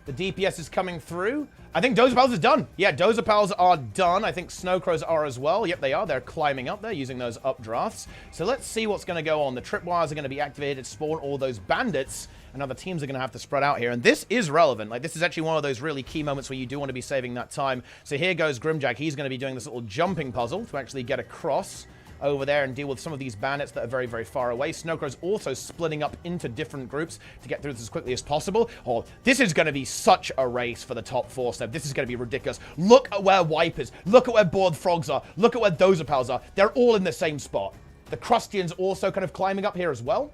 Speaker 2: The DPS is coming through. I think Dozapals is done. Yeah, Dozapals are done. I think Snowcrows are as well. Yep, they are. They're climbing up there using those updrafts. So let's see what's going to go on. The tripwires are going to be activated to spawn all those bandits. And now the teams are going to have to spread out here. And this is relevant. Like, this is actually one of those really key moments where you do want to be saving that time. So here goes Grimjack. He's going to be doing this little jumping puzzle to actually get across over there and deal with some of these bandits that are very, very far away. Snowcrow's also splitting up into different groups to get through this as quickly as possible. Oh, this is going to be such a race for the top 4 step. This is going to be ridiculous. Look at where Wipe is. Look at where Bored Frogs are. Look at where Dozapals are. They're all in the same spot. The Crustians also kind of climbing up here as well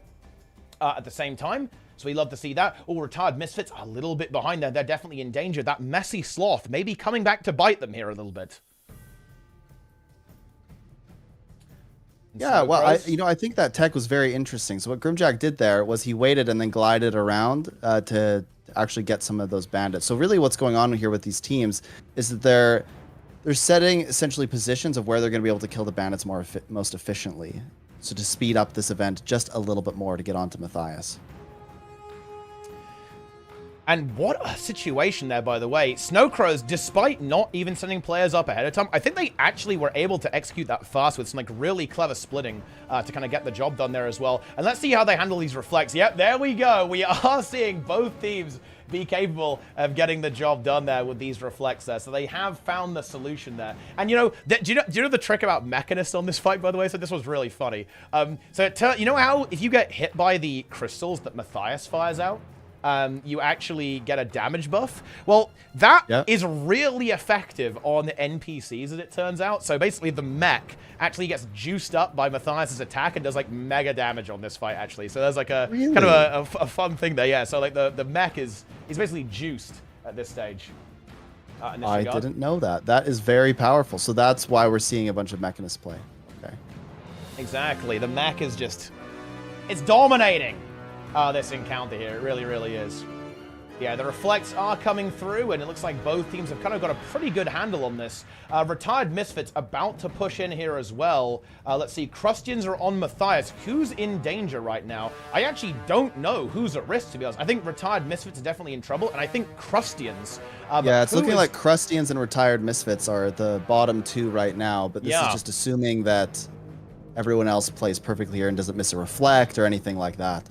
Speaker 2: at the same time. So we love to see that. Oh, Retired Misfits a little bit behind there. They're definitely in danger. That Messy Sloth maybe coming back to bite them here a little bit.
Speaker 1: Yeah, well, I think that tech was very interesting. So what Grimjack did there was he waited and then glided around to actually get some of those bandits. So really what's going on here with these teams is that they're setting essentially positions of where they're going to be able to kill the bandits most efficiently. So to speed up this event just a little bit more to get onto Matthias.
Speaker 2: And what a situation there, by the way. Snowcrows, despite not even sending players up ahead of time, I think they actually were able to execute that fast with some like really clever splitting to kind of get the job done there as well. And let's see how they handle these reflects. Yep, there we go. We are seeing both teams be capable of getting the job done there with these reflects there. So they have found the solution there. And you know, do you know the trick about Mechanist on this fight, by the way? So this was really funny. You know how if you get hit by the crystals that Matthias fires out, you actually get a damage buff? Well, that is really effective on NPCs, as it turns out. So basically, the mech actually gets juiced up by Matthias's attack and does like mega damage on this fight, actually. So there's like a kind of a fun thing there, yeah. So like the mech is basically juiced at this stage.
Speaker 1: I didn't know that. That is very powerful. So that's why we're seeing a bunch of Mechanists play. Okay.
Speaker 2: Exactly. The mech is just, it's dominating this encounter here. It really, really is. Yeah, the reflects are coming through, and it looks like both teams have kind of got a pretty good handle on this. Retired Misfits about to push in here as well. Let's see, Crustians are on Matthias. Who's in danger right now? I actually don't know who's at risk, to be honest. I think Retired Misfits are definitely in trouble, and I think Crustians...
Speaker 1: yeah, it's looking like Crustians and Retired Misfits are the bottom 2 right now, but this is just assuming that everyone else plays perfectly here and doesn't miss a reflect or anything like that.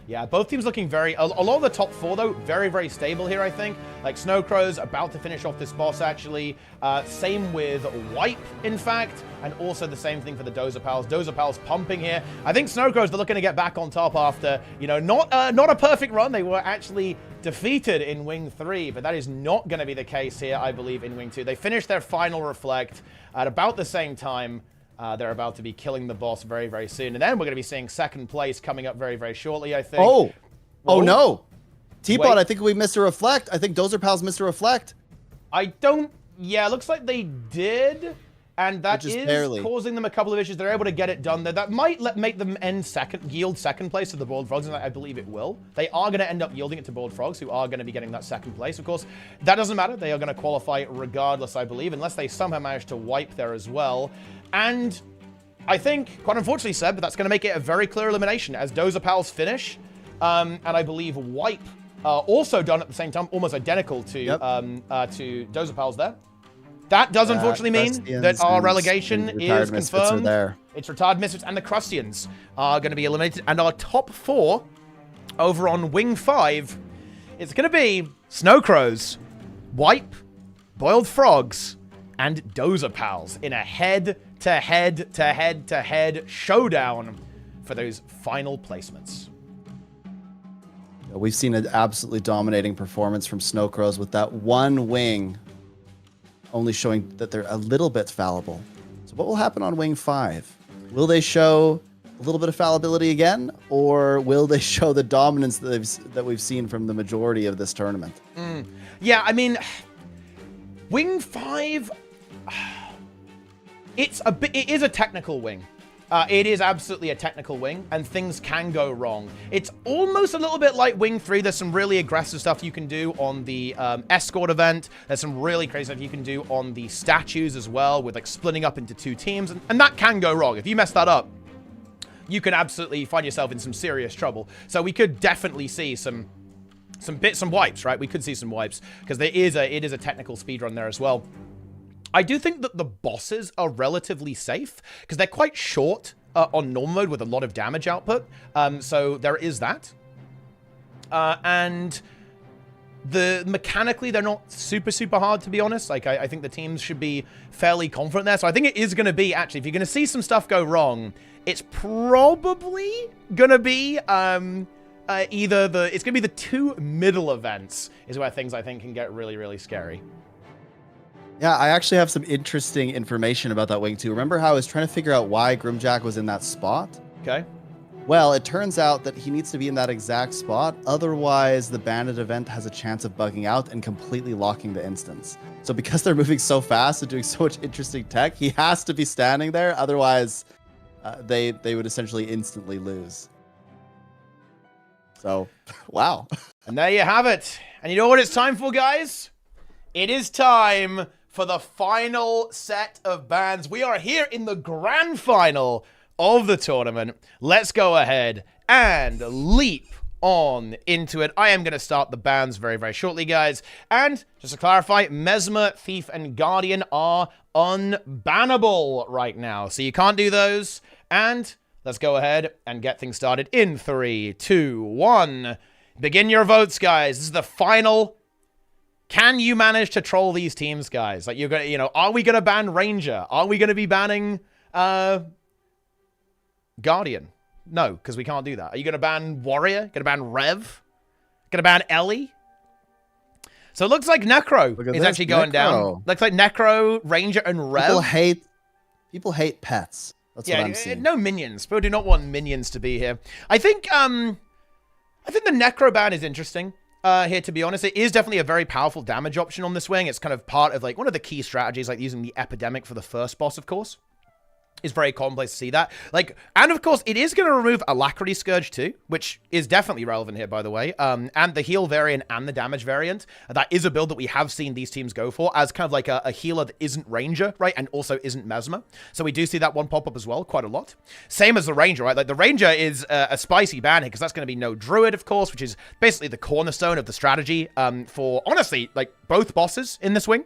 Speaker 2: Yeah, both teams looking very... A lot of the top 4, though, very, very stable here, I think. Like, Snowcrow's about to finish off this boss, actually. Same with Wipe, in fact. And also the same thing for the Dozapals. Dozapals pumping here. I think Snowcrow's, they're looking to get back on top after, you know, not a perfect run. They were actually defeated in Wing 3, but that is not going to be the case here, I believe, in Wing 2. They finished their final reflect at about the same time. They're about to be killing the boss very, very soon. And then we're going to be seeing second place coming up very, very shortly, I think.
Speaker 1: Oh! Whoa. Oh, no! T-Bot, I think we missed a reflect. I think Dozapals missed a reflect.
Speaker 2: I don't... Yeah, it looks like they did. And that
Speaker 1: Just
Speaker 2: is
Speaker 1: barely.
Speaker 2: causing them a couple of issues. They're able to get it done. That might make them yield second place to the Boiled Frogs, and I believe it will. They are going to end up yielding it to Boiled Frogs, who are going to be getting that second place. Of course, that doesn't matter. They are going to qualify regardless, I believe, unless they somehow manage to wipe there as well. And I think, quite unfortunately, Seb, but that's going to make it a very clear elimination as Dozer Pals finish. And I believe Wipe also done at the same time, almost identical to Dozer Pals there. That does unfortunately mean that our relegation is confirmed. It's Retired Misfits and the Crustians are going to be eliminated. And our top 4 over on Wing 5, it's going to be Snow Crows, Wipe, Boiled Frogs, and Dozer Pals in a head-to-head showdown for those final placements.
Speaker 1: We've seen an absolutely dominating performance from Snow Crows with that one wing only showing that they're a little bit fallible. So what will happen on Wing 5? Will they show a little bit of fallibility again, or will they show the dominance that we've seen from the majority of this tournament?
Speaker 2: Yeah, I mean, Wing 5, it is a technical wing. It is absolutely a technical wing, and things can go wrong. It's almost a little bit like Wing 3. There's some really aggressive stuff you can do on the escort event. There's some really crazy stuff you can do on the statues as well, with like splitting up into 2 teams, and that can go wrong. If you mess that up, you can absolutely find yourself in some serious trouble. So we could definitely see some wipes, right? We could see some wipes, because it is a technical speedrun there as well. I do think that the bosses are relatively safe, because they're quite short on normal mode with a lot of damage output. So there is that. And mechanically, they're not super hard, to be honest. Like, I think the teams should be fairly confident there. So I think it is going to be, actually, if you're going to see some stuff go wrong, it's probably going to be it's going to be the 2 middle events is where things, I think, can get really scary.
Speaker 1: Yeah, I actually have some interesting information about that wing too. Remember how I was trying to figure out why Grimjack was in that spot?
Speaker 2: Okay.
Speaker 1: Well, it turns out that he needs to be in that exact spot. Otherwise, the bandit event has a chance of bugging out and completely locking the instance. So because they're moving so fast and doing so much interesting tech, he has to be standing there. Otherwise, they would essentially instantly lose. So, wow.
Speaker 2: And there you have it. And you know what it's time for, guys? It is time for the final set of bands. We are here in the grand final of the tournament. Let's go ahead and leap on into it. I am going to start the bands very shortly, guys. And just to clarify, Mesmer, Thief, and Guardian are unbannable right now. So you can't do those. And let's go ahead and get things started in 3, 2, 1. Begin your votes, guys. This is the final. Can you manage to troll these teams, guys? Like, you're gonna, are we gonna ban Ranger? Are we gonna be banning Guardian? No, because we can't do that. Are you gonna ban Warrior? Gonna ban Rev? Gonna ban Ellie? So it looks like Necro is actually going down. Looks like Necro, Ranger, and Rev.
Speaker 1: People hate pets. That's what I'm seeing.
Speaker 2: No minions. People do not want minions to be here. I think the Necro ban is interesting. Here, to be honest, it is definitely a very powerful damage option on this wing. It's kind of part of like one of the key strategies, like using the Epidemic for the first boss, of course. It's very commonplace to see that. Like, and of course, it is going to remove Alacrity Scourge too, which is definitely relevant here, by the way. And the heal variant and the damage variant. That is a build that we have seen these teams go for as kind of like a healer that isn't Ranger, right? And also isn't Mesmer. So we do see that one pop up as well, quite a lot. Same as the Ranger, right? Like the Ranger is a spicy ban here because that's going to be no Druid, of course, which is basically the cornerstone of the strategy for, honestly, like both bosses in this wing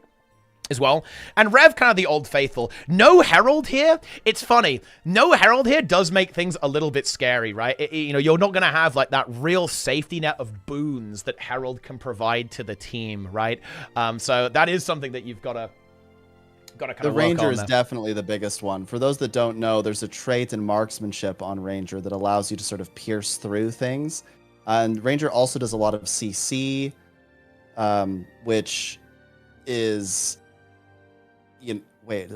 Speaker 2: as well. And Rev, kind of the old faithful. No Herald here. It's funny. No Herald here does make things a little bit scary, right? You're not going to have like that real safety net of boons that Herald can provide to the team, right? So that is something that you've got to kind of work on.
Speaker 1: The Ranger is definitely the biggest one. For those that don't know, there's a trait in marksmanship on Ranger that allows you to sort of pierce through things. And Ranger also does a lot of CC, which is... wait,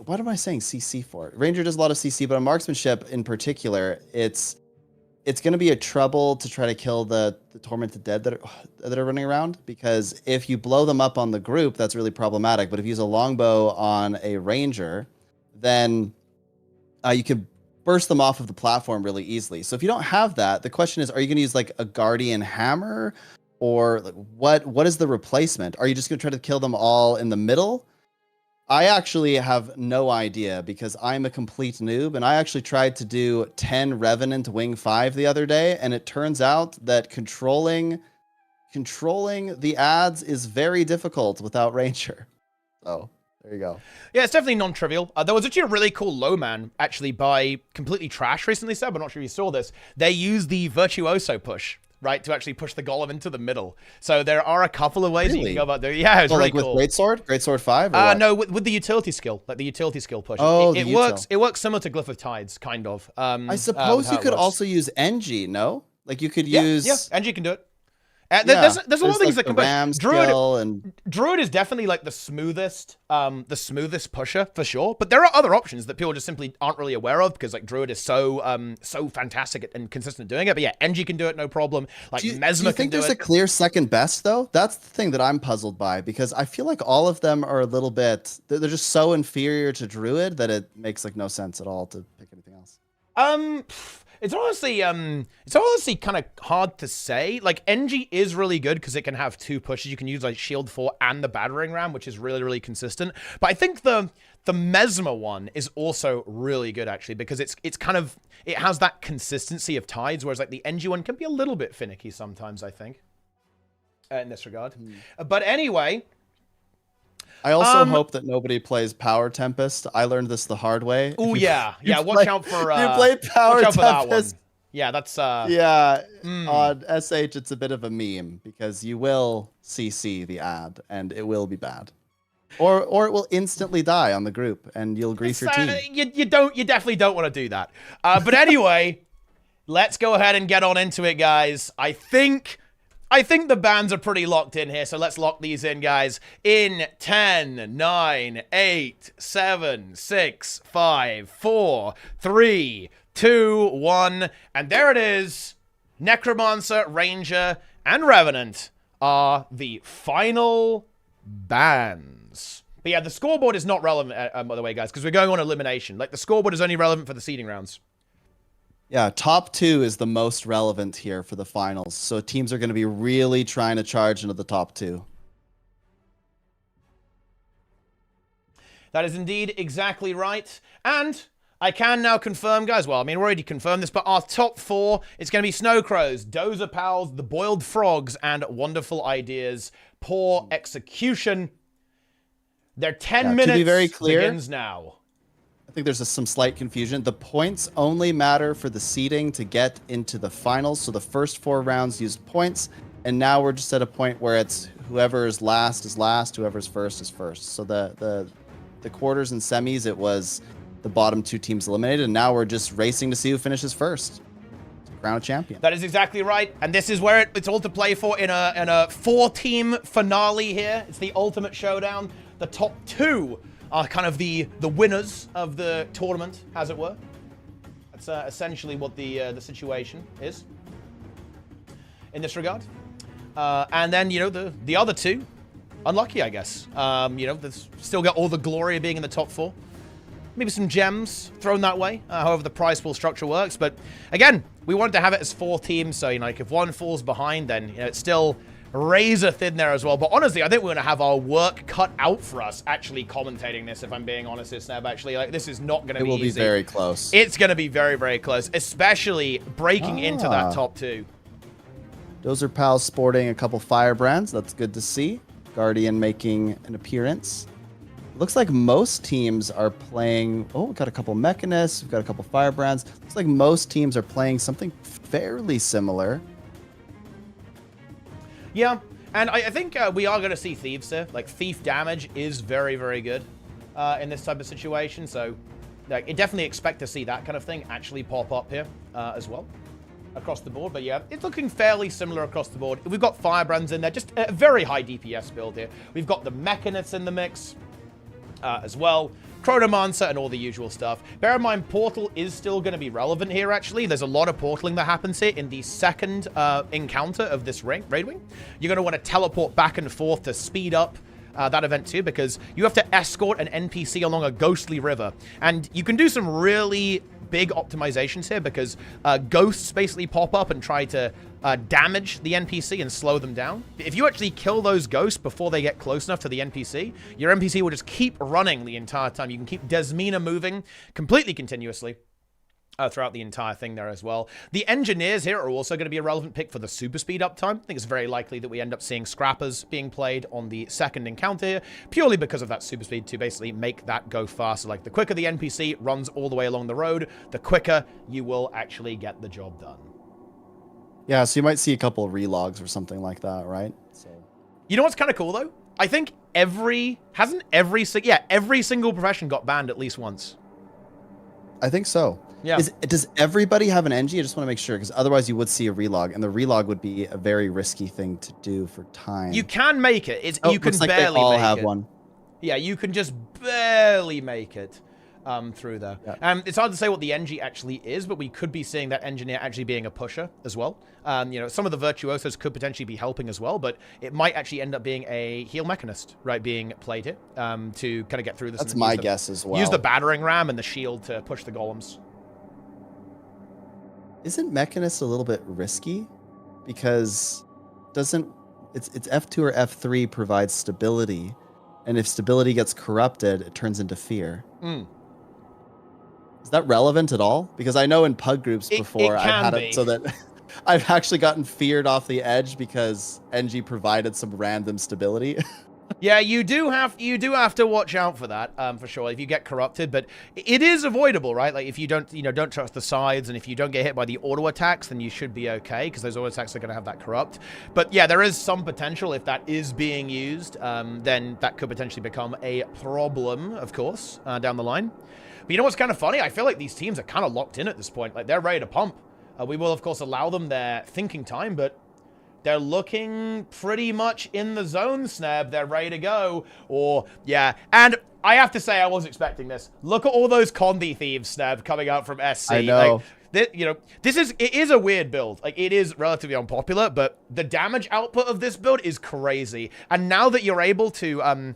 Speaker 1: what am I saying CC for? Ranger does a lot of CC, but on marksmanship in particular, it's going to be a trouble to try to kill the tormented dead that are running around, because if you blow them up on the group, that's really problematic. But if you use a longbow on a Ranger, then you can burst them off of the platform really easily. So if you don't have that, the question is, are you going to use like a Guardian Hammer, or like, what is the replacement? Are you just going to try to kill them all in the middle? I actually have no idea because I'm a complete noob, and I actually tried to do 10 Revenant Wing 5 the other day, and it turns out that controlling the ads is very difficult without Ranger. So there you go.
Speaker 2: Yeah, it's definitely non-trivial. There was actually a really cool low man, actually, by Completely Trash recently, Seb. I'm not sure if you saw this. They used the Virtuoso push, right, to actually push the golem into the middle. So there are a couple of ways you can go about doing it. Yeah, it's really cool.
Speaker 1: With Greatsword 5? Or
Speaker 2: no, with the utility skill, like the utility skill push.
Speaker 1: Oh,
Speaker 2: it works. It works similar to Glyph of Tides, kind of.
Speaker 1: I suppose you could also use NG, no? Like you could use...
Speaker 2: Yeah, NG can do it. There's a lot of things that can push. Druid is definitely like the smoothest pusher for sure. But there are other options that people just simply aren't really aware of because like Druid is so fantastic and consistent at doing it. But yeah, NG can do it, no problem. Like Mesmer can do it. Do you think
Speaker 1: there's a clear second best though? That's the thing that I'm puzzled by because I feel like all of them are a little bit. They're just so inferior to Druid that it makes like no sense at all to pick anything else.
Speaker 2: It's honestly kind of hard to say. Like, NG is really good because it can have two pushes. You can use, like, Shield 4 and the Battering Ram, which is really, really consistent. But I think the Mesmer one is also really good, actually, because it has that consistency of tides, whereas, like, the NG one can be a little bit finicky sometimes, I think, in this regard. But anyway...
Speaker 1: I also hope that nobody plays Power Tempest. I learned this the hard way.
Speaker 2: Oh yeah, watch out for
Speaker 1: you play Power Tempest.
Speaker 2: That one. Yeah, that's
Speaker 1: on SH it's a bit of a meme because you will CC the ad and it will be bad. Or it will instantly die on the group and you'll grief your team.
Speaker 2: You definitely don't want to do that. But anyway, let's go ahead and get on into it, guys. I think the bands are pretty locked in here, so let's lock these in, guys. In 10, 9, 8, 7, 6, 5, 4, 3, 2, 1. And there it is. Necromancer, Ranger, and Revenant are the final bands. But yeah, the scoreboard is not relevant, by the way, guys, because we're going on elimination. Like, the scoreboard is only relevant for the seeding rounds.
Speaker 1: Yeah, top 2 is the most relevant here for the finals. So teams are going to be really trying to charge into the top 2.
Speaker 2: That is indeed exactly right. And I can now confirm, guys, well, I mean, we already confirmed this, but our top 4, it's going to be Snow Crows, Dozer Pals, The Boiled Frogs, and Wonderful Ideas. Poor execution. Their 10 minutes
Speaker 1: to be very clear,
Speaker 2: begins now.
Speaker 1: I think there's some slight confusion. The points only matter for the seeding to get into the finals. So the first 4 rounds used points. And now we're just at a point where it's whoever is last, whoever's first is first. So the quarters and semis, it was the bottom 2 teams eliminated. And now we're just racing to see who finishes first. Crown a champion.
Speaker 2: That is exactly right. And this is where it's all to play for in a 4-team finale here. It's the ultimate showdown. The top 2 are kind of the winners of the tournament, as it were. That's essentially what the situation is in this regard. And then, you know, the other 2, unlucky, I guess. You know, they've still got all the glory of being in the top 4. Maybe some gems thrown that way, however the prize pool structure works. But again, we wanted to have it as 4 teams, so, you know, like if one falls behind, then, you know, it's still razor thin there as well. But honestly, I think we're going to have our work cut out for us actually commentating this, if I'm being honest, this Snap. Actually, like, this is not going to be easy. It will be
Speaker 1: very close.
Speaker 2: It's going to be very, very close, especially breaking into that top 2.
Speaker 1: Dozer Pals sporting a couple firebrands. That's good to see. Guardian making an appearance. Looks like most teams are playing... Oh, we've got a couple Mechanists. We've got a couple firebrands. Looks like most teams are playing something fairly similar.
Speaker 2: Yeah, and I think we are going to see Thieves here. Like, Thief damage is very, very good in this type of situation. So, like, I definitely expect to see that kind of thing actually pop up here as well across the board. But yeah, it's looking fairly similar across the board. We've got Firebrands in there, just a very high DPS build here. We've got the Mechanists in the mix as well. Chronomancer and all the usual stuff. Bear in mind, Portal is still going to be relevant here, actually. There's a lot of portaling that happens here in the second encounter of this raid wing. You're going to want to teleport back and forth to speed up that event too, because you have to escort an NPC along a ghostly river. And you can do some really big optimizations here because ghosts basically pop up and try to damage the NPC and slow them down. If you actually kill those ghosts before they get close enough to the NPC, your NPC will just keep running the entire time. You can keep Desmina moving completely continuously throughout the entire thing there as well. The engineers here are also going to be a relevant pick for the super speed uptime. I think it's very likely that we end up seeing scrappers being played on the second encounter here, purely because of that super speed to basically make that go faster. Like, the quicker the NPC runs all the way along the road, the quicker you will actually get the job done.
Speaker 1: Yeah, so you might see a couple of relogs or something like that, right? So,
Speaker 2: you know what's kind of cool though? I think every single profession got banned at least once.
Speaker 1: I think so.
Speaker 2: Yeah.
Speaker 1: Does everybody have an NG? I just want to make sure, because otherwise you would see a relog, and the relog would be a very risky thing to do for time.
Speaker 2: You can make it. You can
Speaker 1: looks like
Speaker 2: barely
Speaker 1: they all
Speaker 2: make
Speaker 1: have
Speaker 2: it.
Speaker 1: one.
Speaker 2: Yeah, you can just barely make it through there.
Speaker 1: Yeah.
Speaker 2: It's hard to say what the NG actually is, but we could be seeing that engineer actually being a pusher as well. You know, some of the virtuosos could potentially be helping as well, but it might actually end up being a heal mechanist, right, being played here to kind of get through this.
Speaker 1: That's my guess as well.
Speaker 2: Use the battering ram and the shield to push the golems.
Speaker 1: Isn't Mechanist a little bit risky? Because it's F2 or F3 provides stability, and if stability gets corrupted, it turns into fear. Is that relevant at all? Because I know in pug groups before I've had it so that I've actually gotten feared off the edge because NG provided some random stability.
Speaker 2: Yeah, you do have to watch out for that, for sure, if you get corrupted, but it is avoidable, right? Like, if you don't trust the sides, and if you don't get hit by the auto attacks, then you should be okay, because those auto attacks are going to have that corrupt. But yeah, there is some potential if that is being used, then that could potentially become a problem, of course, down the line. But you know what's kind of funny? I feel like these teams are kind of locked in at this point. Like, they're ready to pump. We will, of course, allow them their thinking time, but they're looking pretty much in the zone, Sneb. They're ready to go. Or, yeah. And I have to say, I was expecting this. Look at all those Condi thieves, Sneb, coming out from SC.
Speaker 1: I know.
Speaker 2: Like, it is a weird build. Like, it is relatively unpopular, but the damage output of this build is crazy. And now that you're able to,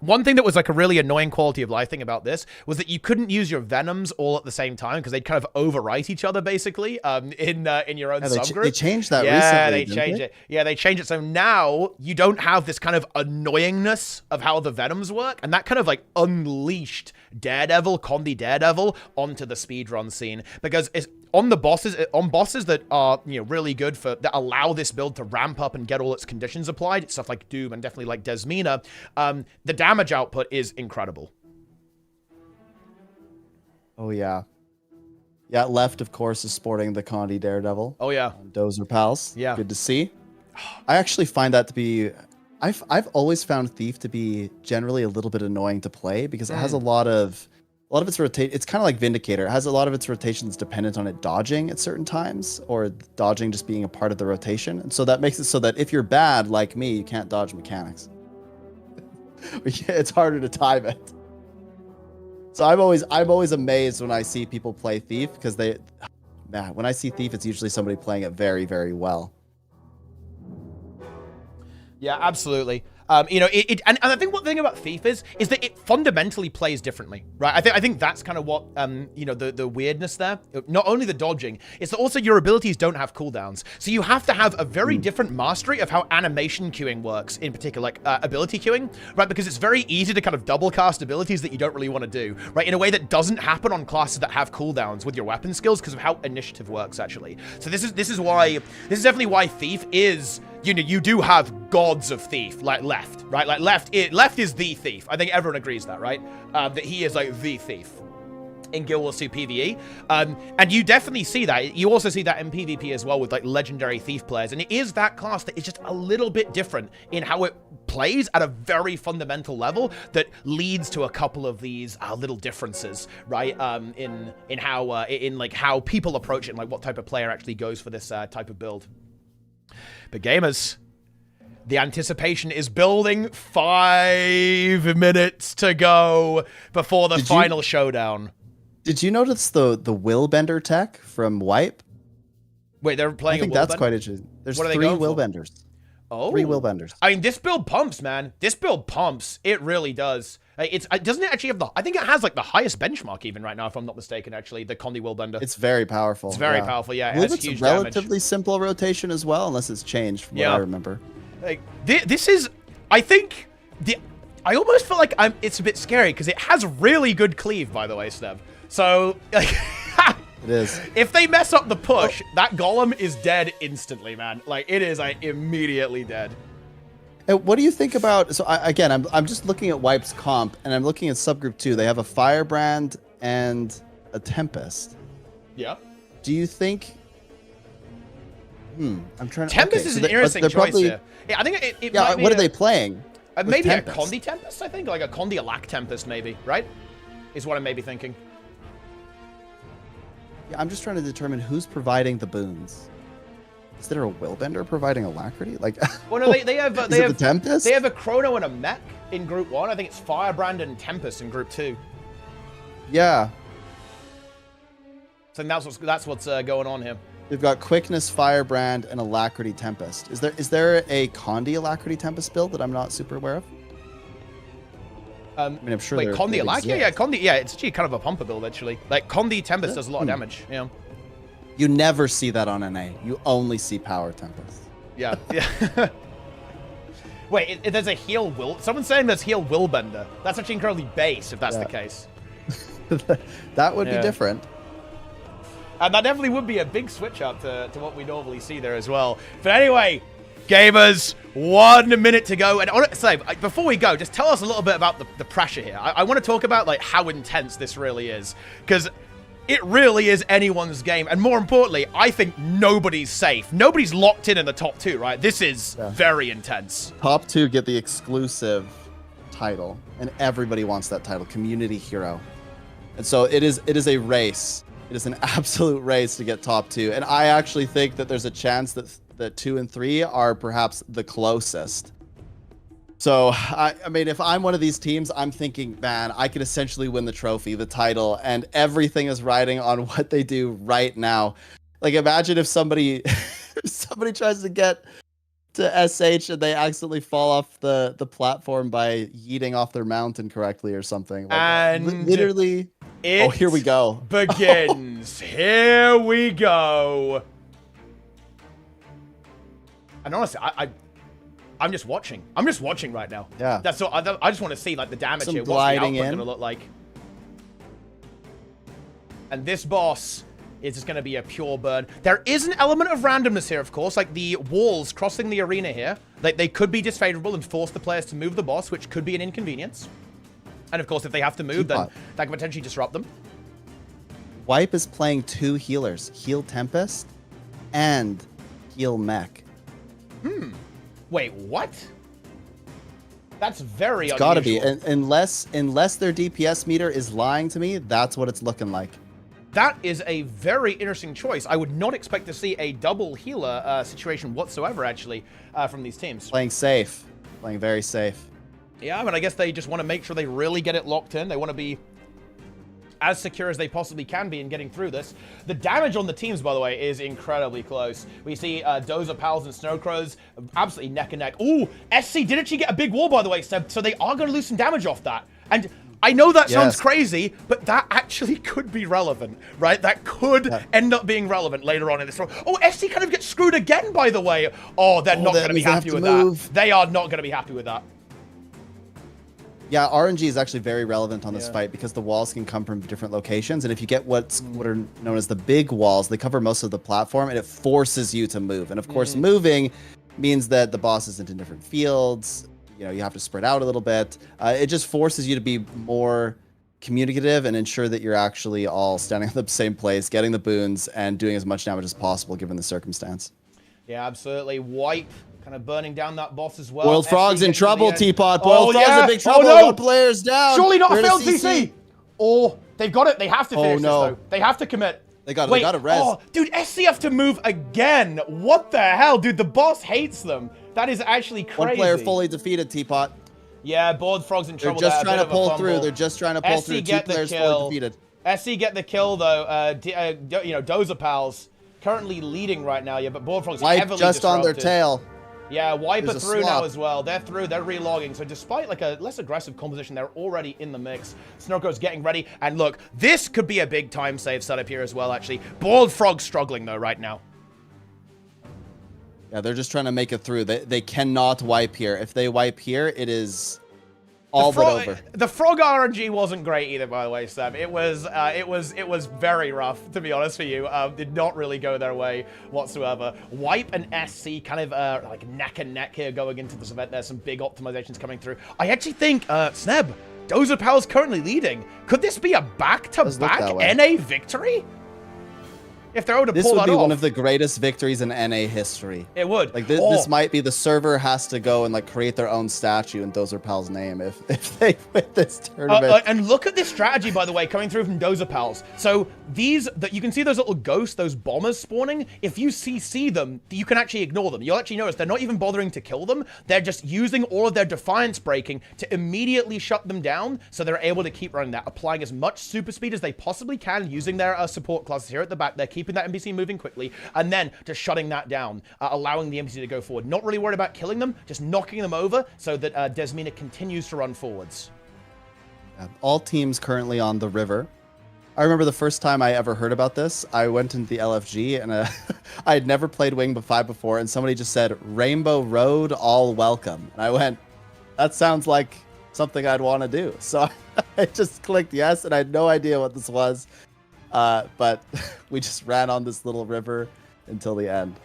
Speaker 2: one thing that was like a really annoying quality of life thing about this was that you couldn't use your Venoms all at the same time because they'd kind of overwrite each other, basically, in your own subgroup.
Speaker 1: They changed that
Speaker 2: recently,
Speaker 1: recently,
Speaker 2: they changed it. Yeah, they changed it. So now you don't have this kind of annoyingness of how the Venoms work, and that kind of like unleashed Daredevil, Condi Daredevil, onto the speedrun scene, because it's on bosses that are, really good that allow this build to ramp up and get all its conditions applied, stuff like Doom and definitely like Desmina, the damage output is incredible.
Speaker 1: Oh yeah. Yeah, left of course is sporting the Condi Daredevil.
Speaker 2: Oh yeah.
Speaker 1: Dozer pals.
Speaker 2: Yeah.
Speaker 1: Good to see. I actually find that to be I've always found Thief to be generally a little bit annoying to play because it has a lot of its rotate. It's kind of like Vindicator. It has a lot of its rotations dependent on it dodging at certain times, or dodging just being a part of the rotation. And so that makes it so that if you're bad like me, you can't dodge mechanics. It's harder to time it. So I'm always amazed when I see people play Thief, because when I see Thief, it's usually somebody playing it very, very well. Yeah,
Speaker 2: absolutely. And I think one thing about Thief is that it fundamentally plays differently, right? I think that's kind of what, the weirdness there. Not only the dodging, it's that also your abilities don't have cooldowns. So you have to have a very different mastery of how animation queuing works, in particular, like ability queuing, right? Because it's very easy to kind of double cast abilities that you don't really want to do, right? In a way that doesn't happen on classes that have cooldowns with your weapon skills because of how initiative works, actually. So this is definitely why Thief is, you do have gods of Thief, like Left, right? Like Left is the Thief. I think everyone agrees that, right? That he is like the Thief in Guild Wars 2 PvE. And you definitely see that. You also see that in PvP as well with like legendary Thief players. And it is that class that is just a little bit different in how it plays at a very fundamental level that leads to a couple of these little differences, right? In how people approach it and like what type of player actually goes for this type of build. But gamers, the anticipation is building. 5 minutes to go before the final showdown. Did
Speaker 1: you notice the Willbender tech from Wipe?
Speaker 2: Wait, they're playing.
Speaker 1: I think that's quite interesting. There's 3 Willbenders.
Speaker 2: Oh.
Speaker 1: 3 wheel benders.
Speaker 2: I mean, this build pumps, man. This build pumps. It really does. Doesn't it actually have I think it has like the highest benchmark even right now, if I'm not mistaken, actually, the Condi wheel bender.
Speaker 1: It's very powerful.
Speaker 2: It's very powerful, yeah.
Speaker 1: I believe it's
Speaker 2: huge
Speaker 1: relatively
Speaker 2: damage.
Speaker 1: simple rotation as well, unless it's changed from what I remember.
Speaker 2: Like, this is, I think, I almost feel like it's a bit scary because it has really good cleave, by the way, Snev. So, like,
Speaker 1: it is.
Speaker 2: If they mess up the push, that golem is dead instantly, man. Like, it is like immediately dead.
Speaker 1: What do you think about? So again, I'm just looking at Wipe's comp, and I'm looking at subgroup 2. They have a Firebrand and a Tempest.
Speaker 2: Yeah.
Speaker 1: Do you think? I'm trying to.
Speaker 2: Tempest is an interesting choice here. Yeah, I think it might be
Speaker 1: what are they playing?
Speaker 2: Maybe
Speaker 1: Tempest?
Speaker 2: a Condi Tempest, I think, like a Condi Alack Tempest, maybe, right? Is what I'm maybe thinking.
Speaker 1: Yeah, I'm just trying to determine who's providing the boons. Is there a Willbender providing Alacrity? Like,
Speaker 2: well, no, they have
Speaker 1: the Tempest?
Speaker 2: They have a Chrono and a Mech in Group 1. I think it's Firebrand and Tempest in Group 2.
Speaker 1: Yeah.
Speaker 2: So that's what's going on here.
Speaker 1: They've got Quickness, Firebrand, and Alacrity Tempest. Is there a Condi Alacrity Tempest build that I'm not super aware of? I mean, I'm sure.
Speaker 2: Wait, Condi Alac? Yeah, Condi. Yeah, it's actually kind of a pumper build actually. Like Condi Tempest does a lot of damage. Yeah.
Speaker 1: You never see that on NA. You only see Power Tempest.
Speaker 2: Yeah. Yeah. Wait, there's a heal will. Someone's saying there's heal Willbender. That's actually incredibly base if that's the case.
Speaker 1: That would be different.
Speaker 2: And that definitely would be a big switch up to what we normally see there as well. But anyway, gamers, 1 minute to go. And I want to say, before we go, just tell us a little bit about the pressure here. I want to talk about like how intense this really is. Because it really is anyone's game. And more importantly, I think nobody's safe. Nobody's locked in the top 2, right? This is very intense.
Speaker 1: Top 2 get the exclusive title. And everybody wants that title, Community Hero. And so it is a race. It is an absolute race to get top 2. And I actually think that there's a chance that 2 and 3 are perhaps the closest. So, I mean, if I'm one of these teams, I'm thinking, man, I could essentially win the trophy, the title, and everything is riding on what they do right now. Like, imagine if somebody tries to get to SH and they accidentally fall off the platform by yeeting off their mountain correctly or something. Like,
Speaker 2: and
Speaker 1: literally... Oh, here we go.
Speaker 2: Begins. Here we go. And honestly, I'm just watching. I'm just watching right now.
Speaker 1: Yeah.
Speaker 2: That's all. I just want to see like the damage
Speaker 1: Some
Speaker 2: here. What's the output
Speaker 1: gliding
Speaker 2: going to look like? And this boss is just going to be a pure burn. There is an element of randomness here, of course. Like the walls crossing the arena here, they could be disfavorable and force the players to move the boss, which could be an inconvenience. And of course, if they have to move, then that can potentially disrupt them.
Speaker 1: Wipe is playing 2 healers, Heal Tempest and Heal Mech.
Speaker 2: Wait, what? That's very unusual.
Speaker 1: It's gotta be. Unless their DPS meter is lying to me, that's what it's looking like.
Speaker 2: That is a very interesting choice. I would not expect to see a double healer situation whatsoever, actually, from these teams.
Speaker 1: Playing safe. Playing very safe.
Speaker 2: Yeah, but I guess they just want to make sure they really get it locked in. They want to be as secure as they possibly can be in getting through this. The damage on the teams, by the way, is incredibly close. We see Dozer Pals and Snowcrows absolutely neck and neck. Ooh, SC did actually get a big wall, by the way, so they are going to lose some damage off that. And I know that sounds crazy, but that actually could be relevant, right? That could end up being relevant later on in this round. Oh, SC kind of gets screwed again, by the way. Oh, they're not going to be happy with that. They are not going to be happy with that.
Speaker 1: Yeah, RNG is actually very relevant on this fight because the walls can come from different locations, and if you get what are known as the big walls, they cover most of the platform, and it forces you to move. And of course, moving means that the boss isn't in different fields. You know, you have to spread out a little bit. It just forces you to be more communicative and ensure that you're actually all standing in the same place, getting the boons, and doing as much damage as possible given the circumstance.
Speaker 2: Yeah, absolutely. Wipe. Kind of burning down that boss as well.
Speaker 1: Boiled Frog's in trouble, Teapot. Boiled Frog's in big trouble.
Speaker 2: Oh, no.
Speaker 1: 1 player's down.
Speaker 2: Surely not a failed CC. Oh, they've got it. They have to finish this, though. They have to commit.
Speaker 1: They got it res.
Speaker 2: Oh, dude, SC have to move again. What the hell? Dude, the boss hates them. That is actually crazy.
Speaker 1: 1 player fully defeated, Teapot.
Speaker 2: Yeah, Boiled Frog's in trouble.
Speaker 1: They're just trying to pull through. They're just trying to pull through. 2 players fully defeated.
Speaker 2: SC get the kill, though. You know, Dozer Pals currently leading right now. Yeah, but Boiled Frog's heavily
Speaker 1: just
Speaker 2: disrupted.
Speaker 1: on their tail.
Speaker 2: Yeah, Wipe are
Speaker 1: There's a
Speaker 2: through now
Speaker 1: swap.
Speaker 2: as well. They're through. They're relogging. So despite like a less aggressive composition, they're already in the mix. Snowcro's getting ready. And look, this could be a big time save setup here as well, actually. Boiled Frog's struggling, though, right now.
Speaker 1: Yeah, they're just trying to make it through. They cannot wipe here. If they wipe here, it is all but over.
Speaker 2: The Frog RNG wasn't great either, by the way, Sam. It was very rough, to be honest for you. Did not really go their way whatsoever. Wipe and SC kind of like neck and neck here going into this event. There's some big optimizations coming through. I actually think Sneb, Dozer Pal's currently leading. Could this be a back-to-back NA victory? If they're able to pull that off.
Speaker 1: This would be one of the greatest victories in NA history.
Speaker 2: It would.
Speaker 1: Like this might be the server has to go and like create their own statue in Dozer Pal's name if they win this tournament.
Speaker 2: And look at this strategy, by the way, coming through from Dozer Pals. So you can see those little ghosts, those bombers spawning. If you CC them, you can actually ignore them. You'll actually notice they're not even bothering to kill them. They're just using all of their defiance breaking to immediately shut them down, so they're able to keep running that, applying as much super speed as they possibly can, using their support classes here at the back. They're keeping that NPC moving quickly, and then just shutting that down, allowing the NPC to go forward. Not really worried about killing them, just knocking them over so that Desmina continues to run forwards.
Speaker 1: All teams currently on the river. I remember the first time I ever heard about this, I went into the LFG, and I had never played Wing 5 before, and somebody just said, Rainbow Road, all welcome. And I went, that sounds like something I'd want to do. So I just clicked yes, and I had no idea what this was. But we just ran on this little river until the end.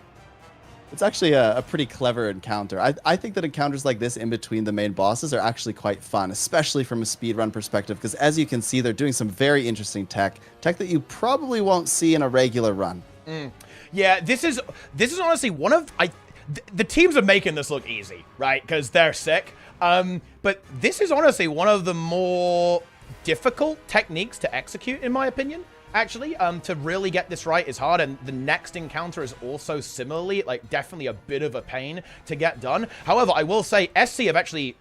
Speaker 1: It's actually a pretty clever encounter. I think that encounters like this in between the main bosses are actually quite fun, especially from a speedrun perspective, because as you can see, they're doing some very interesting tech that you probably won't see in a regular run.
Speaker 2: Yeah, this is honestly one of the teams are making this look easy, right? Because they're sick. But this is honestly one of the more difficult techniques to execute, in my opinion. Actually, to really get this right is hard, and the next encounter is also similarly, like, definitely a bit of a pain to get done. However, I will say SC have actually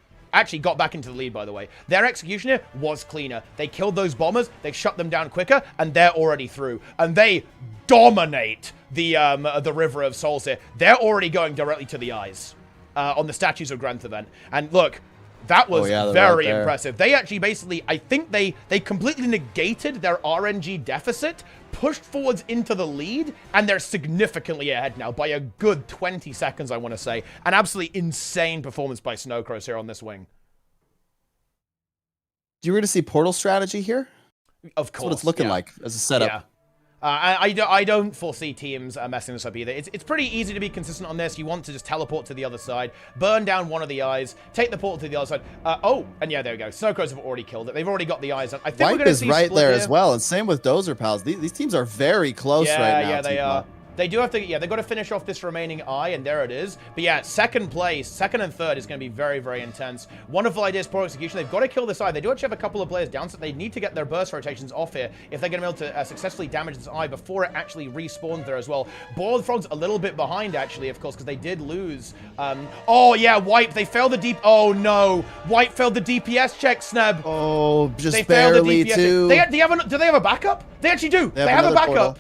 Speaker 2: got back into the lead, by the way. Their execution here was cleaner. They killed those bombers, they shut them down quicker, and they're already through. And they dominate the River of Souls here. They're already going directly to the eyes on the Statues of Grant event. And look, that was very impressive. They actually basically, I think they completely negated their RNG deficit, pushed forwards into the lead, and they're significantly ahead now by a good 20 seconds, I want to say. An absolutely insane performance by Snowcrows here on this wing.
Speaker 1: Do you really see portal strategy here?
Speaker 2: Of course.
Speaker 1: That's what it's looking like as a setup.
Speaker 2: Yeah. I don't foresee teams messing this up either. It's pretty easy to be consistent on this. You want to just teleport to the other side, burn down one of the eyes, take the portal to the other side. And yeah, there we go. Snowcrows have already killed it. They've already got the eyes. I think
Speaker 1: Wipe
Speaker 2: we're going to see
Speaker 1: right there
Speaker 2: here
Speaker 1: as well, and same with Dozer Pals. These teams are very close right now.
Speaker 2: Yeah, they are. They do have to, they've got to finish off this remaining eye, and there it is. But yeah, second and third is going to be very, very intense. Wonderful ideas, poor execution. They've got to kill this eye. They do actually have a couple of players down, so they need to get their burst rotations off here if they're going to be able to successfully damage this eye before it actually respawns there as well. Boiled Frog's a little bit behind, actually, of course, because they did lose. Oh, yeah, Wipe. They failed the deep. Oh, no. Wipe failed the DPS check, Sneb.
Speaker 1: Oh, just
Speaker 2: they
Speaker 1: barely,
Speaker 2: failed the DPS
Speaker 1: too.
Speaker 2: Do they have a backup? They actually do. They have a backup.
Speaker 1: Portal.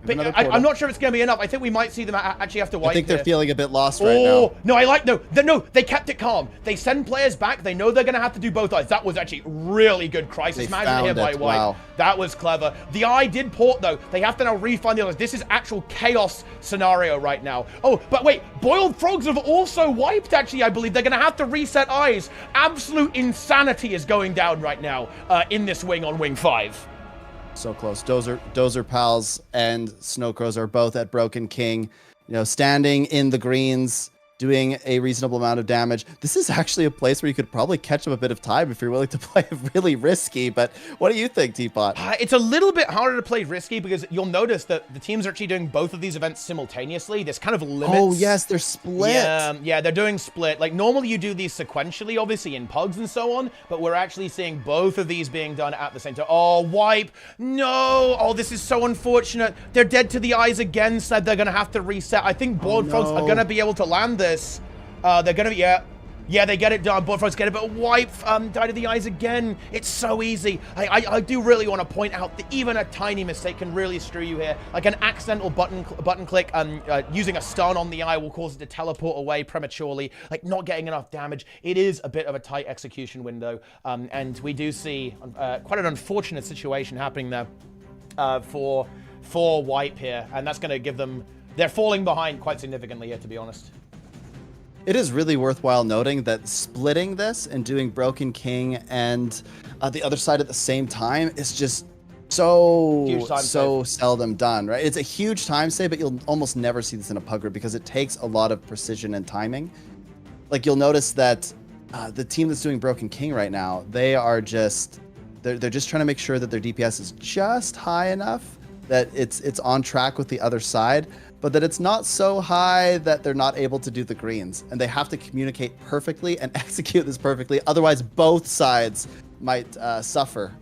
Speaker 2: But I'm not sure if it's going to be enough. I think we might see them actually have to wipe.
Speaker 1: I think they're
Speaker 2: here.
Speaker 1: feeling a bit lost right now.
Speaker 2: No, they kept it calm. They send players back. They know they're going to have to do both eyes. That was actually really good crisis management here by Wipe.
Speaker 1: Wow.
Speaker 2: That was clever. The eye did port, though. They have to now refine the others. This is actual chaos scenario right now. Oh, but wait. Boiled Frogs have also wiped, actually, I believe. They're going to have to reset eyes. Absolute insanity is going down right now in this wing on Wing 5.
Speaker 1: So close. Dozer Pals and Snowcrows are both at Broken King, standing in the greens, doing a reasonable amount of damage. This is actually a place where you could probably catch up a bit of time if you're willing to play really risky. But what do you think, Teapot?
Speaker 2: It's a little bit harder to play risky because you'll notice that the teams are actually doing both of these events simultaneously. This kind of limits.
Speaker 1: Oh, yes, they're split.
Speaker 2: Yeah, they're doing split. Like, normally you do these sequentially, obviously, in pugs and so on, but we're actually seeing both of these being done at the same time. Oh, Wipe. No. Oh, this is so unfortunate. They're dead to the eyes again, so they're going to have to reset. I think Boiled Frogs are going to be able to land this. They're going to be, Yeah, they get it done. Bullfrogs get it, but wipe, die to the eyes again. It's so easy. I do really want to point out that even a tiny mistake can really screw you here. Like an accidental button click, using a stun on the eye will cause it to teleport away prematurely, like not getting enough damage. It is a bit of a tight execution window, and we do see quite an unfortunate situation happening there for wipe here, and that's going to give them... They're falling behind quite significantly here, to be honest.
Speaker 1: It is really worthwhile noting that splitting this and doing Broken King and the other side at the same time is just so seldom done, right? It's a huge time save, but you'll almost never see this in a pug group because it takes a lot of precision and timing. Like you'll notice that the team that's doing Broken King right now, they are just they're just trying to make sure that their DPS is just high enough that it's on track with the other side, but that it's not so high that they're not able to do the greens. And they have to communicate perfectly and execute this perfectly. Otherwise, both sides might suffer.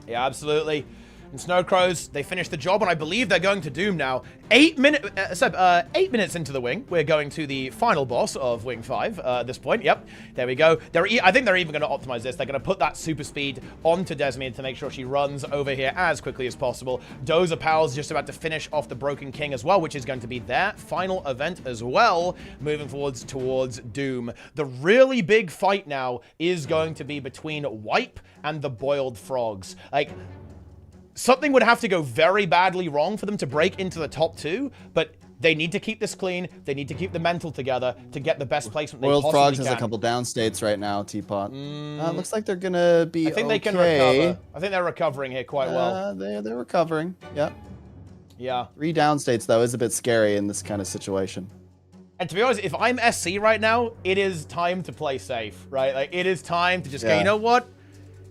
Speaker 2: Yeah, absolutely. And Snowcrows, they finished the job, and I believe they're going to Doom now. 8 minutes into the wing, we're going to the final boss of Wing 5 at this point. Yep, there we go. I think they're even going to optimize this. They're going to put that super speed onto Desmond to make sure she runs over here as quickly as possible. Dozer Pal's just about to finish off the Broken King as well, which is going to be their final event as well, moving forwards towards Doom. The really big fight now is going to be between Wipe and the Boiled Frogs. Like... something would have to go very badly wrong for them to break into the top 2, but they need to keep this clean. They need to keep the mental together to get the best placement they possibly can.
Speaker 1: Boiled Frogs has a couple down states right now, Teapot. Looks like they're going to be
Speaker 2: I think they can recover. I think they're recovering here quite well.
Speaker 1: They're recovering, yep.
Speaker 2: Yeah.
Speaker 1: 3 down states, though, is a bit scary in this kind of situation.
Speaker 2: And to be honest, if I'm SC right now, it is time to play safe, right? Like, it is time to just go, you know what?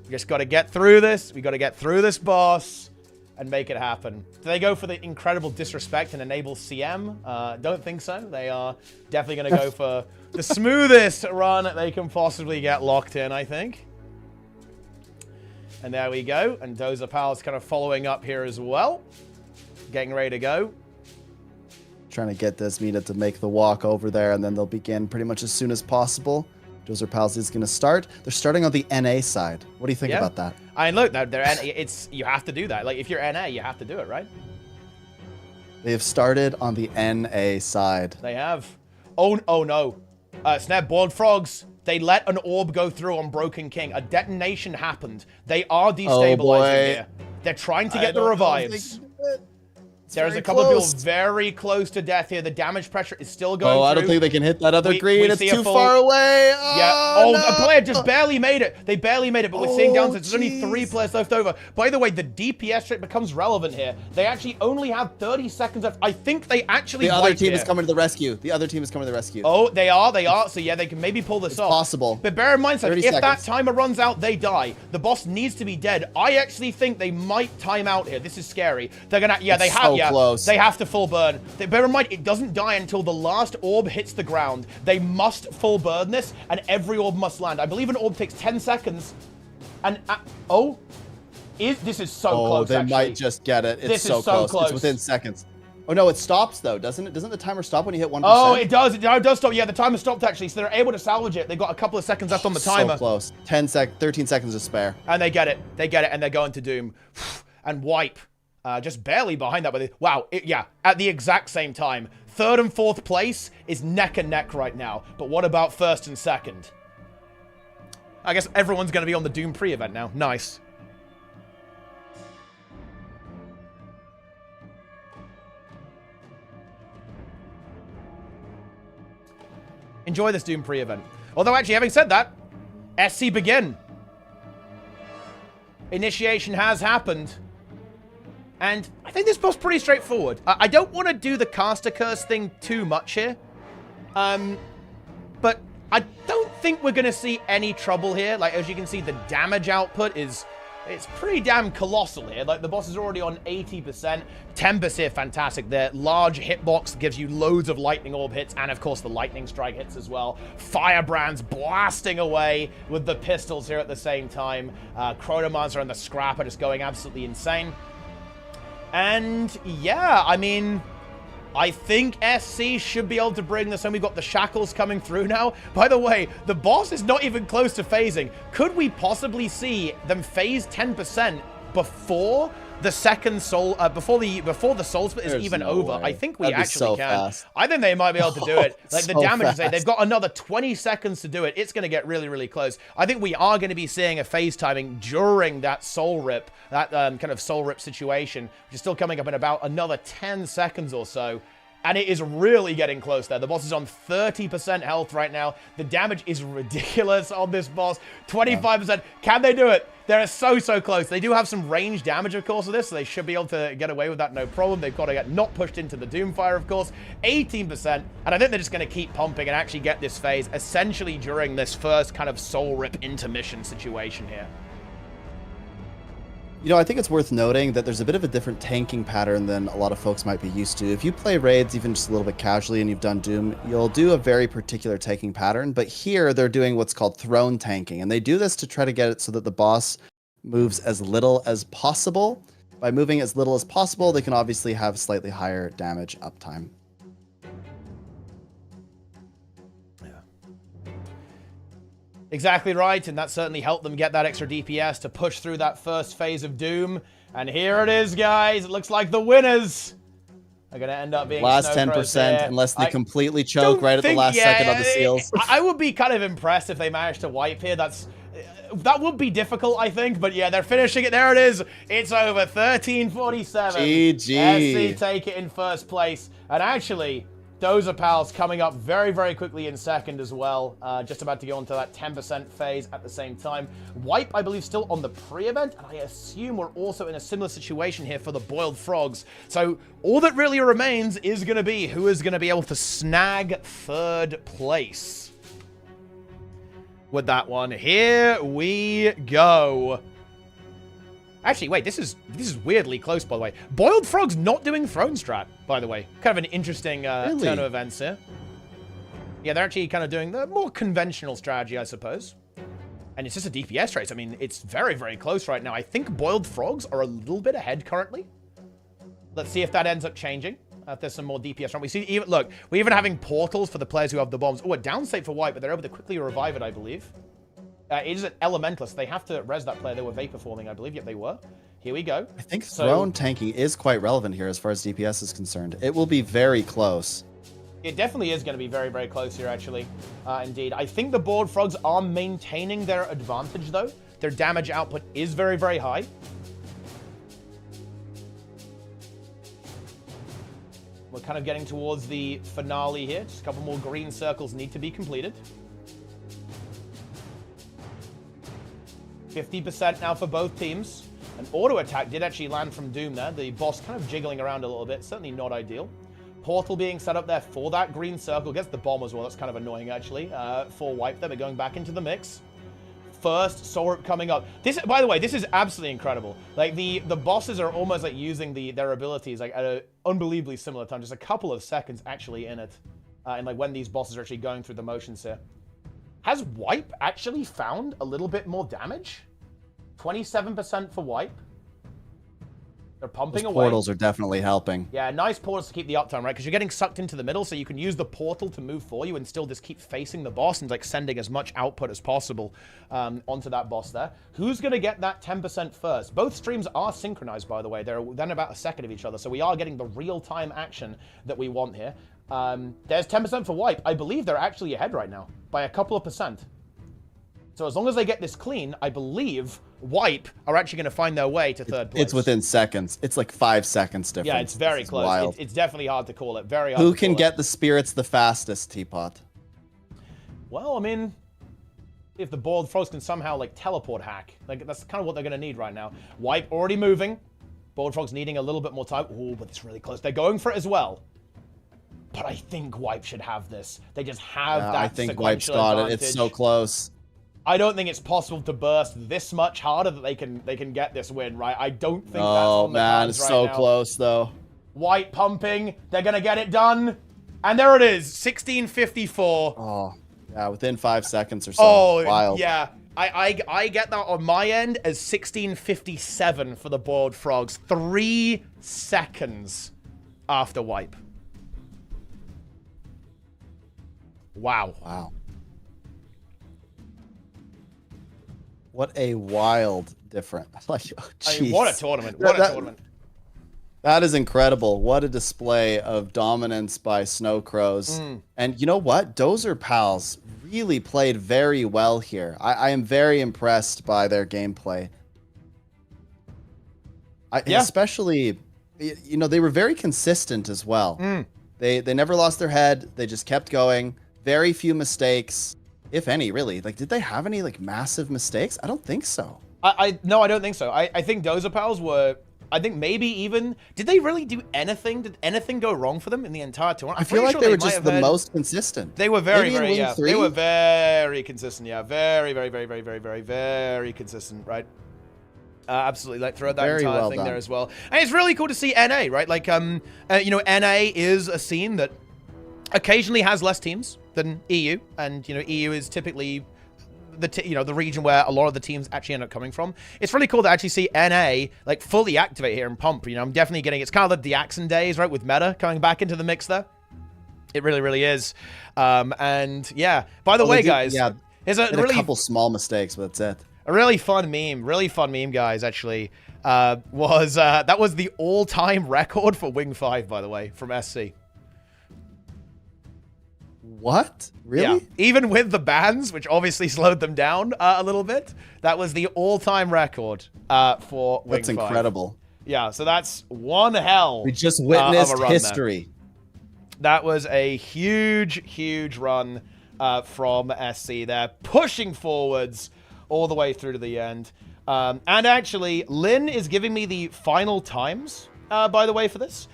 Speaker 2: We just got to get through this. We got to get through this boss and make it happen. Do they go for the incredible disrespect and enable CM? Don't think so. They are definitely going to go for the smoothest run they can possibly get locked in, I think. And there we go. And Dozer Pal's kind of following up here as well. Getting ready to go.
Speaker 1: Trying to get Desmina to make the walk over there, and then they'll begin pretty much as soon as possible. Dozer Pals is going to start. They're starting on the NA side. What do you think about that?
Speaker 2: I mean, look, you have to do that. Like, if you're NA, you have to do it, right?
Speaker 1: They have started on the NA side.
Speaker 2: They have. Oh no. Snap, Boiled Frogs. They let an orb go through on Broken King. A detonation happened. They are destabilizing here. They're trying to get the revives. There's a couple of people very close to death here. The damage pressure is still going through.
Speaker 1: I don't think they can hit that other green. It's too far away.
Speaker 2: A player just barely made it. They barely made it, but we're seeing downsides. There's only 3 players left over. By the way, the DPS rate becomes relevant here. They actually only have 30 seconds left. I think they actually
Speaker 1: The other team is coming to the rescue. The other team is coming to the rescue.
Speaker 2: Oh, they are. So yeah, they can maybe pull this off.
Speaker 1: Possible.
Speaker 2: But bear in mind, if that timer runs out, they die. The boss needs to be dead. I actually think they might time out here. This is scary. They're gonna, they have,
Speaker 1: close.
Speaker 2: They have to full burn. Bear in mind, it doesn't die until the last orb hits the ground. They must full burn this, and every orb must land. I believe an orb takes 10 seconds. And, this is so close,
Speaker 1: they might just get it. It's so close. It's within seconds. Oh, no, it stops, though, doesn't it? Doesn't the timer stop when you hit 1%?
Speaker 2: Oh, it does. It does stop. Yeah, the timer stopped, actually, so they're able to salvage it. They've got a couple of seconds left on the timer.
Speaker 1: So close. 13 seconds to spare.
Speaker 2: And they get it. And they're going to Doom. And Wipe. Just barely behind that. But wow, at the exact same time. 3rd and 4th place is neck and neck right now. But what about 1st and 2nd? I guess everyone's going to be on the Doom pre-event now. Nice. Enjoy this Doom pre-event. Although, actually, having said that, SC begin. Initiation has happened. And I think this boss is pretty straightforward. I don't want to do the caster curse thing too much here. But I don't think we're going to see any trouble here. Like, as you can see, the damage output it's pretty damn colossal here. Like, the boss is already on 80%. Tempest here, fantastic. The large hitbox gives you loads of lightning orb hits, and of course the lightning strike hits as well. Firebrands blasting away with the pistols here at the same time. Chronomancer and the Scrap are just going absolutely insane. And yeah, I mean, I think SC should be able to bring this, and we've got the shackles coming through now. By the way, the boss is not even close to phasing. Could we possibly see them phase 10% before the second soul, before the soul split is even over? I think we actually can. Fast. I think they might be able to do it. Like, the damage is there. They've got another 20 seconds to do it. It's going to get really, really close. I think we are going to be seeing a phase timing during that soul rip, that kind of soul rip situation, which is still coming up in about another 10 seconds or so. And it is really getting close there. The boss is on 30% health right now. The damage is ridiculous on this boss. 25%. Yeah. Can they do it? They're so close. They do have some range damage, of course, of this, so they should be able to get away with that no problem. They've got to get not pushed into the Doomfire, of course. 18%. And I think they're just going to keep pumping and actually get this phase, essentially during this first kind of soul rip intermission situation here.
Speaker 1: You know, I think it's worth noting that there's a bit of a different tanking pattern than a lot of folks might be used to. If you play raids even just a little bit casually and you've done Doom, you'll do a very particular tanking pattern. But here they're doing what's called throne tanking. And they do this to try to get it so that the boss moves as little as possible. By moving as little as possible, they can obviously have slightly higher damage uptime.
Speaker 2: Exactly right, and that certainly helped them get that extra DPS to push through that first phase of Doom. And here it is, guys. It looks like the winners are going to end up being
Speaker 1: last 10%, unless they completely choke right at the last second on the seals.
Speaker 2: I would be kind of impressed if they managed to wipe here. That would be difficult, I think. But yeah, they're finishing it. There it is. It's over. 1347.
Speaker 1: GG.
Speaker 2: SC take it in first place. And actually, Dozer Pals coming up very, very quickly in second as well. Just about to go into that 10% phase at the same time. Wipe, I believe, still on the pre-event. And I assume we're also in a similar situation here for the Boiled Frogs. So all that really remains is going to be who is going to be able to snag third place with that one. Here we go. Actually, wait, this is weirdly close, by the way. Boiled Frog's not doing Throne Strat, by the way. Kind of an interesting turn of events here. Yeah, they're actually kind of doing the more conventional strategy, I suppose. And it's just a DPS race. I mean, it's very, very close right now. I think Boiled Frogs are a little bit ahead currently. Let's see if that ends up changing. If there's some more DPS run. We see, even look, we're even having portals for the players who have the bombs. Oh, a down state for White, but they're able to quickly revive it, I believe. It is an Elementalist. They have to res that player. They were Vapor forming, I believe. Yep, they were. Here we go.
Speaker 1: I think throne tanking is quite relevant here as far as DPS is concerned. It will be very close.
Speaker 2: It definitely is going to be very, very close here, actually. Indeed. I think the Boiled Frogs are maintaining their advantage, though. Their damage output is very, very high. We're kind of getting towards the finale here. Just a couple more green circles need to be completed. 50% now for both teams. An auto attack did actually land from Doom there. The boss kind of jiggling around a little bit. Certainly not ideal. Portal being set up there for that green circle. Gets the bomb as well. That's kind of annoying, actually. For Wipe there, but going back into the mix. First Soul Rip coming up. This, by the way, this is absolutely incredible. Like, the bosses are almost like using their abilities like at an unbelievably similar time. Just a couple of seconds actually in it. And like when these bosses are actually going through the motions here. Has Wipe actually found a little bit more damage? 27% for Wipe. They're pumping away.
Speaker 1: Portals are definitely helping.
Speaker 2: Yeah, nice portals to keep the uptime, right? Because you're getting sucked into the middle, so you can use the portal to move for you and still just keep facing the boss and like sending as much output as possible onto that boss there. Who's going to get that 10% first? Both streams are synchronized, by the way. They're within about a second of each other, so we are getting the real-time action that we want here. There's 10% for Wipe. I believe they're actually ahead right now by a couple of percent. So as long as they get this clean, I believe Wipe are actually going to find their way to third place.
Speaker 1: It's within seconds. It's like 5 seconds difference.
Speaker 2: Yeah, it's very close. It's definitely hard to call it. Very hard
Speaker 1: Who can get the spirits the fastest, Teapot?
Speaker 2: Well, I mean, if the Boiled Frogs can somehow like teleport hack, like that's kind of what they're going to need right now. Wipe already moving. Boiled Frogs needing a little bit more time. Oh, but it's really close. They're going for it as well. But I think Wipe should have this. They just have that
Speaker 1: I think Wipe's got it. It's so close.
Speaker 2: I don't think it's possible to burst this much harder that they can get this win, right? I don't think that's on the cards right now.
Speaker 1: It's so close, though.
Speaker 2: White pumping. They're going to get it done. And there it is. 1654.
Speaker 1: Oh, yeah, within 5 seconds or so.
Speaker 2: Oh,
Speaker 1: wild.
Speaker 2: Yeah. I get that on my end as 1657 for the Boiled Frogs. 3 seconds after Wipe. Wow.
Speaker 1: Wow. What a wild difference. Like, oh,
Speaker 2: I mean, what a tournament. What a tournament.
Speaker 1: That is incredible. What a display of dominance by Snow Crows. And you know what? Dozer Pals really played very well here. I am very impressed by their gameplay. Especially, you know, they were very consistent as well. They never lost their head. They just kept going. Very few mistakes, if any, really. Like, did they have any, like, massive mistakes? I don't think so.
Speaker 2: No, I don't think so. I think Dozer Pals were... I think maybe even... Did they really do anything? Did anything go wrong for them in the entire tournament?
Speaker 1: I feel like they were just the most consistent.
Speaker 2: They were very, yeah. They were very consistent, yeah. Very consistent, right? Absolutely, like throughout that entire thing there as well. And it's really cool to see NA, right? Like, you know, NA is a scene that occasionally has less teams than EU. And, you know, EU is typically... the region where a lot of the teams actually end up coming from. It's really cool to actually see NA like fully activate here and pump. You know, I'm definitely getting, it's kind of the Diaxon days, right, with meta coming back into the mix there. It really is. And yeah, by the way, guys, there's a
Speaker 1: couple small mistakes, but that's it.
Speaker 2: A really fun meme, guys, actually, was that was the all-time record for Wing 5, by the way, from SC.
Speaker 1: What? Really?
Speaker 2: Yeah. Even with the bans, which obviously slowed them down a little bit, that was the all-time record for Wing 5.
Speaker 1: That's incredible.
Speaker 2: Yeah, so that's one hell.
Speaker 1: We just witnessed history.
Speaker 2: That was a huge run from SC there, pushing forwards all the way through to the end. And actually, Lynn is giving me the final times, by the way, for this.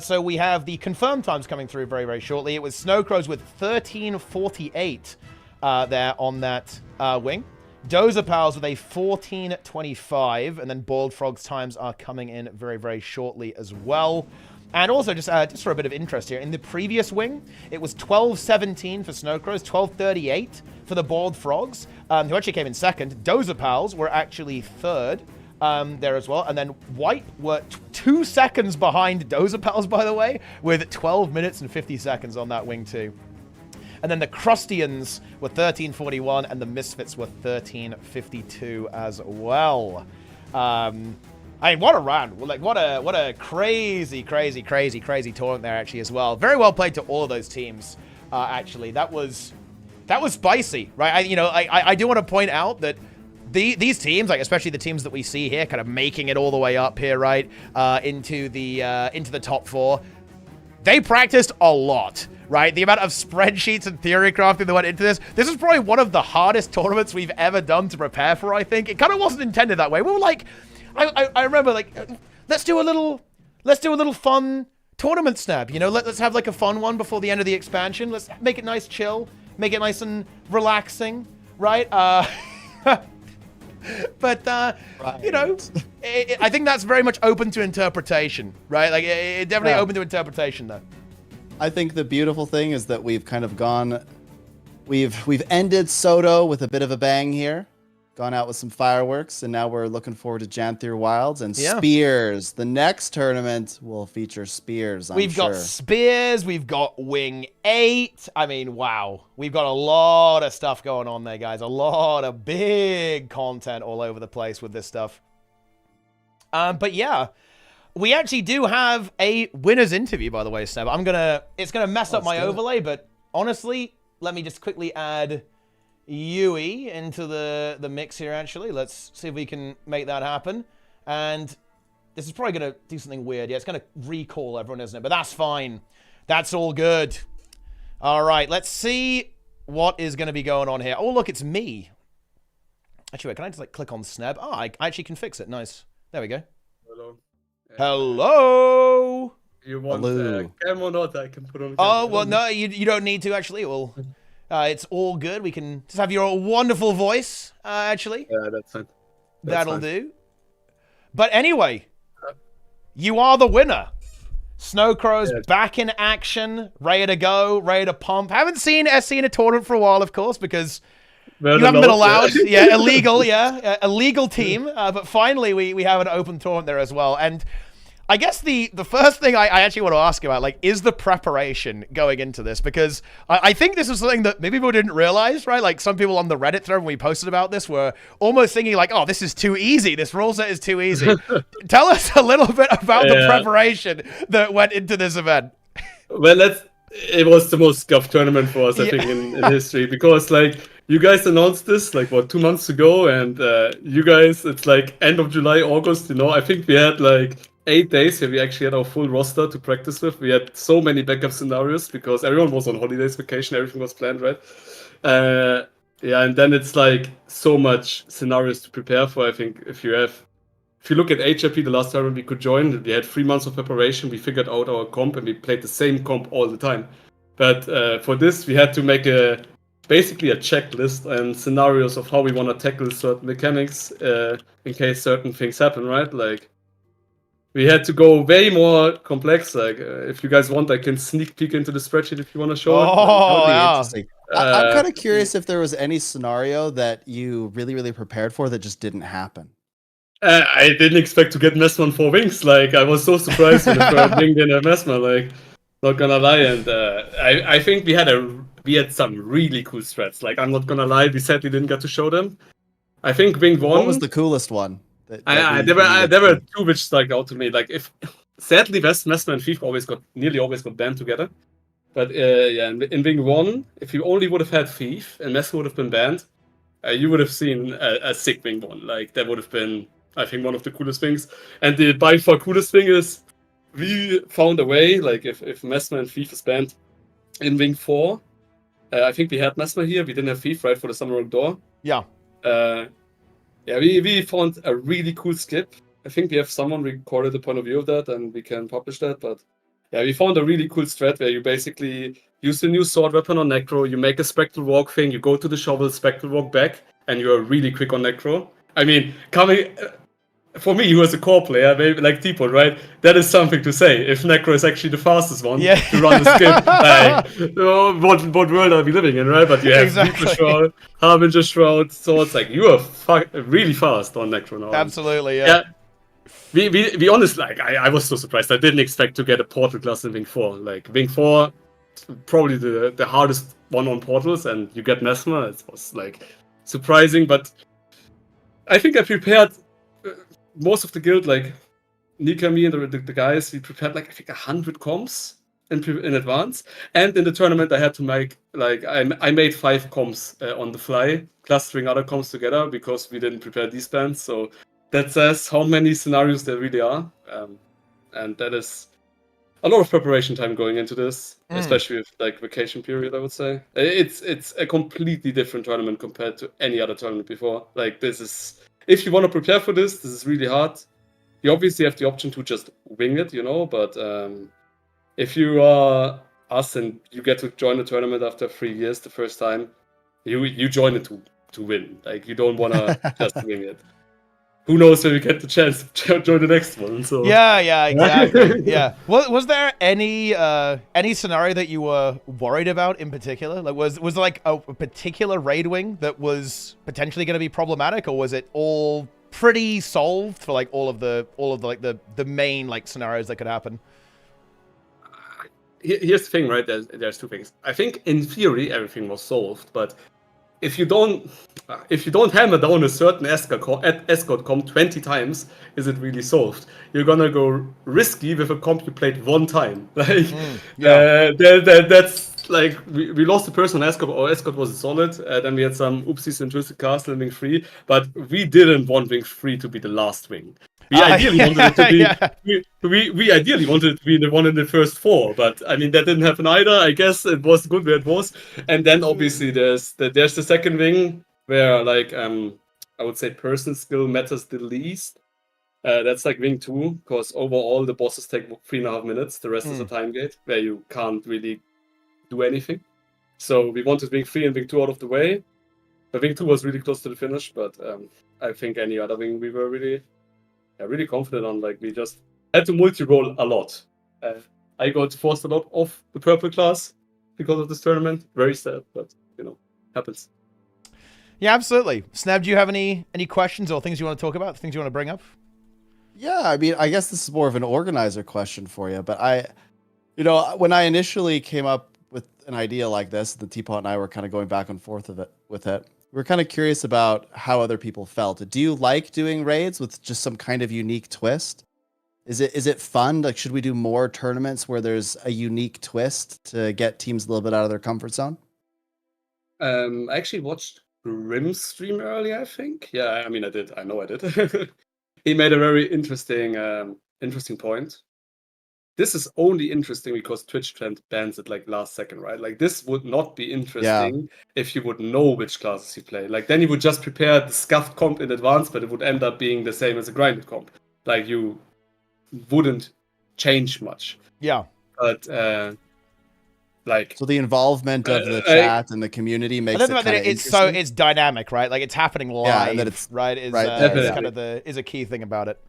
Speaker 2: So we have the confirmed times coming through very shortly. It was Snow Crows with 13:48 there on that wing. Dozer Pals with a 14:25, and then Boiled Frog's times are coming in very shortly as well. And also, just for a bit of interest here, in the previous wing, it was 12:17 for Snow Crows, 12:38 for the Boiled Frogs, who actually came in second. Dozer Pals were actually third. There as well. And then White were 2 seconds behind Dozer Pals, by the way, with 12 minutes and 50 seconds on that wing too. And then the Crustians were 13:41 and the Misfits were 13:52 as well. I mean, what a run. Like, what a crazy tournament there actually as well. Very well played to all of those teams, actually. That was spicy, right? I do want to point out that these teams, like especially the teams that we see here, kind of making it all the way up here, right, into the top 4, they practiced a lot, right? The amount of spreadsheets and theory crafting that went into this. This is probably one of the hardest tournaments we've ever done to prepare for. I think it kind of wasn't intended that way. We were like, I remember like, let's do a little fun tournament snap. You know, let's have like a fun one before the end of the expansion. Let's make it nice, chill, make it nice and relaxing, right? But, you know, I think that's very much open to interpretation, right? Like, it definitely open to interpretation, though.
Speaker 1: I think the beautiful thing is that we've kind of gone... We've ended Soto with a bit of a bang here. Gone out with some fireworks, and now we're looking forward to Janthir Wilds and Spears. The next tournament will feature Spears,
Speaker 2: We've got Spears, we've got Wing 8. I mean, wow. We've got a lot of stuff going on there, guys. A lot of big content all over the place with this stuff. But yeah, we actually do have a winner's interview, by the way, Seb. It's gonna mess up my overlay, but honestly, let me just quickly add Yui into the mix here, actually. Let's see if we can make that happen. And this is probably going to do something weird. Yeah, it's going to recall everyone, isn't it? But that's fine. That's all good. All right, let's see what is going to be going on here. Oh, look, it's me. Actually, wait, can I just like click on Sneb? Oh, I actually can fix it. Nice. There we go.
Speaker 3: Hello.
Speaker 2: Hello.
Speaker 3: You want cam or not? I can put on.
Speaker 2: Oh, well, no, you don't need to, actually. Well... it's all good. We can just have your wonderful voice, actually.
Speaker 3: Yeah, that's fine.
Speaker 2: That'll do. But anyway, you are the winner. Snow Crows back in action, ready to go, ready to pump. Haven't seen SC in a tournament for a while, of course, because you haven't been allowed. Yeah, illegal, illegal team. But finally, we have an open tournament there as well. And I guess the first thing I actually want to ask about, like, is the preparation going into this? Because I think this is something that maybe people didn't realize, right? Like, some people on the Reddit thread when we posted about this were almost thinking like, oh, this is too easy. This rule set is too easy. Tell us a little bit about the preparation that went into this event.
Speaker 3: Well, it was the most scuffed tournament for us, I think, in history, because like you guys announced this like 2 months ago, and you guys, it's like end of July, August. You know, I think we had like 8 days where we actually had our full roster to practice with. We had so many backup scenarios because everyone was on holidays, vacation, everything was planned, right? Yeah, and then it's like so much scenarios to prepare for. I think if you look at HRP, the last tournament we could join, we had 3 months of preparation. We figured out our comp and we played the same comp all the time. But for this, we had to make basically a checklist and scenarios of how we want to tackle certain mechanics in case certain things happen, right? Like, we had to go way more complex. Like, if you guys want, I can sneak peek into the spreadsheet if you want to show it.
Speaker 2: Oh,
Speaker 1: yeah. Interesting. I'm kind of curious if there was any scenario that you really, really prepared for that just didn't happen.
Speaker 3: I didn't expect to get Mesmer on 4 wings. Like, I was so surprised when the third wing didn't have Mesmer. Like, not gonna lie. And I think we had some really cool strats. Like, I'm not gonna lie, we sadly didn't get to show them. I think wing 1.
Speaker 1: What was the coolest one?
Speaker 3: There were 2 which stuck out to me. Like, sadly, Mesmer and Thief nearly always got banned together. But yeah, in wing 1, if you only would have had Thief and Mesmer would have been banned, you would have seen a sick wing 1. Like, that would have been, I think, one of the coolest things. And the by far coolest thing is we found a way, like, if Mesmer and Thief is banned in wing 4, I think we had Mesmer here, we didn't have Thief, right, for the Summer Door.
Speaker 2: Yeah.
Speaker 3: Yeah, we found a really cool skip. I think we have someone recorded the point of view of that and we can publish that. But yeah, we found a really cool strat where you basically use the new sword weapon on Necro, you make a Spectral Walk thing, you go to the shovel, Spectral Walk back, and you're really quick on Necro. I mean, for me, who is a core player, maybe like T-Pod, right? That is something to say. If Necro is actually the fastest one to run the skip, like, what world are we living in, right? But you have Reaper Shroud, Harbinger Shroud, so it's like you are really fast on Necro now.
Speaker 2: Absolutely, yeah.
Speaker 3: We honestly, like, I was so surprised. I didn't expect to get a portal class in Wing 4. Like, Wing 4, probably the hardest one on portals, and you get Mesmer. It was like surprising, but I think I prepared most of the guild, like Nika, me, and the guys. We prepared like I think 100 comps in advance, and in the tournament I had to make like I made 5 comps on the fly, clustering other comps together because we didn't prepare these bands. So that says how many scenarios there really are, and that is a lot of preparation time going into this, especially with like vacation period. I would say it's a completely different tournament compared to any other tournament before. Like, this is, if you want to prepare for this is really hard. You obviously have the option to just wing it, you know, but if you are us and you get to join the tournament after 3 years the first time, you join it to win. Like, you don't want to just wing it. Who knows when we get the chance to join the next one? So
Speaker 2: yeah, exactly. Yeah. Was there any scenario that you were worried about in particular? Like, was there like a particular raid wing that was potentially going to be problematic, or was it all pretty solved for like all of the like the main like scenarios that could happen?
Speaker 3: Here's the thing, right? There's 2 things. I think in theory everything was solved, but if you don't hammer down a certain escort comp 20 times, is it really solved? You're gonna go risky with a comp you played 1 time. Like, that's like we lost the person on escort. Our escort was solid. Then we had some oopsies in Twisted Castle and Wing 3, but we didn't want Wing 3 to be the last wing. We ideally wanted it to be. We ideally wanted it to be the one in the first 4, but I mean that didn't happen either. I guess it was good where it was, and then obviously there's the second wing where like I would say person skill matters the least. That's like Wing 2, because overall the bosses take 3.5 minutes. The rest is a time gate where you can't really do anything. So we wanted Wing 3 and Wing 2 out of the way. But Wing 2 was really close to the finish, but I think any other wing we were really confident on. Like, we just had to multi-roll a lot. I got forced a lot off the purple class because of this tournament. Very sad, but you know, happens.
Speaker 2: Yeah, absolutely. Snab, do you have any questions or things you want to talk about? Things you want to bring up?
Speaker 1: Yeah, I mean, I guess this is more of an organizer question for you, but when I initially came up with an idea like this, the Teapot and I were kind of going back and forth with it. We were kind of curious about how other people felt. Do you like doing raids with just some kind of unique twist? Is it fun? Like, should we do more tournaments where there's a unique twist to get teams a little bit out of their comfort zone?
Speaker 3: I actually watched Grim's stream earlier, I think. Yeah, I mean, I did. I know I did. He made a very interesting point. This is only interesting because Twitch bans it like last second, right? Like this would not be interesting if you would know which classes you play. Like then you would just prepare the scuffed comp in advance, but it would end up being the same as a grinded comp. Like you wouldn't change much.
Speaker 2: Yeah.
Speaker 3: But
Speaker 1: so the involvement of the chat and the community makes it kind of
Speaker 2: it's dynamic, right? Like it's happening live,
Speaker 1: and that it's
Speaker 2: right? Is kind of is a key thing about it.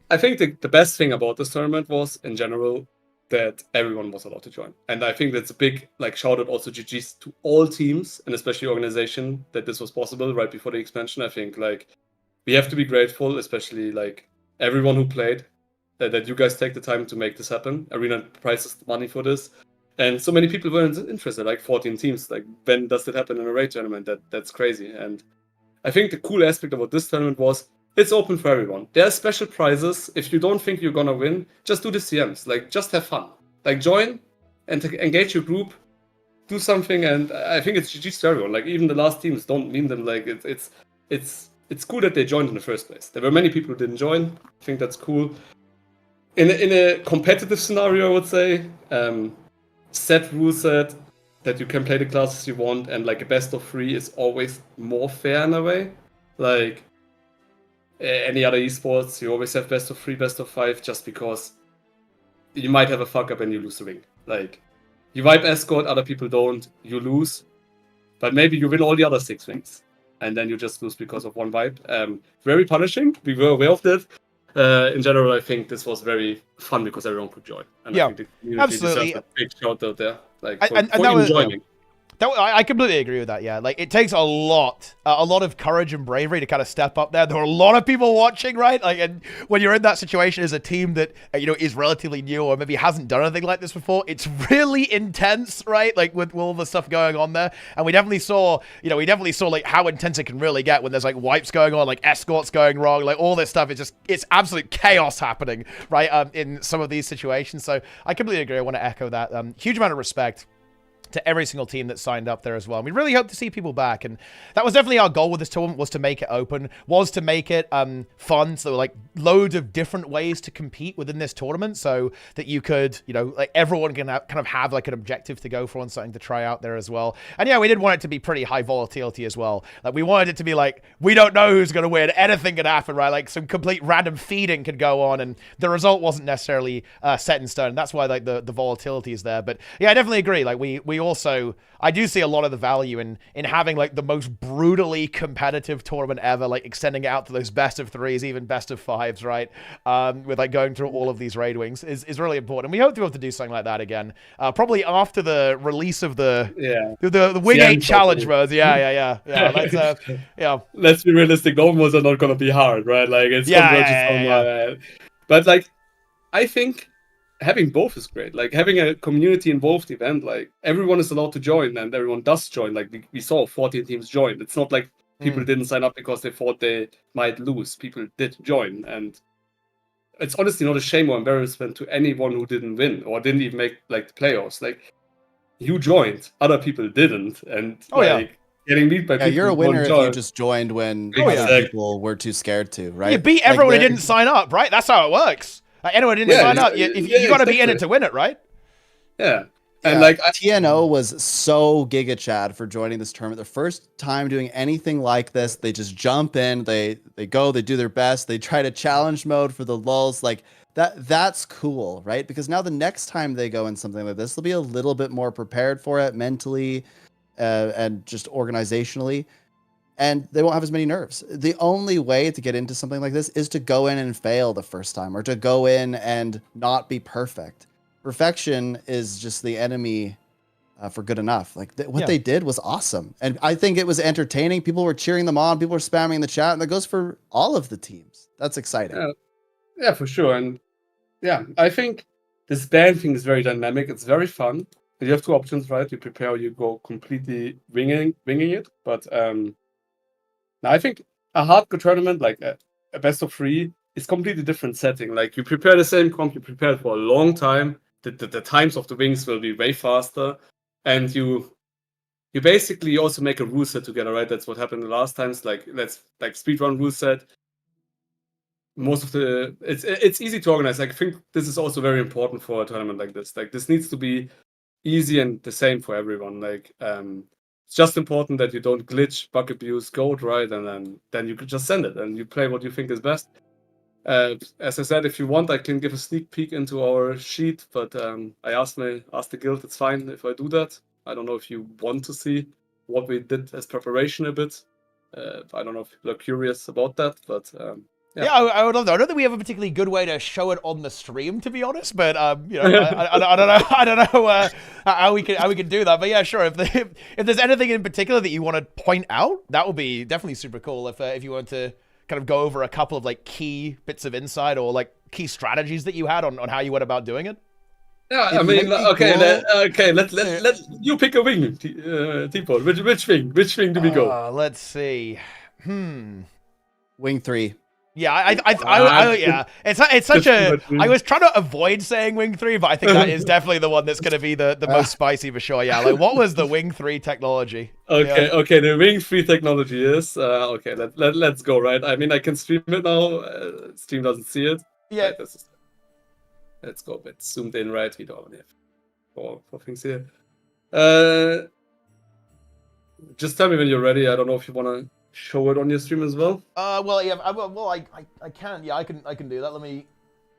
Speaker 3: I think the best thing about this tournament was, in general, that everyone was allowed to join. And I think that's a big shout out also GG's to all teams and especially organization that this was possible right before the expansion. I think we have to be grateful, especially everyone who played, that you guys take the time to make this happen. Arena prices the money for this. And so many people weren't interested, 14 teams. When does it happen in a raid tournament? That's crazy. And I think the cool aspect about this tournament was it's open for everyone. There are special prizes. If you don't think you're gonna win, just do the CMs. Just have fun. Join and engage your group, do something. And I think it's GG's to everyone. Even the last teams don't mean them. It's cool that they joined in the first place. There were many people who didn't join. I think that's cool. In a competitive scenario, I would say, set rule set that you can play the classes you want, and a best of 3 is always more fair in a way. Any other esports, you always have best of 3, best of 5, just because you might have a fuck up and you lose the ring. You wipe escort, other people don't, you lose, but maybe you win all the other 6 rings, and then you just lose because of one wipe. Very punishing. We were aware of that. In general, I think this was very fun because everyone could join. And I think the community
Speaker 2: absolutely.
Speaker 3: deserves a big shout out there,
Speaker 2: for
Speaker 3: joining.
Speaker 2: I completely agree with that. Yeah, it takes a lot of courage and bravery to kind of step up there. There are a lot of people watching, right? And when you're in that situation as a team that is relatively new or maybe hasn't done anything like this before, it's really intense, right? With all the stuff going on there, and we definitely saw how intense it can really get when there's wipes going on, escorts going wrong, all this stuff. It's absolute chaos happening, right? In some of these situations. So I completely agree. I want to echo that. Huge amount of respect to every single team that signed up there as well. And we really hope to see people back. And that was definitely our goal with this tournament, was to make it open, was to make it fun. So loads of different ways to compete within this tournament so that you could, everyone can kind of have an objective to go for and something to try out there as well. And yeah, we did want it to be pretty high volatility as well. We wanted it to be we don't know who's going to win. Anything could happen, right? Some complete random feeding could go on and the result wasn't necessarily set in stone. That's why the volatility is there. But yeah, I definitely agree. I do see a lot of the value in having the most brutally competitive tournament ever, extending it out to those best of 3s, even best of 5s, right? With going through all of these raid wings is really important. And we hope to be able to do something like that again. Probably after the release of the Wing 8 challenge modes. Yeah.
Speaker 3: Let's be realistic. Normals are not gonna be hard, right? It's convergence. But I think having both is great. Having a community involved event, everyone is allowed to join and everyone does join. We saw 14 teams join. It's not people didn't sign up because they thought they might lose. People did join, and it's honestly not a shame or embarrassment to anyone who didn't win or didn't even make the playoffs. You joined, other people didn't, and getting beat by people.
Speaker 1: You're a winner if you just joined when other people were too scared to, right?
Speaker 2: You beat everyone who didn't sign up, right? That's how it works. Anyone didn't sign up. You got to be in it to win it, right?
Speaker 3: Yeah.
Speaker 1: And TNO was so giga chad for joining this tournament. Their first time doing anything like this. They just jump in, they go, they do their best. They try to challenge mode for the lulls. That's cool, right? Because now the next time they go in something like this, they'll be a little bit more prepared for it mentally and just organizationally. And they won't have as many nerves. The only way to get into something like this is to go in and fail the first time, or to go in and not be perfect. Perfection is just the enemy for good enough. What they did was awesome. And I think it was entertaining. People were cheering them on. People were spamming the chat. And that goes for all of the teams. That's exciting.
Speaker 3: Yeah, for sure. And yeah, I think this band thing is very dynamic. It's very fun. You have two options, right? You prepare or you go completely winging it. But now I think a hardcore tournament, like a best of three, is completely different setting. Like you prepare the same comp, you prepare it for a long time. The times of the wings will be way faster, and you basically also make a rule set together, right? That's what happened the last times. Like let's like speedrun rule set. Most of the it's easy to organize. Like, I think this is also very important for a tournament like this. Like this needs to be easy and the same for everyone. Like it's just important that you don't glitch, bug abuse, code, right? And then you could just send it and you play what you think is best. As I said, if you want, I can give a sneak peek into our sheet, but I asked the guild, it's fine if I do that. I don't know if you want to see what we did as preparation a bit. I don't know if people are curious about that, but
Speaker 2: yeah, I would love that. I don't think we have a particularly good way to show it on the stream, to be honest. But you know, I don't know, I don't know how we can do that. But yeah, sure. If there's anything in particular that you want to point out, that would be definitely super cool. If you want to kind of go over a couple of like key bits of insight or like key strategies that you had on how you went about doing it.
Speaker 3: Yeah, I mean, okay, let you pick a wing, T-Pod. Which wing do we go?
Speaker 2: Let's see.
Speaker 1: Wing 3.
Speaker 2: Yeah, yeah. It's such a. I was trying to avoid saying Wing 3, but I think that is definitely the one that's going to be the most spicy for sure. Yeah, like what was the Wing 3 technology?
Speaker 3: Okay, okay. The Wing 3 technology is okay. Let's go. Right. I mean, I can stream it now. Stream doesn't see it.
Speaker 2: Yeah.
Speaker 3: Right, let's go a bit zoomed in. Right. We don't have four things here. Just tell me when you're ready. I don't know if you want to show it on your stream as well.
Speaker 2: Well, yeah. I can. Yeah, I can do that. Let me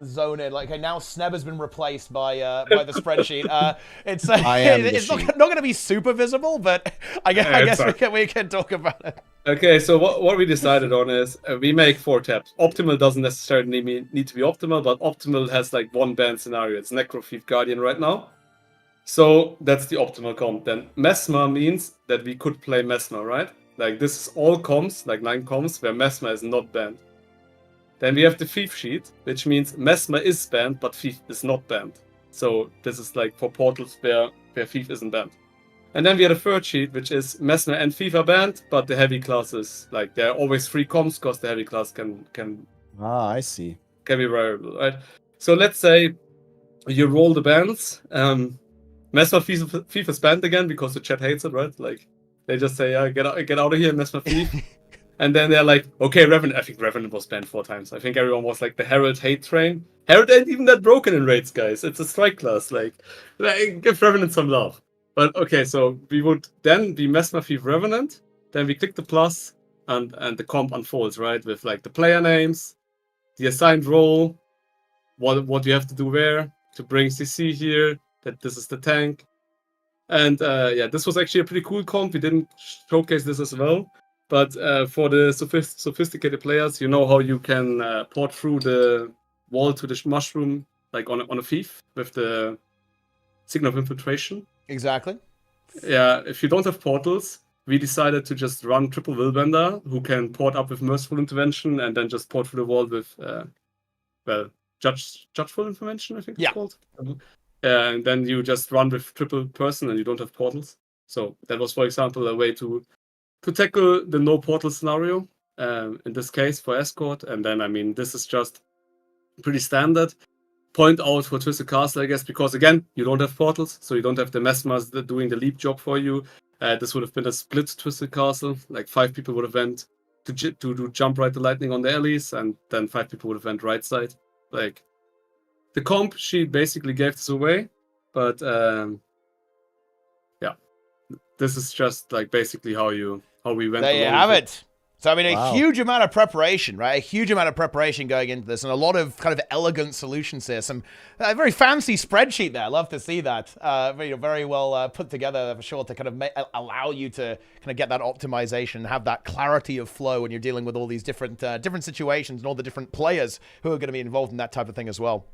Speaker 2: zone in. Like, okay, now Sneb has been replaced by the spreadsheet. It's not going to be super visible, but I guess we can talk about it.
Speaker 3: Okay, so what we decided on is we make 4 tabs. Optimal doesn't necessarily need to be optimal, but optimal has like one band scenario. It's Necro Thief Guardian right now. So that's the optimal comp. Then Mesmer means that we could play Mesmer, right? Like this is all comps, like 9 comps, where Mesmer is not banned. Then we have the Thief sheet, which means Mesmer is banned, but Thief is not banned. So this is like for portals where Thief isn't banned. And then we have a third sheet, which is Mesmer and Thief are banned, but the heavy classes, like there are always 3 comps because the heavy class can
Speaker 1: I see.
Speaker 3: Can be variable, right? So let's say you roll the bans. Mesmer Thief is banned again because the chat hates it, right? Like they just say, "Yeah, get out of here, Mesmer Thief." And then they're like, "Okay, Revenant." I think Revenant was banned 4 times. I think everyone was like the Herald hate train. Herald ain't even that broken in raids, guys. It's a strike class. Like give Revenant some love. But okay, so we would then be Mesmer Thief Revenant. Then we click the plus, and the comp unfolds, right? With like the player names, the assigned role, what you have to do where to bring CC here. That this is the tank. And yeah, this was actually a pretty cool comp. We didn't showcase this as well. But for the sophisticated players, you know how you can port through the wall to the mushroom, like on a thief with the signal of infiltration.
Speaker 2: Exactly.
Speaker 3: Yeah, if you don't have portals, we decided to just run triple Willbender, who can port up with Merciful Intervention and then just port through the wall with, Judgeful Intervention, I think it's called. And then you just run with triple person and you don't have portals. So that was, for example, a way to tackle the no portal scenario, in this case for escort. And then, I mean, this is just pretty standard. Point out for Twisted Castle, I guess, because again, you don't have portals, so you don't have the Mesmers doing the leap job for you. This would have been a split Twisted Castle. Like 5 people would have went to do jump right the lightning on the alleys, and then 5 people would have went right side. Like the comp sheet basically gave this away, but yeah, this is just like basically how we went.
Speaker 2: There you have it. So, I mean, a huge amount of preparation, right? A huge amount of preparation going into this and a lot of kind of elegant solutions here. Some very fancy spreadsheet there. I love to see that. Very well put together for sure to kind of allow you to kind of get that optimization and have that clarity of flow when you're dealing with all these different situations and all the different players who are going to be involved in that type of thing as well.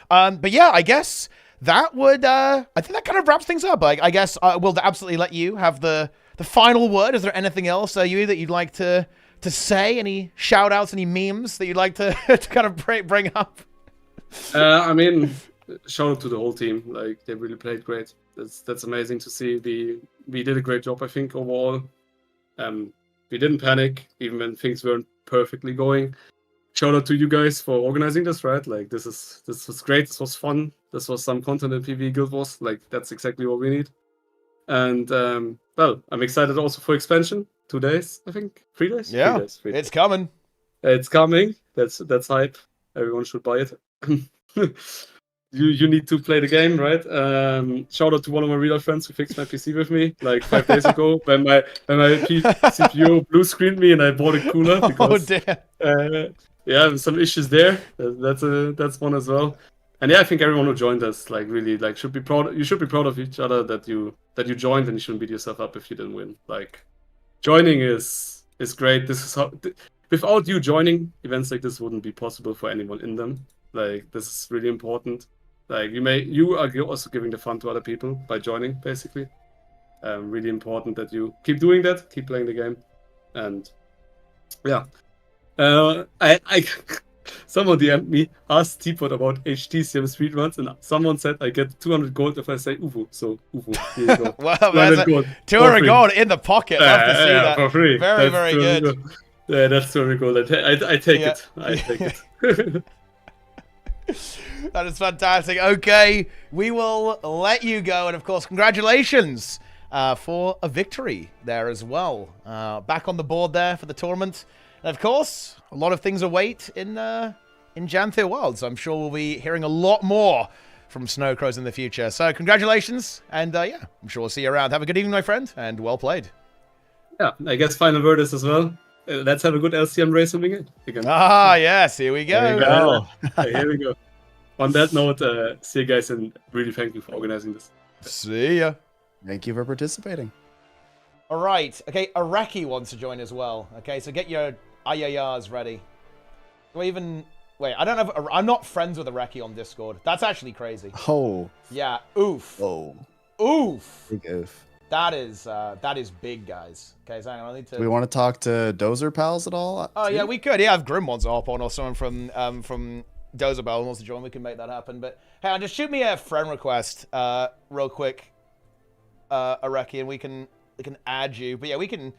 Speaker 2: But yeah, I guess that would, I think that kind of wraps things up. I guess we'll absolutely let you have the final word. Is there anything else, that you'd like to to say? Any shout outs, any memes that you'd like to, to kind of bring up?
Speaker 3: I mean, shout out to the whole team. Like, they really played great. That's amazing to see. We did a great job, I think, overall. We didn't panic even when things weren't perfectly going. Shout out to you guys for organizing this, right? Like, this was great. This was fun. This was some content in PvE Guild Wars. Like, that's exactly what we need. And well, I'm excited also for expansion. 2 days, I think. 3 days.
Speaker 2: Yeah,
Speaker 3: 3 days. 3 days.
Speaker 2: it's coming.
Speaker 3: It's coming. That's hype. Everyone should buy it. You need to play the game, right? Shout out to one of my real life friends who fixed my PC with me like 5 days ago when my CPU blue screened me and I bought a cooler because yeah, some issues there. That's one as well. And yeah, I think everyone who joined us like really like should be proud. You should be proud of each other that you joined, and you shouldn't beat yourself up if you didn't win. Like, joining is great. This is how without you joining, events like this wouldn't be possible for anyone in them. Like, this is really important. Like, you are also giving the fun to other people by joining, basically. Really important that you keep doing that, keep playing the game, and yeah. I someone DM'd me, asked Teapot about HTCM speedruns, and someone said I get 200 gold if I say UFO. So UFO, here you go.
Speaker 2: Well, that's 200 gold in the pocket. Love to see that.
Speaker 3: For free.
Speaker 2: Very, very good.
Speaker 3: Yeah, that's 200 gold. I take it. I take it.
Speaker 2: That is fantastic. Okay, we will let you go. And of course, congratulations for a victory there as well. Back on the board there for the tournament. And of course, a lot of things await in Janthe Worlds. I'm sure we'll be hearing a lot more from Snowcrows in the future. So congratulations. And yeah, I'm sure we'll see you around. Have a good evening, my friend, and well played.
Speaker 3: Yeah, I guess final word is as well. Let's have a good LCM race again.
Speaker 2: Ah, yes, here we go.
Speaker 3: Here we go. On that note, see you guys, and really thank you for organizing this.
Speaker 2: See ya.
Speaker 1: Thank you for participating.
Speaker 2: All right. Okay, Araki wants to join as well. Okay, so get your ayayas ready. Do I even... Wait, I don't have... I'm not friends with Araki on Discord. That's actually crazy.
Speaker 1: Oh.
Speaker 2: Yeah, oof.
Speaker 1: Oh.
Speaker 2: Oof.
Speaker 1: Big oof.
Speaker 2: That is big, guys. Okay, so I need to...
Speaker 1: Do we want to talk to Dozer Pals at all?
Speaker 2: Oh, yeah, we could. Yeah, if Grim wants to hop on, or someone from Dozer Bell wants to join, we can make that happen. But hey, just shoot me a friend request real quick, Araki, and we can add you. But yeah, we can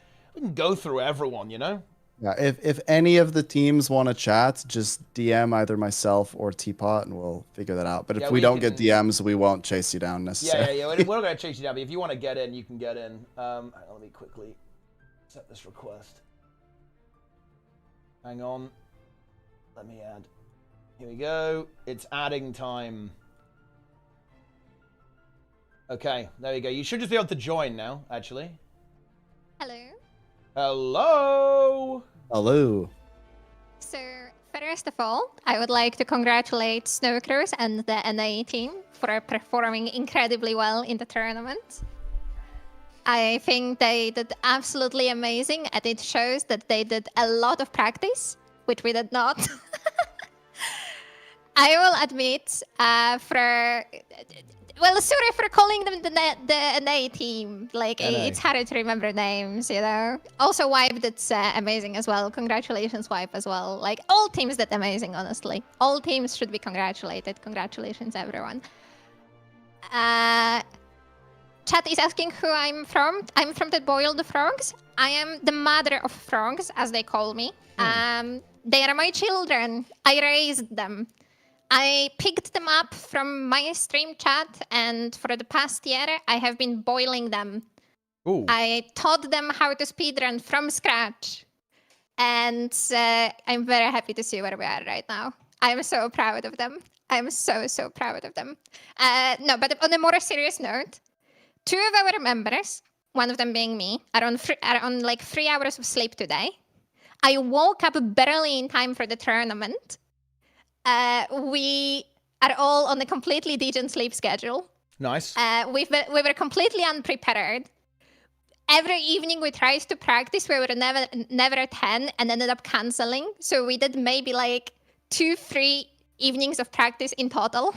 Speaker 2: go through everyone, you know?
Speaker 1: Yeah, if any of the teams want to chat, just DM either myself or Teapot, and we'll figure that out. But if we don't get DMs, we won't chase you down necessarily.
Speaker 2: Yeah. We're not going to chase you down, but if you want to get in, you can get in. Let me quickly set this request. Hang on. Let me add. Here we go. It's adding time. Okay, there you go. You should just be able to join now, actually.
Speaker 4: Hello.
Speaker 2: Hello.
Speaker 1: Hello.
Speaker 4: So, first of all, I would like to congratulate Snowcrows and the NA team for performing incredibly well in the tournament. I think they did absolutely amazing, and it shows that they did a lot of practice, which we did not. I will admit, sorry for calling them the NA team. Like,
Speaker 1: NA.
Speaker 4: It's hard to remember names, you know. Also, Wipe did amazing as well. Congratulations, Wipe, as well. Like, all teams did amazing, honestly. All teams should be congratulated. Congratulations, everyone. Chat is asking who I'm from. I'm from the Boiled Frogs. I am the mother of frogs, as they call me. They are my children. I raised them. I picked them up from my stream chat, and for the past year, I have been boiling them.
Speaker 2: Ooh.
Speaker 4: I taught them how to speedrun from scratch, and I'm very happy to see where we are right now. I'm so proud of them. I'm so proud of them. No, but on a more serious note, 2 of our members, one of them being me, are on like 3 hours of sleep today. I woke up barely in time for the tournament. We are all on a completely decent sleep schedule.
Speaker 2: Nice.
Speaker 4: We were completely unprepared. Every evening we tried to practice. We were never at 10 and ended up canceling. So we did maybe like 2-3 evenings of practice in total.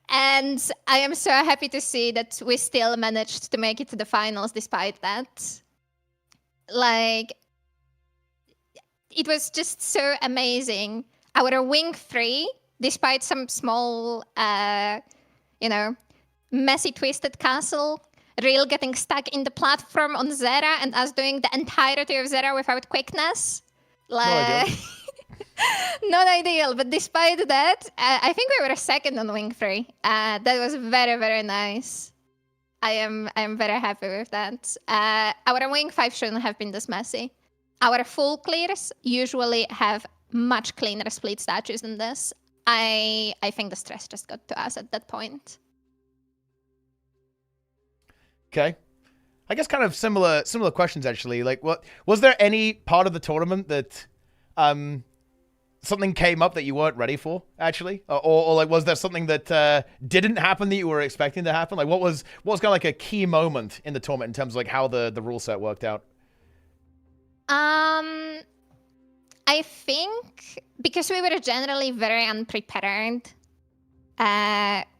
Speaker 4: And I am so happy to see that we still managed to make it to the finals despite that. Like, it was just so amazing. Our wing 3, despite some small, messy twisted castle, Real getting stuck in the platform on Zera, and us doing the entirety of Zera without quickness. Like, not ideal, but despite that, I think we were second on wing 3. That was very, very nice. I am very happy with that. Our wing 5 shouldn't have been this messy. Our full clears usually have much cleaner split statues than this. I think the stress just got to us at that point.
Speaker 2: Okay. I guess kind of similar questions, actually. Like, what was there any part of the tournament that something came up that you weren't ready for, actually? Or like, was there something that didn't happen that you were expecting to happen? Like, what was kind of like a key moment in the tournament in terms of like how the rule set worked out?
Speaker 4: I think because we were generally very unprepared,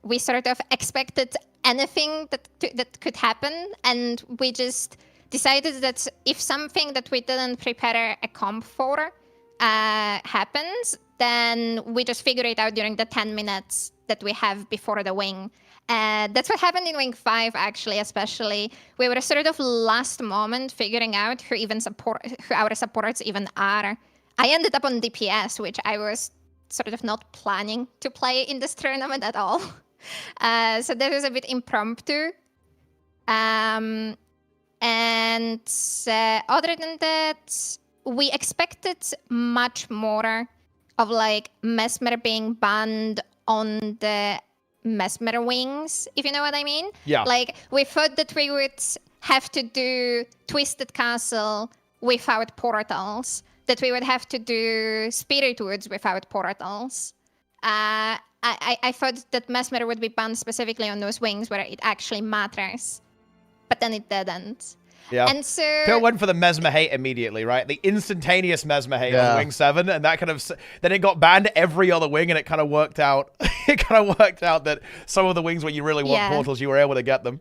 Speaker 4: we sort of expected anything that could happen, and we just decided that if something that we didn't prepare a comp for happens, then we just figure it out during the 10 minutes that we have before the wing. That's what happened in Wing 5, actually, especially. We were sort of last moment figuring out who our supports even are. I ended up on DPS, which I was sort of not planning to play in this tournament at all. So that was a bit impromptu. And other than that, we expected much more of like Mesmer being banned on the Mesmer wings, if you know what I mean.
Speaker 2: Yeah.
Speaker 4: Like, we thought that we would have to do Twisted Castle without portals, that we would have to do Spirit Woods without portals. I thought that Mesmer would be banned specifically on those wings where it actually matters, but then it didn't.
Speaker 2: Yeah.
Speaker 4: And so
Speaker 2: Phil went for the Mesmer hate immediately, right? The instantaneous Mesmer hate on Wing 7, and that kind of then it got banned every other wing, and it kind of worked out. It kind of worked out that some of the wings where you really want portals, you were able to get them.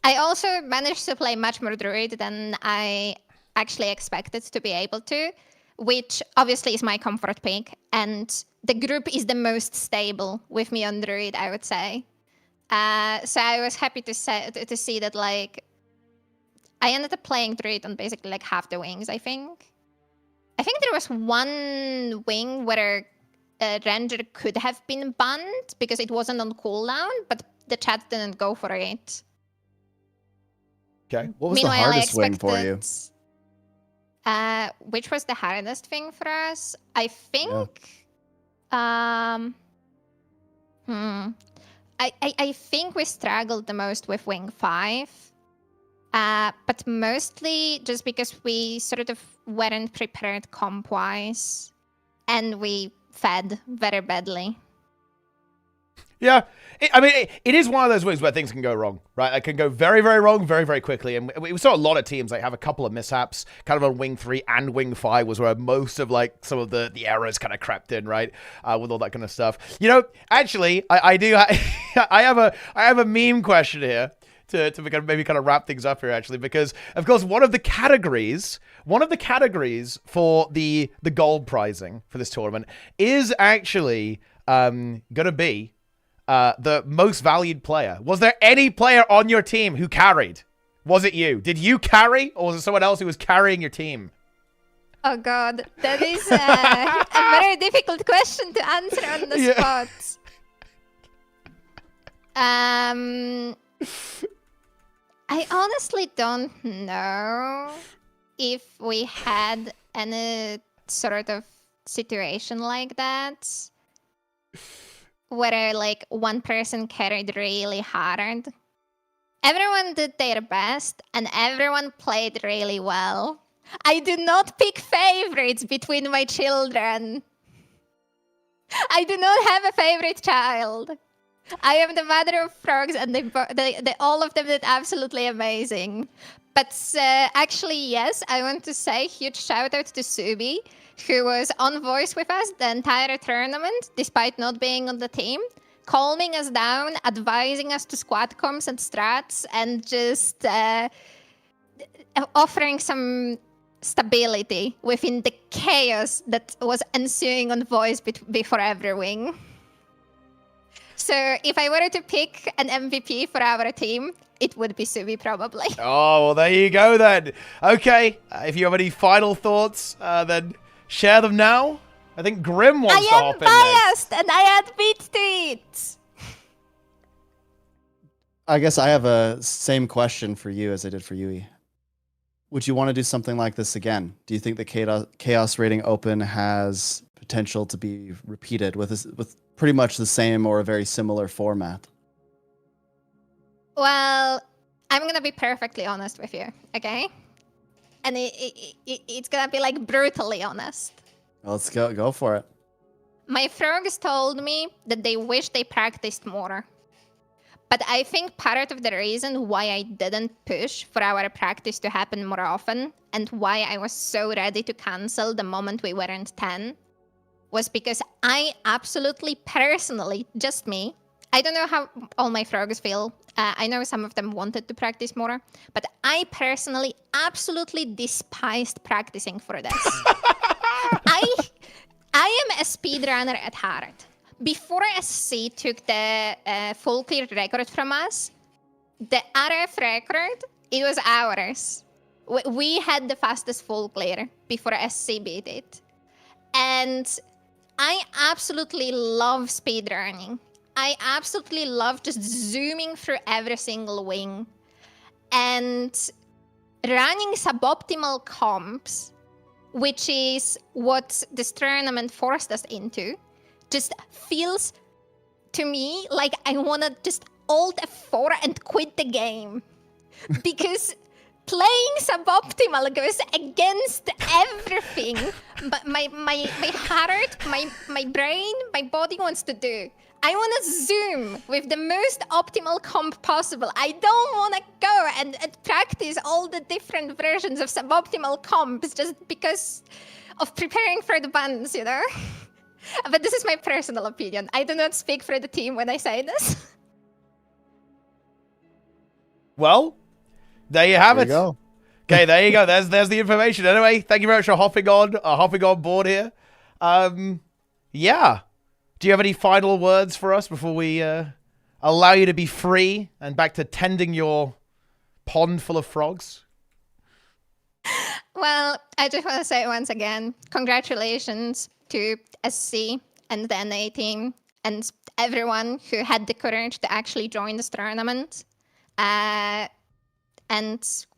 Speaker 4: I also managed to play much more Druid than I actually expected to be able to, which obviously is my comfort pick, and the group is the most stable with me on Druid, I would say. So I was happy to see that, like, I ended up playing Druid on basically like half the wings, I think. I think there was one wing where a Ranger could have been banned because it wasn't on cooldown, but the chat didn't go for it.
Speaker 2: Okay.
Speaker 1: What was
Speaker 4: Meanwhile,
Speaker 1: the hardest wing for you?
Speaker 4: Which was the hardest thing for us? I think... I think we struggled the most with Wing 5. But mostly just because we sort of weren't prepared comp-wise, and we fed very badly.
Speaker 2: Yeah, it is one of those wings where things can go wrong, right? It can go very, very wrong very, very quickly. And we saw a lot of teams like have a couple of mishaps, kind of on Wing 3 and Wing 5 was where most of like some of the errors kind of crept in, right? With all that kind of stuff. You know, actually, I have a meme question here to maybe kind of wrap things up here, actually, because of course one of the categories for the gold prizing for this tournament is actually gonna be the most valued player. Was there any player on your team who carried? Was it you? Did you carry, or was it someone else who was carrying your team?
Speaker 4: Oh God, that is a very difficult question to answer on the spot. I honestly don't know if we had any sort of situation like that where like one person carried really hard. Everyone did their best and everyone played really well. I do not pick favorites between my children. I do not have a favorite child. I am the mother of frogs, and they all of them did absolutely amazing. But actually, yes, I want to say huge shout out to Subi, who was on voice with us the entire tournament, despite not being on the team, calming us down, advising us to squad comms and strats, and just offering some stability within the chaos that was ensuing on voice before every wing. So if I were to pick an MVP for our team, it would be Subi probably.
Speaker 2: Oh, well, there you go then. Okay, if you have any final thoughts, then share them now. I think Grim wants to hop in
Speaker 4: I am
Speaker 2: next.
Speaker 4: biased, and I admit to it.
Speaker 1: I guess I have a same question for you as I did for Yui. Would you want to do something like this again? Do you think the Chaos Rating Open has potential to be repeated with pretty much the same or a very similar format?
Speaker 4: Well, I'm gonna be perfectly honest with you, okay? And it's gonna be like brutally honest.
Speaker 1: Let's go for it.
Speaker 4: My frogs told me that they wish they practiced more. But I think part of the reason why I didn't push for our practice to happen more often and why I was so ready to cancel the moment we weren't 10 was because I absolutely personally, just me, I don't know how all my frogs feel. I know some of them wanted to practice more, but I personally absolutely despised practicing for this. I am a speedrunner at heart. Before SC took the full clear record from us, the RF record, it was ours. We had the fastest full clear before SC beat it. And I absolutely love speedrunning. I absolutely love just zooming through every single wing. And running suboptimal comps, which is what this tournament forced us into, just feels to me like I want to just Alt F4 and quit the game. Because playing suboptimal goes against everything but my heart, my brain, my body wants to do. I want to zoom with the most optimal comp possible. I don't want to go and practice all the different versions of suboptimal comps just because of preparing for the bands, you know? But this is my personal opinion. I do not speak for the team when I say this.
Speaker 2: Well, there you have
Speaker 1: There
Speaker 2: it.
Speaker 1: you go.
Speaker 2: Okay, there you go. There's the information. Anyway, thank you very much for hopping on board here. Yeah. Do you have any final words for us before we allow you to be free and back to tending your pond full of frogs?
Speaker 4: Well, I just want to say once again, congratulations to SC and the NA team and everyone who had the courage to actually join this tournament. And,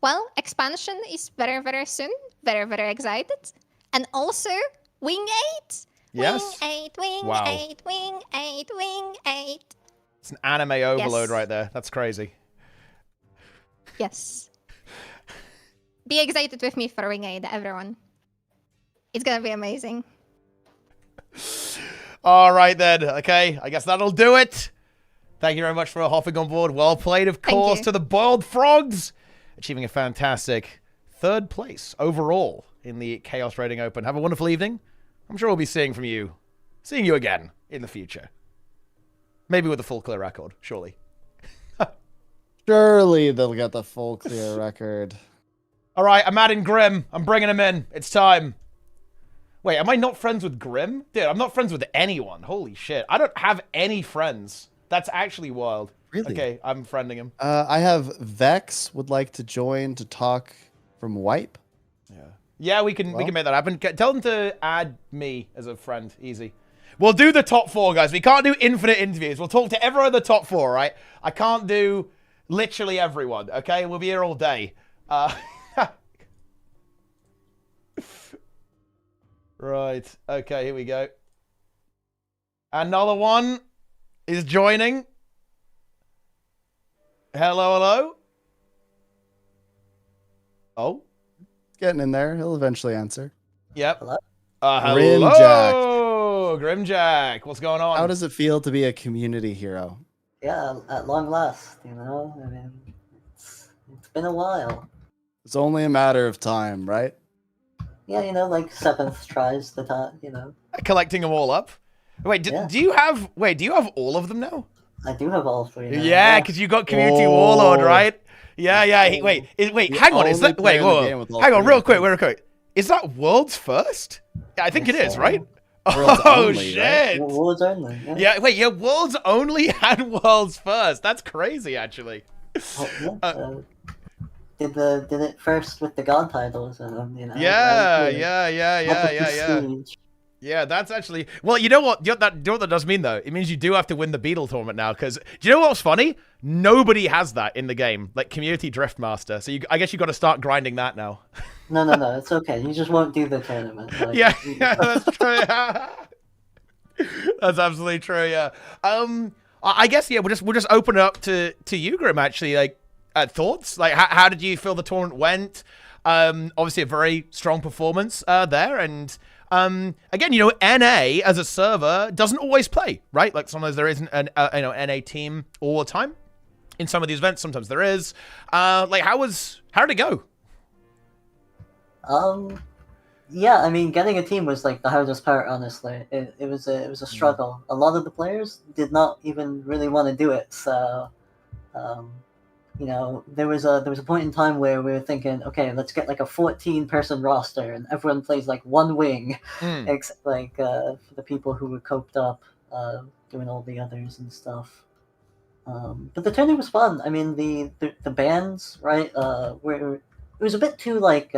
Speaker 4: well, expansion is very, very soon. Very, very excited. And also, Wing 8.
Speaker 2: Yes.
Speaker 4: Wing 8, Wing
Speaker 2: Wow.
Speaker 4: 8, Wing 8, Wing 8.
Speaker 2: It's an anime overload
Speaker 4: Yes.
Speaker 2: right there. That's crazy.
Speaker 4: Yes. Be excited with me for Wing 8, everyone. It's gonna be amazing.
Speaker 2: All right, then. Okay, I guess that'll do it. Thank you very much for hopping on board. Well played, of
Speaker 4: Thank
Speaker 2: course,
Speaker 4: you.
Speaker 2: to the Boiled Frogs, achieving a fantastic 3rd place overall in the Chaos Rating Open. Have a wonderful evening. I'm sure we'll be seeing you again in the future. Maybe with a full clear record, surely.
Speaker 1: Surely they'll get the full clear record.
Speaker 2: All right, I'm adding Grim. I'm bringing him in. It's time. Wait, am I not friends with Grim? Dude, I'm not friends with anyone. Holy shit. I don't have any friends. That's actually wild.
Speaker 1: Really?
Speaker 2: Okay, I'm friending him.
Speaker 1: I have Vex would like to join to talk from Wipe.
Speaker 2: Yeah, we can make that happen. Tell them to add me as a friend. Easy. We'll do the top 4, guys. We can't do infinite interviews. We'll talk to everyone in the top 4, right? I can't do literally everyone, okay? We'll be here all day. Right. Okay, here we go. Another one is joining. Hello, hello. Oh.
Speaker 1: Getting in there. He'll eventually answer.
Speaker 2: Yep.
Speaker 5: Hello?
Speaker 2: Hello. Grimjack. What's going on?
Speaker 1: How does it feel to be a community hero?
Speaker 5: Yeah, at long last, you know? I mean, it's been a while.
Speaker 1: It's only a matter of time, right?
Speaker 5: Yeah, you know, like 7th tries the time, you know?
Speaker 2: Collecting them all up? Wait,
Speaker 5: Yeah.
Speaker 2: do you have all of them now?
Speaker 5: I do have all 3 now.
Speaker 2: Yeah, because you got Community
Speaker 1: Oh.
Speaker 2: Warlord, right? Yeah. Wait,
Speaker 1: You
Speaker 2: hang on. Is
Speaker 1: only
Speaker 2: that
Speaker 1: play
Speaker 2: wait?
Speaker 1: in the
Speaker 2: Whoa,
Speaker 1: game with all
Speaker 2: hang on,
Speaker 1: three,
Speaker 2: real
Speaker 1: I think.
Speaker 2: quick. Is that world's first? I think it is, right?
Speaker 1: World's
Speaker 2: Oh
Speaker 1: only, right?
Speaker 2: shit!
Speaker 5: World's only. Yeah.
Speaker 2: Yeah, wait, yeah, world's only had world's first. That's crazy, actually.
Speaker 5: Oh, yeah. Did it first with the god titles, you know.
Speaker 2: Yeah,
Speaker 5: Right? Not the
Speaker 2: yeah.
Speaker 5: prestige.
Speaker 2: Yeah, that's actually well. You know what? You know what that does mean though? It means you do have to win the Beetle tournament now. Because do you know what's funny? Nobody has that in the game, like Community Drift Master. So I guess you got to start grinding that now.
Speaker 5: No, it's okay. You just won't do the tournament. Like,
Speaker 2: Yeah, that's true. That's absolutely true. Yeah. I guess we'll just open it up to you, Grim. Actually, like thoughts. Like, how did you feel the tournament went? Obviously a very strong performance there, and again, you know, NA as a server doesn't always play, right? Like sometimes there isn't an NA team all the time. In some of these events, sometimes there is. Like, how did it go?
Speaker 5: Yeah, I mean, getting a team was like the hardest part. Honestly, it was a struggle. A lot of the players did not even really want to do it. So, you know, there was a point in time where we were thinking, okay, let's get like a 14-person roster, and everyone plays like one wing, except like for the people who were coped up, doing all the others and stuff. But the tournament was fun. I mean, the bands, right? Were it was a bit too like.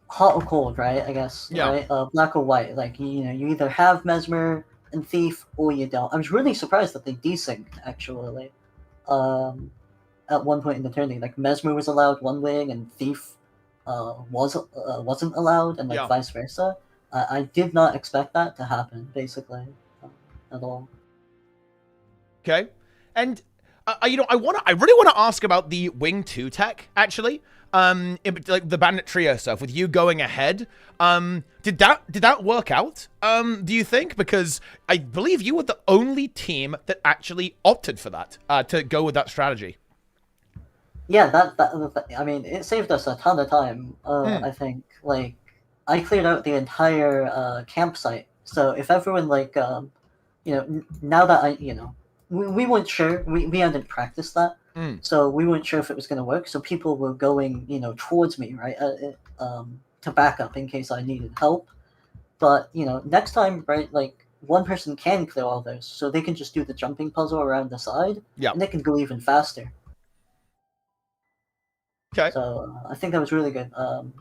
Speaker 5: Hot or cold, right? I guess.
Speaker 2: Yeah.
Speaker 5: Right? Black or white. Like you know, you either have Mesmer and Thief or you don't. I was really surprised that they desynced actually. At one point in the tournament, like Mesmer was allowed one wing and Thief wasn't allowed, and like vice versa. I did not expect that to happen, basically, at all.
Speaker 2: Okay, and you know, I really want to ask about the Wing 2 tech actually. Like the Bandit Trio stuff with you going ahead. Did that work out? Do you think? Because I believe you were the only team that actually opted for that, to go with that strategy.
Speaker 5: Yeah, that I mean, it saved us a ton of time. I think like I cleared out the entire campsite. So if everyone like you know, now that we weren't sure. We hadn't practiced that. So we weren't sure if it was going to work. So people were going, you know, towards me, right, to back up in case I needed help. But you know, next time, right, like one person can clear all those, so they can just do the jumping puzzle around the side, and they can go even faster.
Speaker 2: Okay.
Speaker 5: So I think that was really good.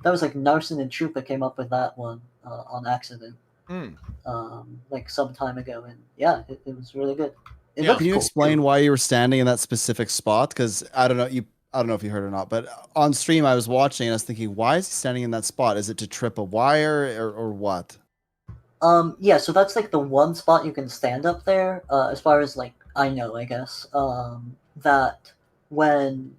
Speaker 5: That was like Narsen and Chupa came up with that one on accident, like some time ago, and yeah, it was really good.
Speaker 1: Can you explain why you were standing in that specific spot? Because I don't know if you heard or not, but on stream I was watching and I was thinking, why is he standing in that spot? Is it to trip a wire or what?
Speaker 5: Yeah, so that's like the one spot you can stand up there. As far as like I know, I guess that when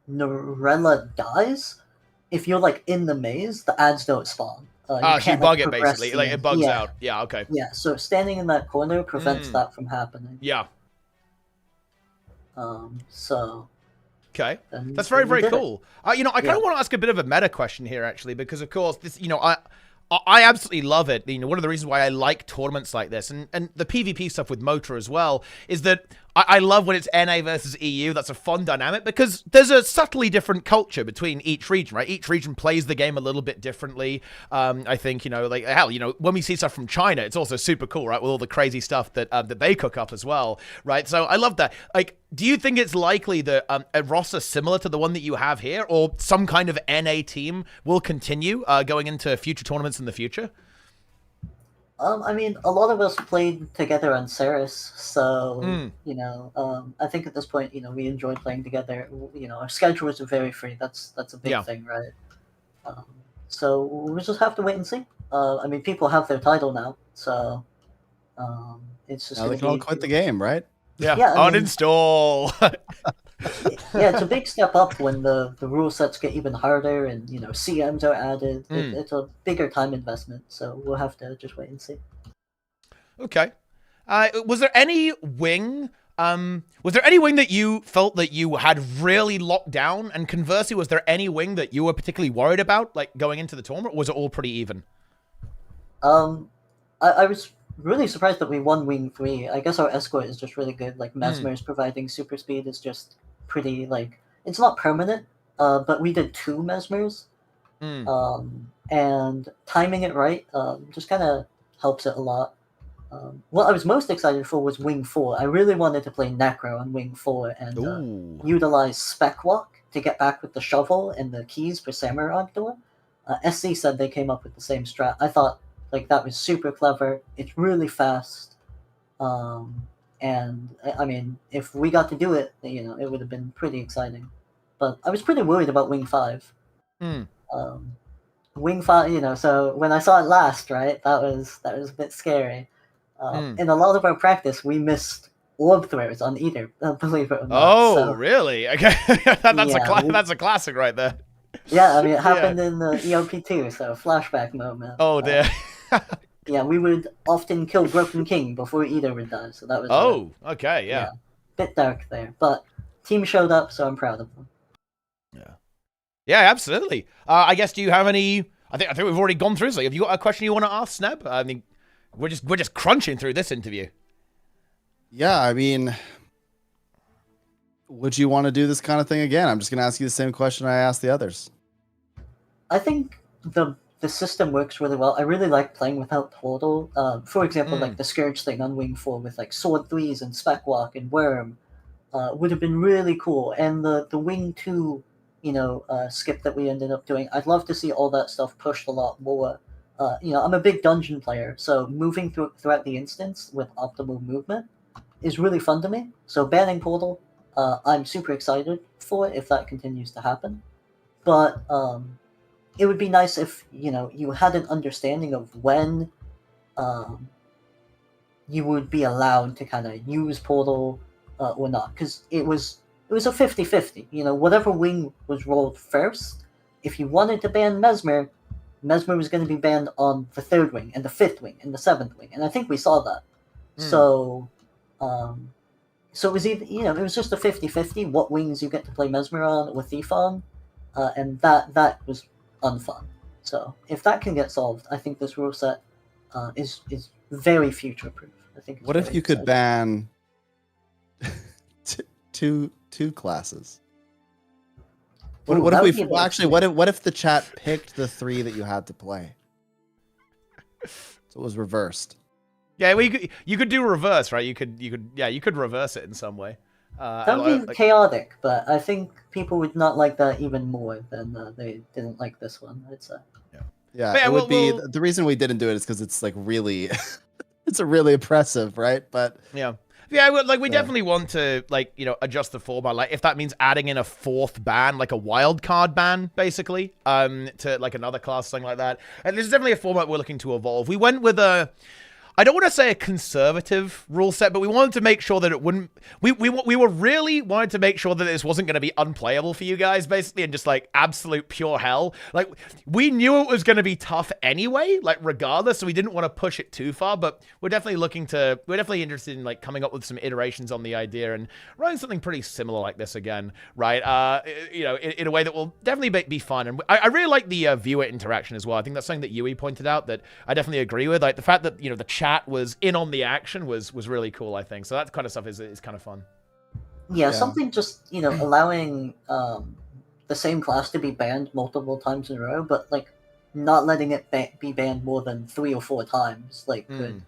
Speaker 5: Norella dies, if you're like in the maze, the ads don't spawn.
Speaker 2: You bug it basically, like it bugs out. Yeah, okay.
Speaker 5: Yeah, so standing in that corner prevents that from happening.
Speaker 2: Yeah.
Speaker 5: So.
Speaker 2: Okay, that's very, very cool. You know, I kind of want to ask a bit of a meta question here, actually, because of course, this, you know, I absolutely love it. You know, one of the reasons why I like tournaments like this and the PvP stuff with Motor as well is that I love when it's NA versus EU. That's a fun dynamic because there's a subtly different culture between each region, right? Each region plays the game a little bit differently. I think, you know, like, hell, you know, when we see stuff from China, it's also super cool, right? With all the crazy stuff that that they cook up as well, right? So I love that. Like, do you think it's likely that a roster similar to the one that you have here or some kind of NA team will continue going into future tournaments in the future?
Speaker 5: I mean, a lot of us played together on Ceres, so you know, I think at this point, you know, we enjoy playing together. You know, our schedules are very free. That's a big thing, right? So we just have to wait and see. I mean, people have their title now, so it's just.
Speaker 1: Now they can all quit the game, right?
Speaker 2: Yeah. Uninstall.
Speaker 5: Yeah, it's a big step up when the rule sets get even harder and, you know, CMs are added. It's a bigger time investment, so we'll have to just wait and see.
Speaker 2: Okay. Was there any wing that you felt that you had really locked down? And conversely, was there any wing that you were particularly worried about, like going into the tournament? Or was it all pretty even?
Speaker 5: I was really surprised that we won wing 3. I guess our escort is just really good. Like Mesmer's providing super speed is just pretty, like, it's not permanent, but we did 2 Mesmers. And timing it right just kind of helps it a lot. What I was most excited for was Wing 4. I really wanted to play Necro on Wing 4 and utilize Spec Walk to get back with the shovel and the keys for Samurai Door. SC said they came up with the same strat. I thought like that was super clever. It's really fast. And I mean, if we got to do it, you know, it would have been pretty exciting. But I was pretty worried about Wing 5. Wing 5, you know, so when I saw it last, right, that was a bit scary. In a lot of our practice, we missed orb throws on either, believe it or not.
Speaker 2: Oh,
Speaker 5: so,
Speaker 2: really? Okay, that's a classic right there.
Speaker 5: Yeah, I mean, it happened in the EOP too, so flashback moment.
Speaker 2: Oh, dear.
Speaker 5: Yeah, we would often kill Broken King before either would die, so that was...
Speaker 2: okay, yeah.
Speaker 5: Bit dark there, but team showed up, so I'm proud of them.
Speaker 2: Yeah, absolutely. I guess, do you have any... I think we've already gone through, so have you got a question you want to ask, Sneb? I mean, we're just crunching through this interview.
Speaker 1: Yeah, I mean, would you want to do this kind of thing again? I'm just going to ask you the same question I asked the others.
Speaker 5: I think the system works really well. I really like playing without Portal. For example, like the Scourge thing on Wing 4 with like Sword 3s and Spec Walk and Worm would have been really cool. And the Wing 2, you know, skip that we ended up doing, I'd love to see all that stuff pushed a lot more. You know, I'm a big dungeon player, so moving throughout the instance with optimal movement is really fun to me. So banning Portal, I'm super excited for if that continues to happen. But it would be nice if, you know, you had an understanding of when you would be allowed to kind of use Portal or not, because it was a 50-50. You know, whatever wing was rolled first, if you wanted to ban Mesmer was going to be banned on the 3rd wing and the 5th wing and the 7th wing, and I think we saw that. So it was either, you know, it was just a 50-50 what wings you get to play Mesmer on or Thief on, and that was unfun. So if that can get solved, I think this rule set is very future proof. I think.
Speaker 1: What if you could ban two classes? What if we actually? What if the chat picked the 3 that you had to play? So it was reversed.
Speaker 2: Yeah, well, you could do reverse, right? You could reverse it in some way.
Speaker 5: That would be chaotic, but I think people would not like that even more than they didn't like this one, I'd say.
Speaker 1: Yeah, it would be. The reason we didn't do it is because it's like really, it's a really oppressive, right? But
Speaker 2: yeah, like we definitely want to, like, you know, adjust the format. Like if that means adding in a 4th ban, like a wild card ban, basically, to like another class, something like that. And this is definitely a format we're looking to evolve. We went with I don't want to say a conservative rule set, but we wanted to make sure that it wouldn't... We were really wanted to make sure that this wasn't going to be unplayable for you guys, basically, and just, like, absolute pure hell. Like, we knew it was going to be tough anyway, like, regardless, so we didn't want to push it too far, but we're definitely interested in, like, coming up with some iterations on the idea and running something pretty similar like this again, right? You know, in a way that will definitely be fun. And I really like the viewer interaction as well. I think that's something that Yui pointed out that I definitely agree with. Like, the fact that, you know, the chat was in on the action was really cool, I think. So that kind of stuff is kind of fun.
Speaker 5: Yeah, something just, you know, allowing the same class to be banned multiple times in a row, but like not letting it be banned more than 3 or 4 times, like could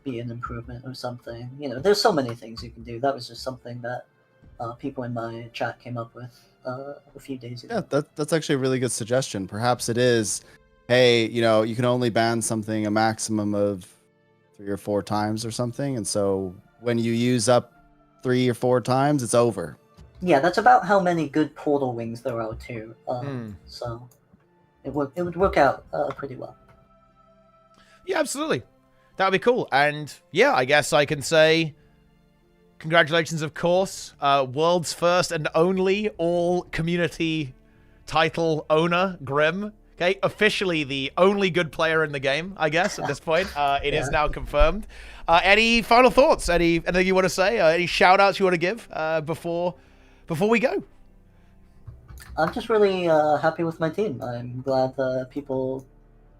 Speaker 5: be an improvement or something. You know, there's so many things you can do. That was just something that people in my chat came up with a few days ago.
Speaker 1: Yeah, that's actually a really good suggestion. Perhaps it is, hey, you know, you can only ban something a maximum of 3 or 4 times or something, and so when you use up 3 or 4 times, it's over.
Speaker 5: Yeah, that's about how many good Portal wings there are too. So it would work out pretty well.
Speaker 2: Yeah, absolutely. That would be cool. And yeah, I guess I can say congratulations, of course. World's first and only all community title owner, Grim. Okay, officially the only good player in the game, I guess, at this point. It is now confirmed. Any final thoughts? Anything you want to say? Any shout-outs you want to give before we go?
Speaker 5: I'm just really happy with my team. I'm glad people,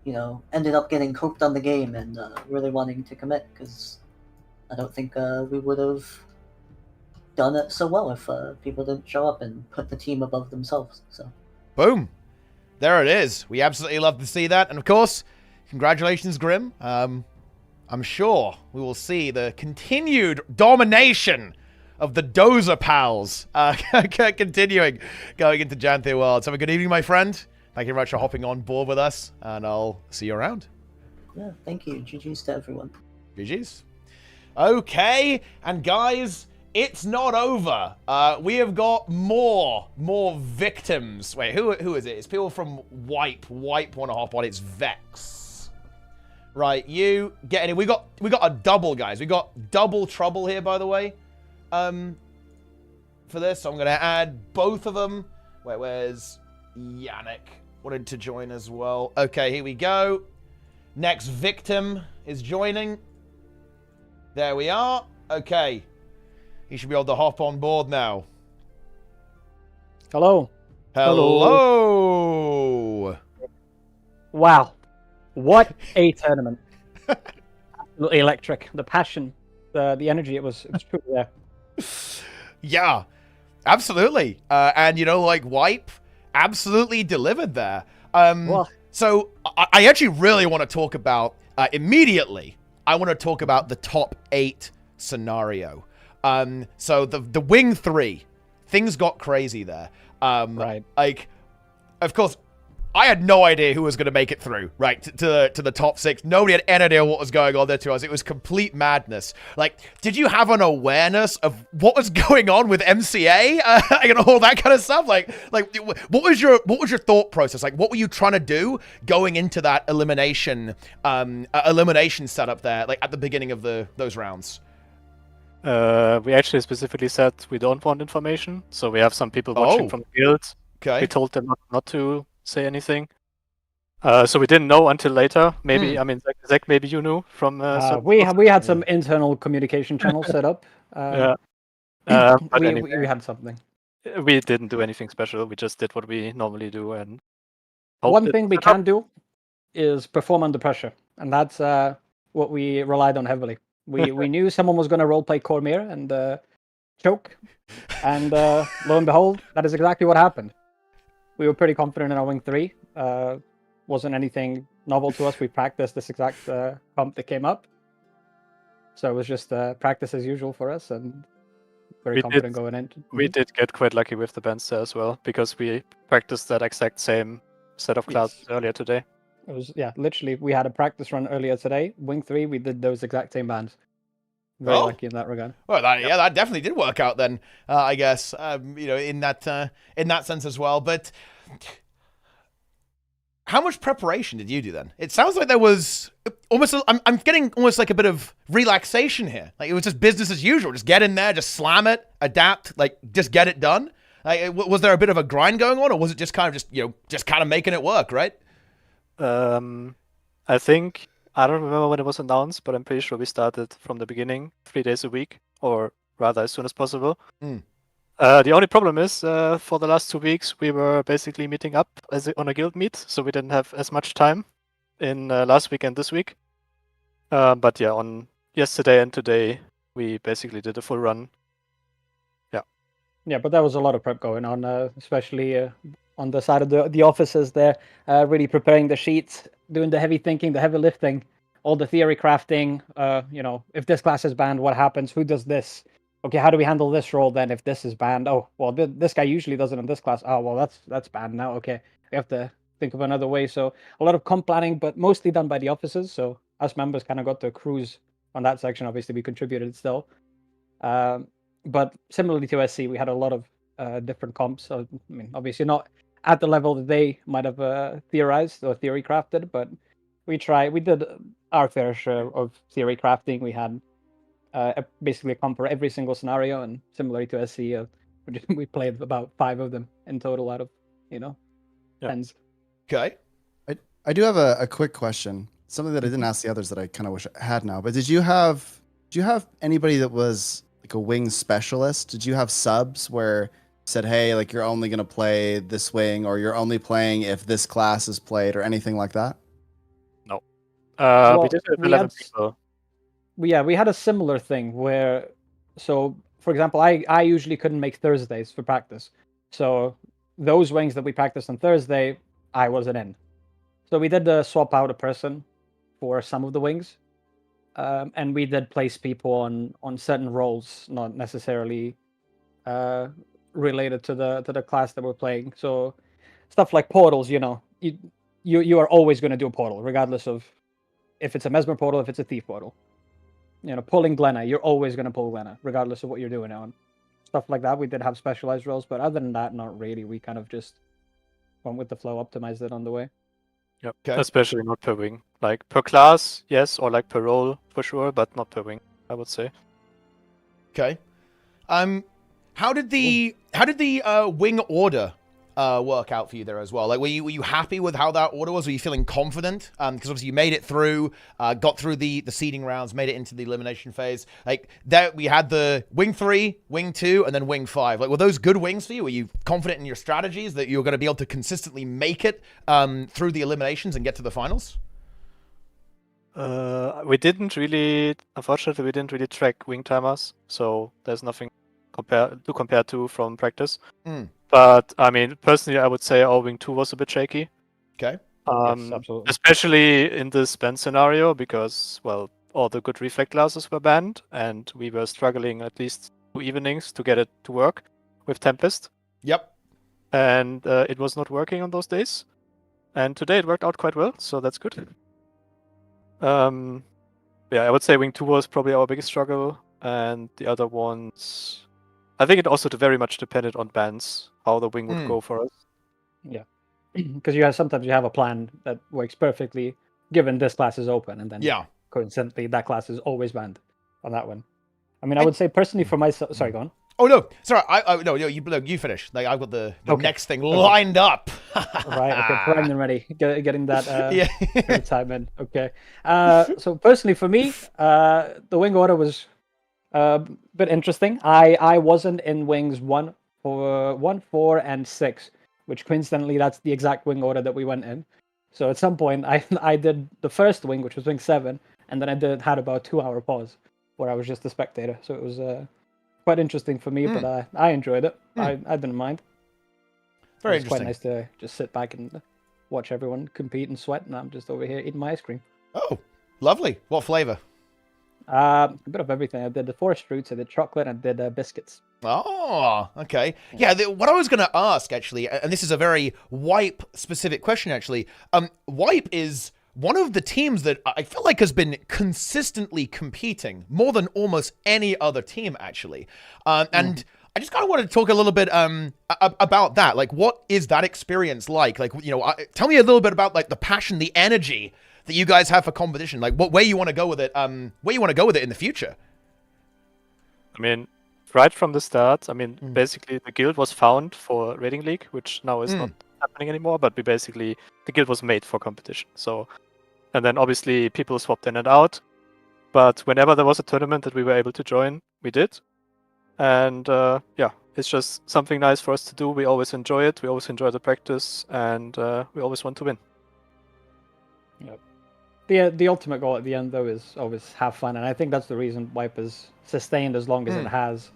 Speaker 5: you know, ended up getting hooked on the game and really wanting to commit, because I don't think we would have done it so well if people didn't show up and put the team above themselves. So,
Speaker 2: Boom. There it is. We absolutely love to see that. And of course, congratulations, Grim. I'm sure we will see the continued domination of the Dozer Pals continuing going into Janthe Worlds. Have a good evening, my friend. Thank you very much for hopping on board with us, and I'll see you around.
Speaker 5: yeah, thank you. GG's to everyone.
Speaker 2: GG's. Okay, and guys, it's not over. We have got more victims. Wait, who is it? It's people from Wipe. Wipe want to hop on. It's Vex. Right, you get in. We got a double, guys. We got double trouble here, by the way. For this, so I'm gonna add both of them. Where's Yannick? Wanted to join as well. Okay, here we go. Next victim is joining. There we are. Okay. He should be able to hop on board now.
Speaker 6: Hello.
Speaker 2: Hello.
Speaker 6: Wow. What a tournament. Absolutely electric. The passion, the energy, it was truly there.
Speaker 2: Yeah, absolutely. And, you know, like, Wipe absolutely delivered there. So I actually really want to talk about, immediately, I want to talk about the top 8 scenario. So the Wing 3, things got crazy there.
Speaker 6: Right.
Speaker 2: Like, of course, I had no idea who was going to make it through, right, to the top 6. Nobody had any idea what was going on there to us. It was complete madness. Like, did you have an awareness of what was going on with MCA and all that kind of stuff? Like, what was your thought process? Like, what were you trying to do going into that elimination setup there, like at the beginning of those rounds?
Speaker 7: We actually specifically said we don't want information, so we have some people watching from the guild.
Speaker 2: Okay.
Speaker 7: We told them not to say anything. So we didn't know until later. Maybe I mean, Zach, maybe you knew from.
Speaker 6: We had some internal communication channels set up.
Speaker 7: But anyway,
Speaker 6: we had something.
Speaker 7: We didn't do anything special. We just did what we normally do. And
Speaker 6: one thing we can do is perform under pressure, and that's what we relied on heavily. We knew someone was going to roleplay Cormier and choke, and lo and behold, that is exactly what happened. We were pretty confident in our Wing 3. Wasn't anything novel to us. We practiced this exact comp that came up. So it was just practice as usual for us, and very confident going in.
Speaker 7: We did get quite lucky with the bands there as well, because we practiced that exact same set of classes earlier today.
Speaker 6: It was, literally, we had a practice run earlier today. Wing 3, we did those exact same bands. Very lucky in that regard.
Speaker 2: Well, that definitely did work out then, I guess, in that sense as well. But how much preparation did you do then? It sounds like there was almost, I'm getting almost like a bit of relaxation here. Like, it was just business as usual. Just get in there, just slam it, adapt, like, just get it done. Like, was there a bit of a grind going on, or was it just kind of just kind of making it work, right?
Speaker 7: I think, I don't remember when it was announced, but I'm pretty sure we started from the beginning, 3 days a week, or rather as soon as possible. The only problem is, for the last 2 weeks, we were basically meeting up on a guild meet, so we didn't have as much time in last week and this week. But yeah, on yesterday and today, we basically did a full run.
Speaker 6: Yeah, but there was a lot of prep going on, especially on the side of the officers there, really preparing the sheets, doing the heavy thinking, the heavy lifting, all the theory crafting. If this class is banned, what happens? Who does this? Okay, how do we handle this role then if this is banned? Oh, well, this guy usually does it in this class. Oh, well, that's banned now. Okay, we have to think of another way. So a lot of comp planning, but mostly done by the officers. So us members kind of got to cruise on that section. Obviously, we contributed still. But similarly to SC, we had a lot of different comps. So, I mean, obviously not at the level that they might have theorized or theory crafted, but we did our fair share of theory crafting. We had basically a comp for every single scenario, and similarly to SC, we played about 5 of them in total out of, tens.
Speaker 2: Okay.
Speaker 1: I do have a quick question. Something that I didn't ask the others that I kind of wish I had now. But did you have anybody that was like a wing specialist? Did you have subs where you said, hey, like, you're only going to play this wing, or you're only playing if this class is played, or anything like that?
Speaker 7: No.
Speaker 6: Well,
Speaker 7: we did have 11 people.
Speaker 6: We had a similar thing where, so for example, I usually couldn't make Thursdays for practice. So those wings that we practiced on Thursday, I wasn't in. So we did swap out a person for some of the wings. And we did place people on certain roles, not necessarily related to the class that we're playing. So stuff like portals, you are always going to do a portal, regardless of if it's a Mesmer portal, if it's a Thief portal. Pulling Glenna, you're always going to pull Glenna, regardless of what you're doing on. Stuff like that, we did have specialized roles, but other than that, not really. We kind of just went with the flow, optimized it on the way.
Speaker 7: Yep.
Speaker 2: Okay.
Speaker 7: Especially not per wing. Like per class, yes, or like per role for sure, but not per wing, I would say.
Speaker 2: Okay. How did the wing order work out for you there as well? Like, were you happy with how that order was? Were you feeling confident? Because obviously you made it through, got through the seeding rounds, made it into the elimination phase. Like that, we had the wing 3, wing 2, and then wing 5. Like, were those good wings for you? Were you confident in your strategies that you were going to be able to consistently make it through the eliminations and get to the finals?
Speaker 7: Unfortunately, we didn't really track wing timers, so there's nothing to compare to from practice. But I mean, personally, I would say our wing 2 was a bit shaky.
Speaker 2: Okay.
Speaker 6: Yes, absolutely.
Speaker 7: Especially in this ban scenario, because, well, all the good reflect classes were banned, and we were struggling at least 2 evenings to get it to work with Tempest.
Speaker 2: Yep.
Speaker 7: And it was not working on those days. And today it worked out quite well, so that's good. Yeah, I would say wing 2 was probably our biggest struggle, and the other ones, I think it also very much depended on bans, how the wing would go for us.
Speaker 6: Yeah, because sometimes you have a plan that works perfectly, given this class is open, and then coincidentally that class is always banned on that one. I mean, I would say personally for myself. Sorry, go on.
Speaker 2: Oh no, sorry. No, you finish. Like I've got the next thing lined up.
Speaker 6: Right. Okay. Primed and ready. Getting that time in. Okay. So personally for me, the wing order was a bit interesting. I wasn't in wings 1, 4, and 6, which coincidentally that's the exact wing order that we went in. So at some point I did the first wing, which was wing 7, and then I had about a 2-hour pause where I was just a spectator. So it was quite interesting for me, but I enjoyed it. I didn't mind.
Speaker 2: Very
Speaker 6: It's
Speaker 2: interesting.
Speaker 6: quite nice to just sit back and watch everyone compete and sweat, and I'm just over here eating my ice cream.
Speaker 2: Oh, lovely. What flavor?
Speaker 6: A bit of everything. I did the forest fruits, I did chocolate, I did biscuits.
Speaker 2: Oh, okay. Yeah, what I was going to ask, actually, and this is a very Wipe-specific question, actually. Wipe is one of the teams that I feel like has been consistently competing more than almost any other team, actually. And I just kind of wanted to talk a little bit about that. Like, what is that experience like? Like, tell me a little bit about like the passion, the energy that you guys have for competition. Like, where you want to go with it? Where you want to go with it in the future?
Speaker 7: I mean, right from the start, basically the guild was found for Raiding League, which now is not happening anymore, but the guild was made for competition. So, and then obviously people swapped in and out, but whenever there was a tournament that we were able to join, we did. And it's just something nice for us to do. We always enjoy it. We always enjoy the practice, and we always want to win.
Speaker 6: Yep. The ultimate goal at the end, though, is always have fun, and I think that's the reason Wipe has sustained as long as it has.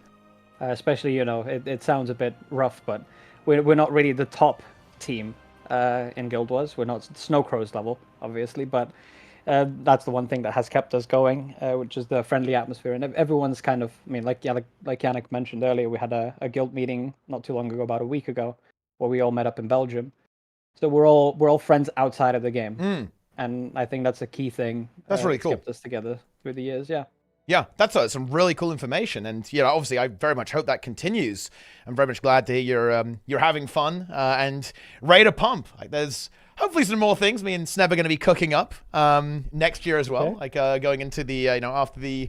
Speaker 6: Especially, it sounds a bit rough, but we're not really the top team in Guild Wars. We're not Snowcrow's level, obviously, but that's the one thing that has kept us going, which is the friendly atmosphere. And everyone's kind of, like Yannick mentioned earlier, we had a guild meeting not too long ago, about a week ago, where we all met up in Belgium. So we're all friends outside of the game. And I think that's a key thing.
Speaker 2: That's really cool.
Speaker 6: Kept us together through the years, yeah.
Speaker 2: Yeah, that's some really cool information, and obviously, I very much hope that continues. I'm very much glad to hear you're having fun and ready to pump. Like, there's hopefully some more things. Me and Sneb are going to be cooking up next year as well, like going into the after the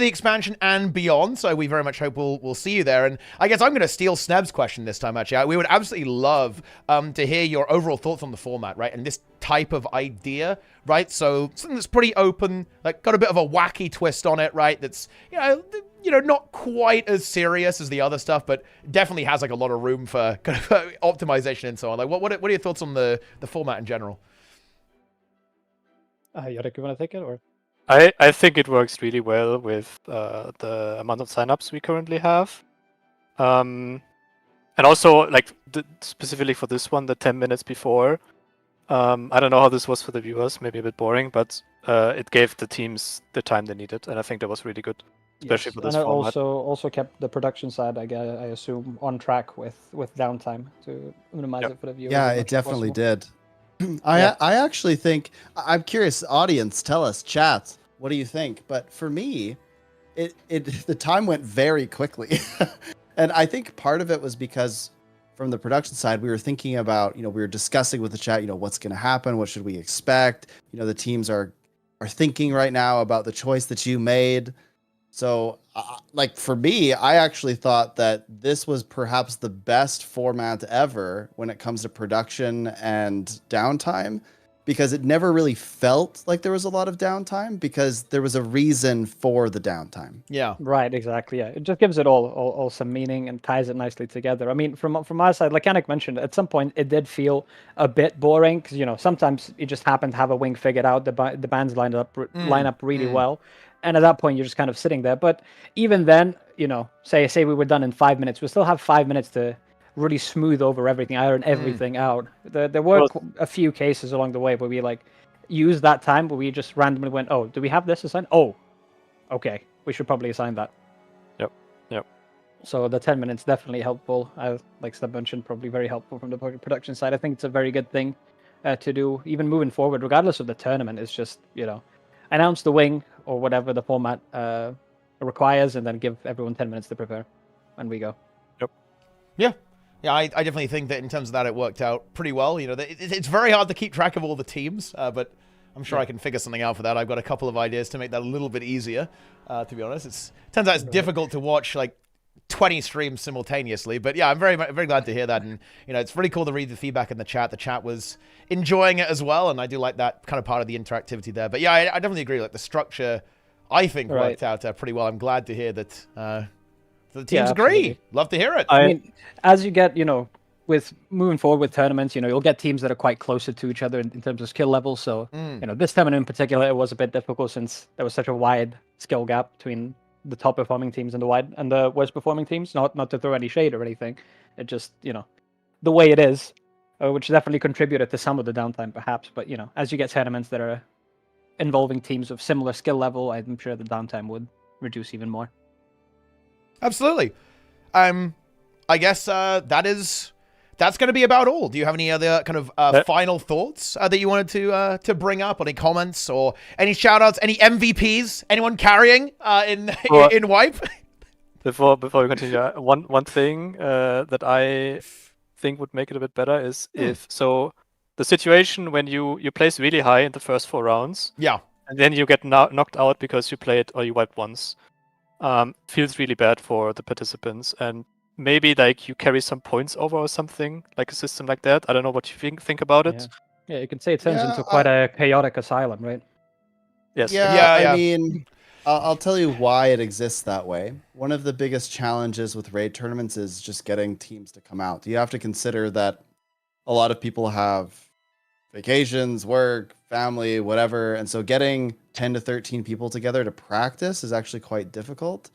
Speaker 2: expansion and beyond. So we very much hope we'll see you there. And I guess I'm going to steal Sneb's question this time. Actually, we would absolutely love to hear your overall thoughts on the format, right? And this type of idea, right? So something that's pretty open, like got a bit of a wacky twist on it, right? That's not quite as serious as the other stuff, but definitely has like a lot of room for kind of optimization and so on. Like, what are your thoughts on the format in general?
Speaker 6: Yannick, you want to take it, or?
Speaker 7: I think it works really well with the amount of signups we currently have. And also, like, specifically for this one, the 10 minutes before. I don't know how this was for the viewers, maybe a bit boring, but it gave the teams the time they needed, and I think that was really good, especially for this
Speaker 6: and it
Speaker 7: format.
Speaker 6: also kept the production side, I assume, on track with downtime to minimize it for the viewers.
Speaker 1: Yeah,
Speaker 6: as much
Speaker 1: it
Speaker 6: as
Speaker 1: definitely
Speaker 6: possible.
Speaker 1: did. I actually think, I'm curious, audience, tell us, chat, what do you think? But for me, the time went very quickly. And I think part of it was because from the production side, we were thinking about, we were discussing with the chat, what's going to happen, what should we expect? The teams are thinking right now about the choice that you made. So, like for me, I actually thought that this was perhaps the best format ever when it comes to production and downtime, because it never really felt like there was a lot of downtime because there was a reason for the downtime.
Speaker 2: Yeah.
Speaker 6: Right, exactly. Yeah, it just gives it all some meaning and ties it nicely together. I mean, from my side, like Anik mentioned, at some point it did feel a bit boring because sometimes you just happen to have a wing figured out, the bands line up really well, and at that point you're just kind of sitting there. But even then, say we were done in 5 minutes, we still have 5 minutes to really smooth over everything, iron everything out. There were a few cases along the way where we used that time where we just randomly went, oh, do we have this assigned? Oh, okay, we should probably assign that.
Speaker 7: Yep.
Speaker 6: So the 10 minutes definitely helpful. Like Steb mentioned, probably very helpful from the production side. I think it's a very good thing to do, even moving forward, regardless of the tournament. It's just, announce the wing or whatever the format requires, and then give everyone 10 minutes to prepare, and we go.
Speaker 2: Yeah. Yeah, I definitely think that in terms of that, it worked out pretty well. It's very hard to keep track of all the teams, but I'm sure I can figure something out for that. I've got a couple of ideas to make that a little bit easier, to be honest. It turns out it's difficult to watch, 20 streams simultaneously. But yeah, I'm very, very glad to hear that. And, it's really cool to read the feedback in the chat. The chat was enjoying it as well, and I do like that kind of part of the interactivity there. But yeah, I definitely agree. The structure, I think, worked out pretty well. I'm glad to hear that the teams agree. Love to hear it.
Speaker 6: I mean, as you get, with moving forward with tournaments, you'll get teams that are quite closer to each other in terms of skill level. So, this tournament in particular, it was a bit difficult since there was such a wide skill gap between the top performing teams and the worst performing teams. Not to throw any shade or anything. It just, the way it is, which definitely contributed to some of the downtime, perhaps. But, as you get tournaments that are involving teams of similar skill level, I'm sure the downtime would reduce even more.
Speaker 2: Absolutely. I guess that's going to be about all. Do you have any other kind of final thoughts that you wanted to bring up? Any comments or any shout-outs? Any MVPs? Anyone carrying in Wipe?
Speaker 7: Before we continue, one thing that I think would make it a bit better is if the situation when you place really high in the first 4 rounds, and then you get knocked out because you played or you wiped once. Feels really bad for the participants, and maybe you carry some points over or something, like a system like that. I don't know what you think about it.
Speaker 6: Yeah, you can say it turns into quite a chaotic asylum, right?
Speaker 7: Yes.
Speaker 1: Yeah, I mean, I'll tell you why it exists that way. One of the biggest challenges with raid tournaments is just getting teams to come out. You have to consider that a lot of people have vacations, work, family, whatever. And so getting 10 to 13 people together to practice is actually quite difficult.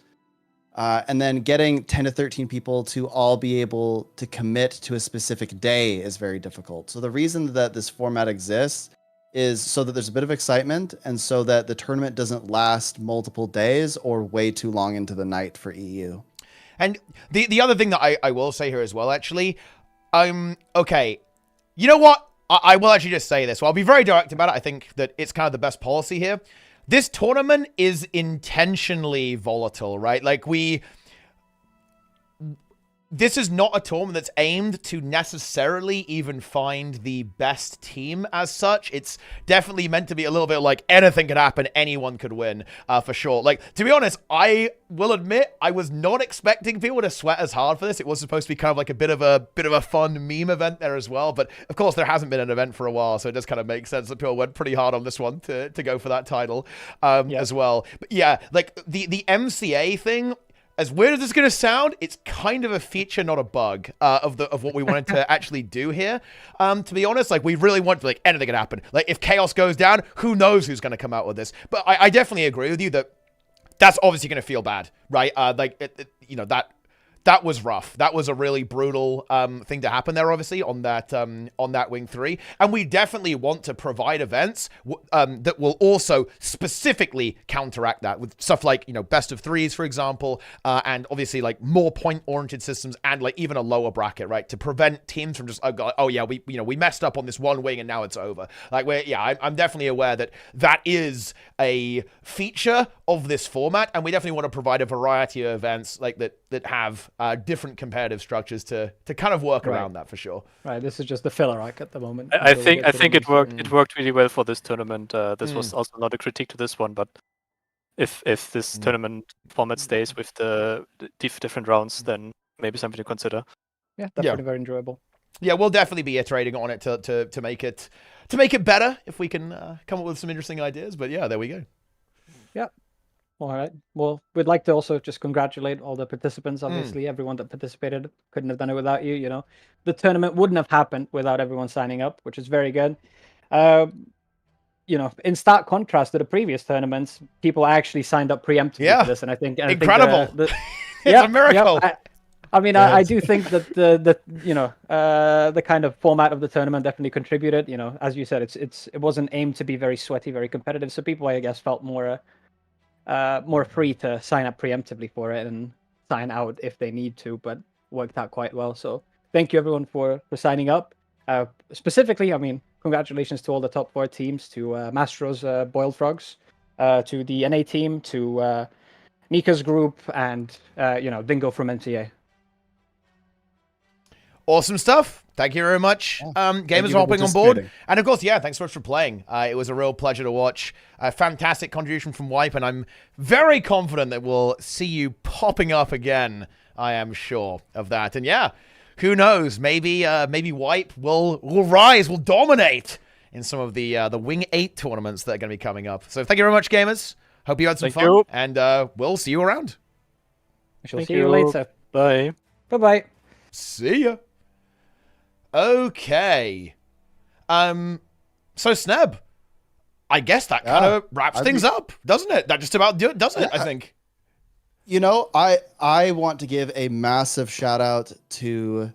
Speaker 1: And then getting 10 to 13 people to all be able to commit to a specific day is very difficult. So the reason that this format exists is so that there's a bit of excitement and so that the tournament doesn't last multiple days or way too long into the night for EU.
Speaker 2: And the other thing that I will say here as well, actually, okay, you know what? I will actually just say this. Well, I'll be very direct about it. I think that it's kind of the best policy here. This tournament is intentionally volatile, right? This is not a tournament that's aimed to necessarily even find the best team as such. It's definitely meant to be a little bit like anything could happen, anyone could win, for sure. To be honest, I will admit I was not expecting people to sweat as hard for this. It was supposed to be kind of like a bit of a fun meme event there as well. But of course, there hasn't been an event for a while, so it does kind of make sense that people went pretty hard on this one to go for that title as well. But yeah, the MCA thing. as weird as it's going to sound, it's kind of a feature, not a bug, of what we wanted to actually do here. To be honest, like, we really want, like, anything can happen. Like, if chaos goes down, who knows who's going to come out with this? But I definitely agree with you that that's obviously going to feel bad, right? That was rough. That was a really brutal thing to happen there, obviously, on that Wing 3. And we definitely want to provide events that will also specifically counteract that with stuff like, best of threes, for example, and obviously, like, more point-oriented systems and, like, even a lower bracket, right? To prevent teams from just, we messed up on this one wing and now it's over. Like, I'm definitely aware that that is a feature of this format, and we definitely want to provide a variety of events like that have different competitive structures to kind of work around that for sure.
Speaker 6: Right, this is just the filler arc at the moment.
Speaker 7: I think it worked. It worked really well for this tournament. This was also not a critique to this one, but if this tournament format stays with the different rounds, then maybe something to consider.
Speaker 6: Yeah, definitely very enjoyable.
Speaker 2: Yeah, we'll definitely be iterating on it to make it better if we can come up with some interesting ideas. But yeah, there we go.
Speaker 6: Yeah. All right. Well, we'd like to also just congratulate all the participants. Obviously, everyone that participated, couldn't have done it without you. The tournament wouldn't have happened without everyone signing up, which is very good. In stark contrast to the previous tournaments, people actually signed up preemptively for this, and I think
Speaker 2: incredible.
Speaker 6: It's
Speaker 2: a miracle.
Speaker 6: I do think that the kind of format of the tournament definitely contributed. As you said, it wasn't aimed to be very sweaty, very competitive, so people, I guess, felt more free to sign up preemptively for it and sign out if they need to, but worked out quite well. So thank you everyone for signing up. Specifically, congratulations to all the top 4 teams, to Mastro's Boiled Frogs, to the NA team, to Nika's group, and Dingo from MTA.
Speaker 2: Awesome stuff. Thank you very much, gamers, for hopping on board. And of course, thanks so much for playing. It was a real pleasure to watch. A fantastic contribution from Wipe, and I'm very confident that we'll see you popping up again. I am sure of that. And who knows? Maybe Wipe will rise, will dominate in some of the Wing 8 tournaments that are going to be coming up. So thank you very much, gamers. Hope you had some fun, and we'll see you around.
Speaker 6: I shall see you later.
Speaker 7: Bye.
Speaker 6: Bye-bye.
Speaker 2: See ya. Okay. So Sneb, I guess that kind of wraps things up, doesn't it? That just about do it, doesn't it? I think.
Speaker 1: I want to give a massive shout out to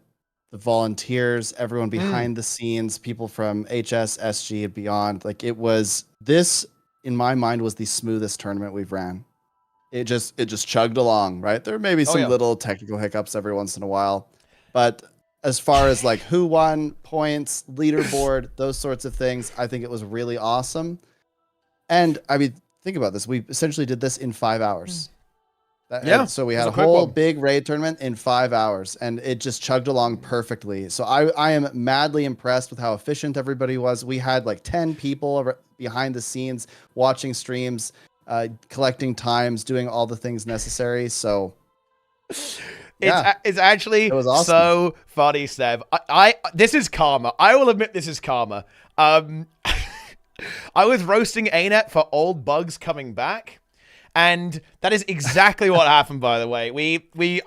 Speaker 1: the volunteers, everyone behind the scenes, people from HS, SG, and beyond. Like, this, in my mind, was the smoothest tournament we've ran. It just chugged along, right? There may be some little technical hiccups every once in a while, but as far as like who won, points, leaderboard, those sorts of things, I think it was really awesome. And think about this. We essentially did this in 5 hours. So we had a whole big raid tournament in 5 hours, and it just chugged along perfectly. So I am madly impressed with how efficient everybody was. We had like 10 people behind the scenes watching streams, collecting times, doing all the things necessary. So
Speaker 2: it's actually awesome. So funny, Seb. This is karma. I will admit this is karma. I was roasting ArenaNet for old bugs coming back, and that is exactly what happened. By the way,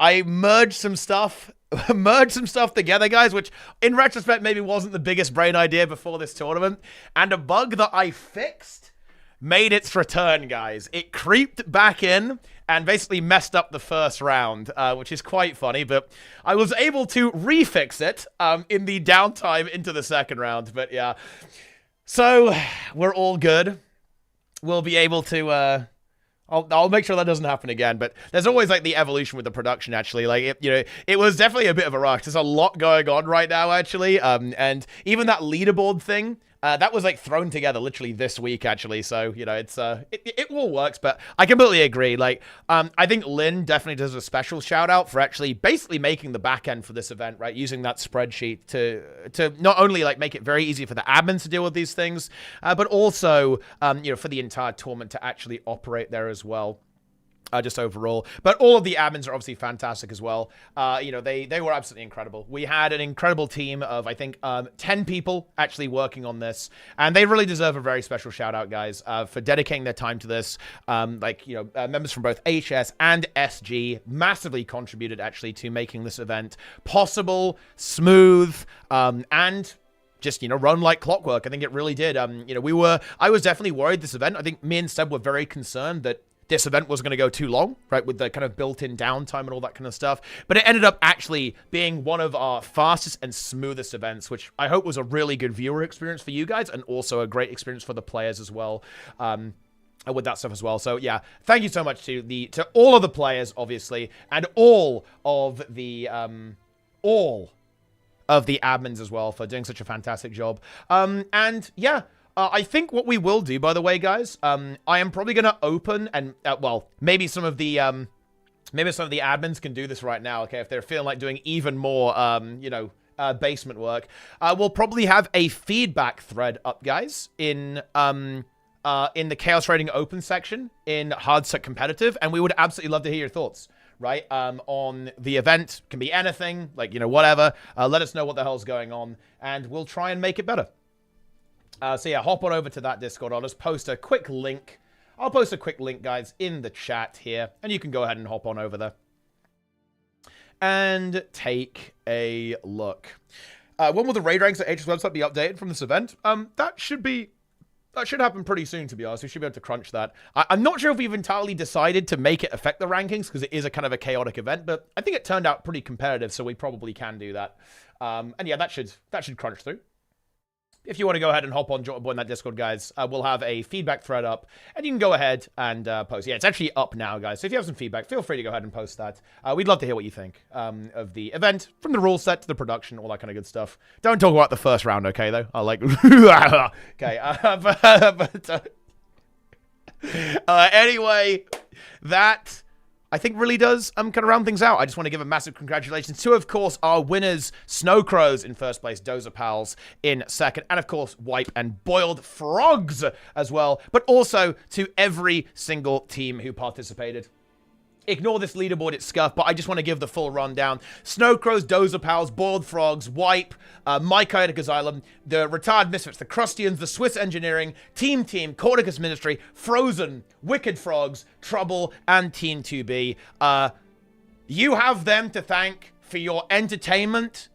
Speaker 2: I merged some stuff together, guys, which in retrospect maybe wasn't the biggest brain idea before this tournament, and a bug that I fixed made its return, guys. It creeped back in and basically messed up the first round, which is quite funny, but I was able to refix it in the downtime into the second round. But so we're all good. We'll be able to I'll make sure that doesn't happen again, but there's always like the evolution with the production, actually. Like, it was definitely a bit of a rush. There's a lot going on right now, actually. And even that leaderboard thing, that was like thrown together literally this week, actually. So, it all works, but I completely agree. Like, I think Lynn definitely does a special shout out for actually basically making the back end for this event, right? Using that spreadsheet to not only like make it very easy for the admins to deal with these things, but also, for the entire tournament to actually operate there as well. just overall. But all of the admins are obviously fantastic as well. You know, they were absolutely incredible. We had an incredible team of, I think, 10 people actually working on this. And they really deserve a very special shout out, guys, for dedicating their time to this. Like, you know, members from both HS and SG massively contributed actually to making this event possible, smooth, and just, you know, run like clockwork. I think it really did. You know, I was definitely worried this event. I think me and Seb were very concerned that this event was going to go too long, right, with the kind of built-in downtime and all that kind of stuff. But it ended up actually being one of our fastest and smoothest events, which I hope was a really good viewer experience for you guys and also a great experience for the players as well. With that stuff as well. So yeah, thank you so much to all of the players, obviously, and all of the admins as well for doing such a fantastic job. And yeah. I think what we will do, by the way, guys, I am probably going to open and, well, maybe some of the admins can do this right now, okay, if they're feeling like doing even more, you know, basement work. We'll probably have a feedback thread up, guys, in the Chaos Rating Open section in Hardstuck Competitive, and we would absolutely love to hear your thoughts. Right, on the event. Can be anything, like, you know, whatever. Let us know what the hell's going on, and we'll try and make it better. So yeah, hop on over to that Discord. I'll just post a quick link. I'll post a quick link, guys, in the chat here, and you can go ahead and hop on over there and take a look. When will the raid ranks at HS website be updated from this event? That should happen pretty soon, to be honest. We should be able to crunch that. I'm not sure if we've entirely decided to make it affect the rankings, because it is a kind of a chaotic event, but I think it turned out pretty competitive, so we probably can do that. And yeah, that should crunch through. If you want to go ahead and hop on, join that Discord, guys, we'll have a feedback thread up, and you can go ahead and post. Yeah, it's actually up now, guys, so if you have some feedback, feel free to go ahead and post that. We'd love to hear what you think of the event, from the rule set to the production, all that kind of good stuff. Don't talk about the first round, okay, though? I like... okay, anyway, that... I think really does kind of round things out. I just want to give a massive congratulations to, of course, our winners, Snow Crows in first place, Dozer Pals in second, and of course, Wipe and Boiled Frogs as well, but also to every single team who participated. Ignore this leaderboard, it's scuffed, but I just want to give the full rundown. Snow Crows, Dozer Pals, Boiled Frogs, Wipe, My Chaotic Asylum, the Retired Misfits, the Crustians, the Swiss Engineering, Team, Corticus Ministry, Frozen, Wicked Frogs, Trouble, and Team 2B. You have them to thank for your entertainment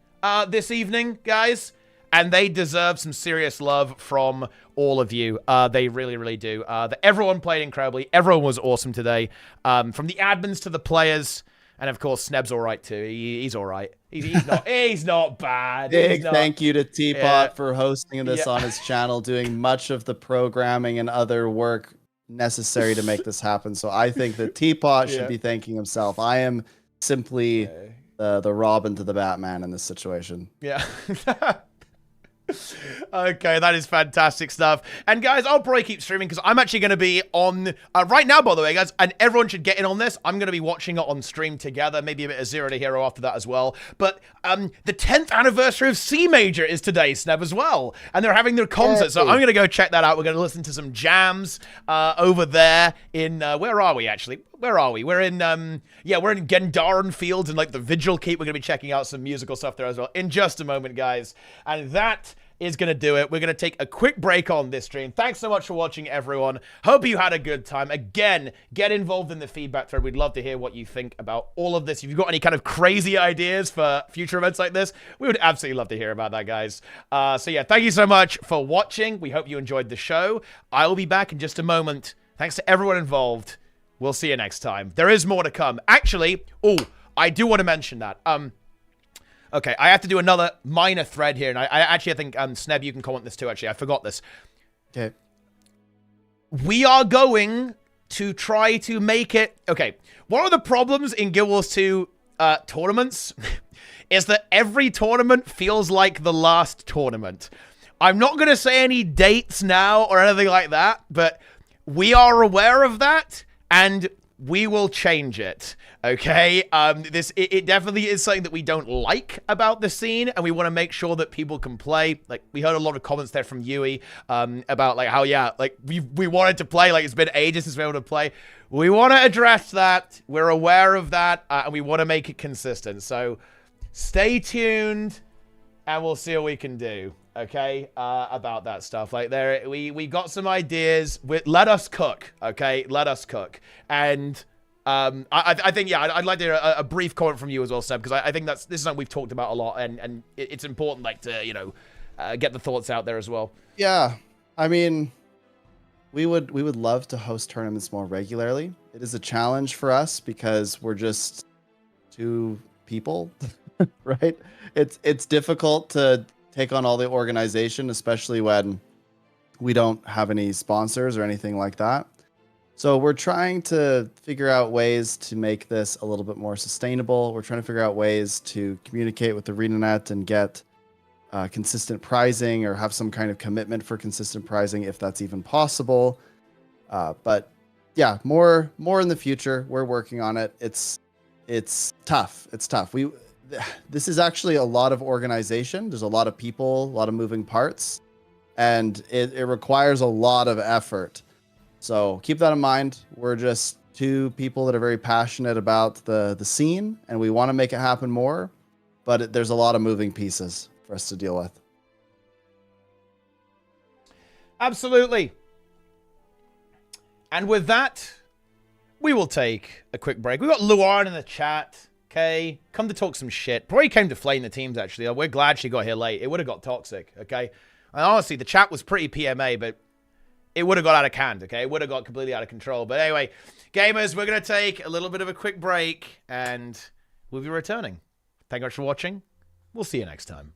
Speaker 2: this evening, guys. And they deserve some serious love from all of you. They really, really do. Everyone played incredibly. Everyone was awesome today. From the admins to the players. And of course, Sneb's all right too. He's all right. He's not bad.
Speaker 1: Big thank you to Teapot for hosting this on his channel, doing much of the programming and other work necessary to make this happen. So I think that Teapot should be thanking himself. I am simply the Robin to the Batman in this situation.
Speaker 2: Yeah. Okay, that is fantastic stuff. And guys, I'll probably keep streaming because I'm actually going to be on right now, by the way, guys, and everyone should get in on this. I'm going to be watching it on stream together, maybe a bit of Zero to Hero after that as well. But the 10th anniversary of C Major is today, Sneb, as well. And they're having their concert, so I'm going to go check that out. We're going to listen to some jams over there in, where are we actually? Where are we? We're in, we're in Gendaran Fields and like the Vigil Keep. We're going to be checking out some musical stuff there as well in just a moment, guys. And that is going to do it. We're going to take a quick break on this stream. Thanks so much for watching, everyone. Hope you had a good time. Again, get involved in the feedback thread. We'd love to hear what you think about all of this. If you've got any kind of crazy ideas for future events like this, we would absolutely love to hear about that, guys. So yeah, thank you so much for watching. We hope you enjoyed the show. I will be back in just a moment. Thanks to everyone involved. We'll see you next time. There is more to come. Actually, I do want to mention that. Okay, I have to do another minor thread here, and I think, Sneb, you can comment this too, actually. I forgot this.
Speaker 1: Okay.
Speaker 2: We are going to try to make it... Okay, one of the problems in Guild Wars 2 tournaments is that every tournament feels like the last tournament. I'm not going to say any dates now or anything like that, but we are aware of that, and we will change it, okay? It definitely is something that we don't like about the scene, and we want to make sure that people can play. Like, we heard a lot of comments there from Yui about, like, how, yeah, like, we wanted to play. Like, it's been ages since we were able to play. We want to address that. We're aware of that, and we want to make it consistent. So, stay tuned, and we'll see what we can do, okay, about that stuff. Like, we got some ideas. Let us cook, okay? Let us cook. And I think, yeah, I'd like to hear a brief comment from you as well, Seb, because I think this is something we've talked about a lot, and it's important, like, to, you know, get the thoughts out there as well.
Speaker 1: Yeah, I mean, we would love to host tournaments more regularly. It is a challenge for us because we're just two people, right? It's difficult to take on all the organization, especially when we don't have any sponsors or anything like that. So we're trying to figure out ways to make this a little bit more sustainable. We're trying to figure out ways to communicate with ArenaNet and get consistent pricing, or have some kind of commitment for consistent pricing if that's even possible. But yeah, more in the future. We're working on it. It's tough. It's tough. This is actually a lot of organization. There's a lot of people, a lot of moving parts, and it requires a lot of effort. So keep that in mind. We're just two people that are very passionate about the scene, and we want to make it happen more, but there's a lot of moving pieces for us to deal with.
Speaker 2: Absolutely. And with that, we will take a quick break. We've got Luan in the chat. Okay, come to talk some shit. Probably came to flame the teams, actually. We're glad she got here late. It would have got toxic, okay? And honestly, the chat was pretty PMA, but it would have got out of hand, okay? It would have got completely out of control. But anyway, gamers, we're going to take a little bit of a quick break, and we'll be returning. Thank you much for watching. We'll see you next time.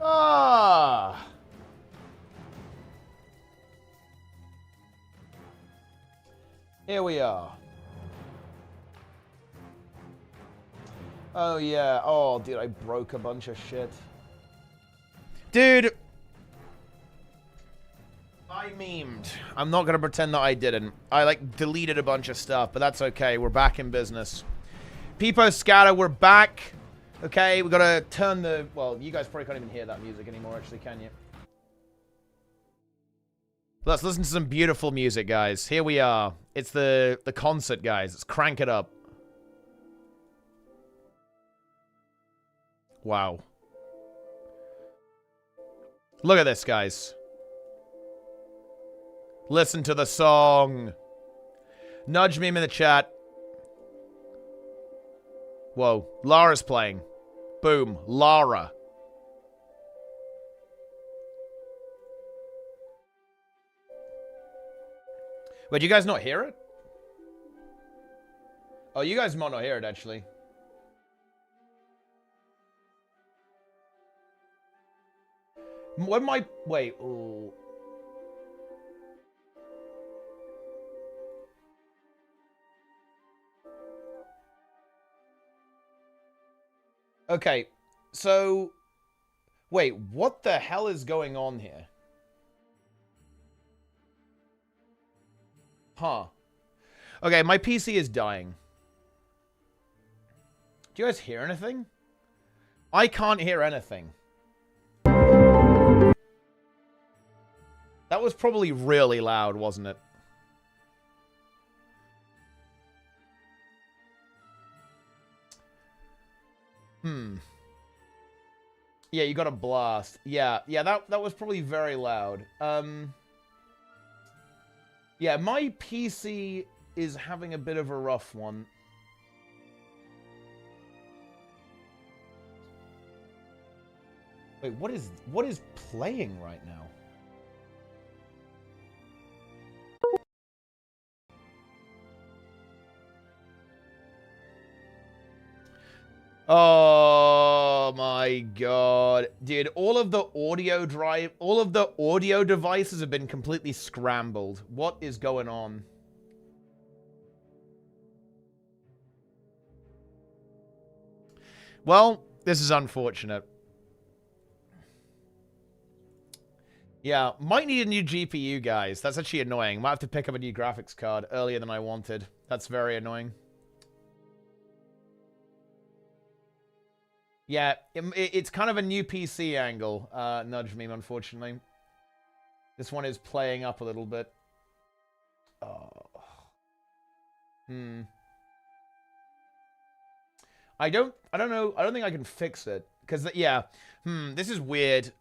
Speaker 2: Ah! Here we are. Oh, yeah. Oh, dude, I broke a bunch of shit. Dude! I memed. I'm not going to pretend that I didn't. I, like, deleted a bunch of stuff, but that's okay. We're back in business. Peepo Scatter, we're back. Okay, we got to turn the... Well, you guys probably can't even hear that music anymore, actually, can you? Let's listen to some beautiful music, guys. Here we are. It's the concert, guys. Let's crank it up. Wow. Look at this, guys. Listen to the song. Nudge meme in the chat. Whoa. Lara's playing. Boom. Lara. Wait, do you guys not hear it? Oh, you guys might not hear it, actually. When my... Wait. Ooh. Okay, so... Wait, what the hell is going on here? Huh. Okay, my PC is dying. Do you guys hear anything? I can't hear anything. That was probably really loud, wasn't it? Yeah, you got a blast. Yeah, that was probably very loud. Yeah, my PC is having a bit of a rough one. Wait, what is playing right now? Oh my god. Dude, all of the audio devices have been completely scrambled. What is going on? Well, this is unfortunate. Yeah, might need a new GPU, guys. That's actually annoying. Might have to pick up a new graphics card earlier than I wanted. That's very annoying. Yeah, it's kind of a new PC angle, Nudge Meme, unfortunately. This one is playing up a little bit. Oh. I don't know. I don't think I can fix it. Because, yeah. This is weird.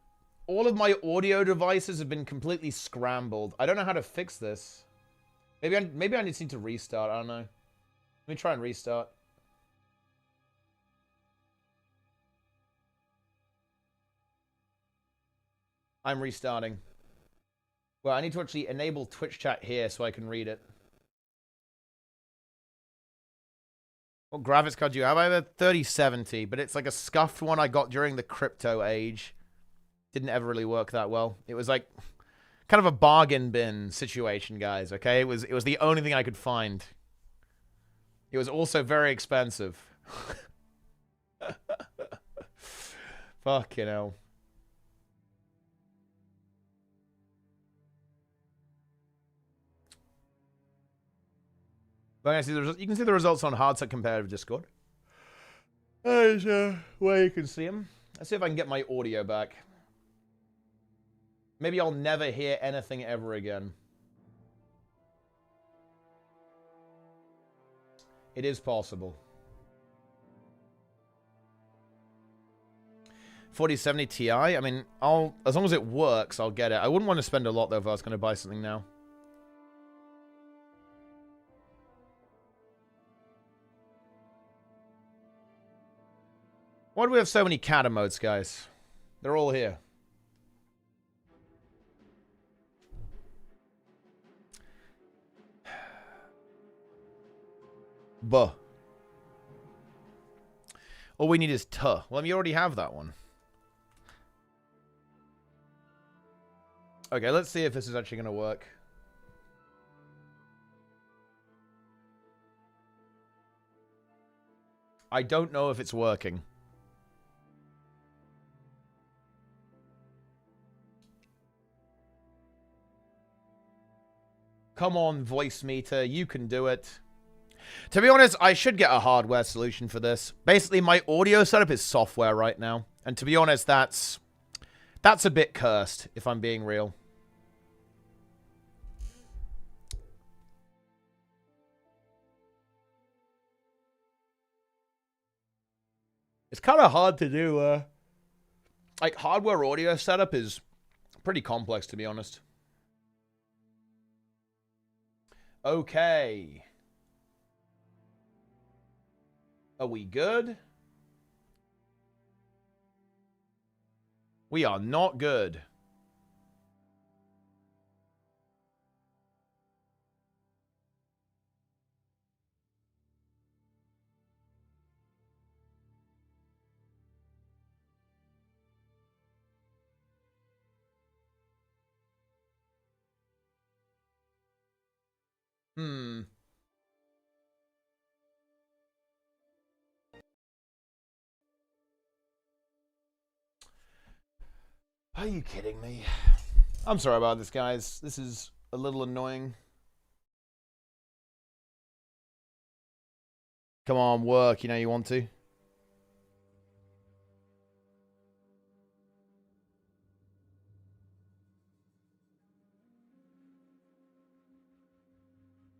Speaker 2: All of my audio devices have been completely scrambled. I don't know how to fix this. Maybe I just need to restart. I don't know. Let me try and restart. I'm restarting. Well, I need to actually enable Twitch chat here so I can read it. What graphics card do you have? I have a 3070, but it's like a scuffed one I got during the crypto age. Didn't ever really work that well. It was like kind of a bargain bin situation, guys, okay? It was the only thing I could find. It was also very expensive. Fucking hell. But you can see the results on Hardstuck Competitive Discord. There's where you can see them. Let's see if I can get my audio back. Maybe I'll never hear anything ever again. It is possible. 4070 Ti. I mean, as long as it works, I'll get it. I wouldn't want to spend a lot though if I was going to buy something now. Why do we have so many cat emotes, guys? They're all here. Buh. All we need is tuh. Well, you already have that one. Okay, let's see if this is actually going to work. I don't know if it's working. Come on, voice meter, you can do it. To be honest, I should get a hardware solution for this. Basically, my audio setup is software right now. And to be honest, that's a bit cursed, if I'm being real. It's kind of hard to do. Like, hardware audio setup is pretty complex, to be honest. Okay. Are we good? We are not good. Hmm. Are you kidding me? I'm sorry about this, guys. This is a little annoying. Come on, work. You know you want to.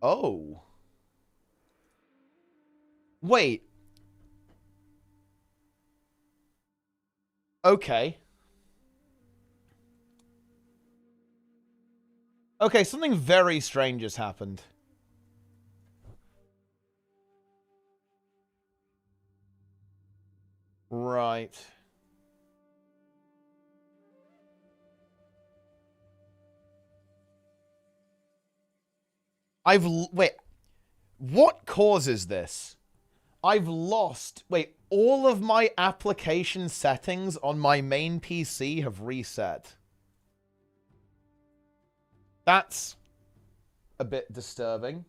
Speaker 2: Oh. Wait. Okay. Okay, something very strange has happened. Right. Wait. What causes this? I've lost... Wait, all of my application settings on my main PC have reset. That's a bit disturbing.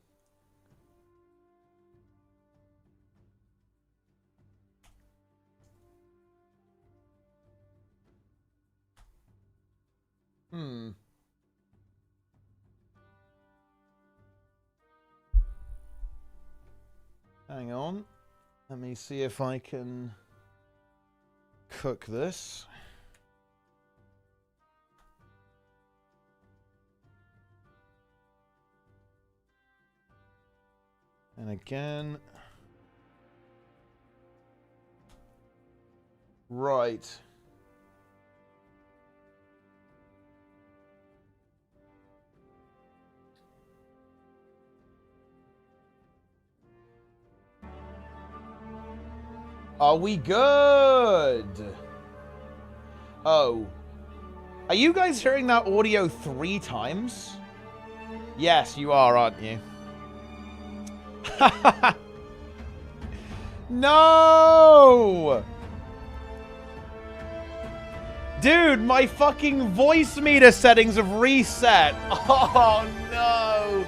Speaker 2: Hmm. Hang on. Let me see if I can cook this. And again. Right. Are we good? Oh. Are you guys hearing that audio 3 times? Yes, you are, aren't you? No! Dude, my fucking voice meter settings have reset. Oh, no.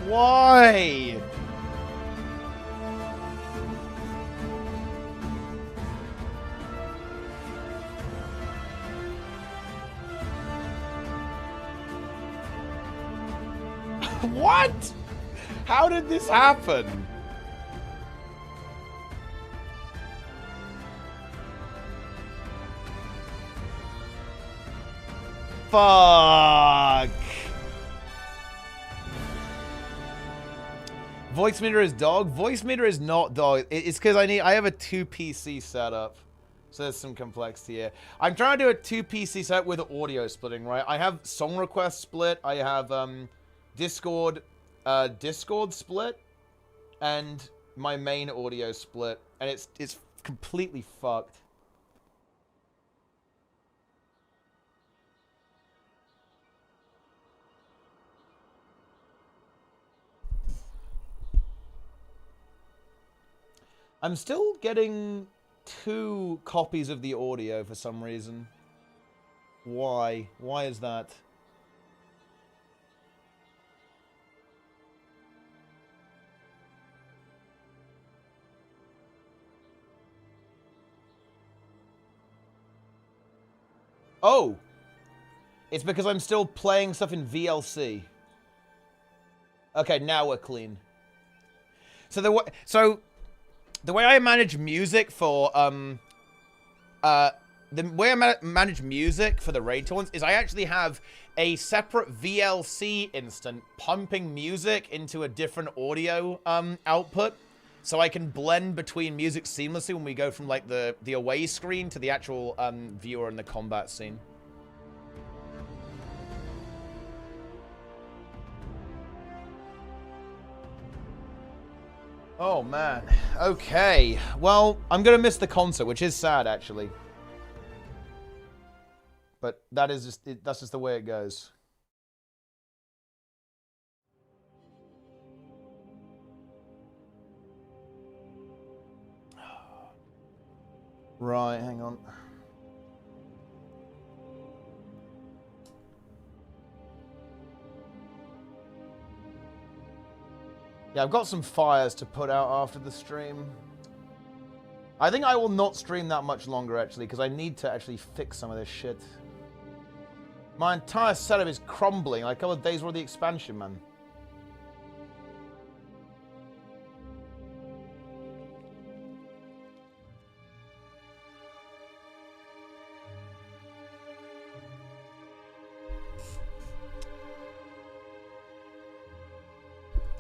Speaker 2: Why? What? How did this happen? Fuck. Voice meter is dog. Voice meter is not dog. It's because I have a 2 PC setup. So there's some complexity here. I'm trying to do a 2 PC setup with audio splitting, right? I have song request split. I have Discord split, and my main audio split, and it's completely fucked. I'm still getting 2 copies of the audio for some reason. Why? Why is that? Oh! It's because I'm still playing stuff in VLC. Okay, now we're clean. So the way I manage music for manage music for the raid tournaments is I actually have a separate VLC instant pumping music into a different audio output, so I can blend between music seamlessly when we go from like the away screen to the actual viewer in the combat scene. Oh, man. Okay. Well, I'm going to miss the concert, which is sad, actually. But that is just, that's just the way it goes. Right, hang on. Yeah, I've got some fires to put out after the stream. I think I will not stream that much longer, actually, because I need to actually fix some of this shit. My entire setup is crumbling like a couple of days worth of the expansion, man.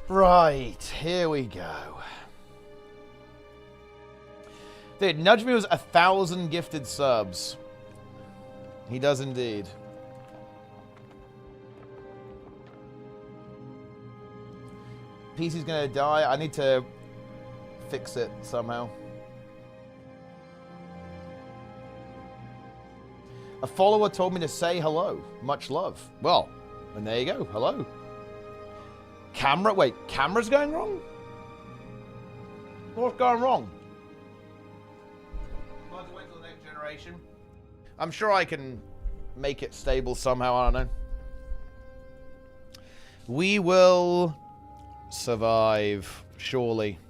Speaker 2: Right, here we go. Dude, Nudge Me was 1,000 gifted subs. He does indeed. PC's gonna die. I need to fix it somehow. A follower told me to say hello. Much love. Well, and there you go. Hello. Camera? Wait, camera's going wrong? What's going wrong? We'll have to wait till the next generation. I'm sure I can make it stable somehow. I don't know. We will survive, surely.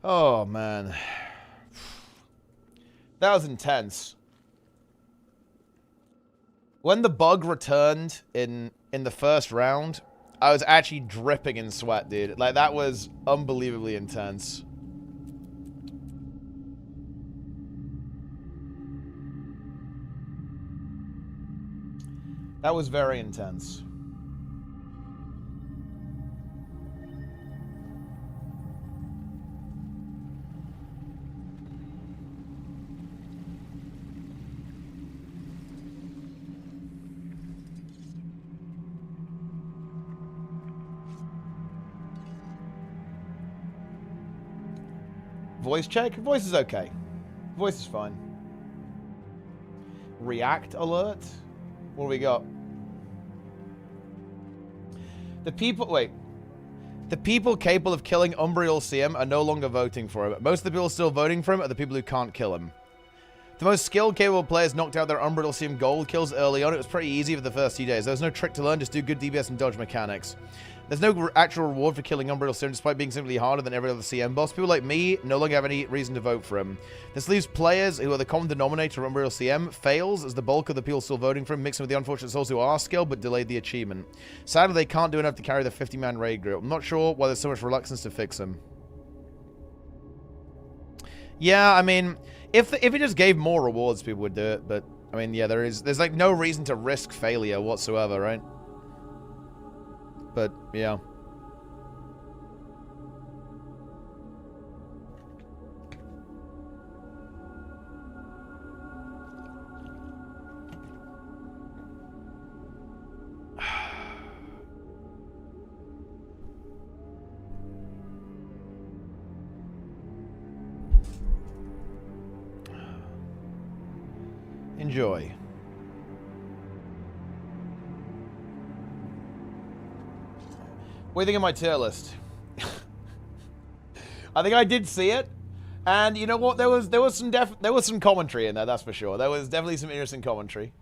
Speaker 2: Oh, man. That was intense. When the bug returned in the first round, I was actually dripping in sweat, dude. Like, that was unbelievably intense. That was very intense. Voice check? Voice is okay. Voice is fine. React alert? What do we got? The people... Wait. The people capable of killing Umbreal CM are no longer voting for him. Most of the people still voting for him are the people who can't kill him. The most skilled, capable players knocked out their Umbreal CM gold kills early on. It was pretty easy for the first few days. There was no trick to learn, just do good DPS and dodge mechanics. There's no actual reward for killing Umbreal CM, despite being simply harder than every other CM boss. People like me no longer have any reason to vote for him. This leaves players who are the common denominator of Umbreal CM fails, as the bulk of the people still voting for him, mixing with the unfortunate souls who are skilled but delayed the achievement. Sadly, they can't do enough to carry the 50-man raid group. I'm not sure why there's so much reluctance to fix him. Yeah, I mean, if it just gave more rewards, people would do it. But I mean, yeah, there's like no reason to risk failure whatsoever, right? But yeah. Enjoy. What do you think of my tier list? I think I did see it, and you know what? There was some commentary in there. That's for sure. There was definitely some interesting commentary.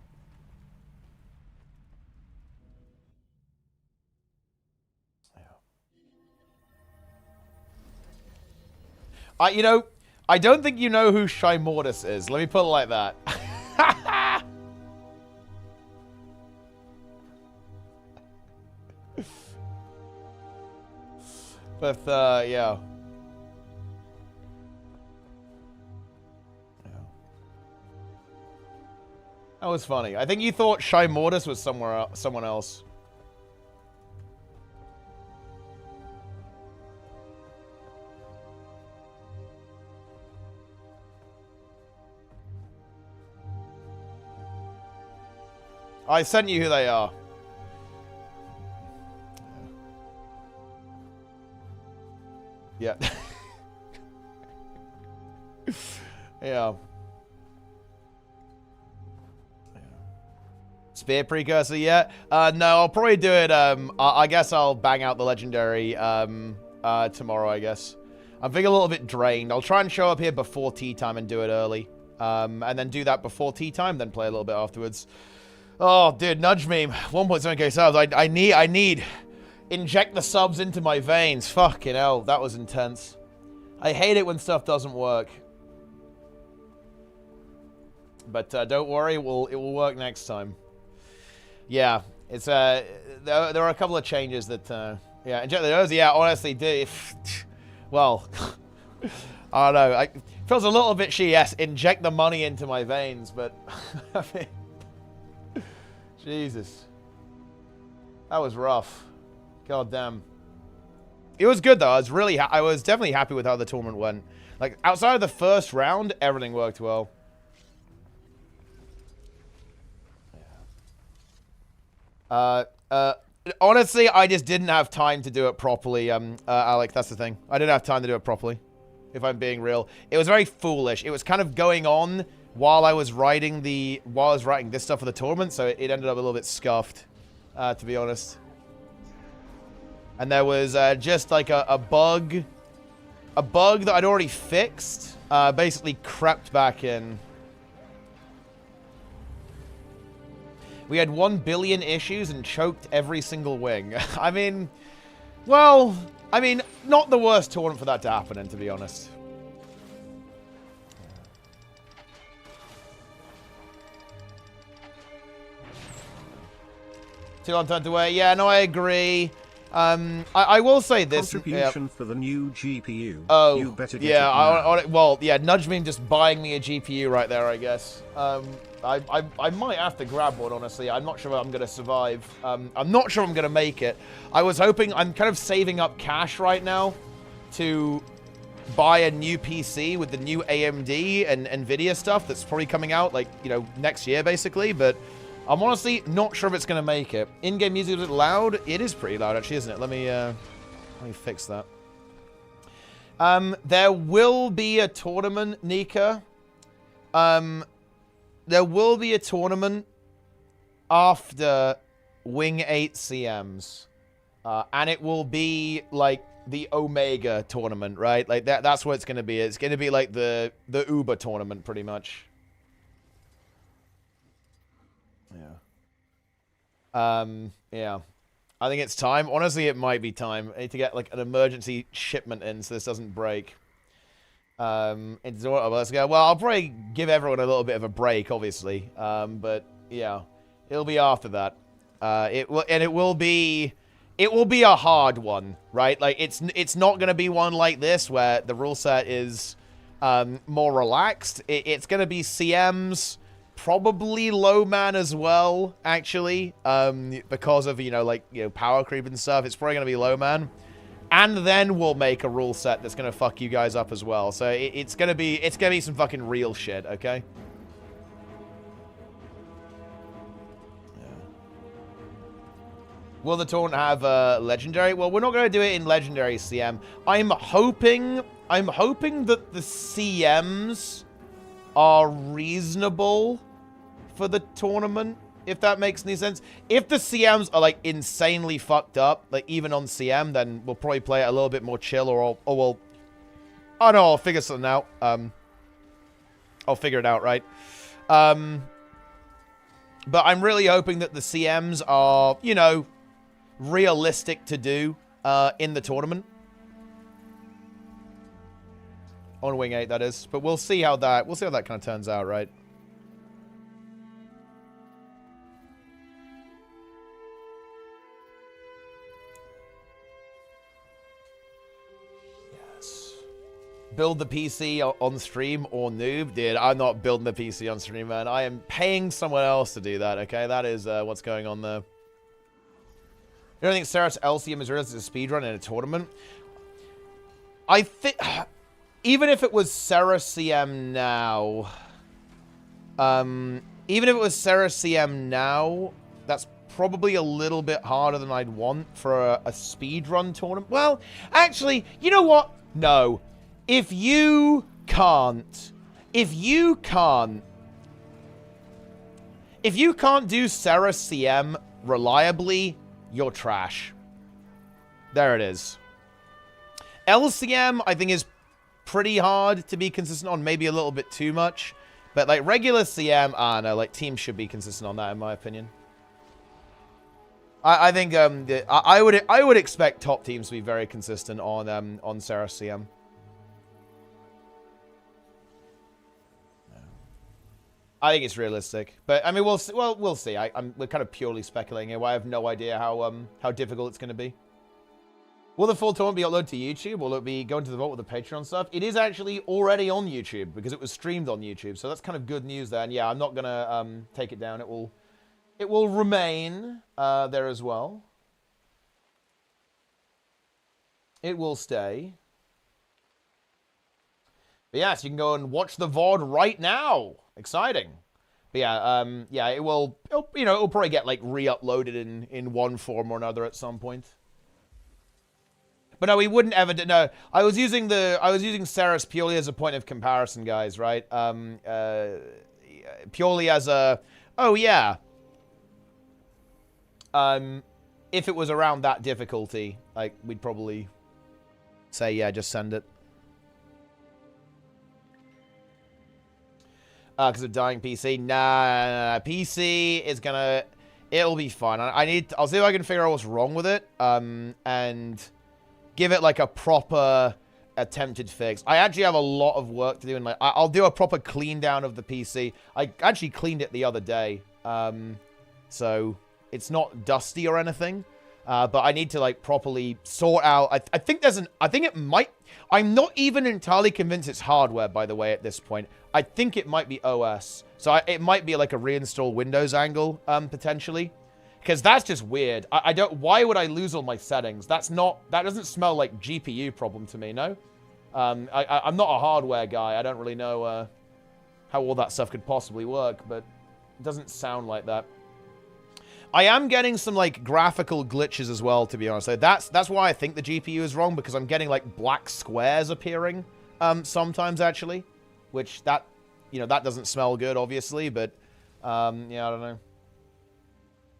Speaker 2: I don't think you know who Shy Mortis is. Let me put it like that. But, yeah. That was funny. I think you thought Shy Mortis was someone else. I sent you who they are. Yeah. Yeah. Spear precursor yet? No, I'll probably do it. I guess I'll bang out the legendary tomorrow, I guess. I'm feeling a little bit drained. I'll try and show up here before tea time and do it early. And then do that before tea time, then play a little bit afterwards. Oh, dude, nudge meme. 1.7k subs. I need. Inject the subs into my veins. Fucking hell, that was intense. I hate it when stuff doesn't work. But don't worry, it will work next time. Yeah, it's there are a couple of changes that yeah, inject the nose. Yeah, honestly, well, I don't know. It feels a little bit yes, inject the money into my veins, but I mean, Jesus, that was rough. God damn. It was good though. I was definitely happy with how the tournament went. Like outside of the first round, everything worked well. Honestly, I just didn't have time to do it properly, Alec, that's the thing. I didn't have time to do it properly, if I'm being real. It was very foolish. It was kind of going on while I was writing this stuff for the tournament, so it ended up a little bit scuffed, to be honest. And there was just like a bug that I'd already fixed, basically crept back in. We had 1 billion issues and choked every single wing. I mean, well, not the worst tournament for that to happen in, to be honest. Too long time to wait. Yeah, no, I agree. I will say this.
Speaker 8: Contribution for the new GPU.
Speaker 2: Oh,
Speaker 8: you better get
Speaker 2: yeah.
Speaker 8: it now.
Speaker 2: Well, yeah. Nudge me just buying me a GPU right there, I guess. I might have to grab one, honestly. I'm not sure I'm going to survive. I'm not sure I'm going to make it. I'm kind of saving up cash right now to buy a new PC with the new AMD and NVIDIA stuff that's probably coming out, like, next year, basically. But I'm honestly not sure if it's going to make it. In-game music, is it loud? It is pretty loud, actually, isn't it? Let me fix that. There will be a tournament, Nika. There will be a tournament after Wing 8 CMs. And it will be, like, the Omega tournament, right? Like, that's what it's going to be. It's going to be, like, the Uber tournament, pretty much. Yeah. Yeah. I think it's time. Honestly, it might be time. I need to get, like, an emergency shipment in so this doesn't break. Let's go. Well, I'll probably give everyone a little bit of a break, obviously. But yeah, it'll be after that. It will be a hard one, right? Like it's not going to be one like this where the rule set is more relaxed. It's going to be CMs, probably low man as well, actually, because of power creep and stuff. It's probably going to be low man. And then we'll make a rule set that's gonna fuck you guys up as well. So it's gonna be some fucking real shit, okay? Yeah. Will the tournament have legendary? Well, we're not gonna do it in legendary CM. I'm hoping that the CMs are reasonable for the tournament. if that makes any sense. If the CMs are, like, insanely fucked up, like, even on CM, then we'll probably play it a little bit more chill, or we'll... Oh, no, I'll figure something out. I'll figure it out, right? But I'm really hoping that the CMs are, you know, realistic to do in the tournament. On Wing 8, that is. But we'll see how that kind of turns out, right? Yes. Build the PC on stream or noob? Dude, I'm not building the PC on stream, man. I am paying someone else to do that, okay? That is what's going on there. You don't think Sarah's LCM is realistic as a speedrun in a tournament? I think... Even if it was Sarah CM now... even if it was Sarah CM now, that's probably a little bit harder than I'd want for a speedrun tournament. Well, actually, you know what? No. If you can't do Sarah CM reliably, you're trash. There it is. LCM, I think, is pretty hard to be consistent on, maybe a little bit too much. But, like, regular CM, no, like, teams should be consistent on that, in my opinion. I think, I would expect top teams to be very consistent on Sarah CM. I think it's realistic, but I mean, we'll see. Well, we'll see. We're kind of purely speculating here. I have no idea how difficult it's going to be. Will the full tournament be uploaded to YouTube? Will it be going to the vault with the Patreon stuff? It is actually already on YouTube because it was streamed on YouTube, so that's kind of good news there. And yeah, I'm not gonna take it down. It will remain there as well. It will stay. But yeah, so you can go and watch the VOD right now. Exciting. But yeah, yeah, it'll probably get like re-uploaded in one form or another at some point. But no, we wouldn't ever do, no. I was using Ceres purely as a point of comparison, guys, right? Purely as a, oh yeah. If it was around that difficulty, like, we'd probably say, yeah, just send it. Because of dying PC. Nah, PC is gonna... It'll be fine. I'll see if I can figure out what's wrong with it. And give it, like, a proper attempted fix. I actually have a lot of work to do. And, like, I'll do a proper clean down of the PC. I actually cleaned it the other day. So it's not dusty or anything. But I need to, like, properly sort out... I think there's an... I think it might... I'm not even entirely convinced it's hardware, by the way, at this point. I think it might be OS. So it might be, like, a reinstall Windows angle, potentially. Because that's just weird. I don't... Why would I lose all my settings? That's not... That doesn't smell like GPU problem to me, no? I'm not a hardware guy. I don't really know how all that stuff could possibly work, but it doesn't sound like that. I am getting some, like, graphical glitches as well, to be honest. So that's why I think the GPU is wrong, because I'm getting, like, black squares appearing sometimes, actually. Which, that doesn't smell good, obviously, but, yeah, I don't know.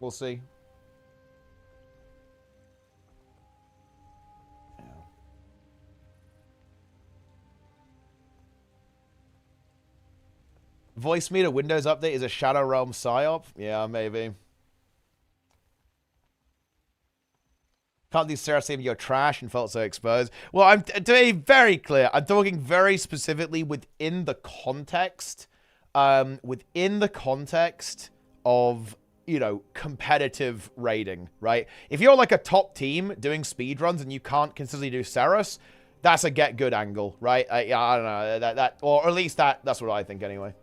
Speaker 2: We'll see. Yeah. Voice meter Windows update is a Shadow Realm psyop? Yeah, maybe. Can't do Sarah saying you're trash and felt so exposed. Well, to be very clear, I'm talking very specifically within the context of, you know, competitive raiding, right? If you're like a top team doing speedruns and you can't consistently do Ceres, that's a get good angle, right? I don't know, or at least that's what I think anyway.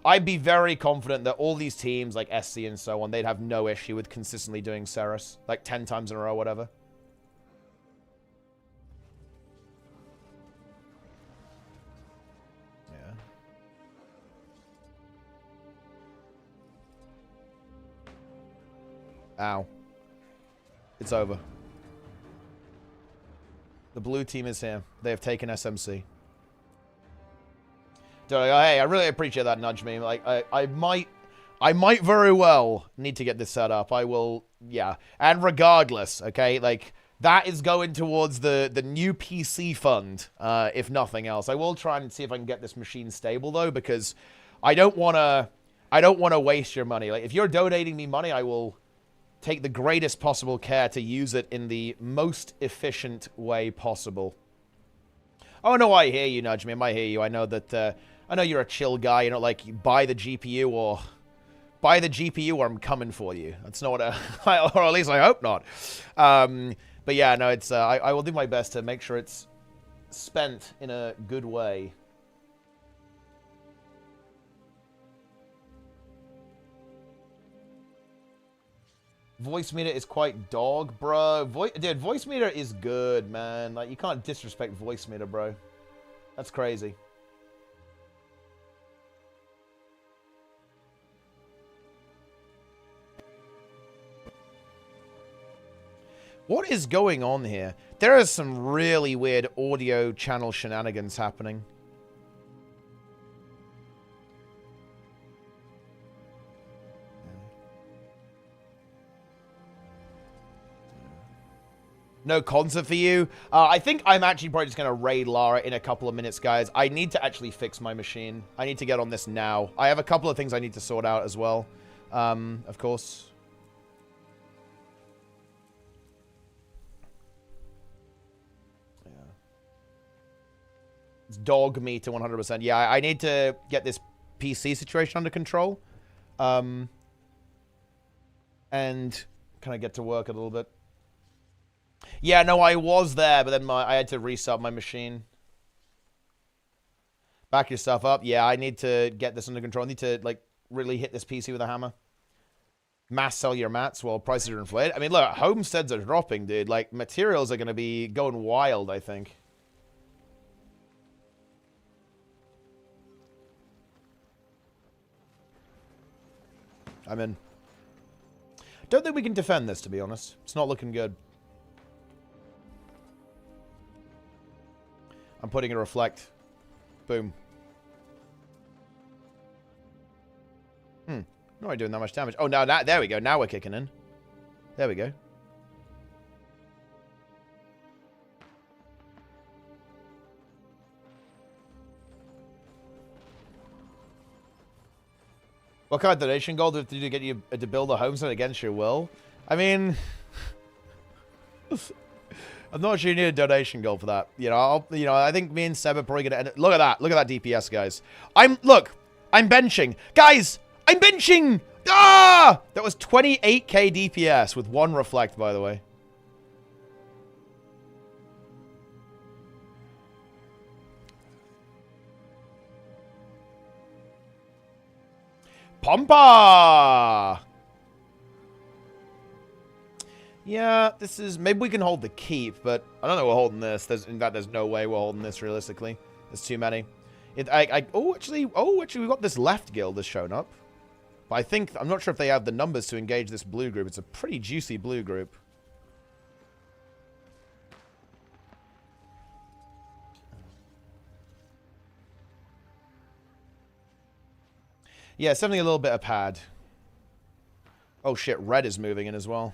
Speaker 2: I'd be very confident that all these teams, like SC and so on, they'd have no issue with consistently doing Ceres, like 10 times in a row, whatever. Yeah. Ow. It's over. The blue team is here. They have taken SMC. Hey, I really appreciate that nudge meme. Like, I I might very well need to get this set up. I will, yeah. And regardless, okay, like, that is going towards the new PC fund, if nothing else. I will try and see if I can get this machine stable, though, because I don't want to waste your money. Like, if you're donating me money, I will take the greatest possible care to use it in the most efficient way possible. Oh, no, I hear you, Nudge Me. I hear you. I know that, I know you're a chill guy. You're not like, buy the GPU or I'm coming for you. That's not what or at least I hope not. But yeah, no, it's, I will do my best to make sure it's spent in a good way. Voice meter is quite dog, bro. Dude, voice meter is good, man. Like, you can't disrespect voice meter, bro. That's crazy. What is going on here? There is some really weird audio channel shenanigans happening. No concert for you? I think I'm actually probably just going to raid Lara in a couple of minutes, guys. I need to actually fix my machine. I need to get on this now. I have a couple of things I need to sort out as well, of course. Yeah. It's dog meat to 100%. Yeah, I need to get this PC situation under control. And kind of get to work a little bit. Yeah, no, I was there, but then I had to restart my machine. Back yourself up. Yeah, I need to get this under control. I need to, like, really hit this PC with a hammer. Mass sell your mats while prices are inflated. I mean, look, homesteads are dropping, dude. Like, materials are going to be going wild, I think. I'm in. Don't think we can defend this, to be honest. It's not looking good. I'm putting a reflect. Boom. Not doing that much damage. Oh, no, there we go. Now we're kicking in. There we go. What kind of donation goal do you get you to build a homestead against your will? I mean... I'm not sure you need a donation goal for that. You know, I think me and Seb are probably gonna end it. Look at that. Look at that DPS, guys. I'm benching. Guys, I'm benching! Ah! That was 28k DPS with one reflect, by the way. Pompa! Yeah, this is... Maybe we can hold the keep, but I don't know we're holding this. In fact, there's no way we're holding this, realistically. There's too many. Actually, we got this left guild that's shown up. But I'm not sure if they have the numbers to engage this blue group. It's a pretty juicy blue group. Yeah, something a little bit of pad. Oh shit, red is moving in as well.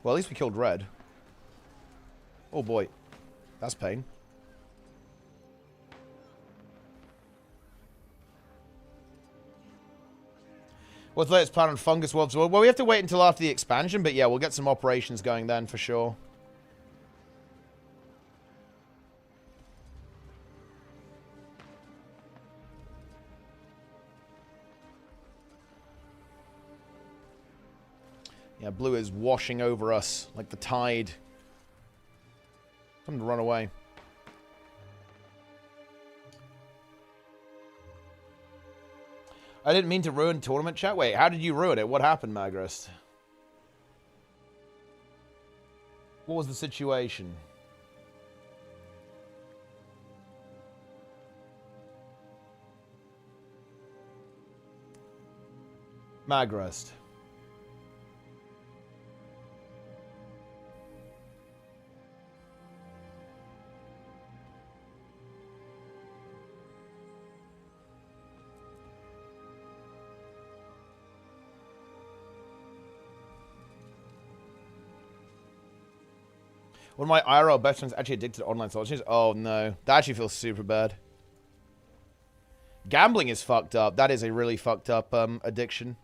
Speaker 2: Well, at least we killed red. Oh boy. That's pain. What's the latest plan on Fungus Wolves? Well, we have to wait until after the expansion, but yeah, we'll get some operations going then for sure. Yeah, blue is washing over us like the tide. Time to run away. I didn't mean to ruin tournament chat. Wait, how did you ruin it? What happened, Magrist? What was the situation? Magrist. One of my IRL best friends actually addicted to online slots. Oh no, that actually feels super bad. Gambling is fucked up. That is a really fucked up addiction.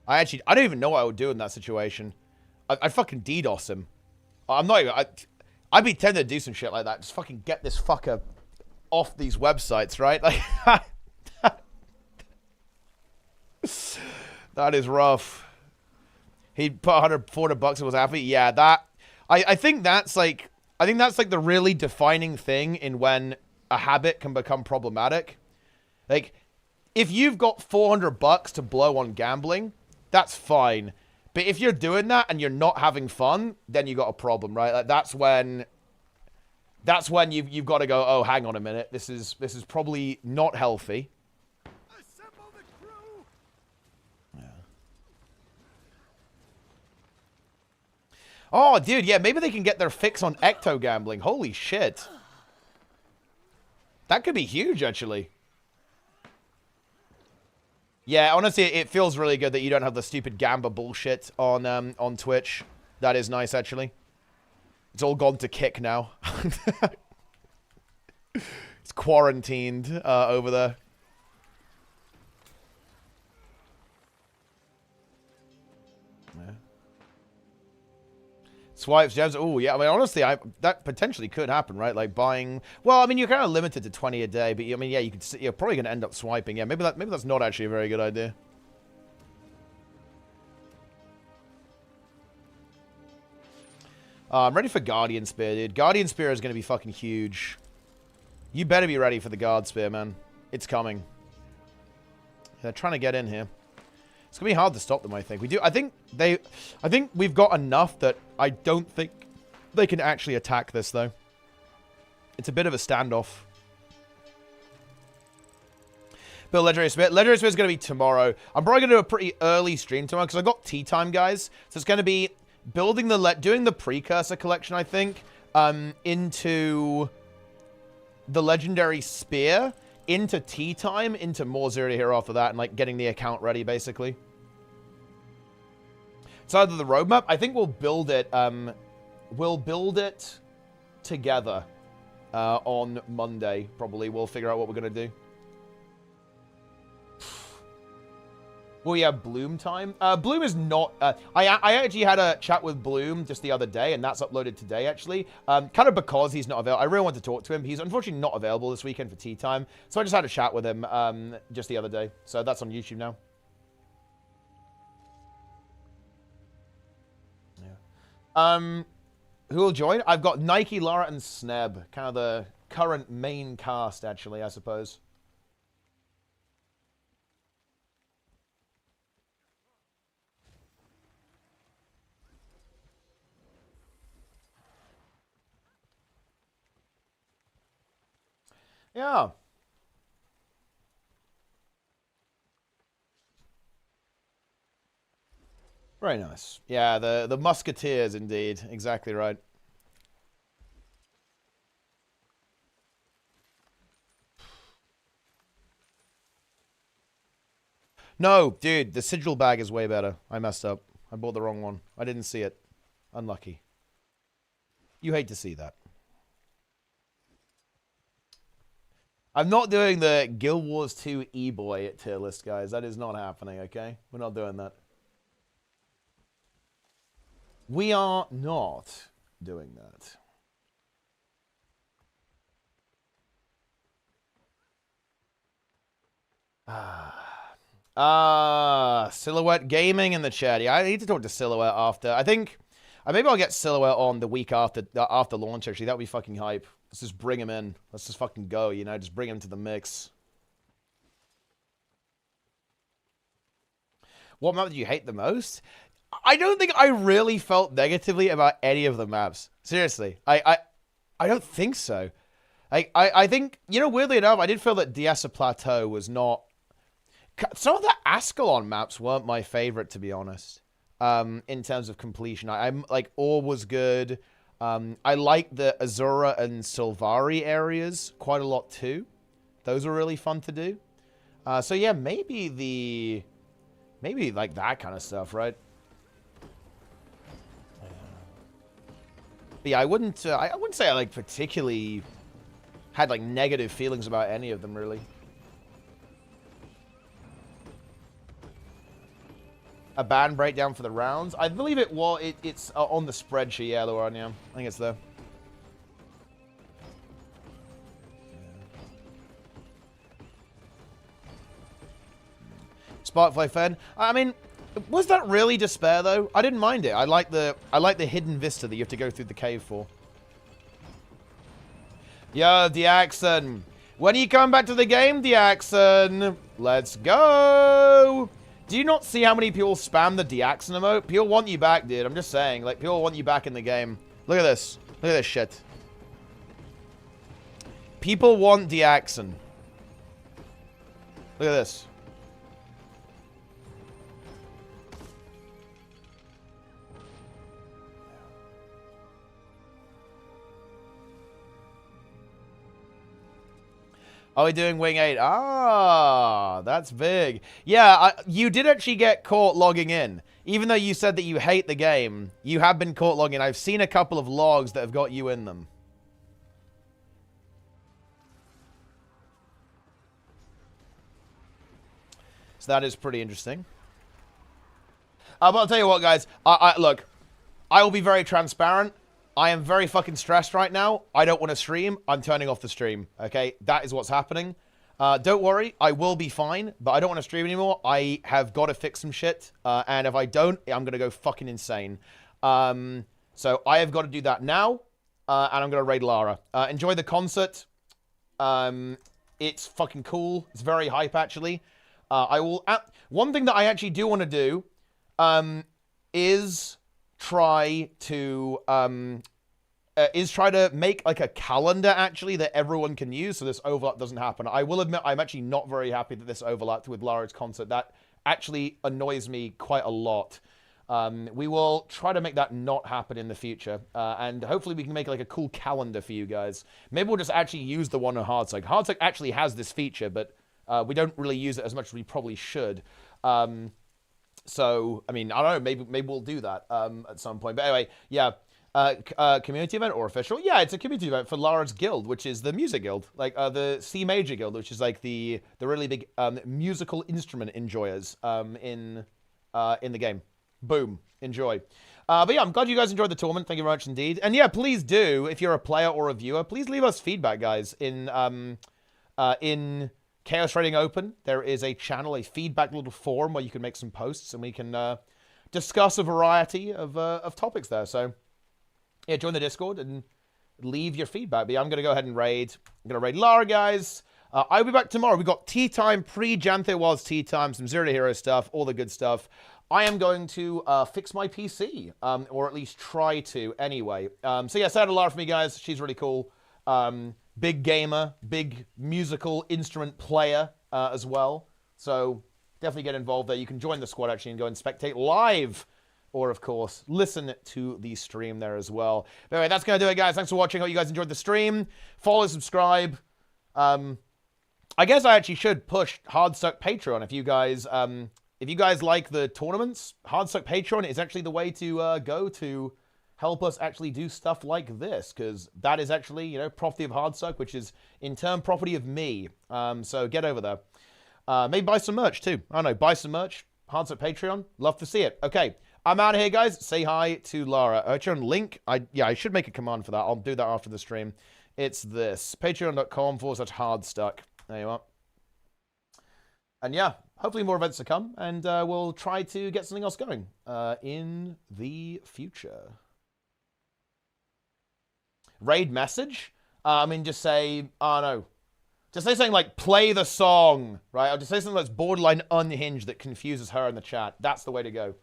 Speaker 2: I don't even know what I would do in that situation. I'd fucking DDoS him. I'm not even... I'd be tempted to do some shit like that. Just fucking get this fucker off these websites, right? Like, that is rough. He put 400 bucks and was happy. Yeah, that... I think that's like... I think that's like the really defining thing in when a habit can become problematic. Like, if you've got 400 bucks to blow on gambling, that's fine. But if you're doing that and you're not having fun, then you got a problem, right? Like that's when you've got to go, oh, hang on a minute. This is probably not healthy. Yeah. Oh, dude, yeah, maybe they can get their fix on ecto gambling. Holy shit. That could be huge, actually. Yeah, honestly, it feels really good that you don't have the stupid Gamba bullshit on Twitch. That is nice, actually. It's all gone to Kick now. It's quarantined over there. Yeah. Swipes, gems. Oh, yeah. I mean, honestly, that potentially could happen, right? Like buying. Well, I mean, you're kind of limited to 20 a day, but I mean, yeah, you're probably going to end up swiping. Yeah, maybe that's not actually a very good idea. I'm ready for Guardian Spear, dude. Guardian Spear is going to be fucking huge. You better be ready for the Guard Spear, man. It's coming. They're trying to get in here. It's gonna be hard to stop them, I think. I think we've got enough that I don't think they can actually attack this, though. It's a bit of a standoff. Build Legendary Spear. Legendary Spear is going to be tomorrow. I'm probably going to do a pretty early stream tomorrow because I've got tea time, guys. So it's going to be building doing the Precursor collection, I think, into the Legendary Spear, into tea time, into more Zero to Hero after that, and like getting the account ready, basically. So either the roadmap, I think we'll build it together on Monday, probably. We'll figure out what we're going to do. Well, yeah, Bloom time. Bloom is not... I actually had a chat with Bloom just the other day, and that's uploaded today, actually. Kind of because he's not available. I really want to talk to him. He's unfortunately not available this weekend for tea time. So I just had a chat with him just the other day. So that's on YouTube now. Yeah. Who will join? I've got Nike, Lara, and Sneb. Kind of the current main cast, actually, I suppose. Yeah. Very nice. Yeah, the Musketeers, indeed. Exactly right. No, dude, the Sigil bag is way better. I messed up. I bought the wrong one. I didn't see it. Unlucky. You hate to see that. I'm not doing the Guild Wars 2 E-Boy tier list, guys. That is not happening, okay? We're not doing that. We are not doing that. Silhouette Gaming in the chat. Yeah, I need to talk to Silhouette after. I think maybe I'll get Silhouette on the week after launch, actually. That would be fucking hype. Let's just bring him in. Let's just fucking go, you know? Just bring him to the mix. What map do you hate the most? I don't think I really felt negatively about any of the maps. Seriously. I don't think so. I think, you know, weirdly enough, I did feel that Diasa Plateau was not... Some of the Ascalon maps weren't my favorite, to be honest, in terms of completion. I'm like, Ore was good. I like the Azura and Silvari areas quite a lot, too. Those were really fun to do. So, yeah, maybe like that kind of stuff, right? But yeah, I wouldn't say I like particularly had like negative feelings about any of them really. A band breakdown for the rounds. I believe it was. It's on the spreadsheet. Yeah, Lauren. Yeah, I think it's there. Sparkfly Fen. I mean, was that really despair though? I didn't mind it. I like the hidden vista that you have to go through the cave for. Yo, Diaxon. When are you coming back to the game, Diaxon? Let's go. Do you not see how many people spam the Diaxon emote? People want you back, dude. I'm just saying. Like, people want you back in the game. Look at this. Look at this shit. People want Diaxon. Look at this. Are we doing Wing 8? Ah, that's big. Yeah, you did actually get caught logging in. Even though you said that you hate the game, you have been caught logging in. I've seen a couple of logs that have got you in them. So that is pretty interesting. But I'll tell you what, guys. Look, I will be very transparent. I am very fucking stressed right now. I don't want to stream. I'm turning off the stream. Okay? That is what's happening. Don't worry. I will be fine. But I don't want to stream anymore. I have got to fix some shit. And if I don't, I'm going to go fucking insane. So I have got to do that now. And I'm going to raid Lara. Enjoy the concert. It's fucking cool. It's very hype, actually. I will... one thing that I actually do want to do is... try to make like a calendar actually that everyone can use so this overlap doesn't happen. I will admit I'm actually not very happy that this overlapped with Lara's concert. That actually annoys me quite a lot. We will try to make that not happen in the future, and hopefully we can make like a cool calendar for you guys. Maybe we'll just actually use the one on Hardstuck. Hardstuck actually has this feature, but we don't really use it as much as we probably should. So, I mean, I don't know, maybe we'll do that at some point. But anyway, yeah, community event or official? Yeah, it's a community event for Lara's guild, which is the music guild, like the C major guild, which is like the really big musical instrument enjoyers in the game. Boom, enjoy. But yeah, I'm glad you guys enjoyed the tournament. Thank you very much indeed. And yeah, please do, if you're a player or a viewer, please leave us feedback, guys, in Chaos Rating Open. There is a channel, a feedback little forum where you can make some posts and we can discuss a variety of topics there. So, yeah, join the Discord and leave your feedback. But yeah, I'm going to go ahead and raid. I'm going to raid Lara, guys. I'll be back tomorrow. We've got tea time, pre-Janthe Wild's tea time, some Zero to Hero stuff, all the good stuff. I am going to fix my PC, or at least try to anyway. So yeah, say hi to Lara for me, guys. She's really cool. Big gamer, big musical instrument player as well. So definitely get involved there. You can join the squad actually and go and spectate live. Or, of course, listen to the stream there as well. But anyway, that's going to do it, guys. Thanks for watching. Hope you guys enjoyed the stream. Follow, subscribe. I guess I actually should push Hardstuck Patreon if you guys like the tournaments. Hardstuck Patreon is actually the way to go to help us actually do stuff like this, because that is actually, you know, property of Hardstuck, which is in turn property of me. So get over there. Maybe buy some merch too. I don't know, buy some merch. Hardstuck Patreon. Love to see it. Okay, I'm out of here, guys. Say hi to Lara. Patreon link. I should make a command for that. I'll do that after the stream. It's this. Patreon.com/Hardstuck. There you are. And yeah, hopefully more events to come, and we'll try to get something else going in the future. Raid message? I mean, just say, I don't know. Just say something like, play the song, right? Or just say something that's borderline unhinged that confuses her in the chat. That's the way to go.